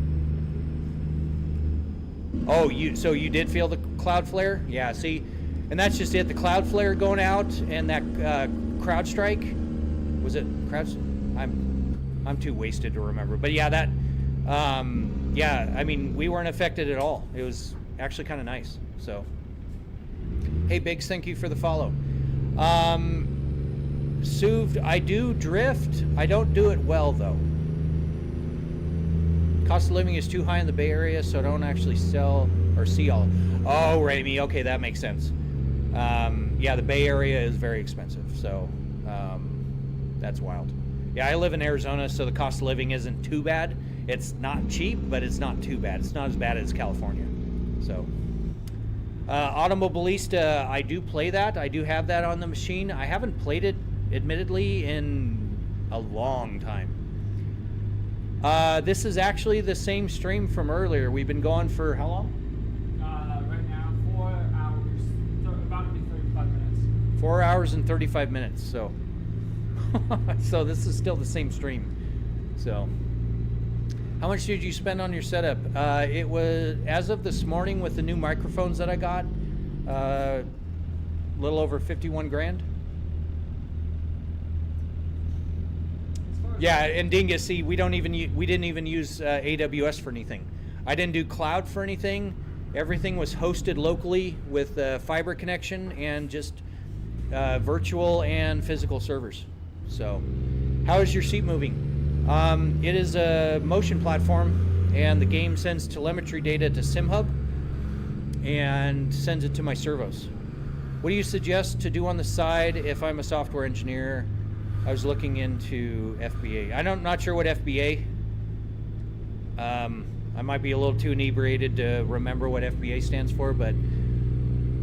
Oh, so you did feel the cloud flare? Yeah, see, and that's just it. The cloud flare going out and that crowd strike. Was it crowd? I'm too wasted to remember. But yeah, that. Yeah, I mean, we weren't affected at all. It was actually kind of nice. So, hey, Biggs, thank you for the follow. Soothed, I do drift. I don't do it well though. Cost of living is too high in the Bay Area, so I don't actually sell or see all. Oh, Rami, okay, that makes sense. Yeah, the Bay Area is very expensive, so that's wild. Yeah, I live in Arizona, so the cost of living isn't too bad. It's not cheap, but it's not too bad. It's not as bad as California. So, Automobilista, I do play that. I do have that on the machine. I haven't played it, admittedly, in a long time. This is actually the same stream from earlier. We've been going for how long? Right now, 4 hours. About to be 35 minutes. 4 hours and 35 minutes. So, so this is still the same stream. So, how much did you spend on your setup? It was, as of this morning, with the new microphones that I got, a little over 51 grand. Yeah, and Dingus, see, we didn't even use AWS for anything. I didn't do cloud for anything. Everything was hosted locally with fiber connection and just virtual and physical servers. So, how is your seat moving? It is a motion platform, and the game sends telemetry data to SimHub and sends it to my servos. What do you suggest to do on the side if I'm a software engineer? I was looking into FBA. I'm not sure what FBA. I might be a little too inebriated to remember what FBA stands for, but You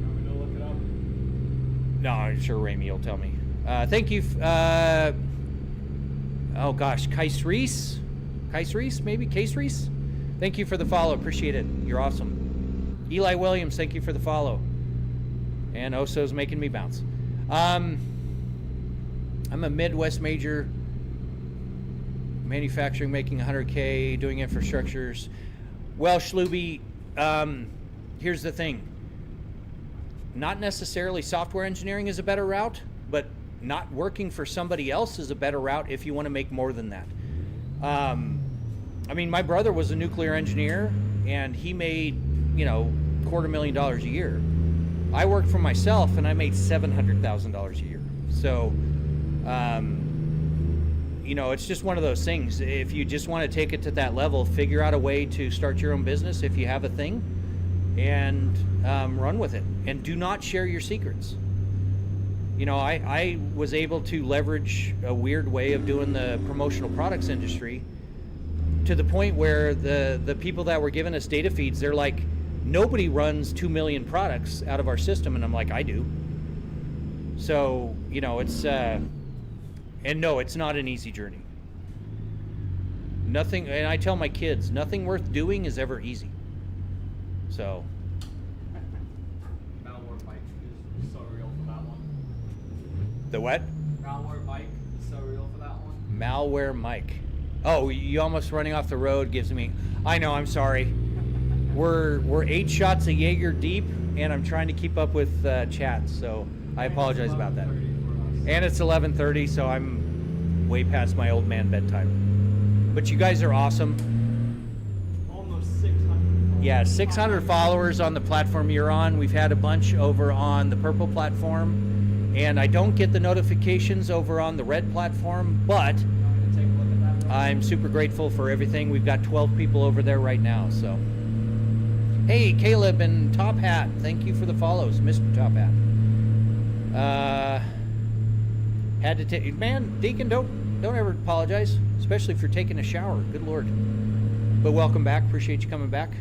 want me to look it up? no, I'm sure Rami will tell me. Thank you. Oh gosh, Kais Reese, maybe Case Reese. Thank you for the follow. Appreciate it. You're awesome. Eli Williams, thank you for the follow. And Oso's making me bounce. I'm a Midwest major, manufacturing, making 100K, doing infrastructures. Well, Schluby, here's the thing. Not necessarily software engineering is a better route, but not working for somebody else is a better route if you want to make more than that. I mean, my brother was a nuclear engineer, and he made, $250,000 a year. I worked for myself, and I made $700,000 a year. So, it's just one of those things. If you just want to take it to that level, figure out a way to start your own business if you have a thing, and run with it. And do not share your secrets. I was able to leverage a weird way of doing the promotional products industry to the point where the people that were giving us data feeds, they're like, nobody runs 2 million products out of our system. And I'm like, I do. So, it's, and no, it's not an easy journey. Nothing, and I tell my kids, nothing worth doing is ever easy. So. Malware Mike is so real for that one. The what? Malware Mike is so real for that one. Malware Mike. Oh, you almost running off the road gives me, I know, I'm sorry. We're 8 shots of Jaeger deep, and I'm trying to keep up with chat, so I apologize about that. And it's 11:30, so I'm way past my old man bedtime. But you guys are awesome. Almost 600. Yeah, 600 followers on the platform you're on. We've had a bunch over on the purple platform, and I don't get the notifications over on the red platform, but I'm super grateful for everything. We've got 12 people over there right now, so. Hey, Caleb and Top Hat, thank you for the follows, Mr. Top Hat. Had to take, man, Deacon, don't ever apologize, especially if you're taking a shower. Good Lord. But welcome back. Appreciate you coming back.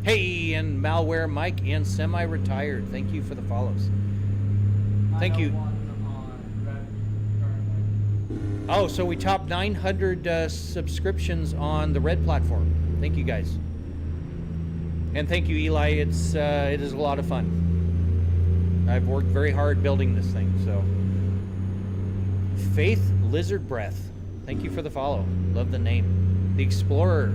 Hey, and Malware Mike and Semi-Retired, thank you for the follows. Thank you. Oh, so we topped 900 subscriptions on the red platform. Thank you guys. And thank you, Eli. It is a lot of fun. I've worked very hard building this thing, so. Faith Lizard Breath, thank you for the follow. Love the name. The Explorer,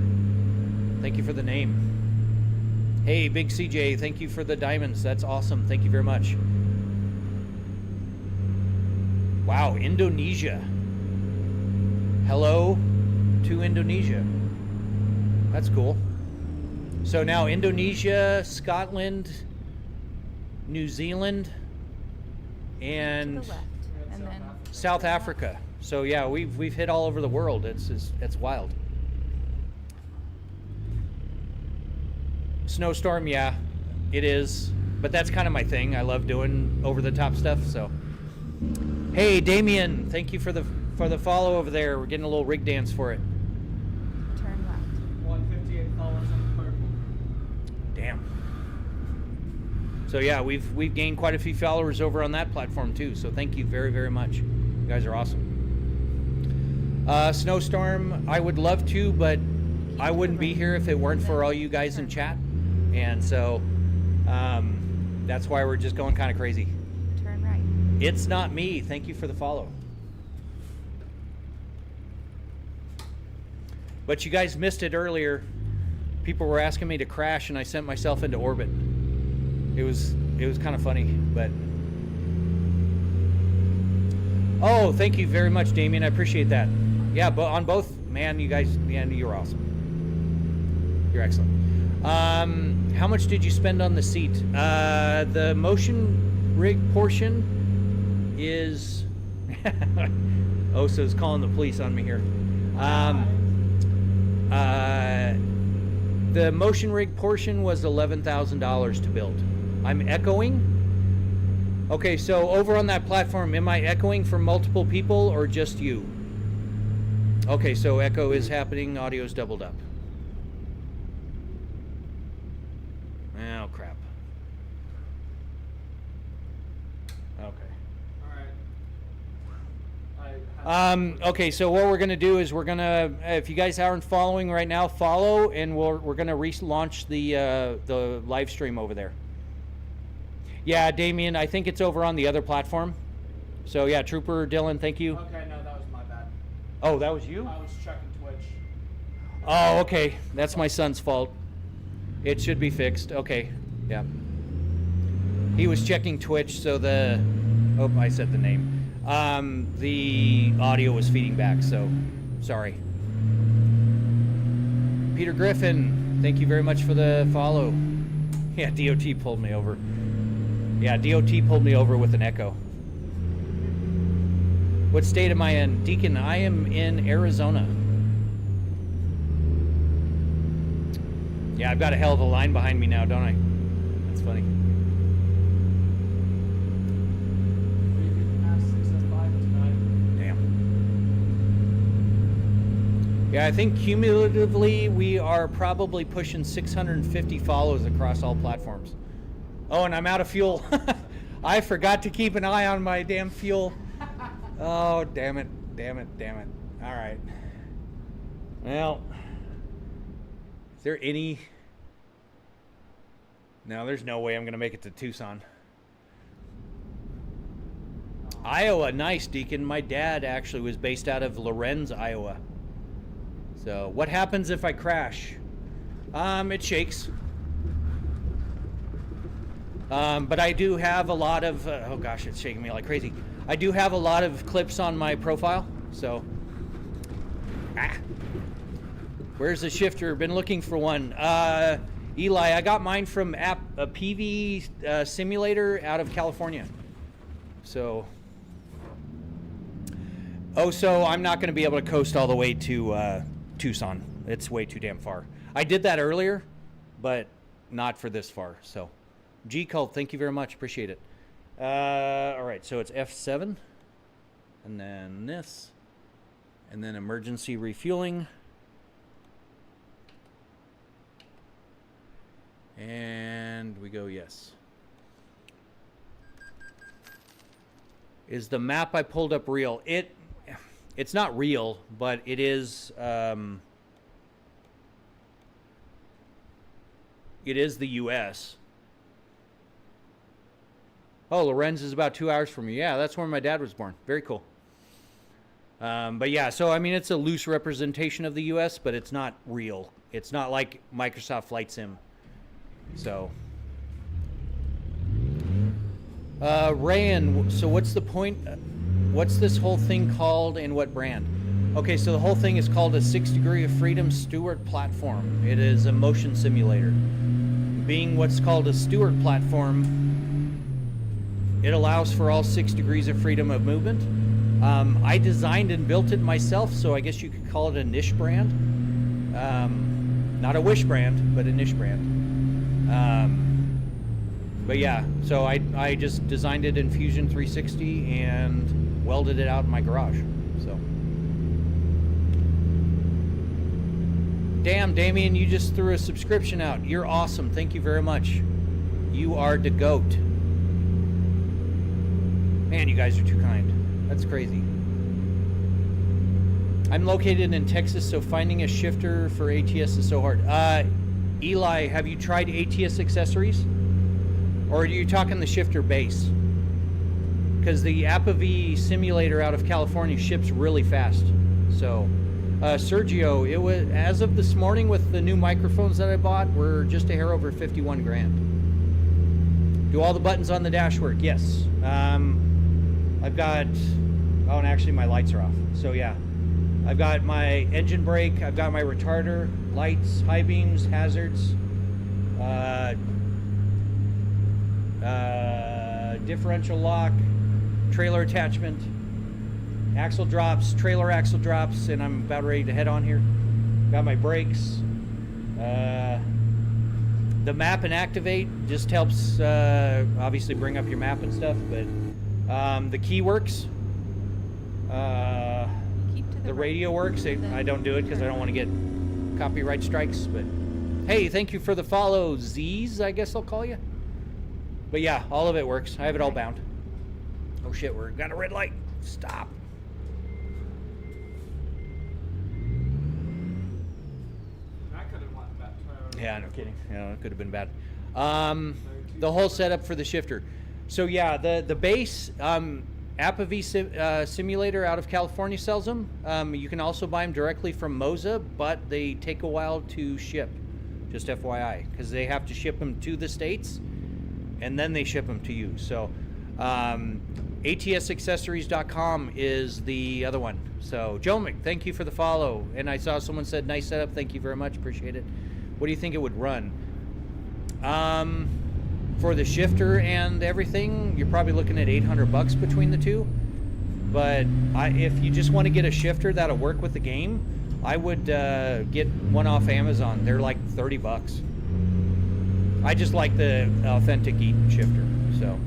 thank you for the name. Hey, Big CJ, thank you for the diamonds. That's awesome. Thank you very much. Wow, Indonesia. Hello to Indonesia. That's cool. So now Indonesia, Scotland, New Zealand, and To the left, and then South Africa. So yeah, we've hit all over the world. It's wild. Snowstorm, yeah, it is. but that's kind of my thing. I love doing over-the-top stuff. So, hey, Damien, thank you for the follow over there. We're getting a little rig dance for it. Turn left. 158 followers on the purple. Damn. So yeah, we've gained quite a few followers over on that platform too. So thank you very, very much. You guys are awesome. Snowstorm, I would love to, but I wouldn't be here if it weren't for all you guys in chat. And so that's why we're just going kind of crazy. Turn right. It's not me. Thank you for the follow. But you guys missed it earlier. People were asking me to crash, and I sent myself into orbit. It was kind of funny, but oh, thank you very much, Damien. I appreciate that. Yeah, but on both, man, you guys, man, you're awesome. You're excellent. How much did you spend on the seat? The motion rig portion is Oso's calling the police on me here. The motion rig portion was $11,000 to build. I'm echoing. Okay, so over on that platform, am I echoing for multiple people or just you? Okay, so echo is happening, audio's doubled up. Oh, crap. Okay. Alright. Okay, so what we're gonna do is we're gonna, if you guys aren't following right now, follow, and we're gonna relaunch the live stream over there. Yeah, Damien, I think it's over on the other platform. So yeah, Trooper Dylan, thank you. Okay, no, that was my bad. Oh, that was you? I was checking Twitch. Oh, okay. That's my son's fault. It should be fixed. Okay. Yeah. He was checking Twitch, so oh, I said the name. The audio was feeding back, so sorry. Peter Griffin, thank you very much for the follow. Yeah, DOT pulled me over. Yeah, DOT pulled me over with an echo. What state am I in? Deacon, I am in Arizona. Yeah, I've got a hell of a line behind me now, don't I? That's funny. Damn. Yeah, I think cumulatively we are probably pushing 650 follows across all platforms. Oh, and I'm out of fuel. I forgot to keep an eye on my damn fuel. Oh, damn it. Damn it. Damn it. All right. Well, is there any... No, there's no way I'm going to make it to Tucson. Iowa, nice, Deacon. My dad actually was based out of Lorenz, Iowa. So, what happens if I crash? It shakes. But I do have a lot of... oh gosh, it's shaking me like crazy. I do have a lot of clips on my profile, so... Where's the shifter? Been looking for one. Eli, I got mine from a PV simulator out of California. So... Oh, so I'm not going to be able to coast all the way to Tucson. It's way too damn far. I did that earlier, but not for this far, so... G-Cult, thank you very much. Appreciate it. All right, so it's F7. And then this. And then emergency refueling. And we go yes. Is the map I pulled up real? It's not real, but it is... it is the U.S., Oh, Lorenz is about 2 hours from you. Yeah, that's where my dad was born. Very cool. But yeah, so I mean, it's a loose representation of the U.S., but it's not real. It's not like Microsoft Flight Sim. So, Rayan, so what's the point? What's this whole thing called and what brand? Okay, so the whole thing is called a 6 Degree of Freedom Stewart platform. It is a motion simulator. Being what's called a Stewart platform, it allows for all 6 degrees of freedom of movement. I designed and built it myself, so I guess you could call it a niche brand. Not a Wish brand, but a niche brand. But yeah, so I just designed it in Fusion 360 and welded it out in my garage. So. Damn, Damien, you just threw a subscription out. You're awesome. Thank you very much. You are the GOAT. Man, you guys are too kind. That's crazy. I'm located in Texas, so finding a shifter for ATS is so hard. Eli, have you tried ATS accessories? Or are you talking the shifter base? Because the APAV simulator out of California ships really fast. So, Sergio, it was as of this morning with the new microphones that I bought, we're just a hair over 51 grand. Do all the buttons on the dash work? Yes. I've got, oh, and actually my lights are off. So yeah, I've got my engine brake, I've got my retarder, lights, high beams, hazards, differential lock, trailer attachment, axle drops, trailer axle drops, and I'm about ready to head on here. Got my brakes. The map and activate just helps obviously bring up your map and stuff, but the key works. The radio works. I don't do it because I don't want to get copyright strikes, but hey, thank you for the follow, Z's, I guess I'll call you. But yeah, all of it works. I have it all bound. Oh shit, we're got a red light. Stop. That could have went back. Yeah, no kidding. Yeah, it could have been bad. The whole setup for the shifter. So yeah, the base APAV simulator out of California sells them. You can also buy them directly from Moza, but they take a while to ship. Just FYI, because they have to ship them to the States, and then they ship them to you. So ATSaccessories.com is the other one. So Jomic, thank you for the follow. And I saw someone said nice setup. Thank you very much. Appreciate it. What do you think it would run? For the shifter and everything, you're probably looking at $800 between the two. But if you just want to get a shifter that'll work with the game, I would get one off Amazon. They're like $30. I just like the authentic Eaton shifter. So.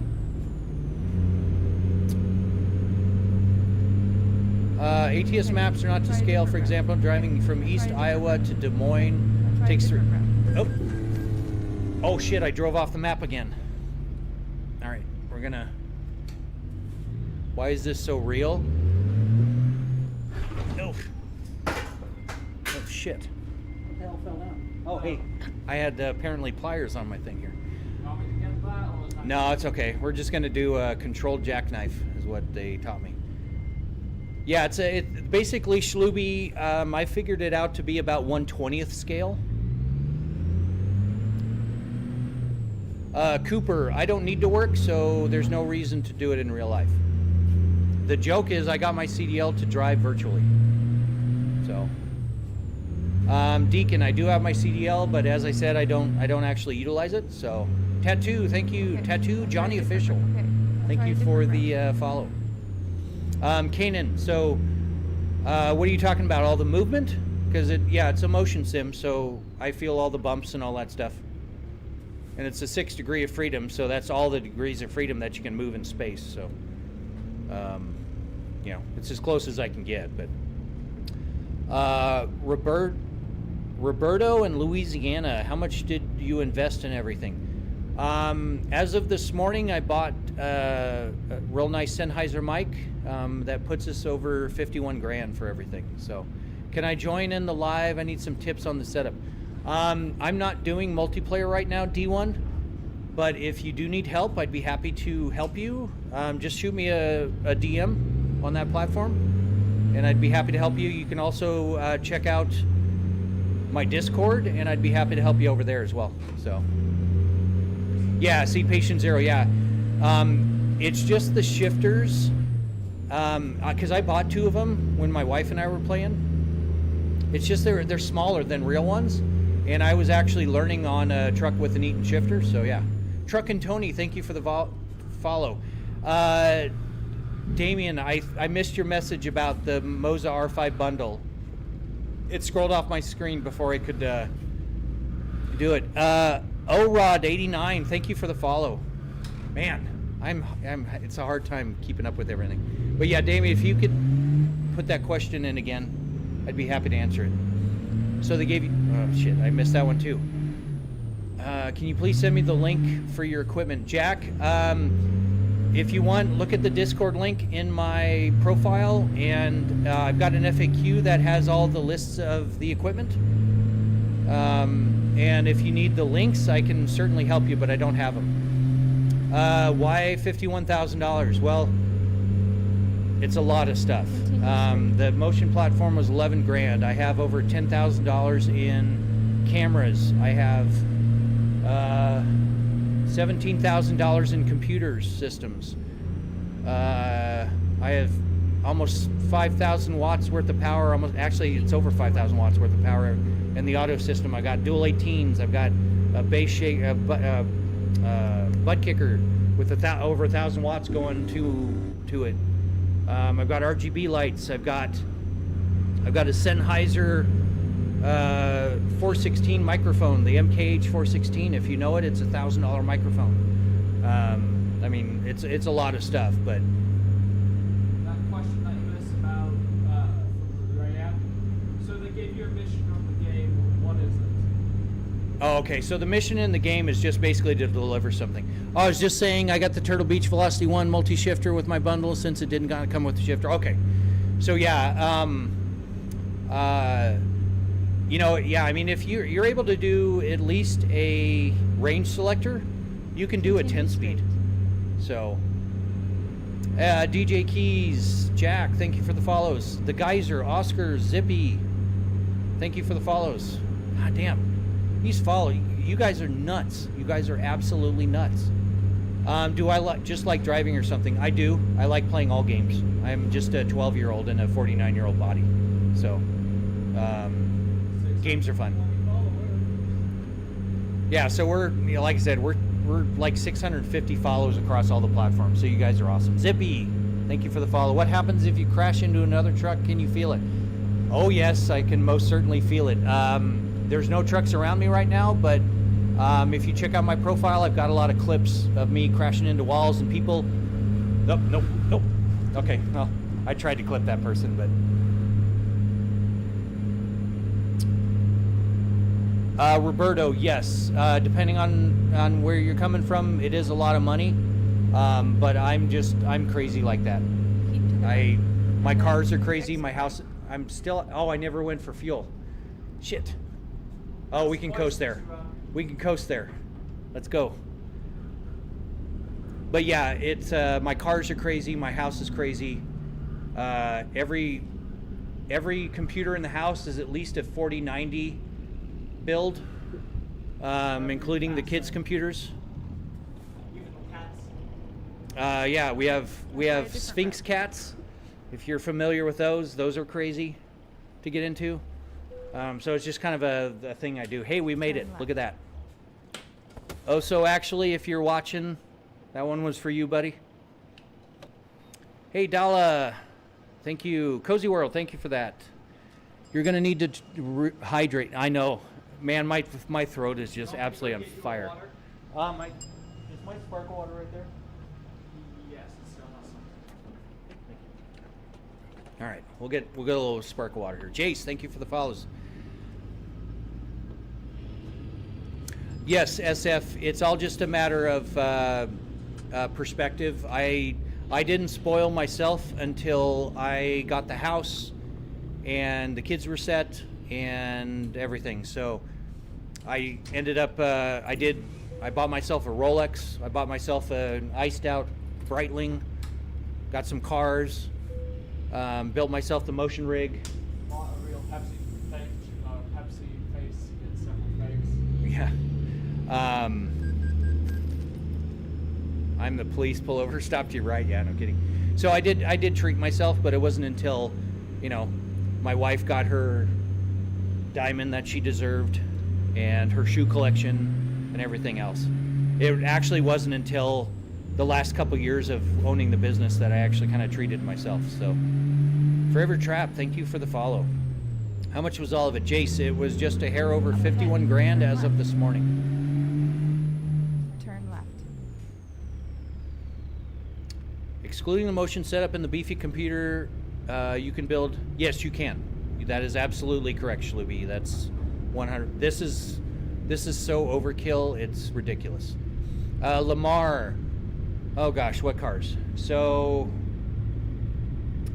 ATS maps are not to scale. For example, I'm driving from East Iowa to Des Moines. Takes 3. Oh shit! I drove off the map again. All right, we're gonna. Why is this so real? Oh. Oh shit! What the hell fell down? Oh hey, I had apparently pliers on my thing here. You want me to get that, or is that No, it's okay. We're just gonna do a controlled jackknife, is what they taught me. Yeah, it's basically Schluby. I figured it out to be about 1/20th scale. Cooper, I don't need to work, so there's no reason to do it in real life. The joke is I got my CDL to drive virtually. So, Deacon, I do have my CDL, but as I said, I don't actually utilize it. So, Tattoo, thank you, Okay. Tattoo Johnny Official. Okay. I'll Thank try you a for different the route. follow. Kanan, so what are you talking about? All the movement? Because it's a motion sim, so I feel all the bumps and all that stuff. And it's a 6th degree of freedom, so that's all the degrees of freedom that you can move in space. So, it's as close as I can get. But Roberto in Louisiana, how much did you invest in everything? As of this morning, I bought a real nice Sennheiser mic that puts us over 51 grand for everything. So, can I join in the live? I need some tips on the setup. I'm not doing multiplayer right now, D1, but if you do need help, I'd be happy to help you. Just shoot me a DM on that platform, and I'd be happy to help you. You can also check out my Discord, and I'd be happy to help you over there as well. So, yeah, see Patient Zero, yeah. It's just the shifters, because I bought 2 of them when my wife and I were playing. It's just they're smaller than real ones. And I was actually learning on a truck with an Eaton shifter, so yeah. Truck and Tony, thank you for the follow. Damien, I missed your message about the Moza R5 bundle. It scrolled off my screen before I could do it. O-Rod89, thank you for the follow. Man, it's a hard time keeping up with everything. But yeah, Damien, if you could put that question in again, I'd be happy to answer it. So they gave you, oh shit, I missed that one too. Can you please send me the link for your equipment? Jack, if you want, look at the Discord link in my profile, and I've got an FAQ that has all the lists of the equipment. And if you need the links, I can certainly help you, but I don't have them. Why $51,000? Well, it's a lot of stuff. The motion platform was 11 grand. I have over $10,000 in cameras. I have $17,000 in computer systems. I have almost 5,000 watts worth of power. Actually, it's over 5,000 watts worth of power in the auto system. I got dual 18s. I've got a bass shake, butt kicker with over 1,000 watts going to it. I've got RGB lights. I've got a Sennheiser 416 microphone, the MKH 416. If you know it, it's $1,000 microphone. I mean, it's a lot of stuff, but. That question that you missed about right. So they gave you a mission on the game. What is it? Oh, okay. So the mission in the game is just basically to deliver something. Oh, I was just saying I got the Turtle Beach Velocity 1 multi-shifter with my bundle since it didn't come with the shifter. Okay. So yeah, you know, yeah, I mean, if you're able to do at least a range selector, you can do a 10-speed. So, DJ Keys, Jack, thank you for the follows. The Geyser, Oscar, Zippy, thank you for the follows. God damn, he's following. You guys are nuts. You guys are absolutely nuts. Do I just like driving or something? I do. I like playing all games. I'm just a 12-year-old in a 49-year-old body. So, games are fun. Yeah, so we're, you know, like I said, we're like 650 follows across all the platforms. So you guys are awesome. Zippy, thank you for the follow. What happens if you crash into another truck? Can you feel it? Oh yes, I can most certainly feel it. There's no trucks around me right now, but if you check out my profile, I've got a lot of clips of me crashing into walls and people. Nope. Okay, well, I tried to clip that person, but. Roberto, yes. Depending on where you're coming from, it is a lot of money. But I'm crazy like that. My cars are crazy. My house, I never went for fuel. Shit. Oh, we can coast there. We can coast there. Let's go. But yeah, it's my cars are crazy. My house is crazy. Every computer in the house is at least a 4090 build, including the kids' computers. Yeah, we have Sphinx cats. If you're familiar with those are crazy to get into. So it's just kind of a thing I do. Hey, we made it. Look at that. Oh, so actually, if you're watching, that one was for you, buddy. Hey, Dala, thank you. Cozy World, thank you for that. You're gonna need to hydrate. I know. Man, my throat is just absolutely on fire. Is my sparkle water right there? Yes, it's still awesome. All right, we'll get a little sparkle water here. Jace, thank you for the follows. Yes, SF, it's all just a matter of perspective. I didn't spoil myself until I got the house and the kids were set and everything. So I ended up, I bought myself a Rolex. I bought myself an iced out Breitling, got some cars, built myself the motion rig. Bought a real Pepsi face, get several fakes. Yeah. I'm the police, pull over, stop to your right. Yeah, no kidding. So I did treat myself, but it wasn't until, you know, my wife got her diamond that she deserved and her shoe collection and everything else. It actually wasn't until the last couple years of owning the business that I actually kind of treated myself. So Forever Trap, thank you for the follow. How much was all of it? Jace, it was just a hair over 51 grand as of this morning. Turn left. Excluding the motion setup in the beefy computer, you can build. Yes, you can. That is absolutely correct, Shluby. That's 100. This is so overkill. It's ridiculous. Lamar. Oh gosh, what cars? So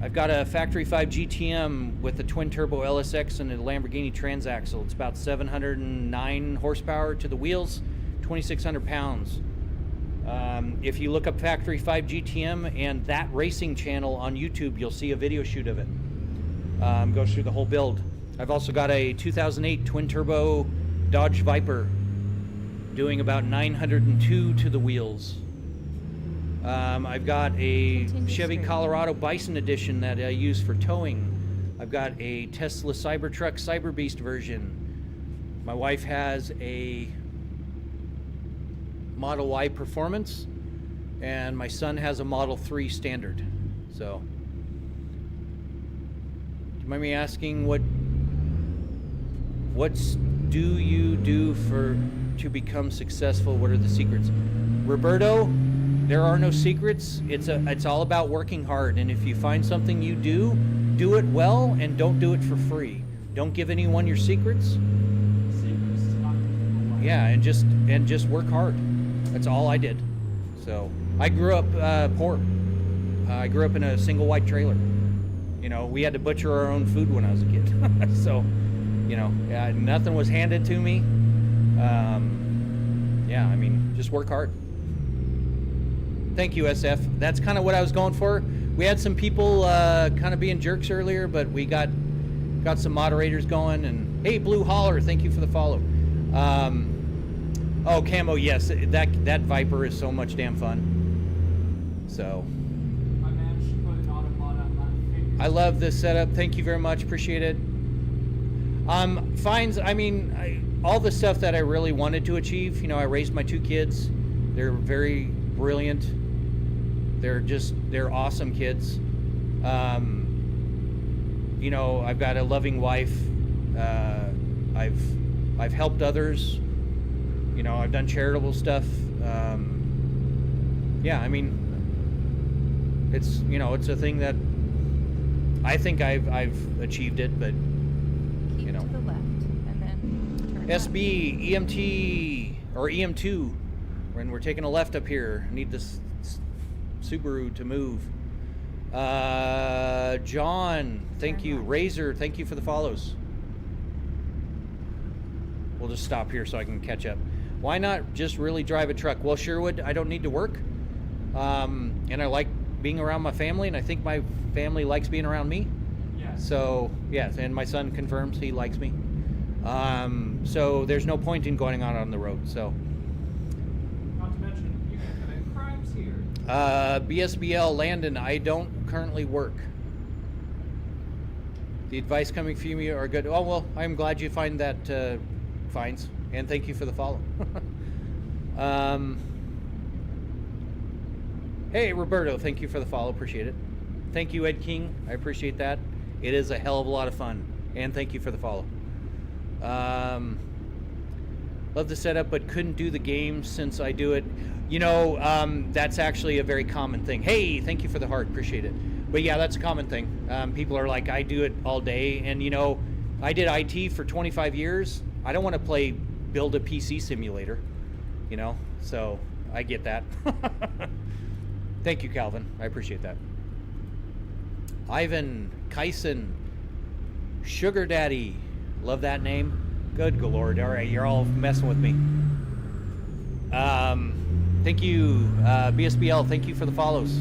I've got a Factory 5 GTM with a twin turbo LSX and a Lamborghini transaxle. It's about 709 horsepower to the wheels, 2,600 pounds. If you look up Factory 5 GTM and that racing channel on YouTube, you'll see a video shoot of it. Goes through the whole build. I've also got a 2008 twin turbo Dodge Viper doing about 902 to the wheels. I've got a Chevy Colorado Bison Edition that I use for towing. I've got a Tesla Cybertruck Cyber Beast version. My wife has a Model Y Performance, and my son has a Model 3 Standard. So, do you mind me asking what do you do to become successful? What are the secrets? Roberto, there are no secrets. It's all about working hard, and if you find something you do it well, and don't do it for free. Don't give anyone your secrets. Yeah, and just work hard. That's all I did. So I grew up poor. I grew up in a single wide trailer. You know, we had to butcher our own food when I was a kid. So, you know, nothing was handed to me. Yeah, I mean, just work hard. Thank you, SF. That's kind of what I was going for. We had some people kind of being jerks earlier, but we got some moderators going. And hey, Blue Holler, thank you for the follow. Oh, Camo, yes, that Viper is so much damn fun. So, I managed to put an autobot on my I love this setup. Thank you very much. Appreciate it. Fines. I mean, all the stuff that I really wanted to achieve. You know, I raised my 2 kids. They're very brilliant. They're awesome kids. You know, I've got a loving wife. I've helped others. You know, I've done charitable stuff. Yeah, I mean, it's, you know, it's a thing that I think I've achieved it, but Keep you know. to the left and then turn SB, EMT, or EM2, when we're taking a left up here. I need this Subaru to move. John, thank you. Razor, thank you for the follows. We'll just stop here so I can catch up. Why not just really drive a truck? Well, Sherwood, I don't need to work. And I like being around my family, and I think my family likes being around me. Yes. So, yes, and my son confirms he likes me. So there's no point in going out on the road, so. Not to mention, you can commit crimes here. BSBL, Landon, I don't currently work. The advice coming from you are good. Oh, well, I'm glad you find that Fines, and thank you for the follow. Hey, Roberto, thank you for the follow. Appreciate it. Thank you, Ed King. I appreciate that. It is a hell of a lot of fun, and thank you for the follow. Love the setup, but couldn't do the game since I do it. You know, that's actually a very common thing. Hey, thank you for the heart. Appreciate it. But yeah, that's a common thing. People are like, I do it all day, and you know, I did IT for 25 years. I don't want to build a PC simulator, you know, so I get that. Thank you, Calvin. I appreciate that. Ivan, Kyson, Sugar Daddy. Love that name. Good Lord. All right, you're all messing with me. Thank you, BSBL. Thank you for the follows.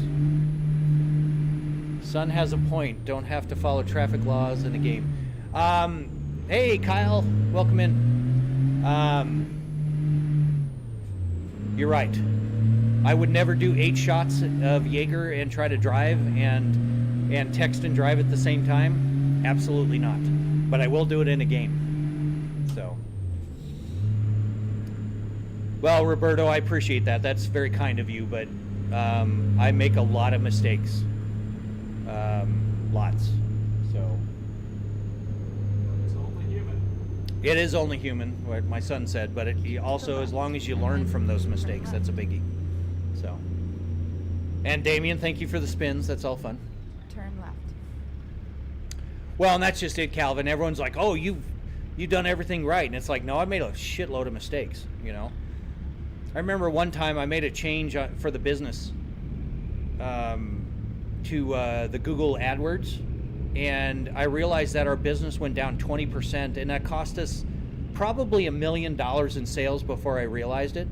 Son has a point. Don't have to follow traffic laws in the game. Hey, Kyle. Welcome in. You're right. I would never do 8 shots of Jaeger and try to drive and text and drive at the same time. Absolutely not. But I will do it in a game. So. Well, Roberto, I appreciate that. That's very kind of you, but I make a lot of mistakes. Lots. So. It's only human. It is only human, what my son said, but also as long as you learn from those mistakes, that's a biggie. So. And Damien, thank you for the spins. That's all fun. Turn left. Well, and that's just it, Calvin. Everyone's like, "Oh, you've done everything right," and it's like, no, I made a shitload of mistakes. You know. I remember one time I made a change for the business to the Google AdWords, and I realized that our business went down 20%, and that cost us probably $1 million in sales before I realized it.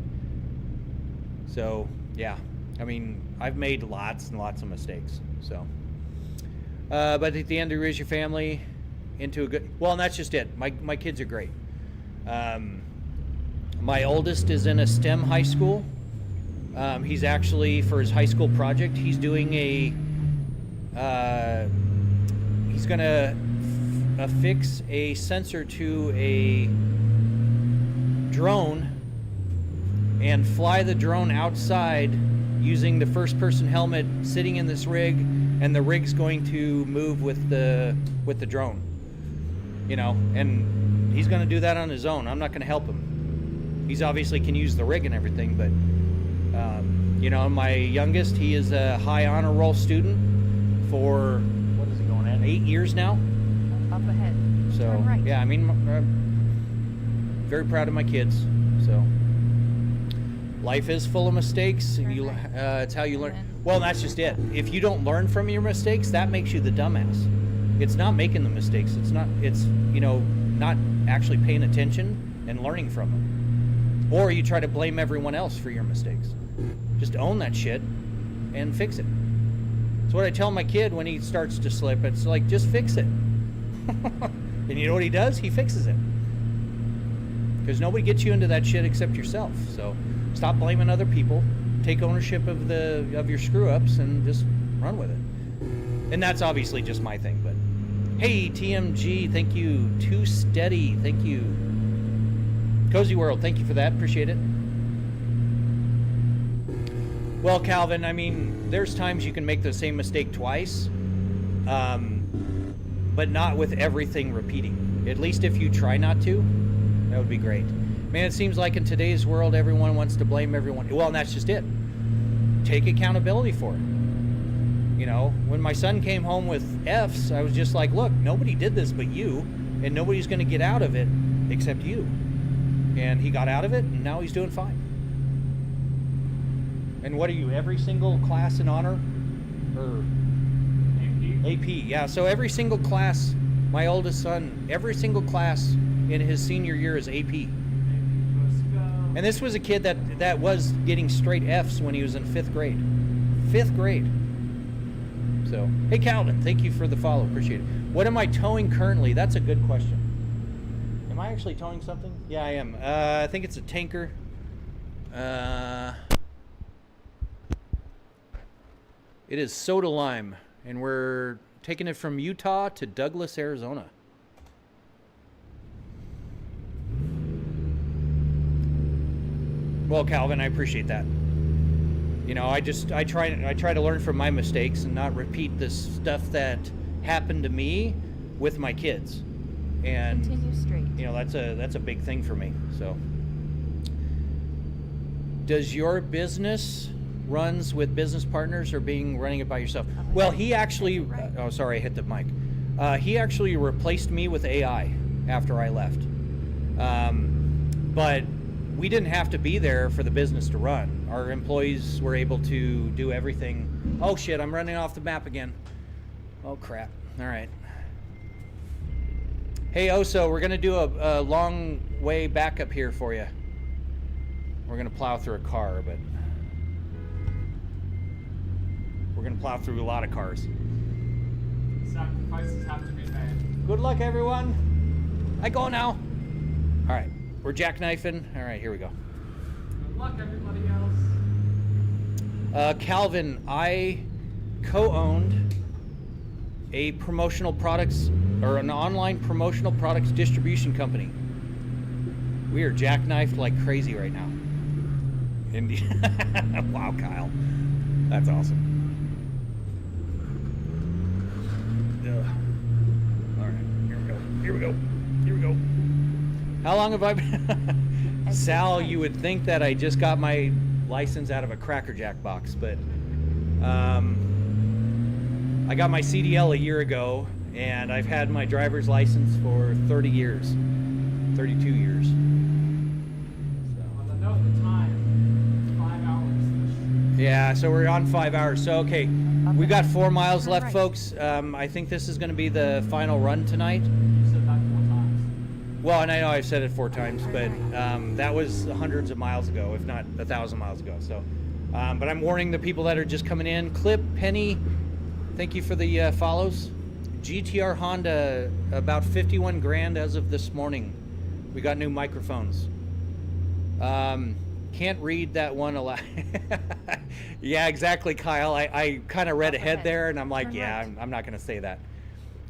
So yeah, I mean, I've made lots and lots of mistakes. So, but at the end, to raise your family into a good. Well, and that's just it. My kids are great. My oldest is in a STEM high school. He's actually, for his high school project, he's doing he's gonna affix a sensor to a drone and fly the drone outside using the first person helmet sitting in this rig, and the rig's going to move with the drone. You know, and he's gonna do that on his own. I'm not gonna help him. He's obviously can use the rig and everything, but you know, my youngest, he is a high honor roll student for, what is he going at, 8 years now? Up ahead. So, Turn right. yeah, I mean, I'm very proud of my kids. So, life is full of mistakes. Turn You, right. it's how you learn. then- Well, that's just it. If you don't learn from your mistakes, that makes you the dumbass. It's not making the mistakes. It's, you know, not actually paying attention and learning from them. Or you try to blame everyone else for your mistakes. Just own that shit and fix it. It's what I tell my kid when he starts to slip. It's like, just fix it. And you know what he does? He fixes it. Because nobody gets you into that shit except yourself. So stop blaming other people. Take ownership of your screw-ups and just run with it. And that's obviously just my thing. But hey, TMG, thank you. Too Steady, thank you. Cozy World, thank you for that. Appreciate it. Well, Calvin, I mean, there's times you can make the same mistake twice, but not with everything repeating. At least if you try not to, that would be great. Man, it seems like in today's world, everyone wants to blame everyone. Well, and that's just it. Take accountability for it. You know, when my son came home with F's, I was just like, look, nobody did this but you, and nobody's going to get out of it except you. And he got out of it, and now he's doing fine. And what are you, every single class in honor? Or AP, yeah. So every single class, my oldest son, every single class in his senior year is AP. And this was a kid that was getting straight F's when he was in 5th grade. 5th grade. So, hey Calvin, thank you for the follow, appreciate it. What am I towing currently? That's a good question. Am I actually towing something? Yeah, I am. I think it's a tanker. It is Soda Lime, and we're taking it from Utah to Douglas, Arizona. Well, Calvin, I appreciate that. You know, I try to learn from my mistakes and not repeat this stuff that happened to me with my kids. And Continue straight. you know, that's a big thing for me. So, does your business runs with business partners or running it by yourself? Well, he actually, oh, sorry, I hit the mic. He actually replaced me with AI after I left. But we didn't have to be there for the business to run. Our employees were able to do everything. Oh shit, I'm running off the map again. Oh crap, all right. Hey Oso, we're gonna do a long way back up here for you. We're gonna plow through a car, but we're gonna plow through a lot of cars. Sacrifices have to be made. Good luck, everyone. I go now. All right, we're jackknifing. All right, here we go. Good luck, everybody else. Calvin, I co-owned a promotional products or an online promotional products distribution company. We are jackknifed like crazy right now. Wow, Kyle, that's awesome. All right, here we go. How long have I been? Sal, you would think that I just got my license out of a Cracker Jack box, but I got my CDL a year ago, and I've had my driver's license for 30 years, 32 years. On the note of the time, 5 hours. Yeah, so we're on 5 hours. So, okay, we got 4 miles Turn left, right. folks. I think this is going to be the final run tonight. You said that 4 times. Well, and I know I've said it 4 times, but that was hundreds of miles ago, if not 1,000 miles ago. So, but I'm warning the people that are just coming in. Clip, Penny, thank you for the follows. GTR Honda, about 51 grand as of this morning. We got new microphones. Can't read that one aloud. Yeah, exactly, Kyle. I kind of read Up ahead ahead. there, and I'm like, Turn yeah, right. I'm not going to say that.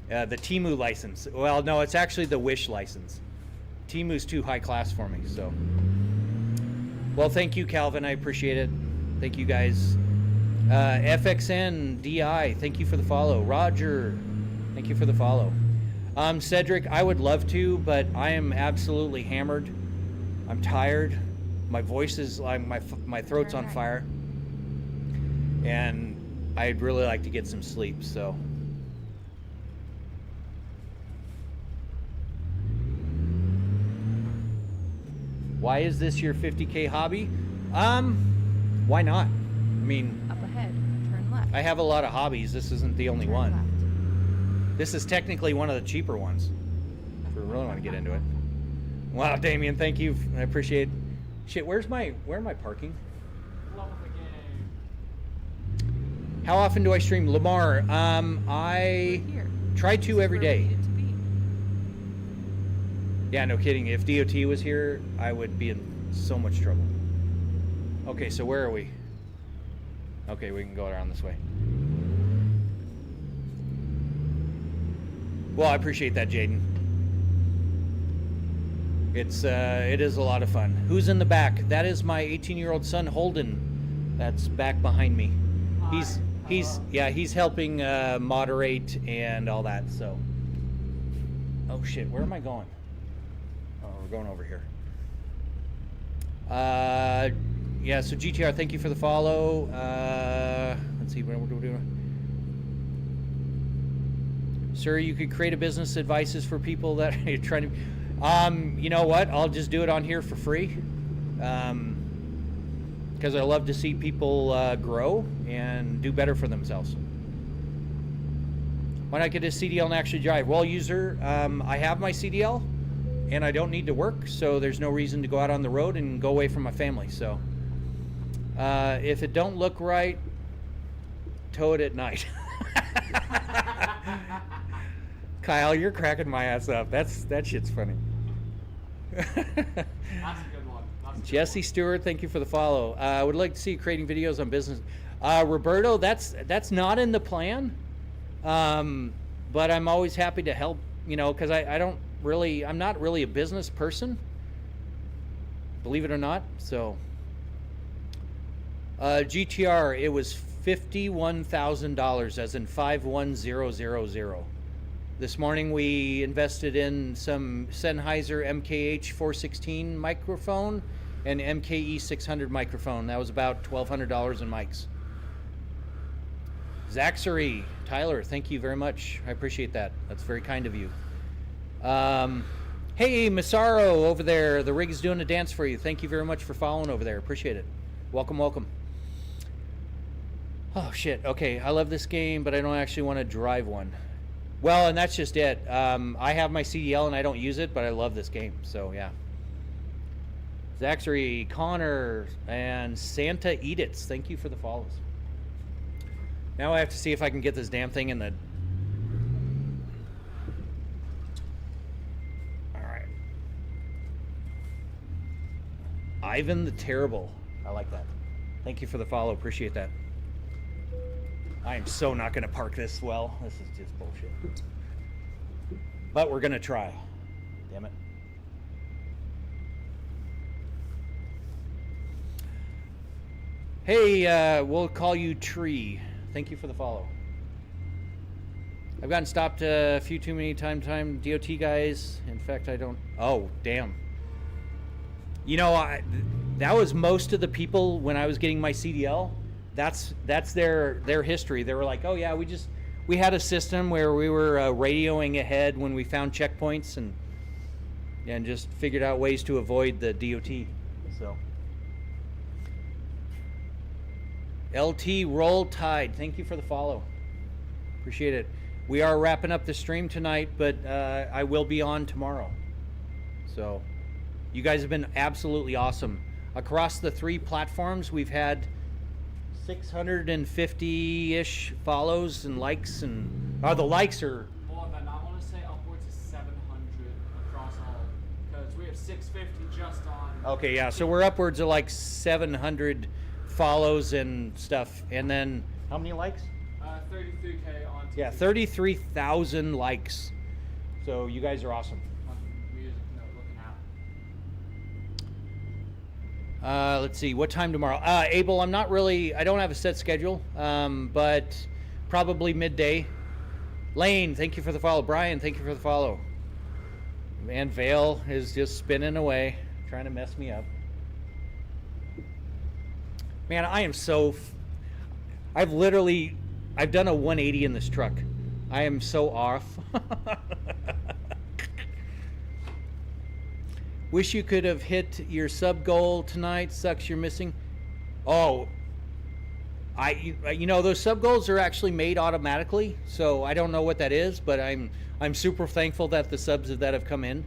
The Temu license. Well, no, it's actually the Wish license. Temu's too high class for me, so. Well, thank you, Calvin. I appreciate it. Thank you, guys. FXN DI, thank you for the follow. Roger, thank you for the follow. Cedric, I would love to, but I am absolutely hammered. I'm tired. My voice is like my throat's Turn on right. fire, and I'd really like to get some sleep. So. Why is this your 50K hobby? Why not? I mean, Up ahead. Turn left. I have a lot of hobbies. This isn't the only Turn one. left. This is technically one of the cheaper ones. If we really want to get into it. Wow, Damien, thank you. I appreciate it. Shit, where am I parking? Love the game. How often do I stream? Lamar, I Here. try This to is every where we day. needed to be. Yeah, no kidding. If DOT was here, I would be in so much trouble. Okay, so where are we? Okay, we can go around this way. Well, I appreciate that, Jaden. It is a lot of fun. Who's in the back? That is my 18-year-old son, Holden. That's back behind me. He's helping moderate and all that. So. Oh shit, where am I going? Oh, we're going over here. Yeah, so GTR, thank you for the follow. Let's see, what are we doing? Sir, you could create a business advices for people that are trying to... you know what? I'll just do it on here for free. Because I love to see people grow and do better for themselves. Why not get a CDL and actually drive? Well, user, I have my CDL and I don't need to work, so there's no reason to go out on the road and go away from my family. So if it don't look right, tow it at night. Kyle, you're cracking my ass up. That shit's funny. That's a good one. Jesse Stewart, thank you for the follow. I would like to see you creating videos on business. Roberto, that's not in the plan, but I'm always happy to help. You know, because I'm not really a business person, believe it or not. So GTR, it was $51,000, as in 51000. This morning we invested in some Sennheiser MKH 416 microphone and MKE 600 microphone. That was about $1,200 in mics. Zaxary, Tyler, thank you very much. I appreciate that. That's very kind of you. Hey, Massaro over there. The rig is doing a dance for you. Thank you very much for following over there. Appreciate it. Welcome, welcome. Oh, shit. Okay, I love this game, but I don't actually want to drive one. Well, and that's just it. I have my CDL and I don't use it, but I love this game. So, yeah. Zachary, Connor, and Santa Edits. Thank you for the follows. Now I have to see if I can get this damn thing in the... All right. Ivan the Terrible. I like that. Thank you for the follow. Appreciate that. I am so not going to park this well. This is just bullshit. But we're going to try. Damn it. Hey, we'll call you Tree. Thank you for the follow. I've gotten stopped a few too many times, DOT guys. In fact, I don't... Oh, damn. You know, that was most of the people when I was getting my CDL. that's their history. They were like, oh yeah, we had a system where we were radioing ahead when we found checkpoints and just figured out ways to avoid the DOT. So LT Roll Tide, thank you for the follow. Appreciate it. We are wrapping up the stream tonight, but I will be on tomorrow. So you guys have been absolutely awesome. Across the 3 platforms, we've had 650-ish follows and likes, and the likes are more than, I want to say upwards of 700 across all, because we have 650 just on. okay. Yeah, so we're upwards of like 700 follows and stuff, and then how many likes? 33K on TV. Yeah, 33,000 likes. So you guys are awesome. Music note looking out. Let's see, what time tomorrow? Abel, I don't have a set schedule, but probably midday. Lane, thank you for the follow. Brian, thank you for the follow. Man, Vale is just spinning away, trying to mess me up. Man, I am so... I've done a 180 in this truck. I am so off. Wish you could have hit your sub goal tonight. Sucks you're missing. Oh, those sub goals are actually made automatically, so I don't know what that is, but I'm super thankful that the subs that have come in.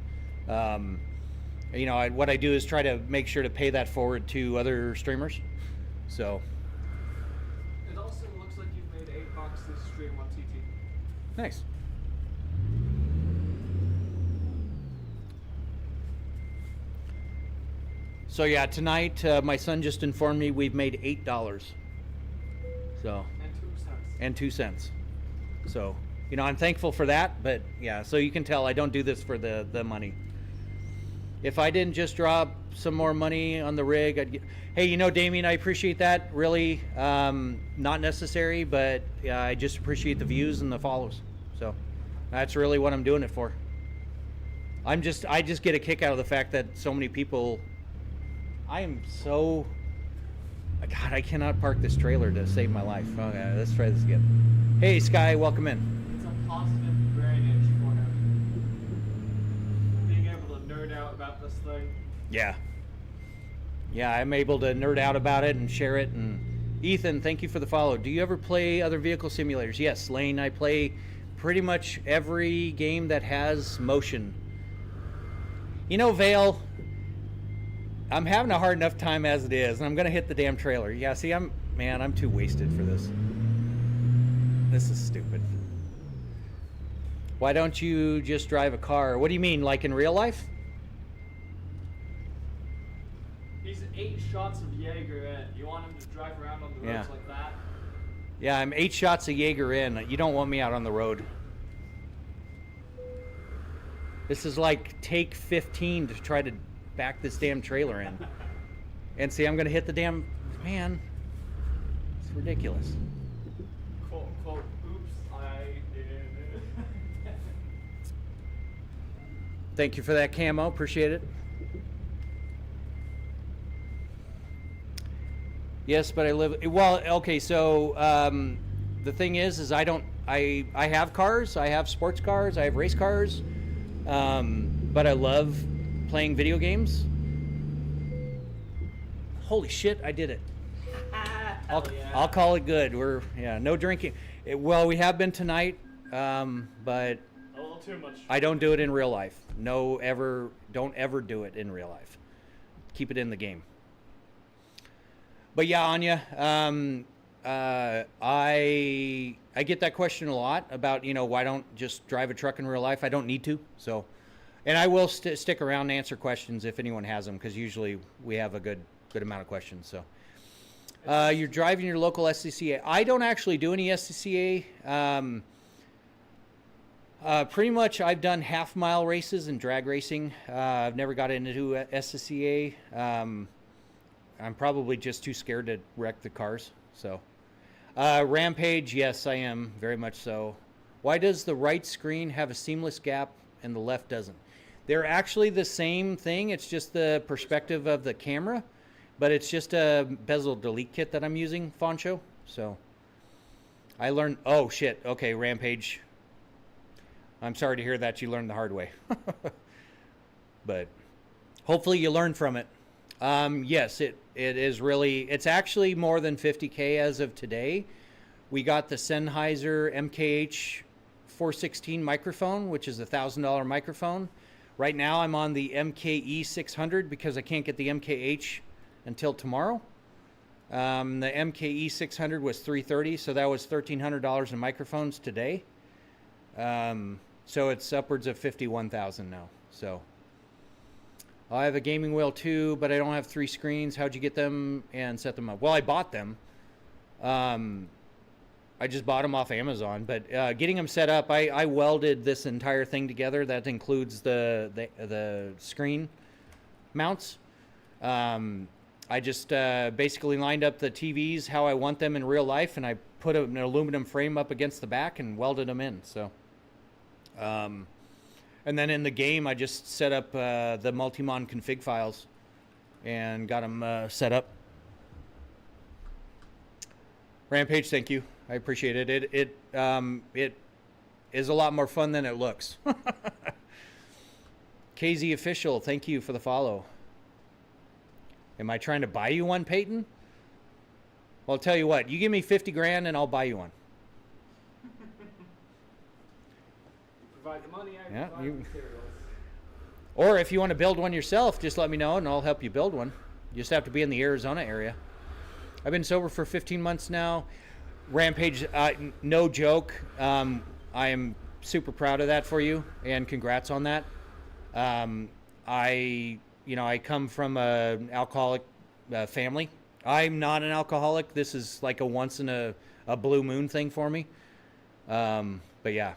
What I do is try to make sure to pay that forward to other streamers. So. It also looks like you've made $8 this stream on TT. Nice. So yeah, tonight my son just informed me we've made $8. So. And 2 cents. So, I'm thankful for that, but yeah, so you can tell I don't do this for the money. If I didn't just drop some more money on the rig, I'd get... Hey, Damien, I appreciate that. Really, not necessary, but I just appreciate the views and the follows. So that's really what I'm doing it for. I just get a kick out of the fact that so many people... God, I cannot park this trailer to save my life. Okay, let's try this again. Hey, Sky, welcome in. It's a positive drainage for him. Being able to nerd out about this thing. Yeah. Yeah, I'm able to nerd out about it and share it. And Ethan, thank you for the follow. Do you ever play other vehicle simulators? Yes, Lane, I play pretty much every game that has motion. Vale, I'm having a hard enough time as it is, and I'm going to hit the damn trailer. Yeah, see, I'm too wasted for this. This is stupid. Why don't you just drive a car? What do you mean, like in real life? He's 8 shots of Jaeger in. You want him to drive around on the roads like that? Yeah, I'm 8 shots of Jaeger in. You don't want me out on the road. This is like take 15 to try to back this damn trailer in. And see, I'm going to hit the damn... Man, it's ridiculous. Quote, unquote, oops, I did it. Thank you for that camo. Appreciate it. Yes, but I live... Well, okay, so the thing is I have cars. I have sports cars. I have race cars. But I love playing video games. Holy shit, I did it. I'll call it good. No drinking. We have been tonight, but a little too much. I don't do it in real life. Don't ever do it in real life. Keep it in the game. But yeah, Anya, I get that question a lot about, why don't just drive a truck in real life? I don't need to. So, and I will stick around and answer questions if anyone has them, because usually we have a good amount of questions. So, you're driving your local SCCA. I don't actually do any SCCA. Pretty much I've done half-mile races and drag racing. I've never got into SCCA. I'm probably just too scared to wreck the cars. So, Rampage, yes, I am, very much so. Why does the right screen have a seamless gap and the left doesn't? They're actually the same thing. It's just the perspective of the camera. but it's just a bezel delete kit that I'm using, Foncho. So I learned, oh shit, okay, Rampage. I'm sorry to hear that you learned the hard way. But hopefully you learn from it. Yes, it is really, it's actually more than 50K as of today. We got the Sennheiser MKH 416 microphone, which is a $1,000 microphone. Right now I'm on the MKE 600 because I can't get the MKH until tomorrow. The MKE 600 was $330, so that was $1,300 in microphones today. So it's upwards of 51,000 now. So I have a gaming wheel too, but I don't have 3 screens. How'd you get them and set them up? Well, I bought them. I just bought them off Amazon, but getting them set up, I welded this entire thing together. That includes the screen mounts. I just basically lined up the TVs how I want them in real life, and I put an aluminum frame up against the back and welded them in. So, and then in the game, I just set up the Multimon config files and got them set up. Rampage, thank you. I appreciate it. It is a lot more fun than it looks. KZ Official, thank you for the follow. Am I trying to buy you one, Peyton? Well, I'll tell you what. You give me 50 grand and I'll buy you one. Provide the money, I Yeah, provide the materials. Or if you want to build one yourself, just let me know and I'll help you build one. You just have to be in the Arizona area. I've been sober for 15 months now. Rampage, no joke. I am super proud of that for you, and congrats on that. I come from an alcoholic family. I'm not an alcoholic. This is like a once in a blue moon thing for me. But yeah,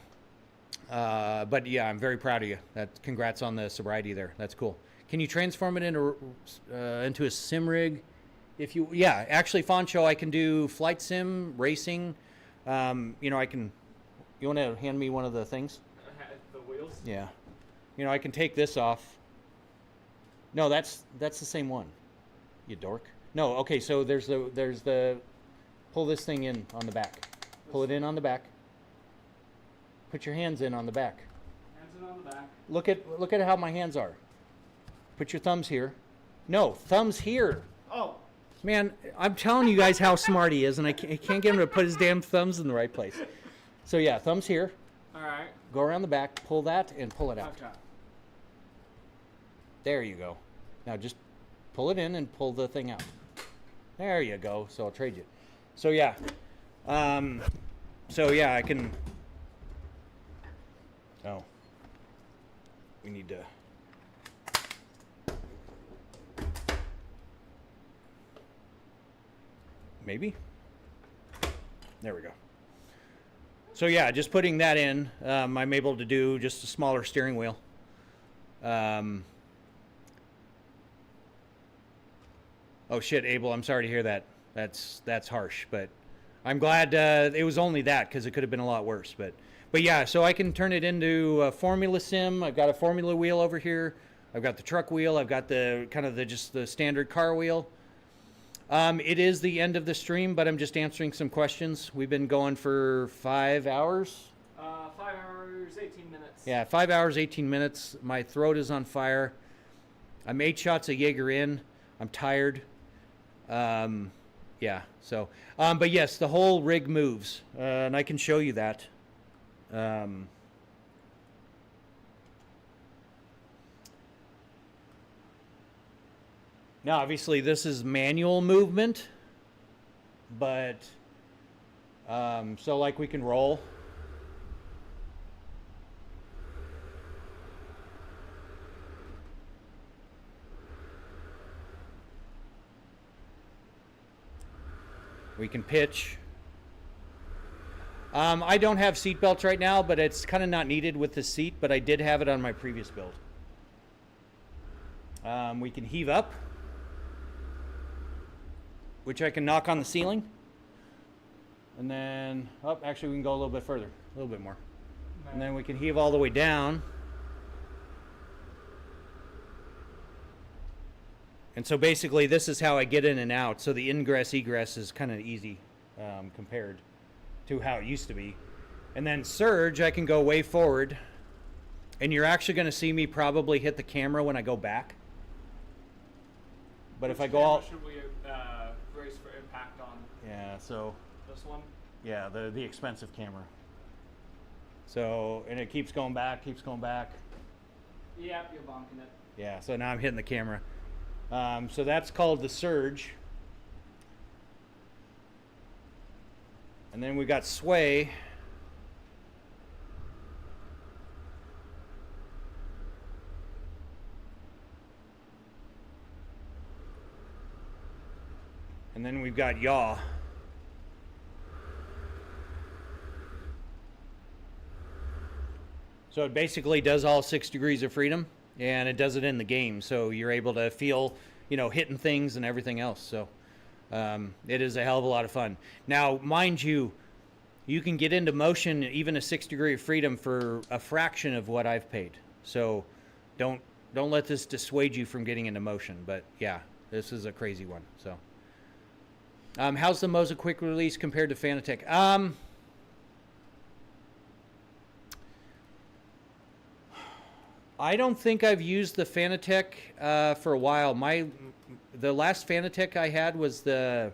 I'm very proud of you. Congrats on the sobriety there. That's cool. Can you transform it into a sim rig? Actually, Foncho, I can do flight sim, racing. I can. You want to hand me one of the things? The wheels? Yeah. I can take this off. No, that's the same one. You dork. No, okay. So there's the. Pull this thing in on the back. Pull it in on the back. Put your hands in on the back. Hands in on the back. Look at how my hands are. Put your thumbs here. No, thumbs here. Oh. Man, I'm telling you guys how smart he is, and I can't get him to put his damn thumbs in the right place. So yeah, thumbs here. All right. Go around the back, pull that, and pull it out. Okay. There you go. Now just pull it in and pull the thing out. There you go. So I'll trade you. So yeah. I can. Oh. We need to. Maybe. There we go. So yeah, just putting that in, I'm able to do just a smaller steering wheel. Oh shit, Abel, I'm sorry to hear that. That's harsh, but I'm glad it was only that, because it could have been a lot worse. But yeah, so I can turn it into a Formula Sim. I've got a Formula wheel over here. I've got the truck wheel. I've got the kind of just the standard car wheel. It is the end of the stream, but I'm just answering some questions. We've been going for 5 hours. 5 hours, 18 minutes. Yeah, 5 hours, 18 minutes. My throat is on fire. I'm 8 shots of Jaeger in. I'm tired. Yeah, so. But yes, the whole rig moves, and I can show you that. Now, obviously, this is manual movement, but so like we can roll. We can pitch. I don't have seat belts right now, but it's kind of not needed with the seat, but I did have it on my previous build. We can heave up, which I can knock on the ceiling. And then, actually we can go a little bit further, a little bit more. No. And then we can heave all the way down. And so basically this is how I get in and out. So the ingress egress is kind of easy compared to how it used to be. And then surge, I can go way forward. And you're actually going to see me probably hit the camera when I go back. But if I go all... should we brace for impact on? Yeah, so... This one? Yeah, the expensive camera. So, and it keeps going back, keeps going back. Yep, you're bonking it. Yeah, so now I'm hitting the camera. So that's called the surge. And then we got sway. And then we've got yaw. So it basically does all 6 degrees of freedom, and it does it in the game. So you're able to feel, you know, hitting things and everything else. So it is a hell of a lot of fun. Now, mind you, you can get into motion, even a 6 degree of freedom, for a fraction of what I've paid. So don't let this dissuade you from getting into motion. But yeah, this is a crazy one. So how's the Moza quick release compared to Fanatec? I don't think I've used the Fanatec for a while. The last Fanatec I had was it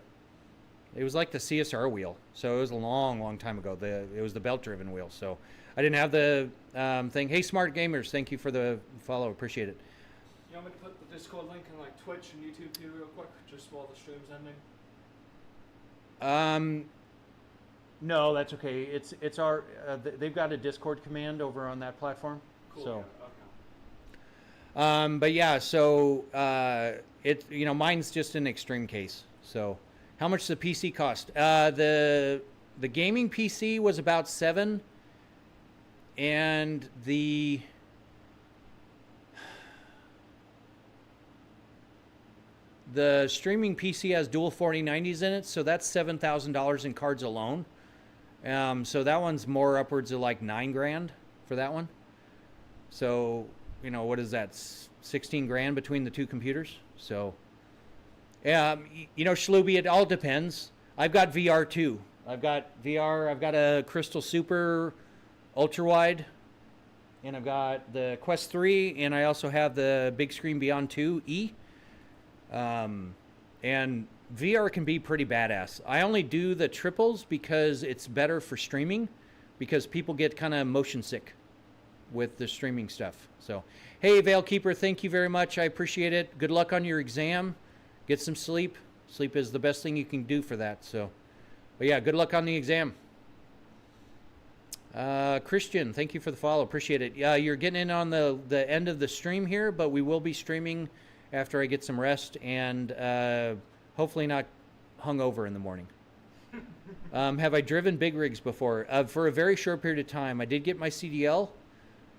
was like the CSR wheel, so it was a long time ago. It was the belt-driven wheel, so I didn't have the thing. Hey, smart gamers, thank you for the follow. Appreciate it. You want me to put the Discord link in like Twitch and YouTube too, real quick, just while the stream's ending? No, that's okay. It's our they've got a Discord command over on that platform. Cool. So. Yeah, okay. But yeah, so mine's just an extreme case. So how much does the PC cost? The gaming PC was about $7, and the streaming PC has dual 4090s in it, so that's $7,000 in cards alone. So that one's more upwards of like $9,000 for that one. So, you know, what is that? 16 grand between the two computers. So, you know, Shluby, it all depends. I've got VR too. I've got VR. I've got a Crystal Super ultra wide, and I've got the Quest 3, and I also have the Big Screen Beyond 2 E. And VR can be pretty badass. I only do the triples because it's better for streaming, because people get kind of motion sick with the streaming stuff. So, hey, Veilkeeper, thank you very much. I appreciate it. Good luck on your exam. Get some sleep. Sleep is the best thing you can do for that. So, but yeah, good luck on the exam. Christian, thank you for the follow. Appreciate it. Yeah, you're getting in on the end of the stream here, but we will be streaming after I get some rest and hopefully not hungover in the morning. Have I driven big rigs before? For a very short period of time. I did get my CDL.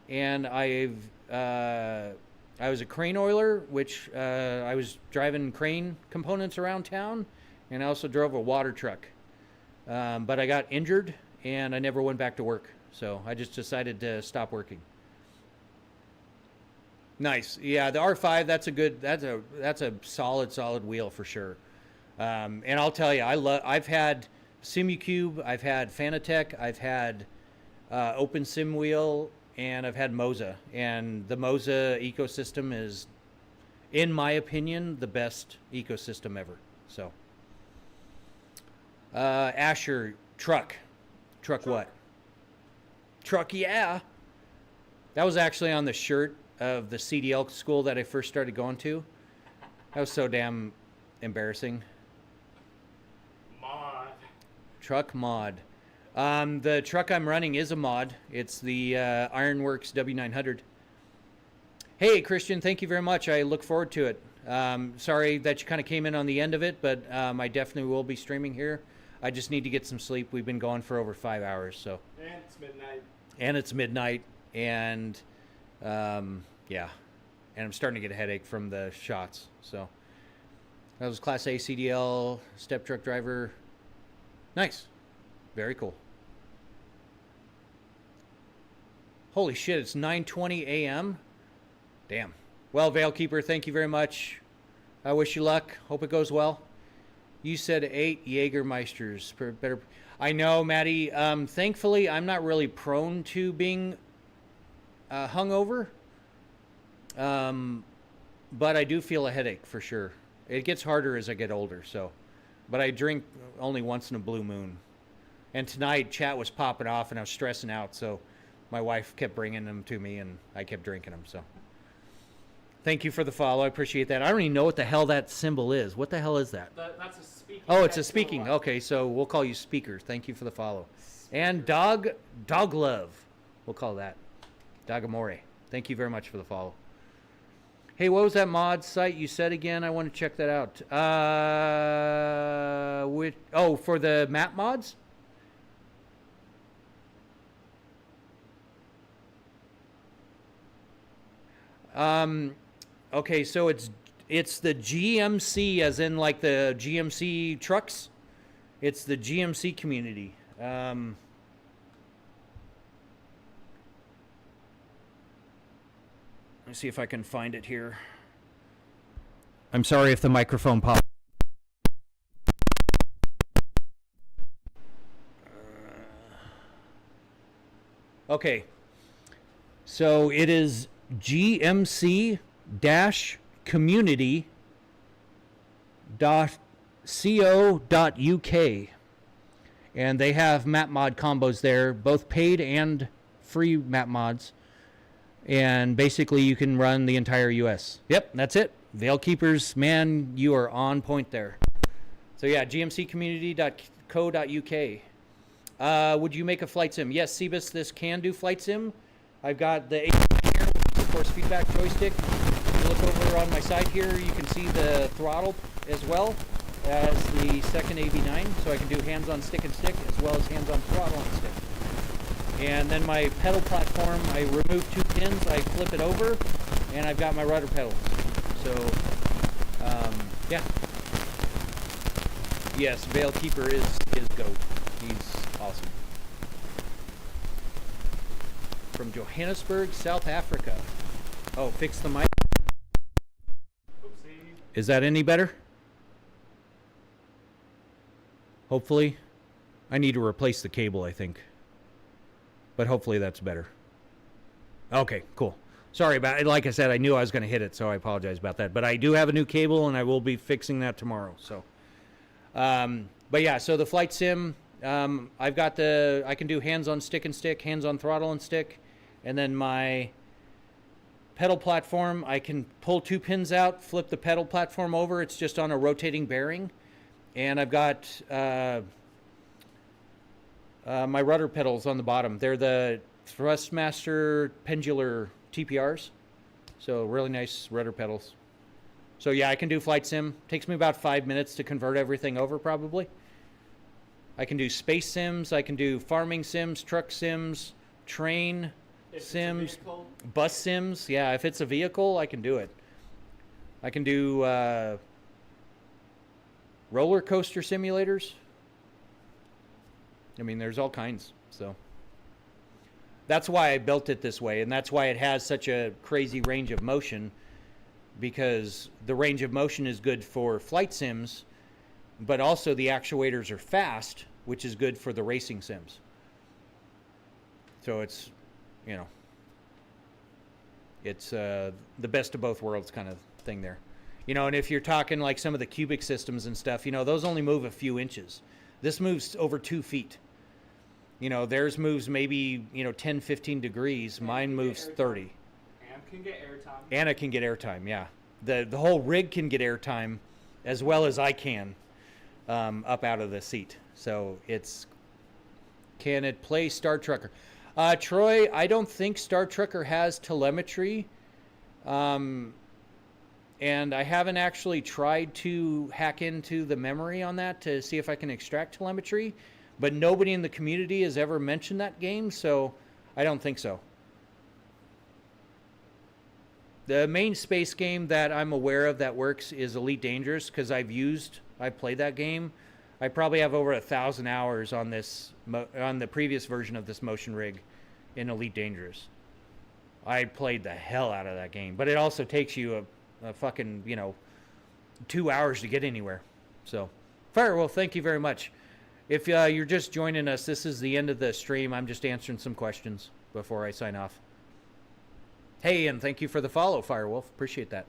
And I was a crane oiler, which I was driving crane components around town, and I also drove a water truck. But I got injured, and I never went back to work, so I just decided to stop working. Nice, yeah. The R5, that's a solid wheel for sure. And I'll tell you, I've had Simucube, I've had Fanatec, I've had Open Sim Wheel. And I've had Moza, and the Moza ecosystem is, in my opinion, the best ecosystem ever. So, Asher, truck what? Truck, yeah. That was actually on the shirt of the CDL school that I first started going to. That was so damn embarrassing. Mod. Truck mod. The truck I'm running is a mod. It's the Ironworks W900. Hey, Christian, thank you very much. I look forward to it. Sorry that you kind of came in on the end of it, but I definitely will be streaming here. I just need to get some sleep. We've been going for over 5 hours, so. And it's midnight. And yeah. And I'm starting to get a headache from the shots, so. That was Class A CDL, step truck driver. Nice. Very cool. Holy shit, it's 9:20 a.m. Damn. Well, Veilkeeper, thank you very much I wish you luck. Hope it goes well. You said 8 Jägermeisters. Better. I know, Maddie. Thankfully, I'm not really prone to being hungover. But I do feel a headache for sure. It gets harder as I get older. So, but I drink only once in a blue moon. And tonight, chat was popping off, and I was stressing out. So, my wife kept bringing them to me, and I kept drinking them. So, thank you for the follow. I appreciate that. I don't even know what the hell that symbol is. What the hell is that? That's a speaking. Oh, it's a speaking. Okay, so we'll call you speakers. Thank you for the follow. And dog love. We'll call that Dogamore. Thank you very much for the follow. Hey, what was that mod site you said again? I want to check that out. For the map mods? Okay, so it's the GMC, as in like the GMC trucks. It's the GMC community. Let's see if I can find it here. I'm sorry if the microphone popped. Okay. So it is gmc-community.co.uk. And they have map mod combos there, both paid and free map mods. And basically you can run the entire US. Yep, that's it. Veil Keepers, man, you are on point there. So yeah, gmccommunity.co.uk. Would you make a flight sim? Yes, Cebus, this can do flight sim. I've got the force feedback joystick. If you look over on my side here, you can see the throttle as well as the second AV9. So I can do hands on stick and stick as well as hands on throttle and stick. And then my pedal platform, I remove 2 pins, I flip it over, and I've got my rudder pedals. So, yeah. Yes, Veil Keeper is GOAT. He's awesome. From Johannesburg, South Africa. Oh, fix the mic. Oopsie. Is that any better? Hopefully. I need to replace the cable, I think. But hopefully that's better. Okay, cool. Sorry about it. Like I said, I knew I was going to hit it, so I apologize about that. But I do have a new cable, and I will be fixing that tomorrow. So, but yeah, so the flight sim, I can do hands on stick and stick, hands on throttle and stick, and then my pedal platform, I can pull 2 pins out, flip the pedal platform over. It's just on a rotating bearing, and I've got my rudder pedals on the bottom. They're the Thrustmaster Pendular TPRs. So really nice rudder pedals. So yeah, I can do flight sim. Takes me about 5 minutes to convert everything over probably. I can do space sims. I can do farming sims, truck sims, train sims, bus sims. Yeah, if it's a vehicle, I can do it. I can do roller coaster simulators. I mean, there's all kinds, so. That's why I built it this way, and that's why it has such a crazy range of motion, because the range of motion is good for flight sims, but also the actuators are fast, which is good for the racing sims. So it's, you know, it's the best of both worlds kind of thing there. You know, and if you're talking like some of the cubic systems and stuff, you know, those only move a few inches. This moves over 2 feet. You know, theirs moves maybe, 10, 15 degrees. Mine moves 30. And can get airtime. And it can get airtime, yeah. The whole rig can get airtime as well as I can up out of the seat. So it's, can it play Star Trekker? Troy, I don't think Star Trekker has telemetry. And I haven't actually tried to hack into the memory on that to see if I can extract telemetry. But nobody in the community has ever mentioned that game, so I don't think so. The main space game that I'm aware of that works is Elite Dangerous, because I've played that game. I probably have over 1,000 hours on this, on the previous version of this motion rig in Elite Dangerous. I played the hell out of that game, but it also takes you a fucking, 2 hours to get anywhere. So, Firewolf, thank you very much. If you're just joining us, this is the end of the stream. I'm just answering some questions before I sign off. Hey, and thank you for the follow, Firewolf. Appreciate that.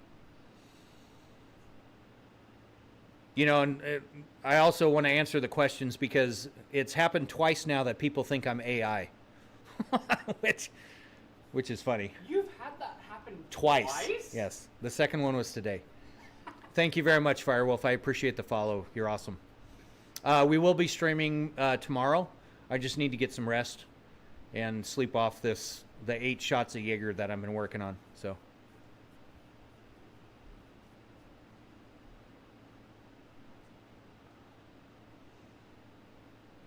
You know, and I also want to answer the questions because it's happened twice now that people think I'm AI, which is funny. You've had that happen Twice? Yes. The second one was today. Thank you very much, Firewolf. I appreciate the follow. You're awesome. We will be streaming tomorrow. I just need to get some rest and sleep off the 8 shots of Jaeger that I've been working on. So.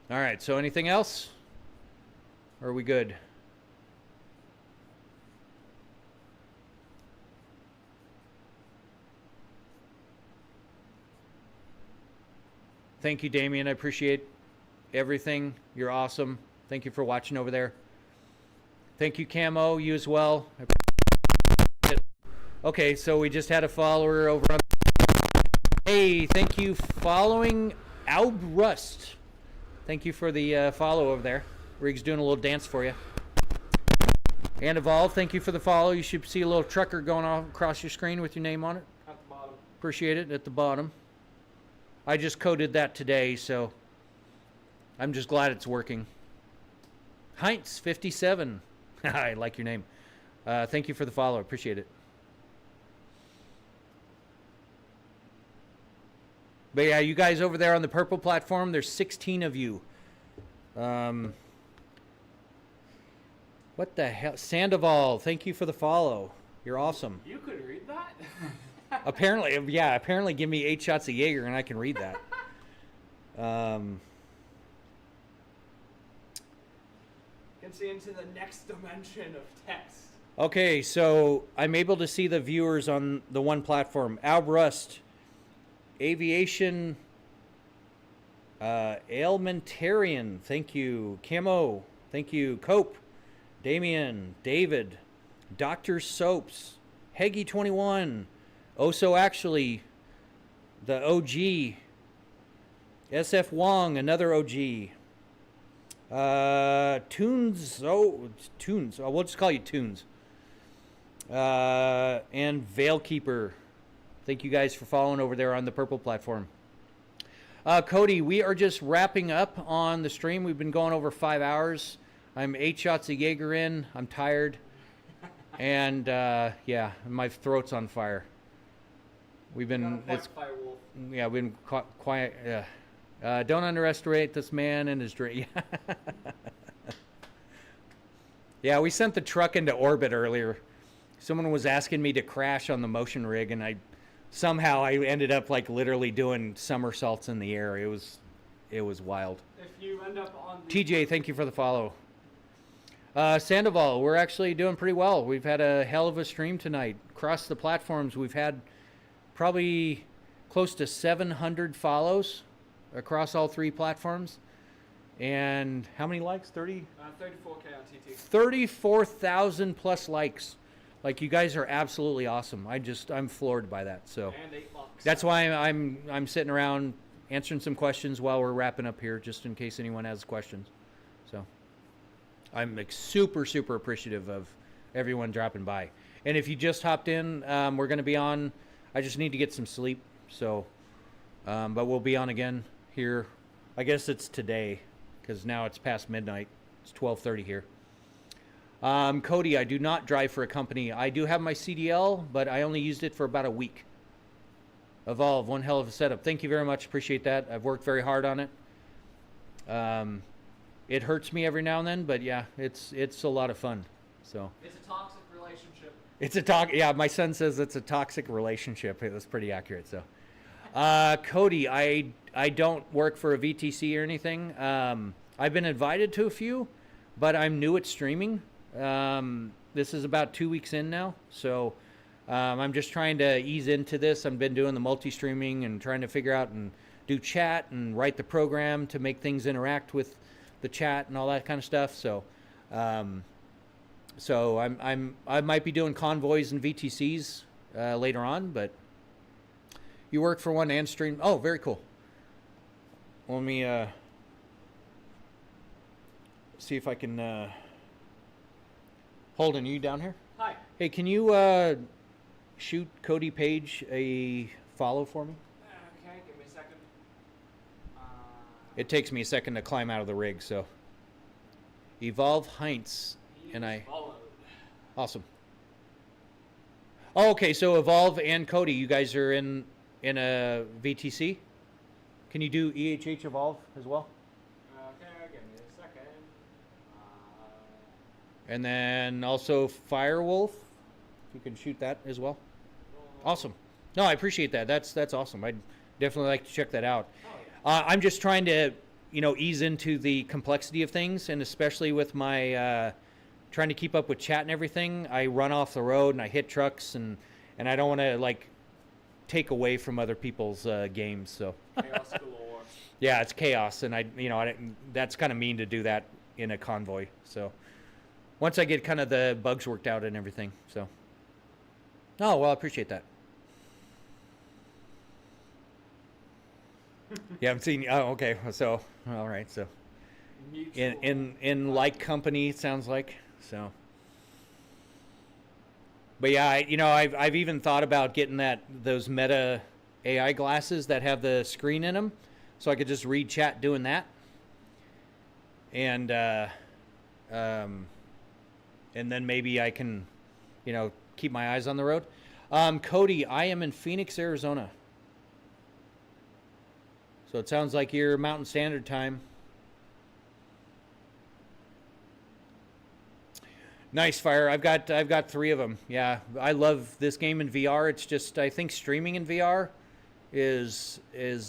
All right, so anything else? Or are we good? Thank you, Damien. I appreciate everything. You're awesome. Thank you for watching over there. Thank you, Camo. You as well. Okay, so we just had a follower over on... Hey, thank you following Albrust. Thank you for the follow over there. Rig's doing a little dance for you. And Evolve, thank you for the follow. You should see a little trucker going off across your screen with your name on it. At the bottom. Appreciate it, at the bottom. I just coded that today, so I'm just glad it's working. Heinz, 57. I like your name. Thank you for the follow. Appreciate it. But yeah, you guys over there on the purple platform, there's 16 of you. What the hell? Sandoval, thank you for the follow. You're awesome. You could read that? Apparently, yeah, apparently give me 8 shots of Jaeger and I can read that. Can see into the next dimension of text. Okay, so I'm able to see the viewers on the one platform. Albrust, Aviation, Ailmentarian, thank you. Camo, thank you. Cope, Damien, David, Dr. Soaps, Heggy21, Oso Actually, the OG, SF Wong, another OG, Tunes, Tunes, we'll just call you Tunes, and Veilkeeper. Thank you guys for following over there on the purple platform. Cody, we are just wrapping up on the stream. We've been going over 5 hours. I'm 8 shots of Jaeger in. I'm tired. And, yeah, my throat's on fire. We've been... Yeah, we've been quiet. Don't underestimate this man and his drink. Yeah, we sent the truck into orbit earlier. Someone was asking me to crash on the motion rig, and somehow I ended up like literally doing somersaults in the air. It was wild. If you end up on the... TJ, thank you for the follow. Sandoval, we're actually doing pretty well. We've had a hell of a stream tonight. Across the platforms, we've had probably close to 700 follows across all 3 platforms. And how many likes? 30? 34K on TT. 34,000 plus likes. Like, you guys are absolutely awesome. I'm floored by that. So And $8. that's why I'm sitting around answering some questions while we're wrapping up here, just in case anyone has questions. So I'm like super appreciative of everyone dropping by. And if you just hopped in, we're going to be on. I just need to get some sleep. So, but we'll be on again here. I guess it's today, because now it's past midnight. It's 12:30 here. Cody, I do not drive for a company. I do have my CDL, but I only used it for about a week. Evolve, one hell of a setup. Thank you very much. Appreciate that. I've worked very hard on it. It hurts me every now and then, but yeah, it's a lot of fun. So It's a toxic relationship. Yeah, my son says it's a toxic relationship. It was pretty accurate. So, Cody, I don't work for a VTC or anything. I've been invited to a few, but I'm new at streaming. This is about 2 weeks in now, so I'm just trying to ease into this. I've been doing the multi-streaming and trying to figure out and do chat and write the program to make things interact with the chat and all that kind of stuff. So, I might be doing convoys and VTCs later on, but You work for one and stream. Oh, very cool. Let me see if I can. Holden, are you down here? Hi. Hey, can you shoot Cody Page a follow for me? Okay, give me a second. It takes me a second to climb out of the rig, so. Evolve Heinz, and I. Followed. Awesome. Oh, okay, so Evolve and Cody, you guys are in a VTC. Can you do EHH Evolve as well? Okay, give me a second. And then also Firewolf, if you can shoot that as well. Awesome. No, I appreciate that. That's awesome. I'd definitely like to check that out. Oh, yeah. I'm just trying to, ease into the complexity of things, and especially with my trying to keep up with chat and everything. I run off the road and I hit trucks, and I don't want to take away from other people's games. So Chaos galore. yeah, it's chaos, and that's kind of mean to do that in a convoy. So once I get kind of the bugs worked out and everything. So oh well, I appreciate that. Yeah, I'm seeing. Oh, okay. So all right. So Mutual. in like company, it sounds like. So, but yeah, I've even thought about getting those Meta AI glasses that have the screen in them, so I could just read chat doing that, and then maybe I can, keep my eyes on the road. Cody, I am in Phoenix, Arizona. So it sounds like you're Mountain Standard Time. Nice, Fire. I've got 3 of them. Yeah, I love this game in VR. It's just I think streaming in VR is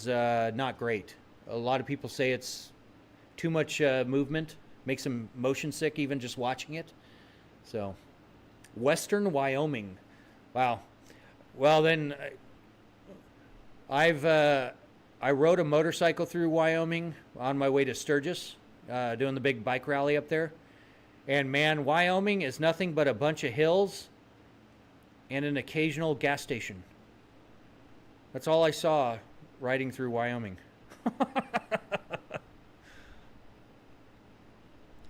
not great. A lot of people say it's too much movement, makes them motion sick even just watching it. So, Western Wyoming. Wow. Well then, I rode a motorcycle through Wyoming on my way to Sturgis, doing the big bike rally up there. And man, Wyoming is nothing but a bunch of hills and an occasional gas station. That's all I saw riding through Wyoming.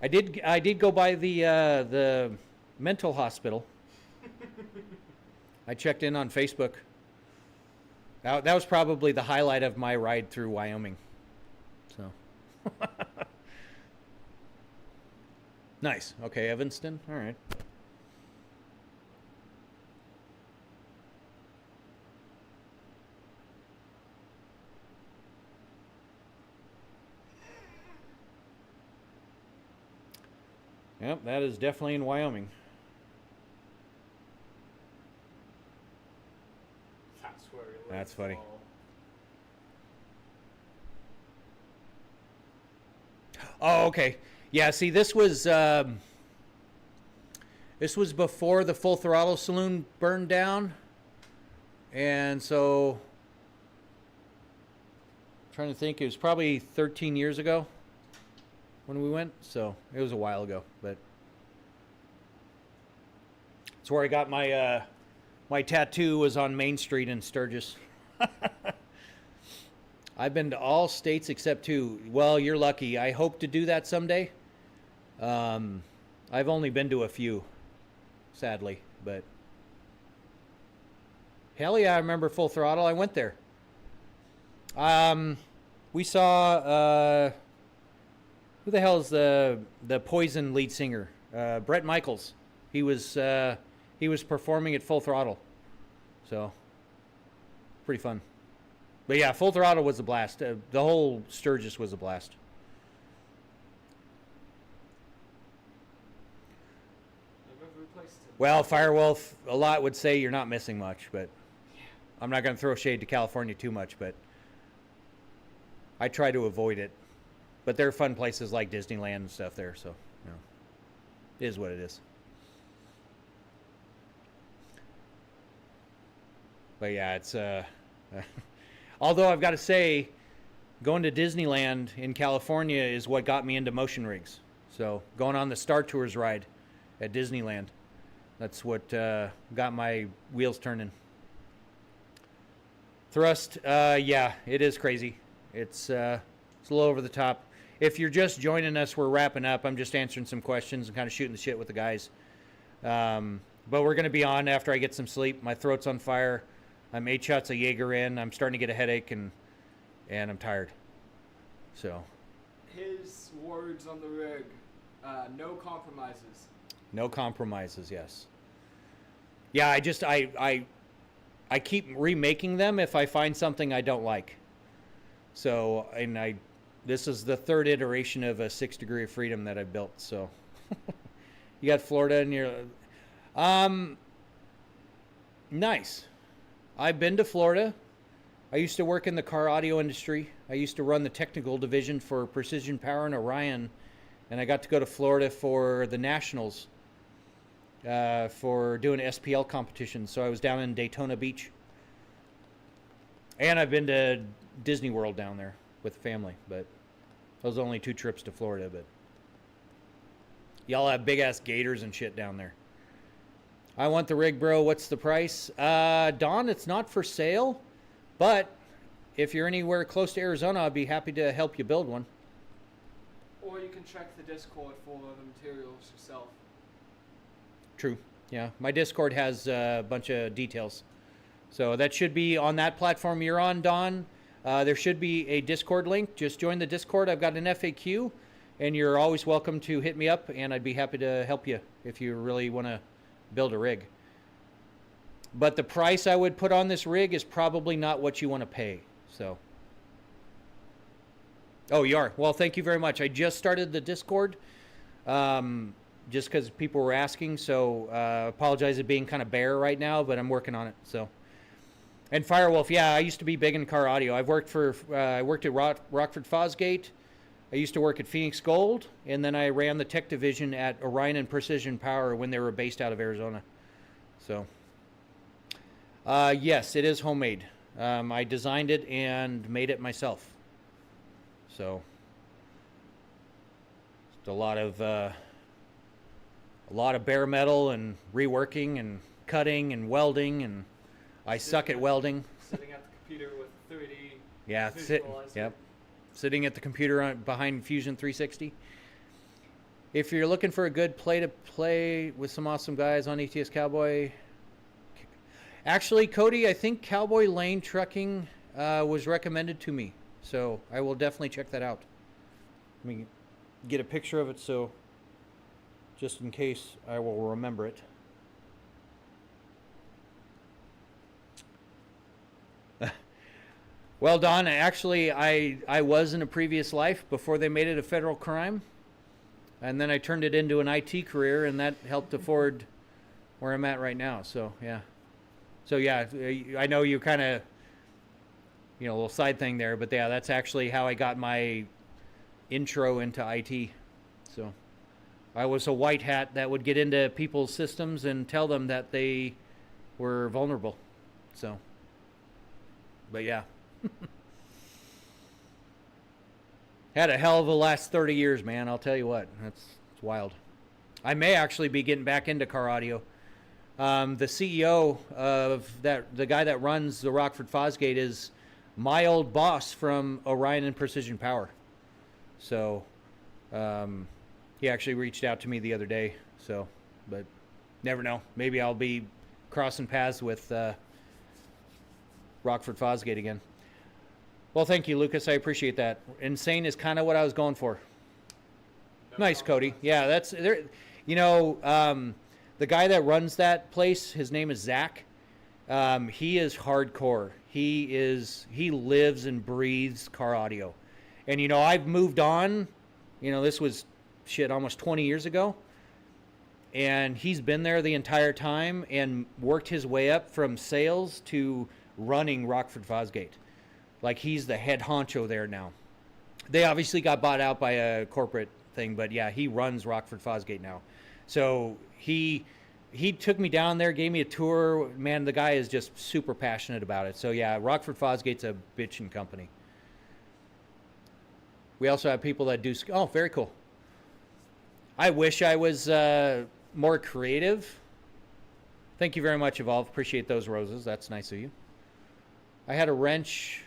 I did go by the mental hospital. I checked in on Facebook. That was probably the highlight of my ride through Wyoming. So. Nice. Okay, Evanston. All right. Yep, that is definitely in Wyoming. That's where he lives. That's funny. Oh, okay. Yeah, see, this was before the Full Throttle Saloon burned down, and so I'm trying to think, it was probably 13 years ago when we went, so it was a while ago, but it's where I got my my tattoo was on Main Street in Sturgis. I've been to all states except 2. Well, you're lucky. I hope to do that someday. I've only been to a few, sadly, but hell yeah, I remember Full Throttle. I went there. We saw who the hell is the Poison lead singer? Bret Michaels. He was performing at Full Throttle, so pretty fun. But yeah, Full Throttle was a blast. The whole Sturgis was a blast. Well, Firewolf, a lot would say you're not missing much, but I'm not going to throw shade to California too much, but I try to avoid it. But there are fun places like Disneyland and stuff there, so it is what it is. But yeah, it's although I've got to say, going to Disneyland in California is what got me into motion rigs. So going on the Star Tours ride at Disneyland, that's what got my wheels turning. Thrust, yeah, it is crazy. It's a little over the top. If you're just joining us, we're wrapping up. I'm just answering some questions and kind of shooting the shit with the guys. But we're going to be on after I get some sleep. My throat's on fire. I'm 8 shots of Jaeger in. I'm starting to get a headache, and I'm tired. So. His words on the rig, no compromises. No compromises, yes. Yeah, I keep remaking them if I find something I don't like. So, and this is the third iteration of a 6 Degree of Freedom that I built. So, you got Florida and you're, nice. I've been to Florida. I used to work in the car audio industry. I used to run the technical division for Precision Power and Orion, and I got to go to Florida for the Nationals for doing SPL competitions. So I was down in Daytona Beach. And I've been to Disney World down there with the family, but those are only 2 trips to Florida. But y'all have big-ass gators and shit down there. I want the rig, bro. What's the price? Don, it's not for sale, but if you're anywhere close to Arizona, I'd be happy to help you build one. Or you can check the Discord for the materials yourself. True. Yeah, my Discord has a bunch of details. So that should be on that platform you're on, Don. There should be a Discord link. Just join the Discord. I've got an FAQ, and you're always welcome to hit me up, and I'd be happy to help you if you really want to build a rig. But the price I would put on this rig is probably not what you want to pay. So. Oh, you are? Well, thank you very much. I just started the Discord just because people were asking. So apologize for being kind of bare right now, but I'm working on it. So. And Firewolf, yeah, I used to be big in car audio. I worked at Rockford Fosgate. I used to work at Phoenix Gold, and then I ran the tech division at Orion and Precision Power when they were based out of Arizona. So, yes, it is homemade. I designed it and made it myself. So, it's a lot of bare metal and reworking and cutting and welding, and I suck at welding. Sitting at the computer with 3D. Yeah, visualizer. Sitting at the computer behind Fusion 360. If you're looking for a good play with some awesome guys on ETS Cowboy, actually, Cody, I think Cowboy Lane Trucking was recommended to me, so I will definitely check that out. Let me get a picture of it, so just in case I will remember it. Well, Don, actually, I was in a previous life before they made it a federal crime. And then I turned it into an IT career, and that helped afford where I'm at right now. So, yeah. So, yeah, I know you kind of, a little side thing there. But, yeah, that's actually how I got my intro into IT. So, I was a white hat that would get into people's systems and tell them that they were vulnerable. So, but, yeah. Had a hell of a last 30 years, man. I'll tell you what. It's wild. I may actually be getting back into car audio. The CEO of the guy that runs the Rockford Fosgate is my old boss from Orion and Precision Power. So he actually reached out to me the other day. So, but never know. Maybe I'll be crossing paths with Rockford Fosgate again. Well, thank you, Lucas. I appreciate that. Insane is kind of what I was going for. No nice, Cody. Yeah, that's there. The guy that runs that place, his name is Zach. He is hardcore. He lives and breathes car audio. And I've moved on. This was almost 20 years ago. And he's been there the entire time and worked his way up from sales to running Rockford Fosgate. Like, he's the head honcho there now. They obviously got bought out by a corporate thing, but yeah, he runs Rockford Fosgate now. So he took me down there, gave me a tour. Man, the guy is just super passionate about it. So yeah, Rockford Fosgate's a bitchin' company. We also have people that do... Oh, very cool. I wish I was more creative. Thank you very much, Evolve. Appreciate those roses. That's nice of you. I had a wrench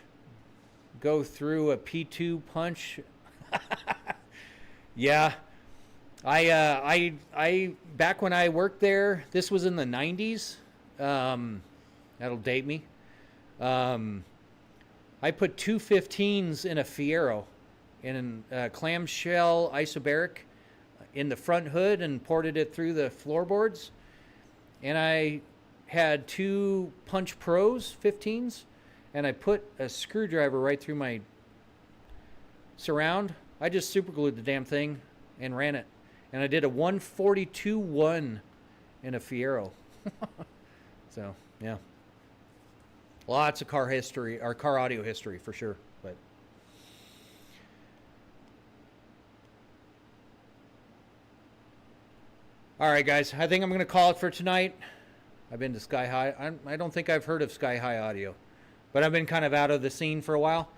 go through a P2 punch. Yeah. I back when I worked there, this was in the 90s. That'll date me. I put 215s in a Fiero in a clamshell isobaric in the front hood and ported it through the floorboards. And I had 2 Punch Pros 15s, and I put a screwdriver right through my surround. I just super glued the damn thing and ran it. And I did a 142-1 in a Fiero. So, yeah. Lots of car history, or car audio history for sure. But all right, guys, I think I'm going to call it for tonight. I've been to Sky High. I don't think I've heard of Sky High Audio, but I've been kind of out of the scene for a while.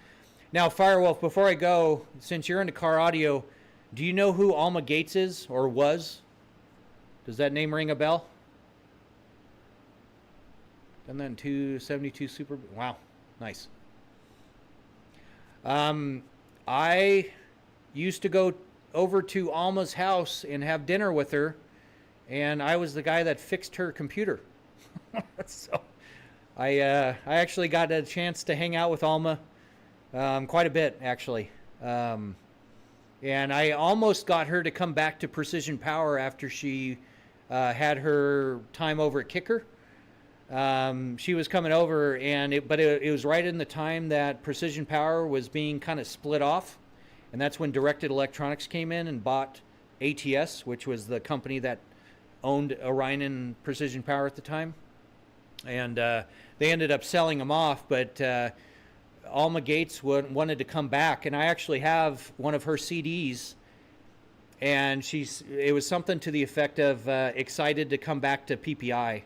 Now, Firewolf, before I go, since you're into car audio, do you know who Alma Gates is or was? Does that name ring a bell? Done that in 272 Super. Wow, nice. I used to go over to Alma's house and have dinner with her, and I was the guy that fixed her computer. So I actually got a chance to hang out with Alma quite a bit, actually. And I almost got her to come back to Precision Power after she had her time over at Kicker. She was coming over, but it was right in the time that Precision Power was being kind of split off, and that's when Directed Electronics came in and bought ATS, which was the company that owned Orion and Precision Power at the time, and they ended up selling them off. But Alma Gates wanted to come back, and I actually have one of her CDs, and it was something to the effect of excited to come back to PPI.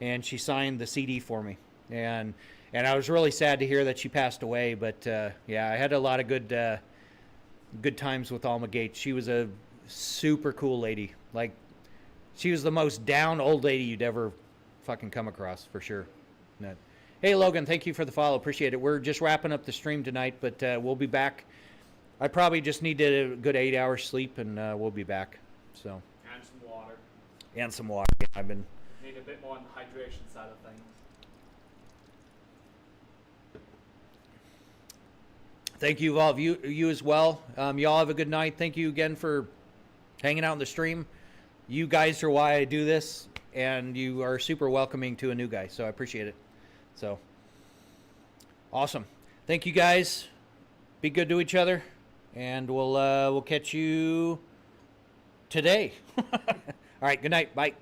And she signed the CD for me, and I was really sad to hear that she passed away. But yeah, I had a lot of good times with Alma Gates. She was a super cool lady. Like, she was the most down old lady you'd ever fucking come across, for sure. Hey Logan, thank you for the follow. Appreciate it. We're just wrapping up the stream tonight, but we'll be back. I probably just need a good 8 hours sleep, and we'll be back. So. And some water. And some water. Yeah, I've been. Need a bit more on the hydration side of things. Thank you all of you as well. Y'all have a good night. Thank you again for hanging out in the stream. You guys are why I do this, and you are super welcoming to a new guy, so I appreciate it. So awesome. Thank you guys. Be good to each other, and we'll catch you today. All right, good night. Bye.